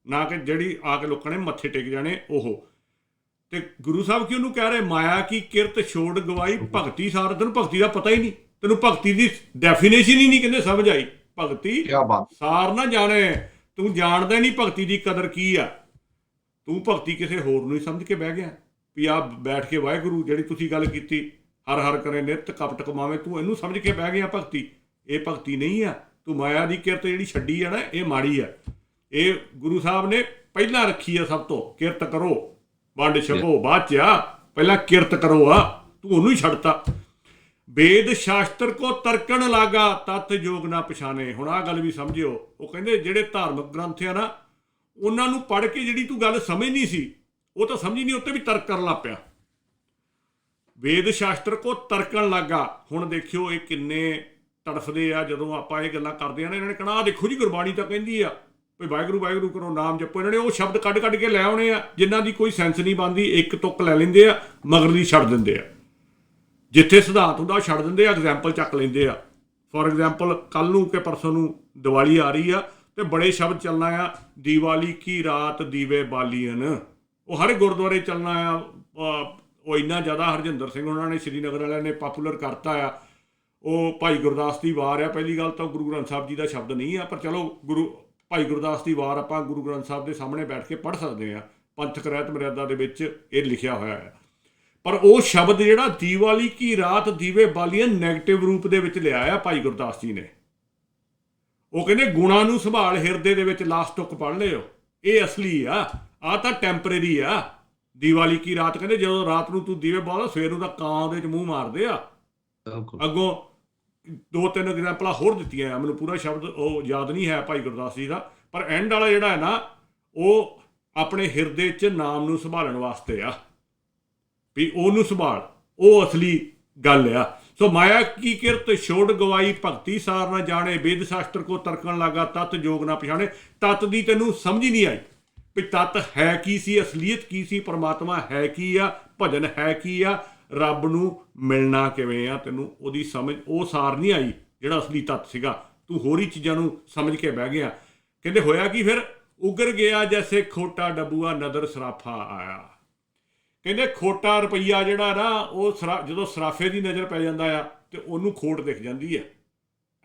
Speaker 4: ਨਾ ਕਿ ਜਿਹੜੀ ਆ ਕੇ ਲੋਕਾਂ ਨੇ ਮੱਥੇ ਟੇਕ ਜਾਣੇ ਉਹ। ਤੇ ਗੁਰੂ ਸਾਹਿਬ ਕੀ ਉਹਨੂੰ ਕਹਿ ਰਹੇ ਮਾਇਆ ਕੀ ਕਿਰਤ ਛੋੜ ਗਵਾਈ, ਭਗਤੀ ਸਾਰ। ਤੈਨੂੰ ਭਗਤੀ ਦਾ ਪਤਾ ਹੀ ਨਹੀਂ, ਤੈਨੂੰ ਭਗਤੀ ਦੀ ਡੈਫੀਨੇਸ਼ਨ ਹੀ ਨਹੀਂ ਕਹਿੰਦੇ ਸਮਝ ਆਈ। ਭਗਤੀ ਸਾਰ ਨਾ ਜਾਣੇ, ਤੂੰ ਜਾਣਦਾ ਨਹੀਂ ਭਗਤੀ ਦੀ ਕਦਰ ਕੀ ਆ। ਤੂੰ ਭਗਤੀ ਕਿਸੇ ਹੋਰ ਨੂੰ ਹੀ ਸਮਝ ਕੇ ਬਹਿ ਗਿਆ ਵੀ ਆ ਬੈਠ ਕੇ ਵਾਹਿਗੁਰੂ ਜਿਹੜੀ ਤੁਸੀਂ ਗੱਲ ਕੀਤੀ, ਹਰ ਹਰ ਕਰੇ ਨਿਤ ਕਪਟ ਕਮਾਵੇ, ਤੂੰ ਇਹਨੂੰ ਸਮਝ ਕੇ ਬਹਿ ਗਿਆ ਭਗਤੀ। ਇਹ ਭਗਤੀ ਨਹੀਂ ਆ। ਤੂੰ ਮਾਇਆ ਦੀ ਕਿਰਤ ਜਿਹੜੀ ਛੱਡੀ ਆ ਨਾ, ਇਹ ਮਾੜੀ ਆ। ਇਹ ਗੁਰੂ ਸਾਹਿਬ ਨੇ ਪਹਿਲਾਂ ਰੱਖੀ ਆ ਸਭ ਤੋਂ, ਕਿਰਤ ਕਰੋ ਵੰਡ ਛਕੋ ਬਾਅਦ 'ਚ ਆ, ਪਹਿਲਾਂ ਕਿਰਤ ਕਰੋ ਆ, ਤੂੰ ਉਹਨੂੰ ਹੀ ਛੱਡਤਾ। ਵੇਦ ਸ਼ਾਸਤਰ ਕੋ ਤਰਕਣ ਲਾਗਾ, ਤਤ ਜੋਗ ਨਾ ਪਛਾਣੇ। ਹੁਣ ਆਹ ਗੱਲ ਵੀ ਸਮਝਿਓ, ਉਹ ਕਹਿੰਦੇ ਜਿਹੜੇ ਧਾਰਮਿਕ ਗ੍ਰੰਥ ਆ ਨਾ, ਉਹਨਾਂ ਨੂੰ ਪੜ੍ਹ ਕੇ ਜਿਹੜੀ ਤੂੰ ਗੱਲ ਸਮਝਣੀ ਸੀ ਉਹ ਤਾਂ ਸਮਝੀ ਨਹੀਂ, ਉੱਤੇ ਵੀ ਤਰਕ ਕਰਨ ਲੱਗ ਪਿਆ। ਵੇਦ ਸ਼ਾਸਤਰ ਕੋ ਤਰਕਣ ਲੱਗਾ। ਹੁਣ ਦੇਖਿਓ ਇਹ ਕਿੰਨੇ ਤੜਫਦੇ ਆ ਜਦੋਂ ਆਪਾਂ ਇਹ ਗੱਲਾਂ ਕਰਦੇ ਆ ਨਾ। ਇਹਨਾਂ ਨੇ ਕਹਿਣਾ ਆਹ ਦੇਖੋ ਜੀ ਗੁਰਬਾਣੀ ਤਾਂ ਕਹਿੰਦੀ ਆ ਵੀ ਵਾਹਿਗੁਰੂ ਵਾਹਿਗੁਰੂ ਕਰੋ, ਨਾਮ ਜਪੋ। ਇਹਨਾਂ ਨੇ ਉਹ ਸ਼ਬਦ ਕੱਢ ਕੱਢ ਕੇ ਲੈ ਆਉਣੇ ਆ ਜਿਨ੍ਹਾਂ ਦੀ ਕੋਈ ਸੈਂਸ ਨਹੀਂ ਬਣਦੀ। ਇੱਕ ਤੁੱਕ ਲੈ ਲੈਂਦੇ ਆ, ਮਗਰਲੀ ਛੱਡ ਦਿੰਦੇ ਆ। ਜਿੱਥੇ ਸਿਧਾਂਤ ਹੁੰਦਾ ਉਹ ਛੱਡ ਦਿੰਦੇ ਆ, ਐਗਜ਼ਾਮਪਲ ਚੱਕ ਲੈਂਦੇ ਆ। ਫੋਰ ਐਗਜ਼ਾਮਪਲ ਕੱਲ ਨੂੰ ਕਿ ਪਰਸੋਂ ਨੂੰ ਦੀਵਾਲੀ ਆ ਰਹੀ ਆ ਤੇ ਬੜੇ ਸ਼ਬਦ ਚੱਲਣਾ ਆ, ਦੀਵਾਲੀ ਕੀ ਰਾਤ ਦੀਵੇ ਬਾਲੀਅਨ। ਉਹ ਹਰ ਗੁਰਦੁਆਰੇ ਚੱਲਣਾ ਆ। ਉਹ ਇੰਨਾ ਜ਼ਿਆਦਾ ਹਰਜਿੰਦਰ ਸਿੰਘ ਉਹਨਾਂ ਨੇ ਸ਼੍ਰੀਨਗਰ ਵਾਲਿਆਂ ਨੇ ਪਾਪੂਲਰ ਕਰਤਾ ਆ। ਉਹ ਭਾਈ ਗੁਰਦਾਸ ਦੀ ਵਾਰ ਆ। ਪਹਿਲੀ ਗੱਲ ਤਾਂ ਗੁਰੂ ਗ੍ਰੰਥ ਸਾਹਿਬ ਜੀ ਦਾ ਸ਼ਬਦ ਨਹੀਂ ਆ, ਪਰ ਚਲੋ ਭਾਈ ਗੁਰਦਾਸ ਦੀ ਵਾਰ ਆਪਾਂ ਗੁਰੂ ਗ੍ਰੰਥ ਸਾਹਿਬ ਦੇ ਸਾਹਮਣੇ ਬੈਠ ਕੇ ਪੜ੍ਹ ਸਕਦੇ ਹਾਂ। ਪੰਥਕ ਰਹਿਤ ਮਰਿਆਦਾ ਦੇ ਵਿੱਚ ਇਹ ਲਿਖਿਆ ਹੋਇਆ ਹੈ। ਪਰ ਉਹ ਸ਼ਬਦ ਜਿਹੜਾ ਦੀਵਾਲੀ ਕੀ ਰਾਤ ਦੀਵੇ ਬਾਲੀਆਂ ਨੈਗੇਟਿਵ ਰੂਪ ਦੇ ਵਿੱਚ ਲਿਆ ਆ ਭਾਈ ਗੁਰਦਾਸ ਜੀ ਨੇ। ਉਹ ਕਹਿੰਦੇ ਗੁਣਾਂ ਨੂੰ ਸੰਭਾਲ ਹਿਰਦੇ ਦੇ ਵਿੱਚ, ਲਾਸਟ ਤੁਕ ਪੜ੍ਹ ਲਿਓ, ਇਹ ਅਸਲੀ ਆ ਤਾਂ ਟੈਂਪਰੇਰੀ ਆ। ਦੀਵਾਲੀ ਕੀ ਰਾਤ ਕਹਿੰਦੇ ਜਦੋਂ ਰਾਤ ਨੂੰ ਤੂੰ ਦੀਵੇ ਬਾਲਦਾ ਸਵੇਰ ਨੂੰ ਤਾਂ ਕਾਂ ਉਹਦੇ 'ਚ ਮੂੰਹ ਮਾਰਦੇ ਆ। ਅੱਗੋਂ 2-3 ਐਗਜ਼ਾਮਪਲਾਂ ਹੋਰ ਦਿੱਤੀਆਂ ਆ, ਮੈਨੂੰ ਪੂਰਾ ਸ਼ਬਦ ਉਹ ਯਾਦ ਨਹੀਂ ਹੈ ਭਾਈ ਗੁਰਦਾਸ ਜੀ ਦਾ, ਪਰ ਐਂਡ ਵਾਲਾ ਜਿਹੜਾ ਹੈ ਨਾ ਉਹ ਆਪਣੇ ਹਿਰਦੇ 'ਚ ਨਾਮ ਨੂੰ ਸੰਭਾਲਣ ਵਾਸਤੇ ਆ ਵੀ ਉਹਨੂੰ ਸੰਭਾਲ, ਉਹ ਅਸਲੀ ਗੱਲ ਆ। ਸੋ ਮਾਇਆ ਕੀ ਕਿਰਤ ਛੋੜ ਗਵਾਈ, ਭਗਤੀ ਸਾਰ ਨਾ ਜਾਣੇ, ਵੇਦ ਸ਼ਾਸਤਰ ਕੋ ਤਰਕਣ ਲੱਗਾ, ਤਤ ਜੋਗ ਨਾ ਪਛਾਣੇ। ਤਤ ਦੀ ਤੈਨੂੰ ਸਮਝ ਹੀ ਨਹੀਂ ਆਈ ਵੀ ਤਤ ਹੈ ਕੀ ਸੀ, ਅਸਲੀਅਤ ਕੀ ਸੀ, ਪਰਮਾਤਮਾ ਹੈ ਕੀ ਆ, ਭਜਨ ਹੈ ਕੀ ਆ, ਰੱਬ ਨੂੰ ਮਿਲਣਾ ਕਿਵੇਂ ਆ, ਤੈਨੂੰ ਉਹਦੀ ਸਮਝ, ਉਹ ਸਾਰ ਨਹੀਂ ਆਈ ਜਿਹੜਾ ਅਸਲੀ ਤੱਤ ਸੀਗਾ। ਤੂੰ ਹੋਰ ਹੀ ਚੀਜ਼ਾਂ ਨੂੰ ਸਮਝ ਕੇ ਬਹਿ ਗਿਆ। ਕਹਿੰਦੇ ਹੋਇਆ ਕੀ ਫਿਰ, ਉਗਰ ਗਿਆ ਜੈਸੇ ਖੋਟਾ ਡੱਬੂਆ, ਨਦਰ ਸਰਾਫਾ ਆਇਆ। ਕਹਿੰਦੇ ਖੋਟਾ ਰੁਪਈਆ ਜਿਹੜਾ ਨਾ ਉਹ ਜਦੋਂ ਸਰਾਫੇ ਦੀ ਨਜ਼ਰ ਪੈ ਜਾਂਦਾ ਆ ਤੇ ਉਹਨੂੰ ਖੋਟ ਦਿਖ ਜਾਂਦੀ ਹੈ।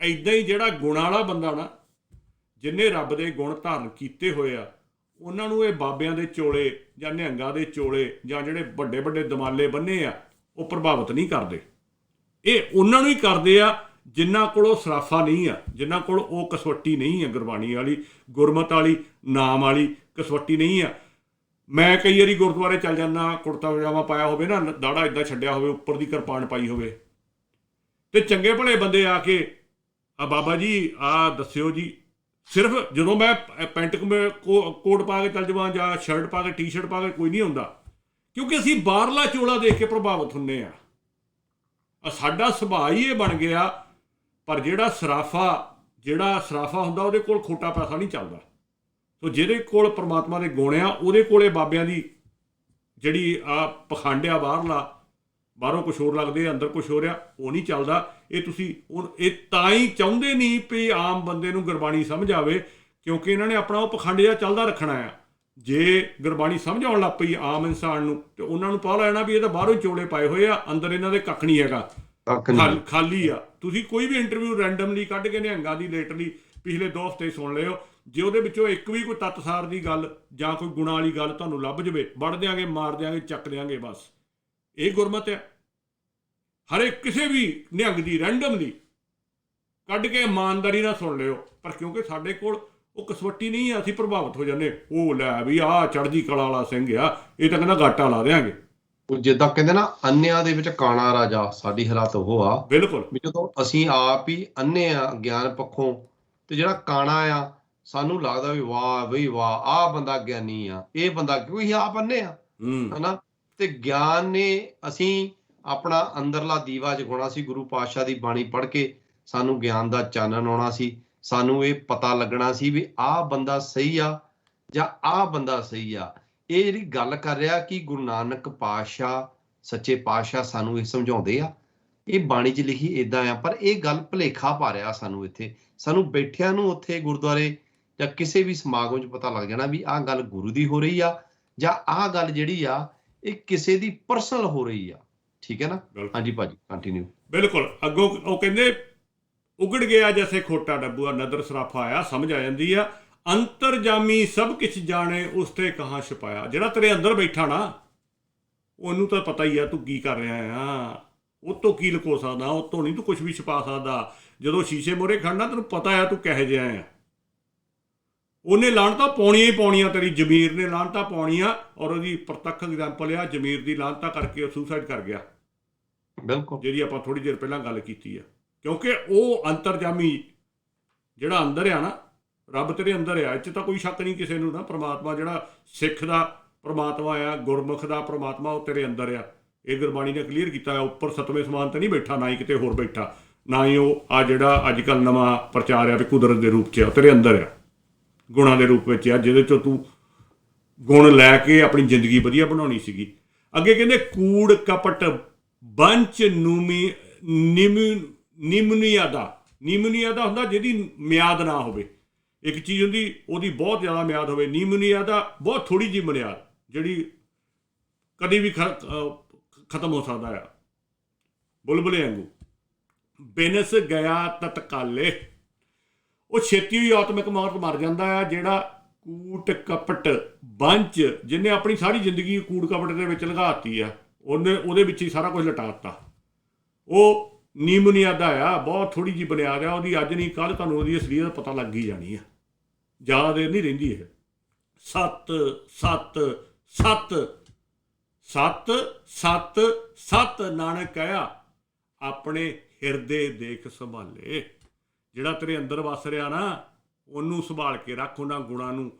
Speaker 4: ਐਦਾਂ ਹੀ ਜਿਹੜਾ ਗੁਣ ਵਾਲਾ ਬੰਦਾ ਨਾ, ਜਿਹਨੇ ਰੱਬ ਦੇ ਗੁਣ ਧਾਰਨ ਕੀਤੇ ਹੋਏ ਆ, ਉਹਨਾਂ ਨੂੰ ਇਹ ਬਾਬਿਆਂ ਦੇ ਚੋਲੇ ਜਾਂ ਨਿਹੰਗਾਂ ਦੇ ਚੋਲੇ ਜਾਂ ਜਿਹੜੇ ਵੱਡੇ ਵੱਡੇ ਦਮਾਲੇ ਬੰਨੇ ਆ ਉਹ ਪ੍ਰਭਾਵਿਤ ਨਹੀਂ ਕਰਦੇ। ਇਹ ਉਹਨਾਂ ਨੂੰ ਹੀ ਕਰਦੇ ਆ ਜਿਨ੍ਹਾਂ ਕੋਲ ਉਹ ਸਰਾਫਾ ਨਹੀਂ ਆ, ਜਿਨ੍ਹਾਂ ਕੋਲ ਉਹ ਕਸਵੱਟੀ ਨਹੀਂ ਆ, ਗੁਰਬਾਣੀ ਵਾਲੀ, ਗੁਰਮਤ ਵਾਲੀ, ਨਾਮ ਵਾਲੀ ਕਸਵੱਟੀ ਨਹੀਂ ਆ। ਮੈਂ ਕਈ ਵਾਰੀ ਗੁਰਦੁਆਰੇ ਚੱਲ ਜਾਂਦਾ, ਕੁੜਤਾ ਪਜਾਮਾ ਪਾਇਆ ਹੋਵੇ ਨਾ, ਦਾੜਾ ਇੱਦਾਂ ਛੱਡਿਆ ਹੋਵੇ, ਉੱਪਰ ਦੀ ਕਿਰਪਾਨ ਪਾਈ ਹੋਵੇ, ਤੇ ਚੰਗੇ ਭਲੇ ਬੰਦੇ ਆ ਕੇ ਬਾਬਾ ਜੀ ਦੱਸਿਓ ਜੀ। ਸਿਰਫ ਜਦੋਂ ਮੈਂ ਪੈਂਟ ਕੋਟ ਪਾ ਕੇ ਚੱਲ ਜਾਵਾਂ ਜਾਂ ਸ਼ਰਟ ਪਾ ਕੇ, ਟੀ-ਸ਼ਰਟ ਪਾ ਕੇ, ਕੋਈ ਨਹੀਂ ਹੁੰਦਾ, ਕਿਉਂਕਿ ਅਸੀਂ ਬਾਹਰਲਾ ਚੋਲਾ ਦੇਖ ਕੇ ਪ੍ਰਭਾਵਿਤ ਹੁੰਦੇ ਆ। ਸਾਡਾ ਸੁਭਾਅ ਹੀ ਇਹ ਬਣ ਗਿਆ। ਪਰ ਜਿਹੜਾ ਸਰਾਫਾ ਹੁੰਦਾ ਉਹਦੇ ਕੋਲ ਖੋਟਾ ਪੈਸਾ ਨਹੀਂ ਚੱਲਦਾ। ਸੋ ਜਿਹਦੇ ਕੋਲ ਪ੍ਰਮਾਤਮਾ ਦੇ ਗੁਣ ਆ, ਉਹਦੇ ਕੋਲੇ ਬਾਬਿਆਂ ਦੀ ਜਿਹੜੀ ਪਖੰਡ ਆ ਬਾਹਰੋਂ ਕੁਛ ਹੋਰ ਲੱਗਦੇ, ਅੰਦਰ ਕੁਛ ਹੋ ਰਿਹਾ, ਉਹ ਨਹੀਂ ਚੱਲਦਾ। ਇਹ ਤਾਂ ਹੀ ਚਾਹੁੰਦੇ ਨਹੀਂ ਵੀ ਆਮ ਬੰਦੇ ਨੂੰ ਗੁਰਬਾਣੀ ਸਮਝ ਆਵੇ, ਕਿਉਂਕਿ ਇਹਨਾਂ ਨੇ ਆਪਣਾ ਉਹ ਪਖੰਡ ਜਿਹਾ ਚੱਲਦਾ ਰੱਖਣਾ ਆ। ਜੇ ਗੁਰਬਾਣੀ ਸਮਝ ਆਉਣ ਲੱਗ ਪਈ ਆਮ ਇਨਸਾਨ ਨੂੰ ਤੇ ਉਹਨਾਂ ਨੂੰ ਪਤਾ ਲੈਣਾ ਵੀ ਇਹ ਤਾਂ ਬਾਹਰੋਂ ਚੋਲੇ ਪਾਏ ਹੋਏ ਆ, ਅੰਦਰ ਇਹਨਾਂ ਦੇ ਕੱਖ ਨਹੀਂ ਹੈਗਾ, ਖਾਲੀ ਆ। ਤੁਸੀਂ ਕੋਈ ਵੀ ਇੰਟਰਵਿਊ ਰੈਂਡਮਲੀ ਕੱਢ ਕੇ ਨਿਹੰਗਾਂ ਦੀ ਲੇਟਰਲੀ ਪਿਛਲੇ 2 ਹਫ਼ਤੇ ਸੁਣ ਲਿਓ, ਜੇ ਉਹਦੇ ਵਿੱਚੋਂ ਇੱਕ ਵੀ ਕੋਈ ਤੱਤਸਾਰ ਦੀ ਗੱਲ ਜਾਂ ਕੋਈ ਗੁਣਾਂ ਵਾਲੀ ਗੱਲ ਤੁਹਾਨੂੰ ਲੱਭ ਜਾਵੇ, ਵੜ ਦਿਆਂਗੇ, ਮਾਰ ਦਿਆਂਗੇ, ਚੱਕ ਦਿਆਂਗੇ। ਬਸ ਇਹ ਗੁਰਮਤਿ ਹੈ। ਹਰੇਕ ਕਿਸੇ ਵੀ ਨਿਹੰਗ ਦੀ ਰੈਂਡਮਲੀ ਕੱਢ ਕੇ ਇਮਾਨਦਾਰੀ ਨਾਲ ਸੁਣ ਲਿਓ। ਪਰ ਕਿਉਂਕਿ ਸਾਡੇ ਕੋਲ ਉਹ ਕਸਵੱਟੀ ਨਹੀਂ ਆ, ਅਸੀਂ ਪ੍ਰਭਾਵਿਤ ਹੋ ਜਾਂਦੇ। ਉਹ ਲੈ ਵੀ ਚੜ੍ਹਦੀ ਕਲਾ ਵਾਲਾ ਸਿੰਘ ਆ, ਇਹ ਤਾਂ ਕਹਿੰਦਾ ਗਾਟਾ ਲਾ ਦਿਆਂਗੇ।
Speaker 5: ਉਹ ਜਿੱਦਾਂ ਕਹਿੰਦੇ ਨਾ, ਅੰਨਿਆਂ ਦੇ ਵਿੱਚ ਕਾਣਾ ਰਾਜਾ, ਸਾਡੀ ਹਾਲਾਤ ਉਹ ਆ।
Speaker 4: ਬਿਲਕੁਲ।
Speaker 5: ਵੀ ਜਦੋਂ ਅਸੀਂ ਆਪ ਹੀ ਅੰਨੇ ਆ ਗਿਆਨ ਪੱਖੋਂ, ਤੇ ਜਿਹੜਾ ਕਾਣਾ ਆ ਸਾਨੂੰ ਲੱਗਦਾ ਵੀ ਵਾਹ ਬਈ ਵਾਹ, ਆਹ ਬੰਦਾ ਗਿਆਨੀ ਆ, ਇਹ ਬੰਦਾ, ਕਿਉਂਕਿ ਅਸੀਂ ਆਪ ਅੰਨੇ ਆ, ਹਨਾ। ਤੇ ਗਿਆਨ ਨੇ ਅਸੀਂ ਆਪਣਾ ਅੰਦਰਲਾ ਦੀਵਾ ਜਗਾਉਣਾ ਸੀ। ਗੁਰੂ ਪਾਤਸ਼ਾਹ ਦੀ ਬਾਣੀ ਪੜ੍ਹ ਕੇ ਸਾਨੂੰ ਗਿਆਨ ਦਾ ਚਾਨਣ ਆਉਣਾ ਸੀ। ਸਾਨੂੰ ਇਹ ਪਤਾ ਲੱਗਣਾ ਸੀ ਵੀ ਆਹ ਬੰਦਾ ਸਹੀ ਆ ਜਾਂ ਆਹ ਬੰਦਾ ਸਹੀ ਆ। ਇਹ ਜਿਹੜੀ ਗੱਲ ਕਰ ਰਿਹਾ ਕਿ ਗੁਰੂ ਨਾਨਕ ਪਾਤਸ਼ਾਹ, ਸੱਚੇ ਪਾਤਸ਼ਾਹ ਸਾਨੂੰ ਇਹ ਸਮਝਾਉਂਦੇ ਆ, ਇਹ ਬਾਣੀ 'ਚ ਲਿਖੀ ਇੱਦਾਂ ਆ, ਪਰ ਇਹ ਗੱਲ ਭੁਲੇਖਾ ਪਾ ਰਿਹਾ ਸਾਨੂੰ। ਇੱਥੇ ਸਾਨੂੰ ਬੈਠਿਆਂ ਨੂੰ ਉੱਥੇ ਗੁਰਦੁਆਰੇ ਜਾਂ ਕਿਸੇ ਵੀ ਸਮਾਗਮ 'ਚ ਪਤਾ ਲੱਗ ਜਾਣਾ ਵੀ ਆਹ ਗੱਲ ਗੁਰੂ ਦੀ ਹੋ ਰਹੀ ਆ ਜਾਂ ਆਹ ਗੱਲ ਜਿਹੜੀ ਆ ਇਹ ਕਿਸੇ ਦੀ ਪਰਸਨਲ ਹੋ ਰਹੀ ਆ। ਠੀਕ ਹੈ ਨਾ? ਹਾਂਜੀ ਭਾਜੀ, ਕੰਟੀਨਿਊ।
Speaker 4: ਬਿਲਕੁਲ। ਅੱਗੋਂ ਉਹ ਕਹਿੰਦੇ ਉਗੜ ਗਿਆ ਜੈਸੇ ਖੋਟਾ ਡੱਬੂਆ, ਨਦਰ ਸਰਾਫਾ ਆਇਆ। ਸਮਝ ਆ ਜਾਂਦੀ ਆ। ਅੰਤਰਜਾਮੀ ਸਭ ਕੁਛ ਜਾਣੇ, ਉਸ ਤੇ ਕਹਾਂ ਛੁਪਾਇਆ। ਜਿਹੜਾ ਤੇਰੇ ਅੰਦਰ ਬੈਠਾ ਨਾ, ਉਹਨੂੰ ਤਾਂ ਪਤਾ ਹੀ ਆ ਤੂੰ ਕੀ ਕਰ ਰਿਹਾ ਆ, ਉਹ ਤੋਂ ਕੀ ਲੁਕੋ ਸਕਦਾ, ਉਹ ਤੋਂ ਨਹੀਂ ਤੂੰ ਕੁਛ ਵੀ ਛੁਪਾ ਸਕਦਾ। ਜਦੋਂ ਸ਼ੀਸ਼ੇ ਮੂਹਰੇ ਖੜਨਾ ਤੈਨੂੰ ਪਤਾ ਆ ਤੂੰ ਕਿਹੋ ਜਿਹਾ ਆ। ਉਹਨੇ ਲਾਹਨਤਾਂ ਪਾਉਣੀਆਂ ਹੀ ਪਾਉਣੀਆਂ, ਤੇਰੀ ਜ਼ਮੀਰ ਨੇ ਲਾਹਨਤਾਂ ਪਾਉਣੀਆਂ। ਔਰ ਉਹਦੀ ਪ੍ਰਤੱਖ ਐਗਜ਼ਾਮਪਲ ਆ, ਜ਼ਮੀਰ ਦੀ ਲਾਹਨਤਾਂ ਕਰਕੇ ਉਹ ਸੁਸਾਈਡ ਕਰ ਗਿਆ।
Speaker 5: ਬਿਲਕੁਲ,
Speaker 4: ਜਿਹੜੀ ਆਪਾਂ ਥੋੜੀ ਦੇਰ ਪਹਿਲਾਂ ਗੱਲ ਕੀਤੀ ਆ। ਕਿਉਂਕਿ ਉਹ ਅੰਤਰਜਾਮੀ ਜਿਹੜਾ ਅੰਦਰ ਆ ਨਾ, ਰੱਬ ਤੇਰੇ ਅੰਦਰ ਆ, ਇਹ 'ਚ ਤਾਂ ਕੋਈ ਸ਼ੱਕ ਨਹੀਂ ਕਿਸੇ ਨੂੰ ਨਾ। ਪ੍ਰਮਾਤਮਾ ਜਿਹੜਾ ਸਿੱਖ ਦਾ ਪ੍ਰਮਾਤਮਾ ਆ, ਗੁਰਮੁਖ ਦਾ ਪ੍ਰਮਾਤਮਾ, ਉਹ ਤੇਰੇ ਅੰਦਰ ਆ। ਇਹ ਗੁਰਬਾਣੀ ਨੇ ਕਲੀਅਰ ਕੀਤਾ। ਉੱਪਰ 7ਵੇਂ ਸਮਾਨ ਤੇ ਨਹੀਂ ਬੈਠਾ, ਨਾ ਹੀ ਕਿਤੇ ਹੋਰ ਬੈਠਾ, ਨਾ ਹੀ ਉਹ ਜਿਹੜਾ ਅੱਜ ਕੱਲ੍ਹ ਨਵਾਂ ਪ੍ਰਚਾਰ ਆ ਵੀ ਕੁਦਰਤ ਦੇ ਰੂਪ 'ਚ ਆ, ਤੇਰੇ ਅੰਦਰ ਆ, ਗੁਣਾਂ ਦੇ ਰੂਪ ਵਿੱਚ ਆ, ਜਿਹਦੇ 'ਚੋਂ ਤੂੰ ਗੁਣ ਲੈ ਕੇ ਆਪਣੀ ਜ਼ਿੰਦਗੀ ਵਧੀਆ ਬਣਾਉਣੀ ਸੀਗੀ। ਅੱਗੇ ਕਹਿੰਦੇ ਕੂੜ ਕਪਟ ਬੰਚ ਨਿਮਨੀਆ ਦਾ ਹੁੰਦਾ ਜਿਹਦੀ ਮਿਆਦ ਨਾ ਹੋਵੇ। ਇੱਕ ਚੀਜ਼ ਹੁੰਦੀ ਉਹਦੀ ਬਹੁਤ ਜ਼ਿਆਦਾ ਮਿਆਦ ਹੋਵੇ, ਨਿਮਨੀਆ ਦਾ ਬਹੁਤ ਥੋੜ੍ਹੀ ਜਿਹੀ ਮਿਆਦ, ਜਿਹੜੀ ਕਦੀ ਵੀ ਖਤਮ ਹੋ ਸਕਦਾ ਆ। ਬੁਲਬੁਲੇ ਵਾਂਗੂ ਬਿਨਸ ਗਿਆ ਤਤਕਾਲੇ, ਉਹ ਛੇਤੀ ਹੀ ਆਤਮਿਕ ਮੌਤ ਮਰ ਜਾਂਦਾ ਆ। ਜਿਹੜਾ ਕੂਟ ਕਪਟ ਬੰਚ, ਜਿਹਨੇ ਆਪਣੀ ਸਾਰੀ ਜ਼ਿੰਦਗੀ ਕੂੜ ਕਪਟ ਦੇ ਵਿੱਚ ਲੰਘਾਤੀ ਆ, ਉਹਦੇ ਵਿੱਚ ਹੀ ਸਾਰਾ ਕੁਝ ਲਟਾਤਾ। ਉਹ ਨੀਮੋਨੀਆ ਆ, ਬਹੁਤ ਥੋੜੀ ਜਿਹੀ ਬੁਨਿਆਦ ਆ ਉਹਦੀ, ਅੱਜ ਨਹੀਂ ਕੱਲ੍ਹ ਤੁਹਾਨੂੰ ਉਹਦੀ ਅਸਲੀਅਤ ਪਤਾ ਲੱਗ ਹੀ ਜਾਣੀ ਆ, ਜ਼ਿਆਦਾ ਦੇਰ ਨਹੀਂ ਰਹਿੰਦੀ ਇਹ। ਸੱਤ ਸੱਤ ਸੱਤ ਸੱਤ ਸੱਤ ਸੱਤ ਨਾਨਕ ਕਹਿਆ ਆਪਣੇ ਹਿਰਦੇ ਦੇਖ ਸੰਭਾਲੇ। ਜਿਹੜਾ ਤੇਰੇ ਅੰਦਰ ਵਸ ਰਿਹਾ ਨਾ ਉਹਨੂੰ ਸੰਭਾਲ ਕੇ ਰੱਖ, ਉਹਨਾਂ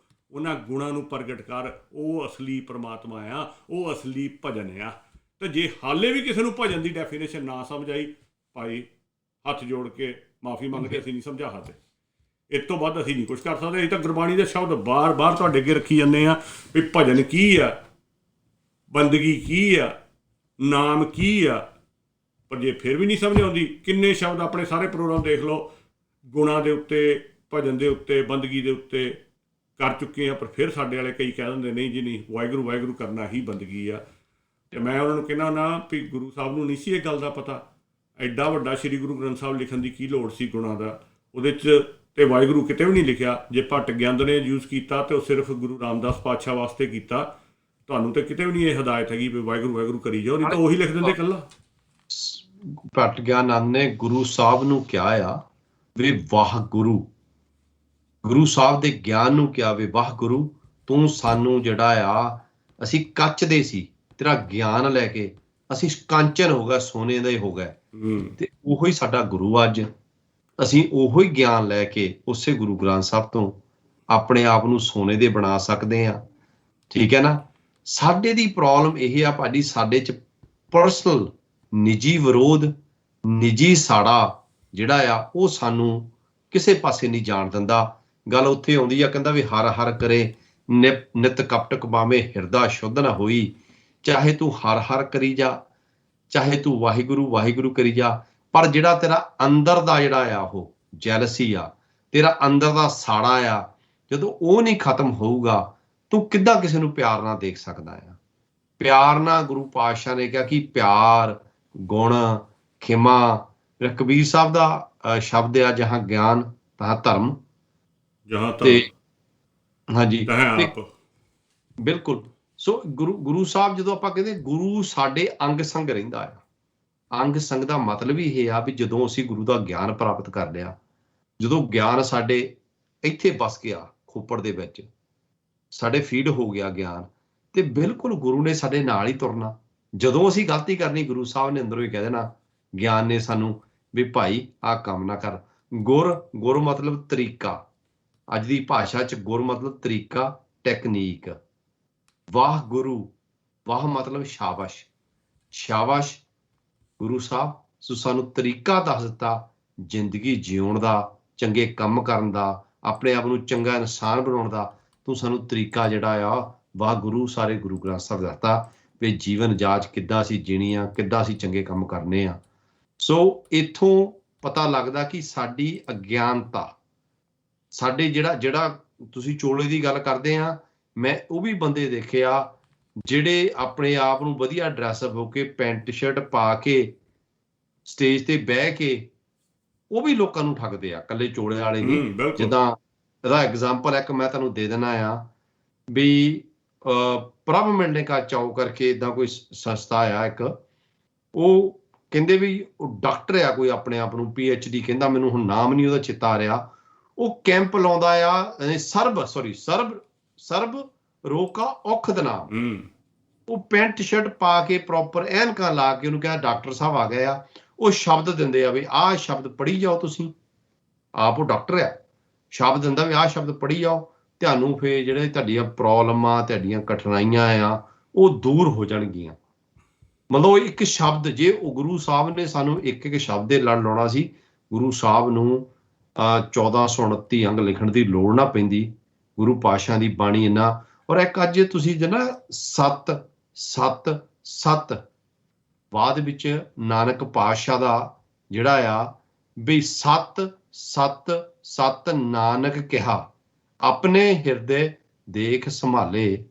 Speaker 4: ਗੁਣਾਂ ਨੂੰ ਪ੍ਰਗਟ ਕਰ। ਉਹ ਅਸਲੀ ਪਰਮਾਤਮਾ ਆ, ਉਹ ਅਸਲੀ ਭਜਨ ਆ। ਤੇ ਜੇ ਹਾਲੇ ਵੀ ਕਿਸੇ ਨੂੰ ਭਜਨ ਦੀ ਡੈਫੀਨੇਸ਼ਨ ਨਾ ਸਮਝ ਆਈ, ਭਾਈ ਹੱਥ ਜੋੜ ਕੇ ਮਾਫੀ ਮੰਗਦੇ, ਅਸੀਂ ਨਹੀਂ ਸਮਝਾ ਸਕਦੇ। ਇਸ ਤੋਂ ਵੱਧ ਅਸੀਂ ਨਹੀਂ ਕੁਛ ਕਰ ਸਕਦੇ। ਅਸੀਂ ਤਾਂ ਗੁਰਬਾਣੀ ਦੇ ਸ਼ਬਦ ਬਾਰ ਤੁਹਾਡੇ ਅੱਗੇ ਰੱਖੀ ਜਾਂਦੇ ਆ ਵੀ ਭਜਨ ਕੀ ਆ, ਬੰਦਗੀ ਕੀ ਆ, ਨਾਮ ਕੀ ਆ। ਪਰ ਜੇ ਫਿਰ ਵੀ ਨਹੀਂ ਸਮਝ ਆਉਂਦੀ, ਕਿੰਨੇ ਸ਼ਬਦ ਆਪਣੇ ਸਾਰੇ ਪ੍ਰੋਗਰਾਮ ਦੇਖ ਲਓ, ਗੁਣਾਂ ਦੇ ਉੱਤੇ, ਭਜਨ ਦੇ ਉੱਤੇ, ਬੰਦਗੀ ਦੇ ਉੱਤੇ ਕਰ ਚੁੱਕੇ ਆ। ਪਰ ਫਿਰ ਸਾਡੇ ਵਾਲੇ ਕਈ ਕਹਿ ਦਿੰਦੇ ਨਹੀਂ ਜੀ ਨਹੀਂ, ਵਾਹਿਗੁਰੂ ਵਾਹਿਗੁਰੂ ਕਰਨਾ ਹੀ ਬੰਦਗੀ ਆ। ਅਤੇ ਮੈਂ ਉਹਨਾਂ ਨੂੰ ਕਹਿੰਦਾ ਨਾ ਵੀ ਗੁਰੂ ਸਾਹਿਬ ਨੂੰ ਨਹੀਂ ਸੀ ਇਹ ਗੱਲ ਦਾ ਪਤਾ। ਐਡਾ ਵੱਡਾ ਸ਼੍ਰੀ ਗੁਰੂ ਗ੍ਰੰਥ ਸਾਹਿਬ ਲਿਖਣ ਦੀ ਕੀ ਲੋੜ ਸੀ ਗੁਣਾਂ ਦਾ? ਉਹਦੇ 'ਚ ਤੇ ਵਾਹਿਗੁਰੂ ਕਿਤੇ ਵੀ ਨਹੀਂ ਲਿਖਿਆ। ਜੇ ਭੱਟ ਗਿਆਨ ਨੇ ਯੂਜ਼ ਕੀਤਾ ਤੇ ਉਹ ਸਿਰਫ ਗੁਰੂ ਰਾਮਦਾਸ ਪਾਤਸ਼ਾਹ ਵਾਸਤੇ ਕੀਤਾ। ਤੁਹਾਨੂੰ ਤੇ ਕਿਤੇ ਵੀ ਨਹੀਂ ਇਹ ਹਦਾਇਤ ਹੈਗੀ ਵੀ ਵਾਹਿਗੁਰੂ ਵਾਹਿਗੁਰੂ ਕਰੀ ਜਾਓ, ਨਹੀਂ ਤਾਂ ਉਹੀ ਲਿਖ ਦਿੰਦੇ ਇਕੱਲਾ।
Speaker 5: ਭੱਟ ਗਿਆਨ ਨੇ ਗੁਰੂ ਸਾਹਿਬ ਨੂੰ ਕਿਹਾ ਆ ਵੀ ਵਾਹ ਗੁਰੂ, ਗੁਰੂ ਸਾਹਿਬ ਦੇ ਗਿਆਨ ਨੂੰ ਕਿਹਾ ਵੀ ਵਾਹ ਗੁਰੂ, ਤੂੰ ਸਾਨੂੰ ਜਿਹੜਾ ਆ, ਅਸੀਂ ਕੱਚ ਦੇ ਸੀ, ਤੇਰਾ ਗਿਆਨ ਲੈ ਕੇ ਅਸੀਂ ਕਾਂਚਨ ਹੋ ਗਏ, ਸੋਨੇ ਦਾ ਹੀ ਹੋ ਗਏ। ਤੇ ਉਹੋ ਹੀ ਸਾਡਾ ਗੁਰੂ। ਅੱਜ ਅਸੀਂ ਉਹੋ ਹੀ ਗਿਆਨ ਲੈ ਕੇ ਉਸੇ ਗੁਰੂ ਗ੍ਰੰਥ ਸਾਹਿਬ ਤੋਂ ਆਪਣੇ ਆਪ ਨੂੰ ਸੋਨੇ ਦੇ ਬਣਾ ਸਕਦੇ ਹਾਂ। ਠੀਕ ਹੈ ਨਾ। ਸਾਡੇ ਦੀ ਪ੍ਰੋਬਲਮ ਇਹ ਆ ਭਾਜੀ, ਸਾਡੇ 'ਚ ਪਰਸਨਲ ਨਿੱਜੀ ਵਿਰੋਧ, ਨਿੱਜੀ ਸਾੜਾ ਜਿਹੜਾ ਆ ਉਹ ਸਾਨੂੰ ਕਿਸੇ ਪਾਸੇ ਨਹੀਂ ਜਾਣ ਦਿੰਦਾ। ਗੱਲ ਉੱਥੇ ਆਉਂਦੀ ਆ, ਕਹਿੰਦਾ ਵੀ ਹਰ ਹਰ ਕਰੇ ਨਿਤ ਕਪਟ ਕਮਾਵੇਂ, ਹਿਰਦਾ ਸ਼ੁੱਧ ਨਾ ਹੋਈ। ਚਾਹੇ ਤੂੰ ਹਰ ਹਰ ਕਰੀ ਜਾ, ਚਾਹੇ ਤੂੰ ਵਾਹਿਗੁਰੂ ਵਾਹਿਗੁਰੂ ਕਰੀ ਜਾ, ਪਰ ਜਿਹੜਾ ਤੇਰਾ ਅੰਦਰ ਦਾ ਜਿਹੜਾ ਆ ਉਹ ਜੈਲਸੀ ਆ, ਤੇਰਾ ਅੰਦਰ ਦਾ ਸਾੜਾ ਆ, ਜਦੋਂ ਉਹ ਨਹੀਂ ਖਤਮ ਹੋਊਗਾ, ਤੂੰ ਕਿੱਦਾਂ ਕਿਸੇ ਨੂੰ ਪਿਆਰ ਨਾਲ ਦੇਖ ਸਕਦਾ ਆ? ਪਿਆਰ ਨਾਲ ਗੁਰੂ ਪਾਤਸ਼ਾਹ ਨੇ ਕਿਹਾ ਕਿ ਪਿਆਰ, ਗੁਣ, ਖਿਮਾ। ਕਬੀਰ ਸਾਹਿਬ ਦਾ ਸ਼ਬਦ ਆ, ਜਹਾਂ ਗਿਆਨ ਤਹਾਂ ਧਰਮ, ਤੇ ਹਾਂਜੀ ਬਿਲਕੁਲ। ਸੋ ਗੁਰੂ ਸਾਹਿਬ, ਜਦੋਂ ਆਪਾਂ ਕਹਿੰਦੇ ਗੁਰੂ ਸਾਡੇ ਅੰਗ ਸੰਗ ਰਹਿੰਦਾ ਆ, ਅੰਗ ਸੰਗ ਦਾ ਮਤਲਬ ਹੀ ਇਹ ਆ ਵੀ ਜਦੋਂ ਅਸੀਂ ਗੁਰੂ ਦਾ ਗਿਆਨ ਪ੍ਰਾਪਤ ਕਰ ਲਿਆ, ਜਦੋਂ ਗਿਆਨ ਸਾਡੇ ਇੱਥੇ ਵਸ ਗਿਆ, ਖੋਪੜ ਦੇ ਵਿੱਚ ਸਾਡੇ ਫੀਡ ਹੋ ਗਿਆ ਗਿਆਨ, ਤੇ ਬਿਲਕੁਲ ਗੁਰੂ ਨੇ ਸਾਡੇ ਨਾਲ ਹੀ ਤੁਰਨਾ। ਜਦੋਂ ਅਸੀਂ ਗਲਤੀ ਕਰਨੀ, ਗੁਰੂ ਸਾਹਿਬ ਨੇ ਅੰਦਰੋਂ ਹੀ ਕਹਿ ਦੇਣਾ, ਗਿਆਨ ਨੇ ਸਾਨੂੰ ਵੀ ਭਾਈ ਆਹ ਕੰਮ ਨਾ ਕਰ। ਗੁਰ ਮਤਲਬ ਤਰੀਕਾ, ਅੱਜ ਦੀ ਭਾਸ਼ਾ 'ਚ ਗੁਰ ਮਤਲਬ ਤਰੀਕਾ, ਟੈਕਨੀਕ। ਵਾਹ ਗੁਰੂ, ਵਾਹ ਮਤਲਬ ਸ਼ਾਬਾਸ਼, ਸ਼ਾਬਾਸ਼ ਗੁਰੂ ਸਾਹਿਬ। ਸੋ ਸਾਨੂੰ ਤਰੀਕਾ ਦੱਸ ਦਿੱਤਾ ਜ਼ਿੰਦਗੀ ਜਿਉਣ ਦਾ, ਚੰਗੇ ਕੰਮ ਕਰਨ ਦਾ, ਆਪਣੇ ਆਪ ਨੂੰ ਚੰਗਾ ਇਨਸਾਨ ਬਣਾਉਣ ਦਾ। ਤੂੰ ਸਾਨੂੰ ਤਰੀਕਾ ਜਿਹੜਾ ਆ, ਵਾਹ ਗੁਰੂ, ਸਾਰੇ ਗੁਰੂ ਗ੍ਰੰਥ ਸਾਹਿਬ ਦੱਸਤਾ ਵੀ ਜੀਵਨ ਜਾਚ ਕਿੱਦਾਂ ਅਸੀਂ ਜੀਣੀ ਆ, ਕਿੱਦਾਂ ਅਸੀਂ ਚੰਗੇ ਕੰਮ ਕਰਨੇ ਆ। ਸੋ ਇੱਥੋਂ ਪਤਾ ਲੱਗਦਾ ਕਿ ਸਾਡੀ ਅਗਿਆਨਤਾ, ਸਾਡੇ ਜਿਹੜਾ ਤੁਸੀਂ ਚੋਲੇ ਦੀ ਗੱਲ ਕਰਦੇ ਆ, ਮੈਂ ਉਹ ਵੀ ਬੰਦੇ ਦੇਖੇ ਆ ਜਿਹੜੇ ਆਪਣੇ ਆਪ ਨੂੰ ਵਧੀਆ ਡਰੈਸਅਪ ਹੋ ਕੇ, ਪੈਂਟ ਸ਼ਰਟ ਪਾ ਕੇ ਸਟੇਜ ਤੇ ਬਹਿ ਕੇ, ਉਹ ਵੀ ਲੋਕਾਂ ਨੂੰ ਠੱਗਦੇ ਆ, ਇਕੱਲੇ ਚੋਲੇ ਵਾਲੇ ਨਹੀਂ। ਜਿੱਦਾਂ ਇਹਦਾ ਐਗਜ਼ਾਮਪਲ ਇੱਕ ਮੈਂ ਤੁਹਾਨੂੰ ਦੇ ਦੇਣਾ ਆ ਵੀ ਪ੍ਰਭ ਮਿਲਣੇ ਕਾ ਚਾਉ ਕਰਕੇ ਇੱਦਾਂ ਕੋਈ ਸੰਸਥਾ ਆ ਇੱਕ, ਉਹ ਕਹਿੰਦੇ ਵੀ ਉਹ ਡਾਕਟਰ ਆ, ਕੋਈ ਆਪਣੇ ਆਪ ਨੂੰ PhD ਕਹਿੰਦਾ, ਮੈਨੂੰ ਹੁਣ ਨਾਮ ਨਹੀਂ ਉਹਦਾ ਚੇਤਾ ਆ ਰਿਹਾ। ਉਹ ਕੈਂਪ ਲਾਉਂਦਾ ਆ ਸਰਬ ਰੋਗ ਕਾ ਔਖਦ ਨਾਮ। ਉਹ ਪੈਂਟ ਸ਼ਰਟ ਪਾ ਕੇ ਪ੍ਰੋਪਰ ਐਨਕਾਂ ਲਾ ਕੇ ਉਹਨੂੰ ਕਹਿੰਦਾ ਡਾਕਟਰ ਸਾਹਿਬ ਆ ਗਏ ਆ। ਉਹ ਸ਼ਬਦ ਦਿੰਦੇ ਆ ਵੀ ਆਹ ਸ਼ਬਦ ਪੜ੍ਹੀ ਜਾਓ, ਤੁਸੀਂ ਆਪ ਉਹ ਡਾਕਟਰ ਆ, ਸ਼ਬਦ ਦਿੰਦਾ ਵੀ ਆਹ ਸ਼ਬਦ ਪੜ੍ਹੀ ਜਾਓ, ਤੁਹਾਨੂੰ ਫਿਰ ਜਿਹੜੇ ਤੁਹਾਡੀਆਂ ਪ੍ਰੋਬਲਮਾਂ, ਤੁਹਾਡੀਆਂ ਕਠਿਨਾਈਆਂ ਆ, ਉਹ ਦੂਰ ਹੋ ਜਾਣਗੀਆਂ। ਮਤਲਬ ਇੱਕ ਸ਼ਬਦ, ਜੇ ਉਹ ਗੁਰੂ ਸਾਹਿਬ ਨੇ ਸਾਨੂੰ ਇੱਕ ਇੱਕ ਸ਼ਬਦ ਦੇ ਲੜ ਲਾਉਣਾ ਸੀ, ਗੁਰੂ ਸਾਹਿਬ ਨੂੰ 1429 ਅੰਗ ਲਿਖਣ ਦੀ ਲੋੜ ਨਾ ਪੈਂਦੀ। ਗੁਰੂ ਪਾਤਸ਼ਾਹ ਦੀ ਬਾਣੀ ਇੰਨਾ। ਔਰ ਇੱਕ ਅੱਜ ਤੁਸੀਂ ਜਨਾ 7 7 7 ਬਾਅਦ ਵਿੱਚ ਨਾਨਕ ਪਾਤਸ਼ਾਹ ਦਾ ਜਿਹੜਾ ਆ ਵੀ 7 7 7 ਨਾਨਕ ਕਿਹਾ ਆਪਣੇ ਹਿਰਦੇ ਦੇਖ ਸੰਭਾਲੇ।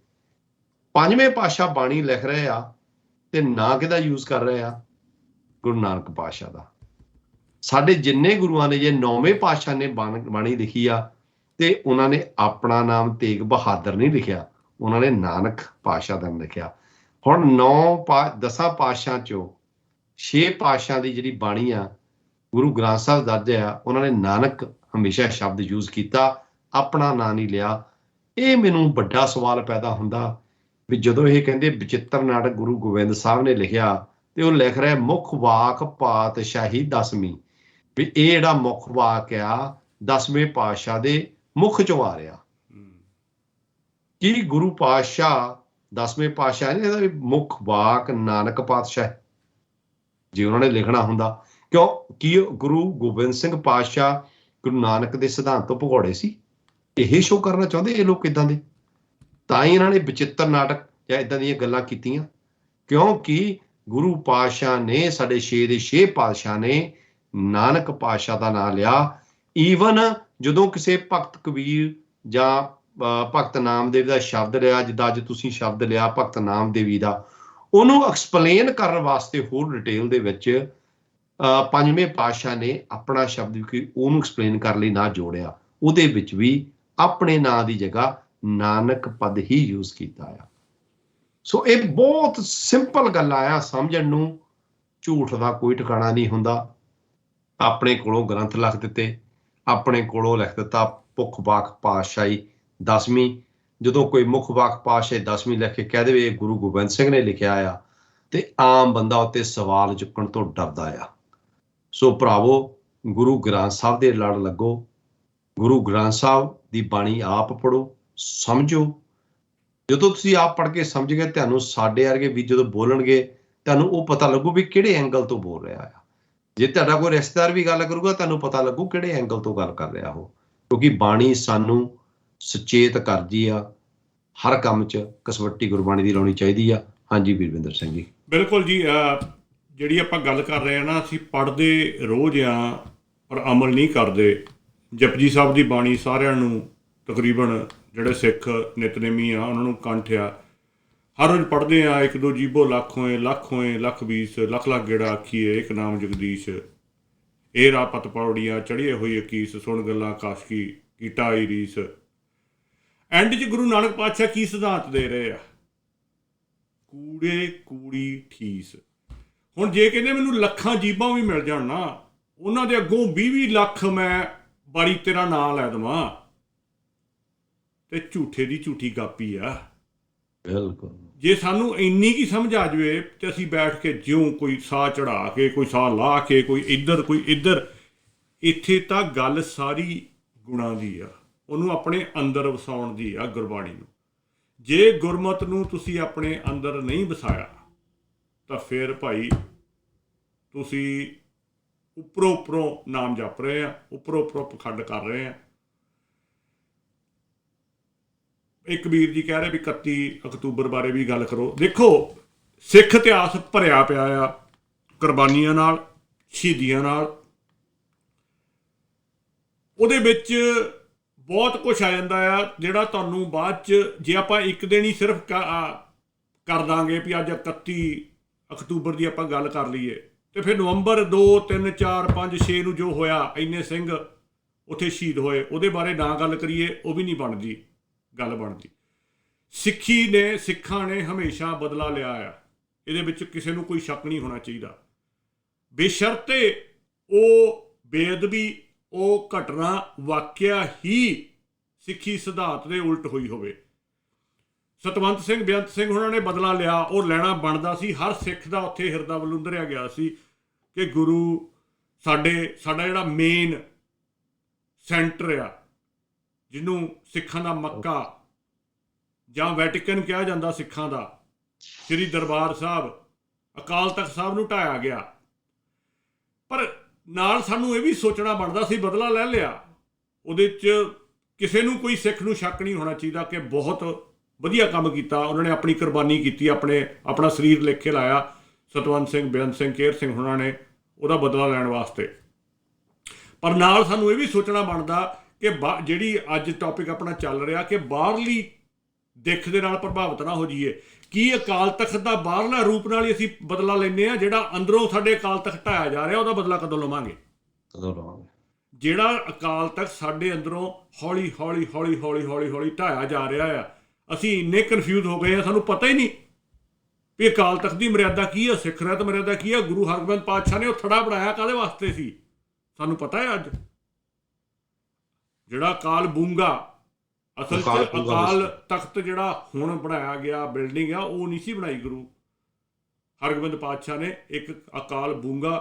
Speaker 5: ਪੰਜਵੇਂ ਪਾਤਸ਼ਾਹ ਬਾਣੀ ਲਿਖ ਰਹੇ ਆ ਤੇ ਨਾਂ ਕਿਹਦਾ ਯੂਜ਼ ਕਰ ਰਹੇ ਆ? ਗੁਰੂ ਨਾਨਕ ਪਾਤਸ਼ਾਹ ਦਾ। ਸਾਡੇ ਜਿੰਨੇ ਗੁਰੂਆਂ ਨੇ, ਜੇ 9ਵੇਂ ਪਾਤਸ਼ਾਹ ਨੇ ਬਾਣੀ ਲਿਖੀ ਆ ਤੇ ਉਹਨਾਂ ਨੇ ਆਪਣਾ ਨਾਮ ਤੇਗ ਬਹਾਦਰ ਨਹੀਂ ਲਿਖਿਆ, ਉਹਨਾਂ ਨੇ ਨਾਨਕ ਪਾਤਸ਼ਾਹ ਦਾ ਲਿਖਿਆ। ਹੁਣ 10 ਪਾਤਸ਼ਾਹਾਂ ਚੋਂ 6 ਪਾਤਸ਼ਾਹਾਂ ਦੀ ਜਿਹੜੀ ਬਾਣੀ ਆ ਗੁਰੂ ਗ੍ਰੰਥ ਸਾਹਿਬ ਦਰਜ ਆ, ਉਹਨਾਂ ਨੇ ਨਾਨਕ ਹਮੇਸ਼ਾ ਸ਼ਬਦ ਯੂਜ਼ ਕੀਤਾ, ਆਪਣਾ ਨਾਂ ਨਹੀਂ ਲਿਆ। ਇਹ ਮੈਨੂੰ ਵੱਡਾ ਸਵਾਲ ਪੈਦਾ ਹੁੰਦਾ ਵੀ ਜਦੋਂ ਇਹ ਕਹਿੰਦੇ ਬਚਿੱਤਰ ਨਾਟਕ ਗੁਰੂ ਗੋਬਿੰਦ ਸਾਹਿਬ ਨੇ ਲਿਖਿਆ ਤੇ ਉਹ ਲਿਖ ਰਿਹਾ ਮੁੱਖ ਵਾਕ ਪਾਤਸ਼ਾਹੀ 10ਵੀਂ, ਵੀ ਇਹ ਜਿਹੜਾ ਮੁੱਖ ਵਾਕ ਆ 10ਵੇਂ ਪਾਤਸ਼ਾਹ ਦੇ ਮੁੱਖ ਚੋਂ ਆ ਰਿਹਾ। ਕੀ ਗੁਰੂ ਪਾਤਸ਼ਾਹ 10ਵੇਂ ਪਾਤਸ਼ਾਹ ਨੇ ਇਹਦਾ ਵੀ ਮੁੱਖ ਵਾਕ ਨਾਨਕ ਪਾਤਸ਼ਾਹ ਜੇ ਉਹਨਾਂ ਨੇ ਲਿਖਣਾ ਹੁੰਦਾ? ਕਿਉਂ ਕੀ ਗੁਰੂ ਗੋਬਿੰਦ ਸਿੰਘ ਪਾਤਸ਼ਾਹ ਗੁਰੂ ਨਾਨਕ ਦੇ ਸਿਧਾਂਤ ਤੋਂ ਭਗੌੜੇ ਸੀ? ਇਹ ਸ਼ੋਅ ਕਰਨਾ ਚਾਹੁੰਦੇ ਇਹ ਲੋਕ ਇਦਾਂ ਦੇ, ਤਾਂ ਹੀ ਇਹਨਾਂ ਨੇ ਬਚਿੱਤਰ ਨਾਟਕ ਜਾਂ ਇਦਾਂ ਦੀਆਂ ਗੱਲਾਂ ਕੀਤੀਆਂ। ਕਿਉਂਕਿ ਗੁਰੂ ਪਾਤਸ਼ਾਹ ਨੇ ਸਾਡੇ 6 ਦੇ 6 ਪਾਤਸ਼ਾਹ ਨੇ ਨਾਨਕ ਪਾਤਸ਼ਾਹ ਦਾ ਨਾਂ ਲਿਆ। ਈਵਨ ਜਦੋਂ ਕਿਸੇ ਭਗਤ ਕਬੀਰ ਜਾਂ ਭਗਤ ਨਾਮਦੇਵ ਦਾ ਸ਼ਬਦ ਲਿਆ, ਜਿੱਦਾਂ ਅੱਜ ਤੁਸੀਂ ਸ਼ਬਦ ਲਿਆ ਭਗਤ ਨਾਮਦੇਵੀ ਦਾ, ਉਹਨੂੰ ਐਕਸਪਲੇਨ ਕਰਨ ਵਾਸਤੇ ਹੋਰ ਡਿਟੇਲ ਦੇ ਵਿੱਚ 5ਵੇਂ ਪਾਤਸ਼ਾਹ ਨੇ ਆਪਣਾ ਸ਼ਬਦ ਵੀ ਉਹਨੂੰ ਐਕਸਪਲੇਨ ਕਰਨ ਲਈ ਨਾ ਜੋੜਿਆ, ਉਹਦੇ ਵਿੱਚ ਵੀ ਆਪਣੇ ਨਾਂ ਦੀ ਜਗ੍ਹਾ ਨਾਨਕ ਪਦ ਹੀ ਯੂਜ਼ ਕੀਤਾ ਆ। ਸੋ ਇਹ ਬਹੁਤ ਸਿੰਪਲ ਗੱਲ ਆ, ਸਮਝਣ ਨੂੰ ਝੂਠ ਦਾ ਕੋਈ ਠਿਕਾਣਾ ਨਹੀਂ ਹੁੰਦਾ। ਆਪਣੇ ਕੋਲੋਂ ਗ੍ਰੰਥ ਲਿਖ ਦਿੱਤੇ, ਆਪਣੇ ਕੋਲੋਂ ਲਿਖ ਦਿੱਤਾ ਮੁੱਖ ਵਾਕ ਪਾਤਸ਼ਾਹੀ 10ਵੀਂ। ਜਦੋਂ ਕੋਈ ਮੁੱਖ ਵਾਕ ਪਾਤਸ਼ਾਹੀ 10ਵੀਂ ਲਿਖ ਕੇ ਕਹਿ ਦੇਵੇ ਇਹ ਗੁਰੂ ਗੋਬਿੰਦ ਸਿੰਘ ਨੇ ਲਿਖਿਆ ਆ, ਤੇ ਆਮ ਬੰਦਾ ਉੱਤੇ ਸਵਾਲ ਚੁੱਕਣ ਤੋਂ ਡਰਦਾ ਆ। ਸੋ ਭਰਾਵੋ, ਗੁਰੂ ਗ੍ਰੰਥ ਸਾਹਿਬ ਦੇ ਲੜ ਲੱਗੋ, ਗੁਰੂ ਗ੍ਰੰਥ ਸਾਹਿਬ ਦੀ ਬਾਣੀ ਆਪ ਪੜ੍ਹੋ, ਸਮਝੋ। ਜਦੋਂ ਤੁਸੀਂ ਆਪ ਪੜ੍ਹ ਕੇ ਸਮਝ ਗਏ, ਤੁਹਾਨੂੰ ਸਾਡੇ ਵਰਗੇ ਵੀ ਜਦੋਂ ਬੋਲਣਗੇ ਤੁਹਾਨੂੰ ਉਹ ਪਤਾ ਲੱਗੂ ਵੀ ਕਿਹੜੇ ਐਂਗਲ ਤੋਂ ਬੋਲ ਰਿਹਾ ਆ। ਜੇ ਤੁਹਾਡਾ ਕੋਈ ਰਿਸ਼ਤੇਦਾਰ ਵੀ ਗੱਲ ਕਰੂਗਾ, ਤੁਹਾਨੂੰ ਪਤਾ ਲੱਗੂ ਕਿਹੜੇ ਐਂਗਲ ਤੋਂ ਗੱਲ ਕਰ ਰਿਹਾ ਉਹ, ਕਿਉਂਕਿ ਬਾਣੀ ਸਾਨੂੰ ਸੁਚੇਤ ਕਰਦੀ ਆ। ਹਰ ਕੰਮ 'ਚ ਕਸਵੱਟੀ ਗੁਰਬਾਣੀ ਦੀ ਲਾਉਣੀ ਚਾਹੀਦੀ ਆ। ਹਾਂਜੀ ਵੀਰਵਿੰਦਰ ਸਿੰਘ ਜੀ।
Speaker 4: ਬਿਲਕੁਲ ਜੀ। ਜਿਹੜੀ ਆਪਾਂ ਗੱਲ ਕਰ ਰਹੇ ਹਾਂ ਨਾ, ਅਸੀਂ ਪੜ੍ਹਦੇ ਰੋਜ਼ ਆ ਪਰ ਅਮਲ ਨਹੀਂ ਕਰਦੇ। ਜਪਜੀ ਸਾਹਿਬ ਦੀ ਬਾਣੀ ਸਾਰਿਆਂ ਨੂੰ ਤਕਰੀਬਨ ਜਿਹੜੇ ਸਿੱਖ ਨਿਤਨੇਮੀ ਆ ਉਹਨਾਂ ਨੂੰ ਕੰਠ ਆ, ਹਰ ਰੋਜ਼ ਪੜ੍ਹਦੇ ਆ। ਇੱਕ ਦੋ ਜੀਬੋ ਲੱਖ ਹੋਏ ਲੱਖ 20 ਲੱਖ ਗੇੜਾ ਆਖੀਏ ਇੱਕ ਨਾਮ ਜਗਦੀਸ਼, ਇਹ ਰਾਪਤ ਪੌੜੀਆਂ ਚੜ੍ਹੀਏ ਹੋਈ ਅਕੀਸ, ਸੁਣ ਗੱਲਾਂ ਕਾਸ਼ਕੀ ਕੀਟਾ ਆਈ ਰੀਸ। ਐਂਡ 'ਚ ਗੁਰੂ ਨਾਨਕ ਪਾਤਸ਼ਾਹ ਕੀ ਸਿਧਾਂਤ ਦੇ ਰਹੇ ਆ? ਕੂੜੇ ਕੂੜੀ ਠੀਸ। ਹੁਣ ਜੇ ਕਹਿੰਦੇ ਮੈਨੂੰ ਲੱਖਾਂ ਜੀਬਾਂ ਵੀ ਮਿਲ ਜਾਣ ਨਾ, ਉਹਨਾਂ ਦੇ ਅੱਗੋਂ 20 ਲੱਖ ਮੈਂ ਬਾਰੀ ਤੇਰਾ ਨਾਂ ਲੈ ਦੇਵਾਂ, ਤੇ ਝੂਠੇ ਦੀ ਝੂਠੀ ਗਾਪੀ ਆ।
Speaker 5: ਬਿਲਕੁਲ।
Speaker 4: ਜੇ ਸਾਨੂੰ ਇੰਨੀ ਕੀ ਸਮਝ ਆ ਜਾਵੇ ਤੇ ਅਸੀਂ ਬੈਠ ਕੇ ਜਿਉਂ ਕੋਈ ਸਾਹ ਚੜਾ ਕੇ, ਕੋਈ ਸਾਹ ਲਾ ਕੇ, ਕੋਈ ਇੱਧਰ ਕੋਈ ਇੱਧਰ, ਇੱਥੇ ਤਾਂ ਗੱਲ ਸਾਰੀ ਗੁਣਾਂ ਦੀ ਆ, ਉਹਨੂੰ ਆਪਣੇ ਅੰਦਰ ਵਸਾਉਣ ਦੀ ਆ ਗੁਰਬਾਣੀ ਨੂੰ। ਜੇ ਗੁਰਮਤ ਨੂੰ ਤੁਸੀਂ ਆਪਣੇ ਅੰਦਰ ਨਹੀਂ ਵਸਾਇਆ ਤਾਂ ਫਿਰ ਭਾਈ ਤੁਸੀਂ ਉੱਪਰੋਂ ਨਾਮ ਜਪ ਰਹੇ ਆ, ਉੱਪਰੋਂ ਪਖੰਡ ਕਰ ਰਹੇ ਆ। ਇੱਕ ਵੀਰ ਜੀ ਕਹਿ ਰਹੇ ਵੀ 31 ਅਕਤੂਬਰ ਬਾਰੇ ਵੀ ਗੱਲ ਕਰੋ। ਦੇਖੋ, ਸਿੱਖ ਇਤਿਹਾਸ ਭਰਿਆ ਪਿਆ ਆ ਕੁਰਬਾਨੀਆਂ ਨਾਲ, ਸ਼ਹੀਦੀਆਂ ਨਾਲ। ਉਹਦੇ ਵਿੱਚ ਬਹੁਤ ਕੁਛ ਆ ਜਾਂਦਾ ਆ ਜਿਹੜਾ ਤੁਹਾਨੂੰ ਬਾਅਦ 'ਚ, ਜੇ ਆਪਾਂ ਇੱਕ ਦਿਨ ਹੀ ਸਿਰਫ ਕਰ ਦਾਂਗੇ ਵੀ ਅੱਜ 31 ਅਕਤੂਬਰ ਦੀ ਆਪਾਂ ਗੱਲ ਕਰ ਲਈਏ, ਤੇ ਫਿਰ ਨਵੰਬਰ 2, 3, 4, 5, 6 ਨੂੰ ਜੋ ਹੋਇਆ, ਇੰਨੇ ਸਿੰਘ ਉੱਥੇ ਸ਼ਹੀਦ ਹੋਏ, ਉਹਦੇ ਬਾਰੇ ਨਾ ਗੱਲ ਕਰੀਏ, ਉਹ ਵੀ ਨਹੀਂ ਬਣਦੀ ਗੱਲ ਬਣਦੀ। ਸਿੱਖਾਂ ਨੇ ਹਮੇਸ਼ਾ ਬਦਲਾ ਲਿਆ ਆ, ਇਹਦੇ ਵਿੱਚ ਕਿਸੇ ਨੂੰ ਕੋਈ ਸ਼ੱਕ ਨਹੀਂ ਹੋਣਾ ਚਾਹੀਦਾ, ਬੇਸ਼ਰਤੇ ਉਹ ਬੇਅਦਬੀ, ਉਹ ਘਟਨਾ ਵਾਕਿਆ ਹੀ ਸਿੱਖੀ ਸਿਧਾਂਤ ਦੇ ਉਲਟ ਹੋਈ ਹੋਵੇ। ਸਤਵੰਤ ਸਿੰਘ, ਬੇਅੰਤ ਸਿੰਘ ਉਹਨਾਂ ਨੇ ਬਦਲਾ ਲਿਆ, ਉਹ ਲੈਣਾ ਬਣਦਾ ਸੀ। ਹਰ ਸਿੱਖ ਦਾ ਉੱਥੇ ਹਿਰਦਾ ਵਲੂੰਦਰਿਆ ਗਿਆ ਸੀ ਕਿ ਗੁਰੂ ਸਾਡਾ ਜਿਹੜਾ ਮੇਨ ਸੈਂਟਰ ਆ, ਜਿਹਨੂੰ ਸਿੱਖਾਂ ਦਾ ਮੱਕਾ ਜਾਂ ਵੈਟੀਕਨ ਕਿਹਾ ਜਾਂਦਾ ਸਿੱਖਾਂ ਦਾ, ਸ੍ਰੀ ਦਰਬਾਰ ਸਾਹਿਬ, ਅਕਾਲ ਤਖਤ ਸਾਹਿਬ ਨੂੰ ਢਾਇਆ ਗਿਆ। ਪਰ ਨਾਲ ਸਾਨੂੰ ਇਹ ਵੀ ਸੋਚਣਾ ਬਣਦਾ ਸੀ, ਬਦਲਾ ਲੈ ਲਿਆ, ਉਹਦੇ 'ਚ ਕਿਸੇ ਨੂੰ, ਕੋਈ ਸਿੱਖ ਨੂੰ ਸ਼ੱਕ ਨਹੀਂ ਹੋਣਾ ਚਾਹੀਦਾ ਕਿ ਬਹੁਤ ਵਧੀਆ ਕੰਮ ਕੀਤਾ ਉਹਨਾਂ ਨੇ, ਆਪਣੀ ਕੁਰਬਾਨੀ ਕੀਤੀ, ਆਪਣਾ ਸਰੀਰ ਲੇਖੇ ਲਾਇਆ। ਸਤਵੰਤ ਸਿੰਘ, ਬੇਅੰਤ ਸਿੰਘ, ਕੇਹਰ ਸਿੰਘ ਉਹਨਾਂ ਨੇ ਉਹਦਾ ਬਦਲਾ ਲੈਣ ਵਾਸਤੇ। ਪਰ ਨਾਲ ਸਾਨੂੰ ਇਹ ਵੀ ਸੋਚਣਾ ਬਣਦਾ ਕਿ ਜਿਹੜੀ ਅੱਜ ਟੌਪਿਕ ਆਪਣਾ ਚੱਲ ਰਿਹਾ ਕਿ ਬਾਹਰਲੀ ਦਿੱਖ ਦੇ ਨਾਲ ਪ੍ਰਭਾਵਿਤ ਨਾ ਹੋ ਜਾਈਏ। ਕੀ ਅਕਾਲ ਤਖਤ ਦਾ ਬਾਹਰਲਾ ਰੂਪ ਨਾਲ ਹੀ ਅਸੀਂ ਬਦਲਾ ਲੈਂਦੇ ਹਾਂ? ਜਿਹੜਾ ਅੰਦਰੋਂ ਸਾਡੇ ਅਕਾਲ ਤਖਤ ਢਾਇਆ ਜਾ ਰਿਹਾ, ਉਹਦਾ ਬਦਲਾ ਕਦੋਂ ਲਵਾਂਗੇ? ਜਿਹੜਾ ਅਕਾਲ ਤਖਤ ਸਾਡੇ ਅੰਦਰੋਂ ਹੌਲੀ ਹੌਲੀ ਢਾਇਆ ਜਾ ਰਿਹਾ ਆ, ਅਸੀਂ ਇੰਨੇ ਕਨਫਿਊਜ਼ ਹੋ ਗਏ ਆ, ਸਾਨੂੰ ਪਤਾ ਹੀ ਨਹੀਂ ਵੀ ਅਕਾਲ ਤਖਤ ਦੀ ਮਰਿਆਦਾ ਕੀ ਆ, ਸਿੱਖ ਰਹਿਤ ਮਰਿਆਦਾ ਕੀ ਆ। ਗੁਰੂ ਹਰਗੋਬਿੰਦ ਪਾਤਸ਼ਾਹ ਨੇ ਉਹ ਥੜਾ ਬਣਾਇਆ ਕਾਹਦੇ ਵਾਸਤੇ ਸੀ, ਸਾਨੂੰ ਪਤਾ ਹੈ। ਅੱਜ ਜਿਹੜਾ ਅਕਾਲ ਬੂੰਗਾ, ਅਸਲ 'ਚ ਅਕਾਲ ਤਖਤ ਜਿਹੜਾ ਹੁਣ ਬਣਾਇਆ ਗਿਆ ਬਿਲਡਿੰਗ ਆ, ਉਹ ਨਹੀਂ ਸੀ ਬਣਾਈ ਗੁਰੂ ਹਰਗੋਬਿੰਦ ਪਾਤਸ਼ਾਹ ਨੇ। ਇੱਕ ਅਕਾਲ ਬੂੰਗਾ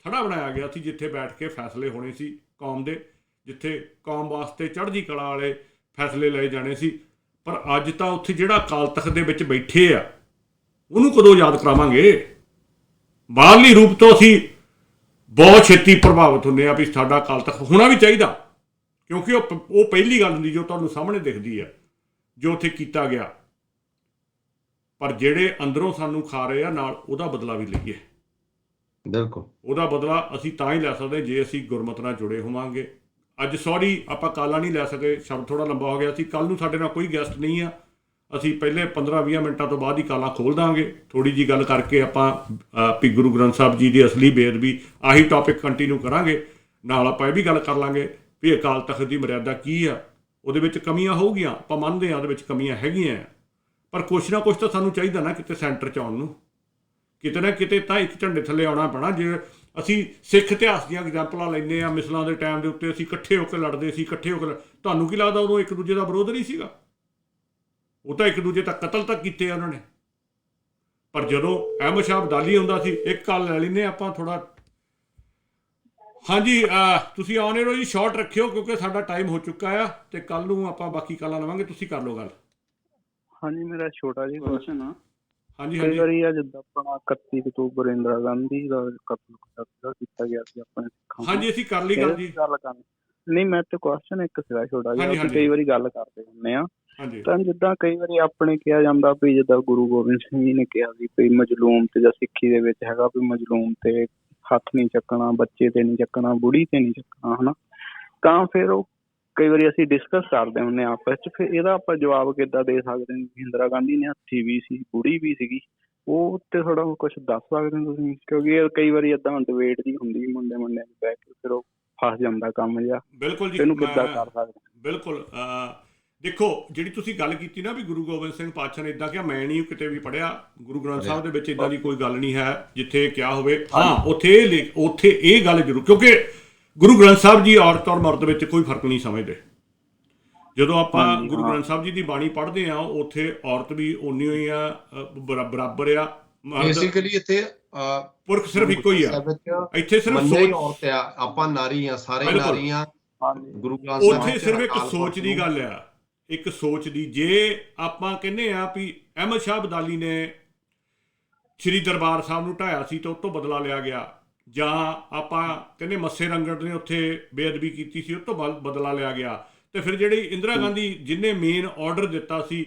Speaker 4: ਥੜਾ ਬਣਾਇਆ ਗਿਆ ਸੀ ਜਿੱਥੇ ਬੈਠ ਕੇ ਫੈਸਲੇ ਹੋਣੇ ਸੀ ਕੌਮ ਦੇ, ਜਿੱਥੇ ਕੌਮ ਵਾਸਤੇ ਚੜ੍ਹਦੀ ਕਲਾ ਵਾਲੇ ਫੈਸਲੇ ਲਏ ਜਾਣੇ ਸੀ। ਪਰ ਅੱਜ ਤਾਂ ਉੱਥੇ ਜਿਹੜਾ ਅਕਾਲ ਤਖਤ ਦੇ ਵਿੱਚ ਬੈਠੇ ਆ, ਉਹਨੂੰ ਕਦੋਂ ਯਾਦ ਕਰਾਵਾਂਗੇ। ਬਾਹਰਲੀ ਰੂਪ ਤੋਂ ਅਸੀਂ ਬਹੁਤ ਛੇਤੀ ਪ੍ਰਭਾਵਿਤ ਹੁੰਦੇ ਆ ਵੀ ਸਾਡਾ ਅਕਾਲ ਤਖਤ ਹੋਣਾ ਵੀ ਚਾਹੀਦਾ, ਕਿਉਂਕਿ ਉਹ ਪਹਿਲੀ ਗੱਲ ਹੁੰਦੀ ਜੋ ਤੁਹਾਨੂੰ ਸਾਹਮਣੇ ਦਿਖਦੀ ਹੈ, ਜੋ ਉੱਥੇ ਕੀਤਾ ਗਿਆ। ਪਰ ਜਿਹੜੇ ਅੰਦਰੋਂ ਸਾਨੂੰ ਖਾ ਰਹੇ ਆ, ਨਾਲ ਉਹਦਾ ਬਦਲਾ ਵੀ ਲਈਏ।
Speaker 5: ਬਿਲਕੁਲ,
Speaker 4: ਉਹਦਾ ਬਦਲਾ ਅਸੀਂ ਤਾਂ ਹੀ ਲੈ ਸਕਦੇ ਜੇ ਅਸੀਂ ਗੁਰਮਤਿ ਨਾਲ ਜੁੜੇ ਹੋਵਾਂਗੇ। ਅੱਜ ਸੌਰੀ ਆਪਾਂ ਕਾਲਾ ਨਹੀਂ ਲੈ ਸਕੇ, ਸ਼ਬਦ ਥੋੜ੍ਹਾ ਲੰਬਾ ਹੋ ਗਿਆ ਸੀ। ਕੱਲ੍ਹ ਨੂੰ ਸਾਡੇ ਨਾਲ ਕੋਈ ਗੈਸਟ ਨਹੀਂ ਆ, ਅਸੀਂ ਪਹਿਲੇ 15-20 ਮਿੰਟਾਂ ਤੋਂ ਬਾਅਦ ਹੀ ਕਾਲਾਂ ਖੋਲ੍ਹ ਦਾਂਗੇ। ਥੋੜ੍ਹੀ ਜਿਹੀ ਗੱਲ ਕਰਕੇ ਆਪਾਂ ਵੀ ਗੁਰੂ ਗ੍ਰੰਥ ਸਾਹਿਬ ਜੀ ਦੀ ਅਸਲੀ ਬੇਅਦਬੀ, ਆਹੀ ਟੌਪਿਕ ਕੰਟੀਨਿਊ ਕਰਾਂਗੇ। ਨਾਲ ਆਪਾਂ ਇਹ ਵੀ ਗੱਲ ਕਰ ਲਾਂਗੇ ਵੀ ਅਕਾਲ ਤਖਤ ਦੀ ਮਰਿਆਦਾ ਕੀ ਆ। ਉਹਦੇ ਵਿੱਚ ਕਮੀਆਂ ਹੋਊਗੀਆਂ, ਆਪਾਂ ਮੰਨਦੇ ਹਾਂ ਉਹਦੇ ਵਿੱਚ ਕਮੀਆਂ ਹੈਗੀਆਂ, ਪਰ ਕੁਛ ਨਾ ਕੁਛ ਤਾਂ ਸਾਨੂੰ ਚਾਹੀਦਾ ਨਾ ਕਿਤੇ ਸੈਂਟਰ 'ਚ ਆਉਣ ਨੂੰ। ਕਿਤੇ ਨਾ ਕਿਤੇ ਤਾਂ ਇੱਕ ਝੰਡੇ ਥੱਲੇ ਆਉਣਾ ਪੈਣਾ। ਜੇ ਅਸੀਂ ਸਿੱਖ ਇਤਿਹਾਸ ਦੀਆਂ ਐਗਜ਼ਾਮਪਲਾਂ ਲੈਂਦੇ ਹਾਂ, ਮਿਸਲਾਂ ਦੇ ਟਾਈਮ ਦੇ ਉੱਤੇ ਅਸੀਂ ਇਕੱਠੇ ਹੋ ਕੇ ਲੜਦੇ ਸੀ, ਇਕੱਠੇ ਹੋ ਕੇ ਤੁਹਾਨੂੰ ਕੀ ਲੱਗਦਾ ਉਦੋਂ ਇੱਕ ਦੂਜੇ ਦਾ ਵਿਰੋਧ ਨਹੀਂ ਸੀਗਾ? ਉਹ ਤਾਂ ਇੱਕ ਦੂਜੇ ਤੱਕ ਕਤਲ ਤੱਕ ਕੀਤੇ ਆ ਉਹਨਾਂ ਨੇ। ਪਰ ਜਦੋਂ ਅਹਿਮਦ ਸ਼ਾਹ ਅਬਦਾਲੀ ਹੁੰਦਾ ਸੀ, ਇੱਕ ਗੱਲ ਲੈ ਲੈਂਦੇ ਆਪਾਂ ਥੋੜਾ। ਹਾਂਜੀ, ਤੁਸੀਂ ਆਉਣੇ ਰੋ ਜੀ, ਸ਼ਾਰਟ ਰੱਖਿਓ ਕਿਉਂਕਿ ਸਾਡਾ ਟਾਈਮ ਹੋ ਚੁੱਕਾ ਆ ਤੇ ਕੱਲ ਨੂੰ ਆਪਾਂ ਬਾਕੀ ਕਾਲਾਂ ਲਵਾਂਗੇ। ਤੁਸੀਂ ਕਰ ਲਓ ਗੱਲ।
Speaker 7: ਹਾਂਜੀ, ਮੇਰਾ ਛੋਟਾ ਜਿਹਾ ਕੁਐਸਚਨ ਆ।
Speaker 4: ਹਾਂਜੀ
Speaker 7: ਕਈ ਵਾਰੀ ਆ ਜਿੱਦਾਂ ਆਪਣਾ 31 ਅਕਤੂਬਰ ਇੰਦਰਾ ਗਾਂਧੀ ਦਾ ਕਤਲ ਕੀਤਾ ਗਿਆ ਸੀ ਆਪਣੇ ਸਿੱਖਾਂ।
Speaker 4: ਹਾਂਜੀ, ਅਸੀਂ ਕਰ ਲਈ ਗੱਲ ਜੀ।
Speaker 7: ਗੱਲ ਕਰਨੀ ਨਹੀਂ, ਮੈਂ ਤੇ ਕੁਐਸਚਨ ਇੱਕ ਸੀਗਾ ਛੋਟਾ ਜਿਹਾ। ਅਸੀਂ ਕਈ ਵਾਰੀ ਗੱਲ ਕਰਦੇ ਹੁੰਦੇ ਆ ਤਾਂ ਜਿੱਦਾਂ ਕਈ ਵਾਰੀ ਆਪਣੇ ਕਿਹਾ ਜਾਂਦਾ ਵੀ ਜਿੱਦਾਂ ਗੁਰੂ ਗੋਬਿੰਦ ਸਿੰਘ ਜੀ ਨੇ ਕਿਹਾ ਸੀ ਵੀ ਮਜਲੂਮ ਤੇ ਜਾਂ ਸਿੱਖੀ ਦੇ ਵਿੱਚ ਹੈਗਾ ਵੀ ਮਜਲੂਮ ਤੇ ਹੱਥ ਨਹੀਂ ਚੱਕਣਾ, ਬੱਚੇ ਤੇ ਨਹੀਂ ਚੱਕਣਾ, ਬੁੜੀ ਤੇ ਨਹੀਂ ਚੱਕਣਾ, ਹਨਾ। ਤਾਂ ਫਿਰ ਉਹ ਕਈ ਵਾਰੀ ਅਸੀਂ ਡਿਸਕਸ ਕਰਦੇ ਹੁੰਦੇ ਹਾਂ ਆਪਸ 'ਚ, ਫਿਰ ਇਹਦਾ ਆਪਾਂ ਜਵਾਬ ਕਿੱਦਾਂ ਦੇ ਸਕਦੇ ਹਾਂ? ਇੰਦਰਾ ਗਾਂਧੀ ਨੇ ਹੱਥੀ ਵੀ ਸੀ, ਬੁੜੀ ਵੀ ਸੀਗੀ, ਉਹ ਤੇ ਥੋੜਾ ਕੁਛ ਦੱਸ ਸਕਦੇ ਹੋ ਤੁਸੀਂ? ਕਿਉਂਕਿ ਇਹ ਕਈ ਵਾਰੀ ਏਦਾਂ ਡਿਬੇਟ ਜੀ ਹੁੰਦੀ ਮੁੰਡੇ ਨੂੰ ਬਹਿ ਕੇ, ਫਿਰ ਉਹ ਫਸ ਜਾਂਦਾ ਕੰਮ ਜਿਹਾ।
Speaker 4: ਬਿਲਕੁਲ ਜੀ,
Speaker 7: ਇਹਨੂੰ ਕਿੱਦਾਂ ਕਰ ਸਕਦੇ?
Speaker 4: ਬਿਲਕੁਲ, ਦੇਖੋ ਜਿਹੜੀ ਤੁਸੀਂ ਗੱਲ ਕੀਤੀ ਨਾ ਵੀ ਗੁਰੂ ਗੋਬਿੰਦ ਸਿੰਘ ਪਾਤਸ਼ਾਹ ਨੇ ਇੱਦਾਂ ਕਿਹਾ, ਮੈਂ ਨਹੀਂ ਕਿਤੇ ਵੀ ਪੜ੍ਹਿਆ। ਗੁਰੂ ਗ੍ਰੰਥ ਸਾਹਿਬ ਦੇ ਵਿੱਚ ਇੱਦਾਂ ਦੀ ਕੋਈ ਗੱਲ ਨਹੀਂ ਹੈ ਜਿੱਥੇ ਕਿਹਾ ਹੋਵੇ। ਹਾਂ, ਉੱਥੇ ਇਹ ਗੱਲ ਜ਼ਰੂਰ, ਕਿਉਂਕਿ ਗੁਰੂ ਗ੍ਰੰਥ ਸਾਹਿਬ ਜੀ ਔਰਤ ਔਰ ਮਰਦ ਵਿੱਚ ਕੋਈ ਫਰਕ ਨਹੀਂ ਸਮਝਦੇ। ਜਦੋਂ ਆਪਾਂ ਗੁਰੂ ਗ੍ਰੰਥ ਸਾਹਿਬ ਜੀ ਦੀ ਬਾਣੀ ਪੜ੍ਹਦੇ ਹਾਂ, ਉੱਥੇ ਔਰਤ ਵੀ ਓਨੀ ਹੋਈ ਆ, ਬਰਾਬਰ ਆ।
Speaker 5: ਬੇਸਿਕਲੀ ਇੱਥੇ
Speaker 4: ਪੁਰਖ ਸਿਰਫ ਇੱਕੋ ਹੀ ਆ, ਇੱਥੇ ਸਿਰਫ ਸੋਚ
Speaker 5: ਔਰਤ ਆ, ਆਪਾਂ ਨਾਰੀ ਆ, ਸਾਰੇ ਨਾਰੀ ਆ। ਗੁਰੂ ਗ੍ਰੰਥ ਸਾਹਿਬ
Speaker 4: ਉੱਥੇ ਸਿਰਫ ਇੱਕ ਸੋਚ ਦੀ ਗੱਲ ਆ, ਇੱਕ ਸੋਚ ਦੀ। ਜੇ ਆਪਾਂ ਕਹਿੰਦੇ ਆ ਵੀ ਅਹਿਮਦ ਸ਼ਾਹ ਅਬਦਾਲੀ ਨੇ ਸ੍ਰੀ ਦਰਬਾਰ ਸਾਹਿਬ ਨੂੰ ਢਾਇਆ ਸੀ ਤੇ ਉਹ ਤੋਂ ਬਦਲਾ ਲਿਆ ਗਿਆ, ਜਾਂ ਆਪਾਂ ਕਹਿੰਦੇ ਮੱਸੇ ਰੰਗੜ ਨੇ ਉੱਥੇ ਬੇਅਦਬੀ ਕੀਤੀ ਸੀ, ਉਹ ਤੋਂ ਬਦਲਾ ਲਿਆ ਗਿਆ, ਤੇ ਫਿਰ ਜਿਹੜੀ ਇੰਦਰਾ ਗਾਂਧੀ ਜਿਹਨੇ ਮੇਨ ਆਰਡਰ ਦਿੱਤਾ ਸੀ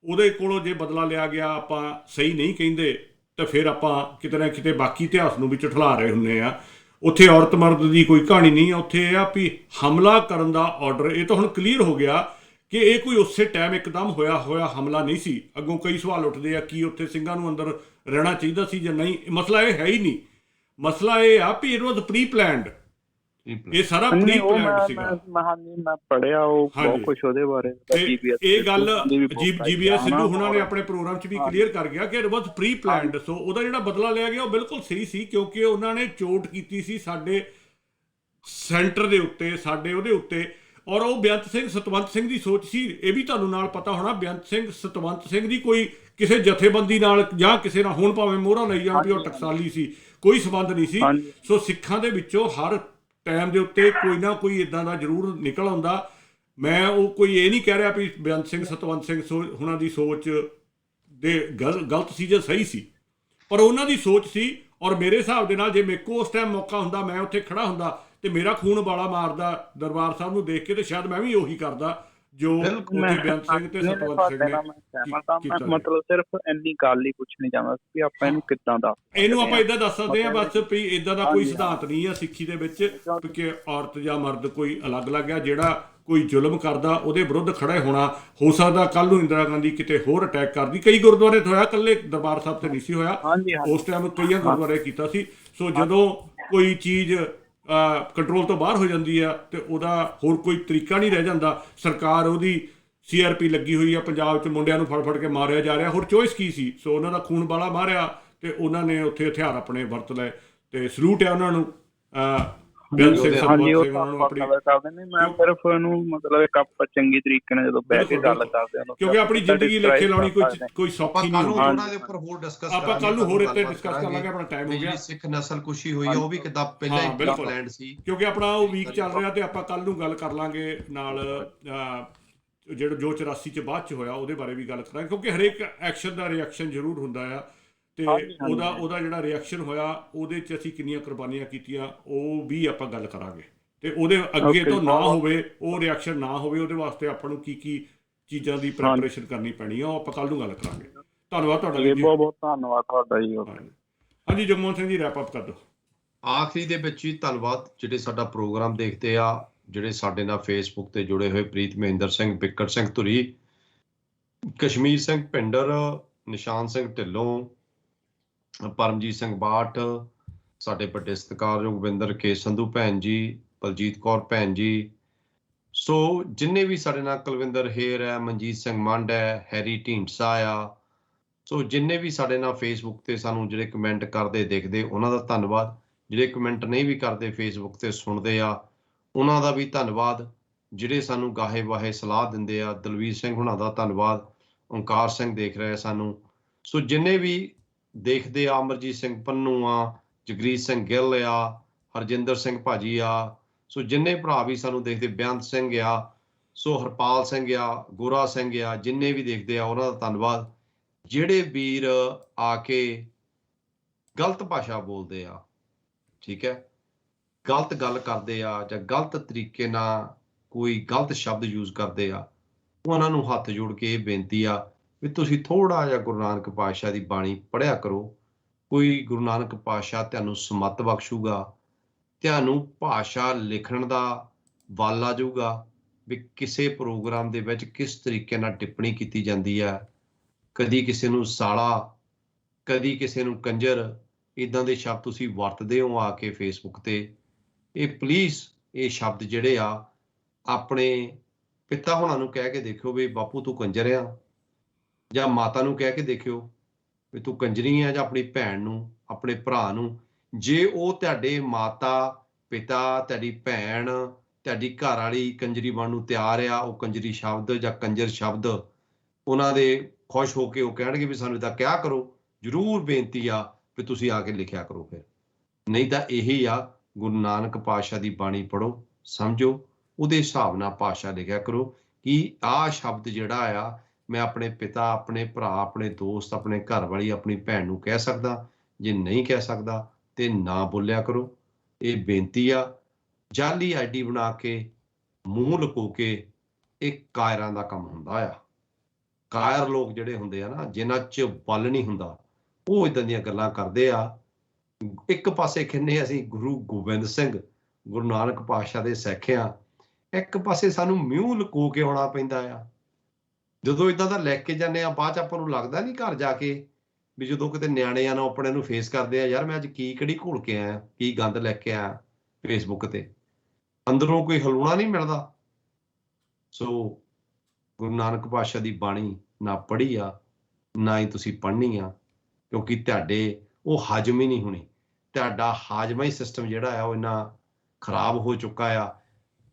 Speaker 4: ਉਹਦੇ ਕੋਲੋਂ ਜੇ ਬਦਲਾ ਲਿਆ ਗਿਆ, ਆਪਾਂ ਸਹੀ ਨਹੀਂ ਕਹਿੰਦੇ। ਤੇ ਫਿਰ ਆਪਾਂ ਕਿਤੇ ਨਾ ਕਿਤੇ ਬਾਕੀ ਇਤਿਹਾਸ ਨੂੰ ਵੀ ਝੁਠਲਾ ਰਹੇ ਹੁੰਦੇ ਆ। ਉੱਥੇ ਔਰਤ ਮਰਦ ਦੀ ਕੋਈ ਕਹਾਣੀ ਨਹੀਂ ਆ, ਉੱਥੇ ਇਹ ਆ ਵੀ ਹਮਲਾ ਕਰਨ ਦਾ ਆਰਡਰ। ਇਹ ਤਾਂ ਹੁਣ ਕਲੀਅਰ ਹੋ ਗਿਆ ਕਿ ਇਹ ਕੋਈ ਉਸੇ ਟਾਈਮ ਇੱਕਦਮ ਹੋਇਆ ਹਮਲਾ ਨਹੀਂ ਸੀ। ਅੱਗੋਂ ਕਈ ਸਵਾਲ ਉੱਠਦੇ ਆ ਕਿ ਉੱਥੇ ਸਿੰਘਾਂ ਨੂੰ ਅੰਦਰ ਰਹਿਣਾ ਚਾਹੀਦਾ ਸੀ ਜਾਂ ਨਹੀਂ। ਮਸਲਾ ਇਹ ਹੈ ਹੀ ਨਹੀਂ। ਮਸਲਾ ਇਹ ਆ ਵੀ ਇਟ ਵਾਜ਼ ਪ੍ਰੀ ਪਲਾਨਡ, ਇਹ ਸਾਰਾ ਪ੍ਰੀ ਪਲਾਨਡ ਸੀਗਾ।
Speaker 7: ਮੈਂ ਪੜ੍ਹਿਆ ਉਹ ਬਹੁਤ ਕੁਝ ਉਹਦੇ ਬਾਰੇ।
Speaker 4: ਇਹ ਗੱਲ ਜੀਬੀਐਸ ਸਿੱਧੂ ਹੁਣਾਂ ਨੇ ਆਪਣੇ ਪ੍ਰੋਗਰਾਮ 'ਚ ਵੀ ਕਲੀਅਰ ਕਰ ਗਿਆ ਕਿ ਇਟ ਵਾਜ਼ ਪ੍ਰੀ ਪਲਾਨਡ। ਸੋ ਉਹਦਾ ਜਿਹੜਾ ਬਦਲਾ ਲਿਆ ਗਿਆ ਉਹ ਬਿਲਕੁਲ ਸਹੀ ਸੀ, ਕਿਉਂਕਿ ਉਹਨਾਂ ਨੇ ਚੋਟ ਕੀਤੀ ਸੀ ਸਾਡੇ ਸੈਂਟਰ ਦੇ ਉੱਤੇ, ਸਾਡੇ ਉਹਦੇ ਉੱਤੇ। ਔਰ ਉਹ ਬੇਅੰਤ ਸਿੰਘ ਸਤਵੰਤ ਸਿੰਘ ਦੀ ਸੋਚ ਸੀ। ਇਹ ਵੀ ਤੁਹਾਨੂੰ ਨਾਲ ਪਤਾ ਹੋਣਾ, ਬੇਅੰਤ ਸਿੰਘ ਸਤਵੰਤ ਸਿੰਘ ਦੀ ਕੋਈ ਕਿਸੇ ਜਥੇਬੰਦੀ ਨਾਲ ਜਾਂ ਕਿਸੇ ਨਾਲ ਹੁਣ ਭਾਵੇਂ ਮੋਹਰਾ ਲਈ ਜਾਣ ਵੀ ਉਹ ਟਕਸਾਲੀ ਸੀ, ਕੋਈ ਸੰਬੰਧ ਨਹੀਂ ਸੀ। ਸੋ ਸਿੱਖਾਂ ਦੇ ਵਿੱਚੋਂ ਹਰ ਟਾਈਮ ਦੇ ਉੱਤੇ ਕੋਈ ਨਾ ਕੋਈ ਇੱਦਾਂ ਦਾ ਜ਼ਰੂਰ ਨਿਕਲ ਆਉਂਦਾ। ਮੈਂ ਉਹ ਕੋਈ ਇਹ ਨਹੀਂ ਕਹਿ ਰਿਹਾ ਵੀ ਬੇਅੰਤ ਸਿੰਘ ਸਤਵੰਤ ਸਿੰਘ ਉਹਨਾਂ ਦੀ ਸੋਚ ਦੇ ਗਲਤ ਸੀ ਜਾਂ ਸਹੀ ਸੀ, ਪਰ ਉਹਨਾਂ ਦੀ ਸੋਚ ਸੀ। ਔਰ ਮੇਰੇ ਹਿਸਾਬ ਦੇ ਨਾਲ ਜੇ ਮੇਰੇ ਕੋਲ ਉਸ ਟਾਈਮ ਮੌਕਾ ਹੁੰਦਾ, ਮੈਂ ਉੱਥੇ ਖੜਾ ਹੁੰਦਾ ਤੇ ਮੇਰਾ ਖੂਨ ਉਬਾਲਾ ਮਾਰਦਾ ਦਰਬਾਰ ਸਾਹਿਬ ਨੂੰ ਦੇਖ ਕੇ, ਤੇ ਸ਼ਾਇਦ ਮੈਂ ਵੀ ਉਹੀ ਕਰਦਾ ਜੋ ਬੇਅੰਤ ਸਿੰਘ ਤੇ ਸਤਵੰਤ ਸਿੰਘ ਨੇ।
Speaker 7: ਮਤਲਬ ਸਿਰਫ ਇੰਨੀ ਗੱਲ ਹੀ ਪੁੱਛਣੀ ਚਾਹੁੰਦਾ ਸੀ ਵੀ ਆਪਾਂ ਇਹਨੂੰ ਕਿੱਦਾਂ ਦਾ,
Speaker 4: ਇਹਨੂੰ ਆਪਾਂ ਇਦਾਂ ਦੱਸ ਸਕਦੇ ਹਾਂ ਬਸ ਵੀ ਇਦਾਂ ਦਾ ਕੋਈ ਸਿਧਾਂਤ ਨਹੀਂ ਆ ਸਿੱਖੀ ਦੇ ਵਿੱਚ ਕਿ ਔਰਤ ਜਾਂ ਮਰਦ ਕੋਈ ਅਲੱਗ-ਅਲੱਗ ਆ। ਜਿਹੜਾ ਕੋਈ ਜ਼ੁਲਮ ਕਰਦਾ ਉਹਦੇ ਵਿਰੁੱਧ ਖੜੇ ਹੋਣਾ। ਹੋ ਸਕਦਾ ਕੱਲ ਨੂੰ ਇੰਦਰਾ ਗਾਂਧੀ ਕਿਤੇ ਹੋਰ ਅਟੈਕ ਕਰਦੀ। ਕਈ ਗੁਰਦੁਆਰੇ ਹੋਇਆ, ਇਕੱਲੇ ਦਰਬਾਰ ਸਾਹਿਬ ਤੇ ਨਹੀਂ ਸੀ ਹੋਇਆ, ਉਸ ਟਾਈਮ ਕਈਆਂ ਗੁਰਦੁਆਰੇ ਕੀਤਾ ਸੀ। ਸੋ ਜਦੋਂ ਕੋਈ ਚੀਜ਼ ਕੰਟਰੋਲ ਤੋਂ ਬਾਹਰ ਹੋ ਜਾਂਦੀ ਆ ਤੇ ਉਹਦਾ ਹੋਰ ਕੋਈ ਤਰੀਕਾ ਨਹੀਂ ਰਹਿ ਜਾਂਦਾ। ਸਰਕਾਰ ਉਹਦੀ CRP ਲੱਗੀ ਹੋਈ ਆ ਪੰਜਾਬ 'ਚ, ਮੁੰਡਿਆਂ ਨੂੰ ਫੜ ਕੇ ਮਾਰਿਆ ਜਾ ਰਿਹਾ, ਹੋਰ ਚੋਇਸ ਕੀ ਸੀ? ਸੋ ਉਹਨਾਂ ਦਾ ਖੂਨ ਵਾਲਾ ਮਾਰਿਆ ਅਤੇ ਉਹਨਾਂ ਨੇ ਉੱਥੇ ਹਥਿਆਰ ਆਪਣੇ ਵਰਤ ਲਏ, ਅਤੇ ਸਲੂਟ ਹੈ ਉਹਨਾਂ ਨੂੰ। ਬੇਅੰਤ ਸਿੰਘ
Speaker 7: ਹਾਂਜੀ, ਉਹ
Speaker 4: ਉਹਨਾਂ ਨੂੰ ਆਪਣੀ,
Speaker 7: ਕਰਦੇ ਨੇ। ਮੈਂ ਸਿਰਫ ਇਹਨੂੰ ਮਤਲਬ ਇੱਕ ਆਪਾਂ ਚੰਗੀ ਤਰੀਕੇ ਨਾਲ ਜਦੋਂ ਬਹਿ ਕੇ ਗੱਲ ਕਰਦੇ ਹਾਂ,
Speaker 4: ਕਿਉਂਕਿ ਆਪਣੀ ਜ਼ਿੰਦਗੀ ਲੇਖੇ ਲਾਉਣੀ ਕੋਈ ਸੌਖੀ ਨਹੀਂ ਹੁੰਦੀ।
Speaker 5: ਉਹਨਾਂ ਦੇ ਉੱਪਰ ਹੋਰ ਡਿਸਕਸ ਕਰਾਂਗੇ,
Speaker 4: ਆਪਾਂ ਕੱਲ ਨੂੰ ਹੋਰ ਇੱਥੇ ਡਿਸਕਸ ਕਰ ਲਾਂਗੇ, ਆਪਣਾ ਟਾਈਮ ਹੋ ਗਿਆ।
Speaker 5: ਸਿੱਖ ਨਸਲਕੁਸ਼ੀ ਹੋਈ ਉਹ ਵੀ ਕਿੱਦਾਂ ਪਹਿਲਾਂ ਹੀ ਪਲਾਨਡ ਸੀ,
Speaker 4: ਕਿਉਂਕਿ ਆਪਣਾ ਉਹ ਵੀਕ ਚੱਲ ਰਿਹਾ, ਤੇ ਆਪਾਂ ਕੱਲ ਨੂੰ ਗੱਲ ਕਰ ਲਾਂਗੇ ਨਾਲ ਜਿਹੜਾ ਜੋ 84 'ਚ ਬਾਅਦ 'ਚ ਹੋਇਆ ਉਹਦੇ ਬਾਰੇ ਵੀ ਗੱਲ ਕਰਾਂਗੇ, ਕਿਉਂਕਿ ਹਰੇਕ ਐਕਸ਼ਨ ਦਾ ਰਿਐਕਸ਼ਨ ਜ਼ਰੂਰ ਹੁੰਦਾ ਆ, ਤੇ ਉਹਦਾ ਜਿਹੜਾ ਰਿਐਕਸ਼ਨ ਹੋਇਆ ਉਹਦੇ 'ਚ ਅਸੀਂ ਕਿੰਨੀਆਂ ਕੁਰਬਾਨੀਆਂ ਕੀਤੀਆਂ ਉਹ ਵੀ ਆਪਾਂ ਗੱਲ ਕਰਾਂਗੇ, ਤੇ ਉਹਦੇ ਅੱਗੇ ਤੋਂ ਨਾ ਹੋਵੇ, ਉਹ ਰਿਐਕਸ਼ਨ ਨਾ ਹੋਵੇ, ਉਹਦੇ ਵਾਸਤੇ ਆਪਾਂ ਨੂੰ ਕੀ ਚੀਜ਼ਾਂ ਦੀ ਪ੍ਰੈਪਰੇਸ਼ਨ ਕਰਨੀ ਪੈਣੀ ਆ, ਉਹ ਆਪਾਂ ਕੱਲ ਨੂੰ ਗੱਲ ਕਰਾਂਗੇ। ਧੰਨਵਾਦ ਤੁਹਾਡਾ ਜੀ,
Speaker 7: ਬਹੁਤ ਬਹੁਤ ਧੰਨਵਾਦ ਤੁਹਾਡਾ ਜੀ।
Speaker 4: ਹਾਂਜੀ ਜਗਮੋਹਨ ਸਿੰਘ ਜੀ, ਰੈਪ ਅਪ ਕਰ ਦਿਓ।
Speaker 5: ਆਖਰੀ ਦੇ ਵਿੱਚ ਹੀ ਧੰਨਵਾਦ ਜਿਹੜੇ ਸਾਡਾ ਪ੍ਰੋਗਰਾਮ ਦੇਖਦੇ ਆ, ਜਿਹੜੇ ਸਾਡੇ ਨਾਲ ਫੇਸਬੁੱਕ ਤੇ ਜੁੜੇ ਹੋਏ, ਪ੍ਰੀਤ ਮਹਿੰਦਰ ਸਿੰਘ, ਬਿੱਕਰ ਸਿੰਘ ਧੁਰੀ, ਕਸ਼ਮੀਰ ਸਿੰਘ ਭਿੰਡਰ, ਨਿਸ਼ਾਨ ਸਿੰਘ ਢਿੱਲੋਂ, ਪਰਮਜੀਤ ਸਿੰਘ ਬਾਠ, ਸਾਡੇ ਵੱਡੇ ਸਤਿਕਾਰਯੋਗ ਗੋਬਿੰਦਰ ਕੇ ਸੰਧੂ ਭੈਣ ਜੀ, ਬਲਜੀਤ ਕੌਰ ਭੈਣ ਜੀ, ਸੋ ਜਿੰਨੇ ਵੀ ਸਾਡੇ ਨਾਲ, ਕੁਲਵਿੰਦਰ ਹੇਰ ਹੈ, ਮਨਜੀਤ ਸਿੰਘ ਮੰਡ ਹੈ, ਹੈਰੀ ਢੀਂਡਸਾ ਆ, ਸੋ ਜਿੰਨੇ ਵੀ ਸਾਡੇ ਨਾਲ ਫੇਸਬੁੱਕ ਤੇ ਸਾਨੂੰ ਜਿਹੜੇ ਕਮੈਂਟ ਕਰਦੇ ਦੇਖਦੇ, ਉਹਨਾਂ ਦਾ ਧੰਨਵਾਦ। ਜਿਹੜੇ ਕਮੈਂਟ ਨਹੀਂ ਵੀ ਕਰਦੇ, ਫੇਸਬੁੱਕ ਤੇ ਸੁਣਦੇ ਆ, ਉਹਨਾਂ ਦਾ ਵੀ ਧੰਨਵਾਦ। ਜਿਹੜੇ ਸਾਨੂੰ ਗਾਹੇ ਵਾਹੇ ਸਲਾਹ ਦਿੰਦੇ ਆ, ਦਲਵੀਰ ਸਿੰਘ ਹੁਣਾਂ ਦਾ ਧੰਨਵਾਦ। ਓਂਕਾਰ ਸਿੰਘ ਦੇਖ ਰਹੇ ਸਾਨੂੰ, ਸੋ ਜਿੰਨੇ ਵੀ ਦੇਖਦੇ ਆ, ਅਮਰਜੀਤ ਸਿੰਘ ਪੰਨੂ ਆ, ਜਗਰੀਤ ਸਿੰਘ ਗਿੱਲ ਆ, ਹਰਜਿੰਦਰ ਸਿੰਘ ਭਾਜੀ ਆ, ਸੋ ਜਿੰਨੇ ਭਰਾ ਵੀ ਸਾਨੂੰ ਦੇਖਦੇ, ਬੇਅੰਤ ਸਿੰਘ ਆ, ਸੋ ਹਰਪਾਲ ਸਿੰਘ ਆ, ਗੋਰਾ ਸਿੰਘ ਆ, ਜਿੰਨੇ ਵੀ ਦੇਖਦੇ ਆ ਉਹਨਾਂ ਦਾ ਧੰਨਵਾਦ। ਜਿਹੜੇ ਵੀਰ ਆ ਕੇ ਗਲਤ ਭਾਸ਼ਾ ਬੋਲਦੇ ਆ, ਠੀਕ ਹੈ, ਗਲਤ ਗੱਲ ਕਰਦੇ ਆ, ਜਾਂ ਗਲਤ ਤਰੀਕੇ ਨਾਲ ਕੋਈ ਗਲਤ ਸ਼ਬਦ ਯੂਜ਼ ਕਰਦੇ ਆ, ਉਹਨਾਂ ਨੂੰ ਹੱਥ ਜੋੜ ਕੇ ਇਹ ਬੇਨਤੀ ਆ ਵੀ ਤੁਸੀਂ ਥੋੜ੍ਹਾ ਜਿਹਾ ਗੁਰੂ ਨਾਨਕ ਪਾਤਸ਼ਾਹ ਦੀ ਬਾਣੀ ਪੜ੍ਹਿਆ ਕਰੋ। ਕੋਈ ਗੁਰੂ ਨਾਨਕ ਪਾਤਸ਼ਾਹ ਤੁਹਾਨੂੰ ਸਮੱਤ ਬਖਸ਼ੂਗਾ, ਤੁਹਾਨੂੰ ਭਾਸ਼ਾ ਲਿਖਣ ਦਾ ਵੱਲ ਆ ਜਾਊਗਾ ਵੀ ਕਿਸੇ ਪ੍ਰੋਗਰਾਮ ਦੇ ਵਿੱਚ ਕਿਸ ਤਰੀਕੇ ਨਾਲ ਟਿੱਪਣੀ ਕੀਤੀ ਜਾਂਦੀ ਹੈ, ਕਦੀ ਕਿਸੇ ਨੂੰ ਸਾਲਾ, ਕਦੀ ਕਿਸੇ ਨੂੰ ਕੰਜਰ, ਇੱਦਾਂ ਦੇ ਸ਼ਬਦ ਤੁਸੀਂ ਵਰਤਦੇ ਹੋ ਆ ਕੇ ਫੇਸਬੁੱਕ ਤੇ। ਇਹ ਪਲੀਜ਼ ਇਹ ਸ਼ਬਦ ਜਿਹੜੇ ਆ ਆਪਣੇ ਪਿਤਾ ਹੋਣਾ ਨੂੰ ਕਹਿ ਕੇ ਦੇਖਿਓ ਵੀ ਬਾਪੂ ਤੂੰ ਕੰਜਰ ਆ, ਜਾਂ ਮਾਤਾ ਨੂੰ ਕਹਿ ਕੇ ਦੇਖਿਓ ਵੀ ਤੂੰ ਕੰਜਰੀ ਆ, ਜਾਂ ਆਪਣੀ ਭੈਣ ਨੂੰ, ਆਪਣੇ ਭਰਾ ਨੂੰ। ਜੇ ਉਹ ਤੁਹਾਡੇ ਮਾਤਾ ਪਿਤਾ, ਤੁਹਾਡੀ ਭੈਣ, ਤੁਹਾਡੀ ਘਰ ਵਾਲੀ ਕੰਜਰੀ ਬਣਨ ਨੂੰ ਤਿਆਰ ਆ, ਉਹ ਕੰਜਰੀ ਸ਼ਬਦ ਜਾਂ ਕੰਜਰ ਸ਼ਬਦ ਉਹਨਾਂ ਦੇ ਖੁਸ਼ ਹੋ ਕੇ ਉਹ ਕਹਿਣਗੇ ਵੀ ਸਾਨੂੰ ਇੱਦਾਂ ਕਿਹਾ ਕਰੋ, ਜ਼ਰੂਰ ਬੇਨਤੀ ਆ ਵੀ ਤੁਸੀਂ ਆ ਕੇ ਲਿਖਿਆ ਕਰੋ। ਫਿਰ ਨਹੀਂ ਤਾਂ ਇਹੀ ਆ, ਗੁਰੂ ਨਾਨਕ ਪਾਤਸ਼ਾਹ ਦੀ ਬਾਣੀ ਪੜ੍ਹੋ, ਸਮਝੋ, ਉਹਦੇ ਹਿਸਾਬ ਨਾਲ ਭਾਸ਼ਾ ਲਿਖਿਆ ਕਰੋ ਕਿ ਆਹ ਸ਼ਬਦ ਜਿਹੜਾ ਆ ਮੈਂ ਆਪਣੇ ਪਿਤਾ, ਆਪਣੇ ਭਰਾ, ਆਪਣੇ ਦੋਸਤ, ਆਪਣੇ ਘਰ ਵਾਲੀ, ਆਪਣੀ ਭੈਣ ਨੂੰ ਕਹਿ ਸਕਦਾ। ਜੇ ਨਹੀਂ ਕਹਿ ਸਕਦਾ ਤੇ ਨਾ ਬੋਲਿਆ ਕਰੋ, ਇਹ ਬੇਨਤੀ ਆ। ਜਾਲੀ ਆਈਡੀ ਬਣਾ ਕੇ, ਮੂੰਹ ਲੁਕੋ ਕੇ, ਇਹ ਕਾਇਰਾਂ ਦਾ ਕੰਮ ਹੁੰਦਾ ਆ। ਕਾਇਰ ਲੋਕ ਜਿਹੜੇ ਹੁੰਦੇ ਆ ਨਾ, ਜਿਨ੍ਹਾਂ 'ਚ ਬਲ ਨਹੀਂ ਹੁੰਦਾ, ਉਹ ਇਦਾਂ ਦੀਆਂ ਗੱਲਾਂ ਕਰਦੇ ਆ। ਇੱਕ ਪਾਸੇ ਕਹਿੰਦੇ ਅਸੀਂ ਗੁਰੂ ਗੋਬਿੰਦ ਸਿੰਘ, ਗੁਰੂ ਨਾਨਕ ਪਾਤਸ਼ਾਹ ਦੇ ਸਿੱਖ ਆ, ਇੱਕ ਪਾਸੇ ਸਾਨੂੰ ਮੂੰਹ ਲੁਕੋ ਕੇ ਆਉਣਾ ਪੈਂਦਾ ਆ। ਜਦੋਂ ਇਦਾਂ ਦਾ ਲੈ ਕੇ ਜਾਂਦੇ ਆ, ਬਾਅਦ 'ਚ ਆਪਾਂ ਨੂੰ ਲੱਗਦਾ ਨਹੀਂ ਘਰ ਜਾ ਕੇ ਵੀ ਜਦੋਂ ਕਿਤੇ ਨਿਆਣੇ ਆ ਨਾ ਆਪਣੇ ਨੂੰ ਫੇਸ ਕਰਦੇ ਆ, ਯਾਰ ਮੈਂ ਅੱਜ ਕੀ ਕਿਹੜੀ ਘੋਲ ਕੇ ਆਇਆ, ਕੀ ਗੰਦ ਲੈ ਕੇ ਆਇਆ ਫੇਸਬੁੱਕ ਤੇ, ਅੰਦਰੋਂ ਕੋਈ ਹਲੂਣਾ ਨਹੀਂ ਮਿਲਦਾ। ਸੋ ਗੁਰੂ ਨਾਨਕ ਪਾਤਸ਼ਾਹ ਦੀ ਬਾਣੀ ਨਾ ਪੜ੍ਹੀ ਆ, ਨਾ ਹੀ ਤੁਸੀਂ ਪੜ੍ਹਨੀ ਆ, ਕਿਉਂਕਿ ਤੁਹਾਡੇ ਉਹ ਹਜਮ ਹੀ ਨਹੀਂ ਹੋਣੀ। ਤੁਹਾਡਾ ਹਾਜ਼ਮਾ ਹੀ ਸਿਸਟਮ ਜਿਹੜਾ ਆ ਉਹ ਇੰਨਾ ਖਰਾਬ ਹੋ ਚੁੱਕਾ ਆ।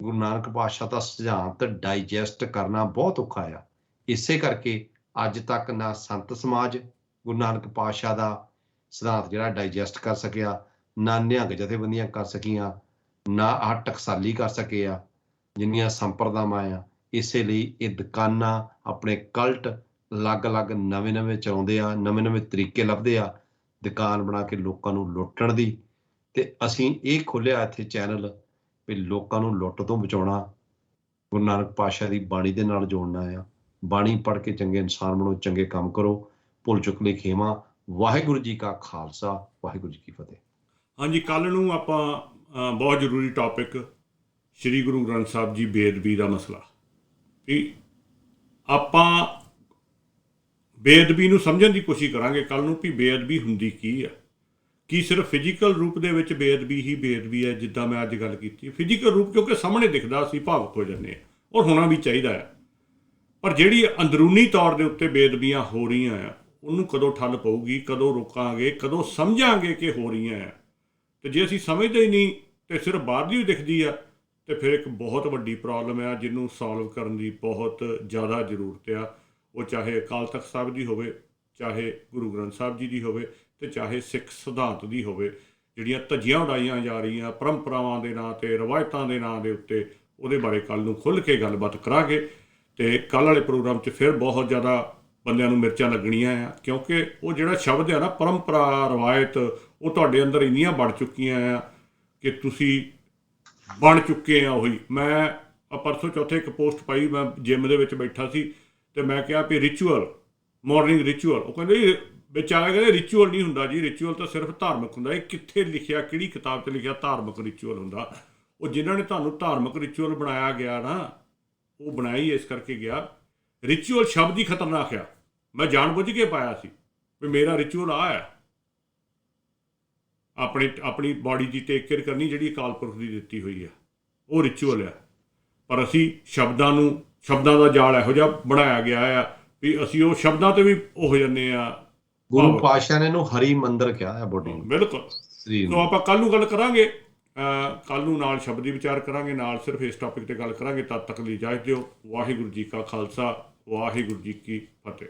Speaker 5: ਗੁਰੂ ਨਾਨਕ ਪਾਤਸ਼ਾਹ ਦਾ ਸਿਧਾਂਤ ਡਾਈਜੈਸਟ ਕਰਨਾ ਬਹੁਤ ਔਖਾ ਆ। ਇਸੇ ਕਰਕੇ ਅੱਜ ਤੱਕ ਨਾ ਸੰਤ ਸਮਾਜ ਗੁਰੂ ਨਾਨਕ ਪਾਤਸ਼ਾਹ ਦਾ ਸਿਧਾਂਤ ਜਿਹੜਾ ਡਾਈਜੈਸਟ ਕਰ ਸਕਿਆ, ਨਾ ਨਿਹੰਗ ਜਥੇਬੰਦੀਆਂ ਕਰ ਸਕੀਆਂ, ਨਾ ਆਹ ਟਕਸਾਲੀ ਕਰ ਸਕੇ ਆ, ਜਿੰਨੀਆਂ ਸੰਪਰਦਾਵਾਂ ਆ। ਇਸੇ ਲਈ ਇਹ ਦੁਕਾਨਾਂ, ਆਪਣੇ ਕਲਟ ਅਲੱਗ-ਅਲੱਗ ਨਵੇਂ-ਨਵੇਂ ਚਲਾਉਂਦੇ ਆ, ਨਵੇਂ-ਨਵੇਂ ਤਰੀਕੇ ਲੱਭਦੇ ਆ ਦੁਕਾਨ ਬਣਾ ਕੇ ਲੋਕਾਂ ਨੂੰ ਲੁੱਟਣ ਦੀ। ਤੇ ਅਸੀਂ ਇਹ ਖੋਲ੍ਹਿਆ ਇੱਥੇ ਚੈਨਲ ਵੀ ਲੋਕਾਂ ਨੂੰ ਲੁੱਟ ਤੋਂ ਬਚਾਉਣਾ, ਗੁਰੂ ਨਾਨਕ ਪਾਤਸ਼ਾਹ ਦੀ ਬਾਣੀ ਦੇ ਨਾਲ ਜੋੜਨਾ ਆ। ਬਾਣੀ ਪੜ੍ਹ ਕੇ ਚੰਗੇ ਇਨਸਾਨ ਬਣੋ, ਚੰਗੇ ਕੰਮ ਕਰੋ, ਭੁੱਲ ਚੁੱਕ ਲਈ ਖੇਮਾ। ਵਾਹਿਗੁਰੂ ਜੀ ਕਾ ਖਾਲਸਾ, ਵਾਹਿਗੁਰੂ ਜੀ ਕੀ ਫਤਿਹ।
Speaker 4: ਹਾਂਜੀ, ਕੱਲ੍ਹ ਨੂੰ ਆਪਾਂ ਬਹੁਤ ਜ਼ਰੂਰੀ ਟੌਪਿਕ ਸ਼੍ਰੀ ਗੁਰੂ ਗ੍ਰੰਥ ਸਾਹਿਬ ਜੀ ਬੇਅਦਬੀ ਦਾ ਮਸਲਾ, ਵੀ ਆਪਾਂ ਬੇਅਦਬੀ ਨੂੰ ਸਮਝਣ ਦੀ ਕੋਸ਼ਿਸ਼ ਕਰਾਂਗੇ ਕੱਲ੍ਹ ਨੂੰ ਵੀ ਬੇਅਦਬੀ ਹੁੰਦੀ ਕੀ ਆ। ਕੀ ਸਿਰਫ ਫਿਜ਼ੀਕਲ ਰੂਪ ਦੇ ਵਿੱਚ ਬੇਅਦਬੀ ਹੀ ਬੇਅਦਬੀ ਹੈ, ਜਿੱਦਾਂ ਮੈਂ ਅੱਜ ਗੱਲ ਕੀਤੀ ਫਿਜ਼ੀਕਲ ਰੂਪ, ਕਿਉਂਕਿ ਸਾਹਮਣੇ ਦਿਖਦਾ ਅਸੀਂ ਭਾਵੁਕ ਹੋ ਜਾਂਦੇ ਹਾਂ, ਔਰ ਹੋਣਾ ਵੀ ਚਾਹੀਦਾ ਆ। ਪਰ ਜਿਹੜੀ ਅੰਦਰੂਨੀ ਤੌਰ ਦੇ ਉੱਤੇ ਬੇਅਦਬੀਆਂ ਹੋ ਰਹੀਆਂ ਆ ਉਹਨੂੰ ਕਦੋਂ ਠੱਲ ਪਊਗੀ, ਕਦੋਂ ਰੋਕਾਂਗੇ, ਕਦੋਂ ਸਮਝਾਂਗੇ ਕਿ ਹੋ ਰਹੀਆਂ ਆ। ਤੇ ਜੇ ਅਸੀਂ ਸਮਝਦੇ ਹੀ ਨਹੀਂ ਤੇ ਸਿਰਫ ਬਾਹਰ ਦੀ ਵੀ ਦਿਖਦੀ ਆ ਤੇ ਫਿਰ ਇੱਕ ਬਹੁਤ ਵੱਡੀ ਪ੍ਰੋਬਲਮ ਆ ਜਿਹਨੂੰ ਸੋਲਵ ਕਰਨ ਦੀ ਬਹੁਤ ਜ਼ਿਆਦਾ ਜ਼ਰੂਰਤ ਆ। ਉਹ ਚਾਹੇ ਅਕਾਲ ਤਖਤ ਸਾਹਿਬ ਦੀ ਹੋਵੇ, ਚਾਹੇ ਗੁਰੂ ਗ੍ਰੰਥ ਸਾਹਿਬ ਜੀ ਦੀ ਹੋਵੇ, ਤੇ ਚਾਹੇ ਸਿੱਖ ਸਿਧਾਂਤ ਦੀ ਹੋਵੇ। ਜਿਹੜੀਆਂ ਧੱਜੀਆਂ ਉਡਾਈਆਂ ਜਾ ਰਹੀਆਂ ਪਰੰਪਰਾਵਾਂ ਦੇ ਨਾਂ 'ਤੇ, ਰਵਾਇਤਾਂ ਦੇ ਨਾਂ ਦੇ ਉੱਤੇ, ਉਹਦੇ ਬਾਰੇ ਕੱਲ੍ਹ ਨੂੰ ਖੁੱਲ੍ਹ ਕੇ ਗੱਲਬਾਤ ਕਰਾਂਗੇ। ਤੇ ਕੱਲ੍ਹ ਵਾਲੇ ਪ੍ਰੋਗਰਾਮ 'ਚ ਫਿਰ ਬਹੁਤ ਜ਼ਿਆਦਾ ਬੰਦਿਆਂ ਨੂੰ ਮਿਰਚਾਂ ਲੱਗਣੀਆਂ ਆ, ਕਿਉਂਕਿ ਉਹ ਜਿਹੜਾ ਸ਼ਬਦ ਆ ਨਾ ਪਰੰਪਰਾ, ਰਵਾਇਤ, ਉਹ ਤੁਹਾਡੇ ਅੰਦਰ ਇੰਨੀਆਂ ਬਣ ਚੁੱਕੀਆਂ ਆ ਕਿ ਤੁਸੀਂ ਬਣ ਚੁੱਕੇ ਆ ਉਹੀ। ਮੈਂ ਪਰਸੋਂ ਚੌਥੇ ਇੱਕ ਪੋਸਟ ਪਾਈ, ਮੈਂ ਜਿਮ ਦੇ ਵਿੱਚ ਬੈਠਾ ਸੀ ਤੇ ਮੈਂ ਕਿਹਾ ਵੀ ਰਿਚੁਅਲ, ਮਾਰਨਿੰਗ ਰਿਚੁਅਲ। ਉਹ ਕਹਿੰਦੇ ਵਿੱਚ ਆ ਗਿਆ, ਰਿਚੁਅਲ ਨਹੀਂ ਹੁੰਦਾ ਜੀ, ਰਿਚੁਅਲ ਤਾਂ ਸਿਰਫ ਧਾਰਮਿਕ ਹੁੰਦਾ। ਇਹ ਕਿੱਥੇ ਲਿਖਿਆ, ਕਿਹੜੀ ਕਿਤਾਬ 'ਚ ਲਿਖਿਆ ਧਾਰਮਿਕ ਰਿਚੁਅਲ ਹੁੰਦਾ? ਉਹ ਜਿਨ੍ਹਾਂ ਨੇ ਤੁਹਾਨੂੰ ਧਾਰਮਿਕ ਰਿਚੁਅਲ ਬਣਾਇਆ ਗਿਆ ਨਾ, ਉਹ ਬਣਾਇਆ ਹੀ ਇਸ ਕਰਕੇ ਗਿਆ। ਰਿਚੁਅਲ ਸ਼ਬਦ ਹੀ ਖਤਰਨਾਕ ਆ। ਮੈਂ ਜਾਣ ਬੁੱਝ ਕੇ ਪਾਇਆ ਸੀ ਵੀ ਮੇਰਾ ਰਿਚੁਅਲ ਆ ਹੈ, ਆਪਣੀ ਬਾਡੀ ਦੀ ਟੇਕ ਕੇਅਰ ਕਰਨੀ ਜਿਹੜੀ ਅਕਾਲ ਪੁਰਖ ਦੀ ਦਿੱਤੀ ਹੋਈ ਆ, ਉਹ ਰਿਚੁਅਲ ਆ। ਪਰ ਅਸੀਂ ਸ਼ਬਦਾਂ ਦਾ ਜਾਲ ਇਹੋ ਜਿਹਾ ਬਣਾਇਆ ਗਿਆ ਆ ਵੀ ਅਸੀਂ ਉਹ ਸ਼ਬਦਾਂ 'ਤੇ ਵੀ ਹੋ ਜਾਂਦੇ ਆ।
Speaker 5: ਗੁਰੂ ਪਾਤਸ਼ਾਹ ਨੇ ਇਹਨੂੰ ਹਰੀ ਮੰਦਰ ਕਿਹਾ ਹੈ ਬੋਡੀ ਨੂੰ।
Speaker 4: ਬਿਲਕੁਲ। ਸੋ ਆਪਾਂ ਕੱਲ੍ਹ ਨੂੰ ਗੱਲ ਕਰਾਂਗੇ, ਕੱਲ੍ਹ ਨੂੰ ਨਾਲ ਸ਼ਬਦੀ ਵਿਚਾਰ ਕਰਾਂਗੇ, ਨਾਲ ਸਿਰਫ ਇਸ ਟੌਪਿਕ 'ਤੇ ਗੱਲ ਕਰਾਂਗੇ। ਤਦ ਤੱਕ ਲਈ ਇਜਾਜ਼ਤ ਦਿਓ। ਵਾਹਿਗੁਰੂ ਜੀ ਕਾ ਖਾਲਸਾ, ਵਾਹਿਗੁਰੂ ਜੀ ਕੀ ਫਤਿਹ।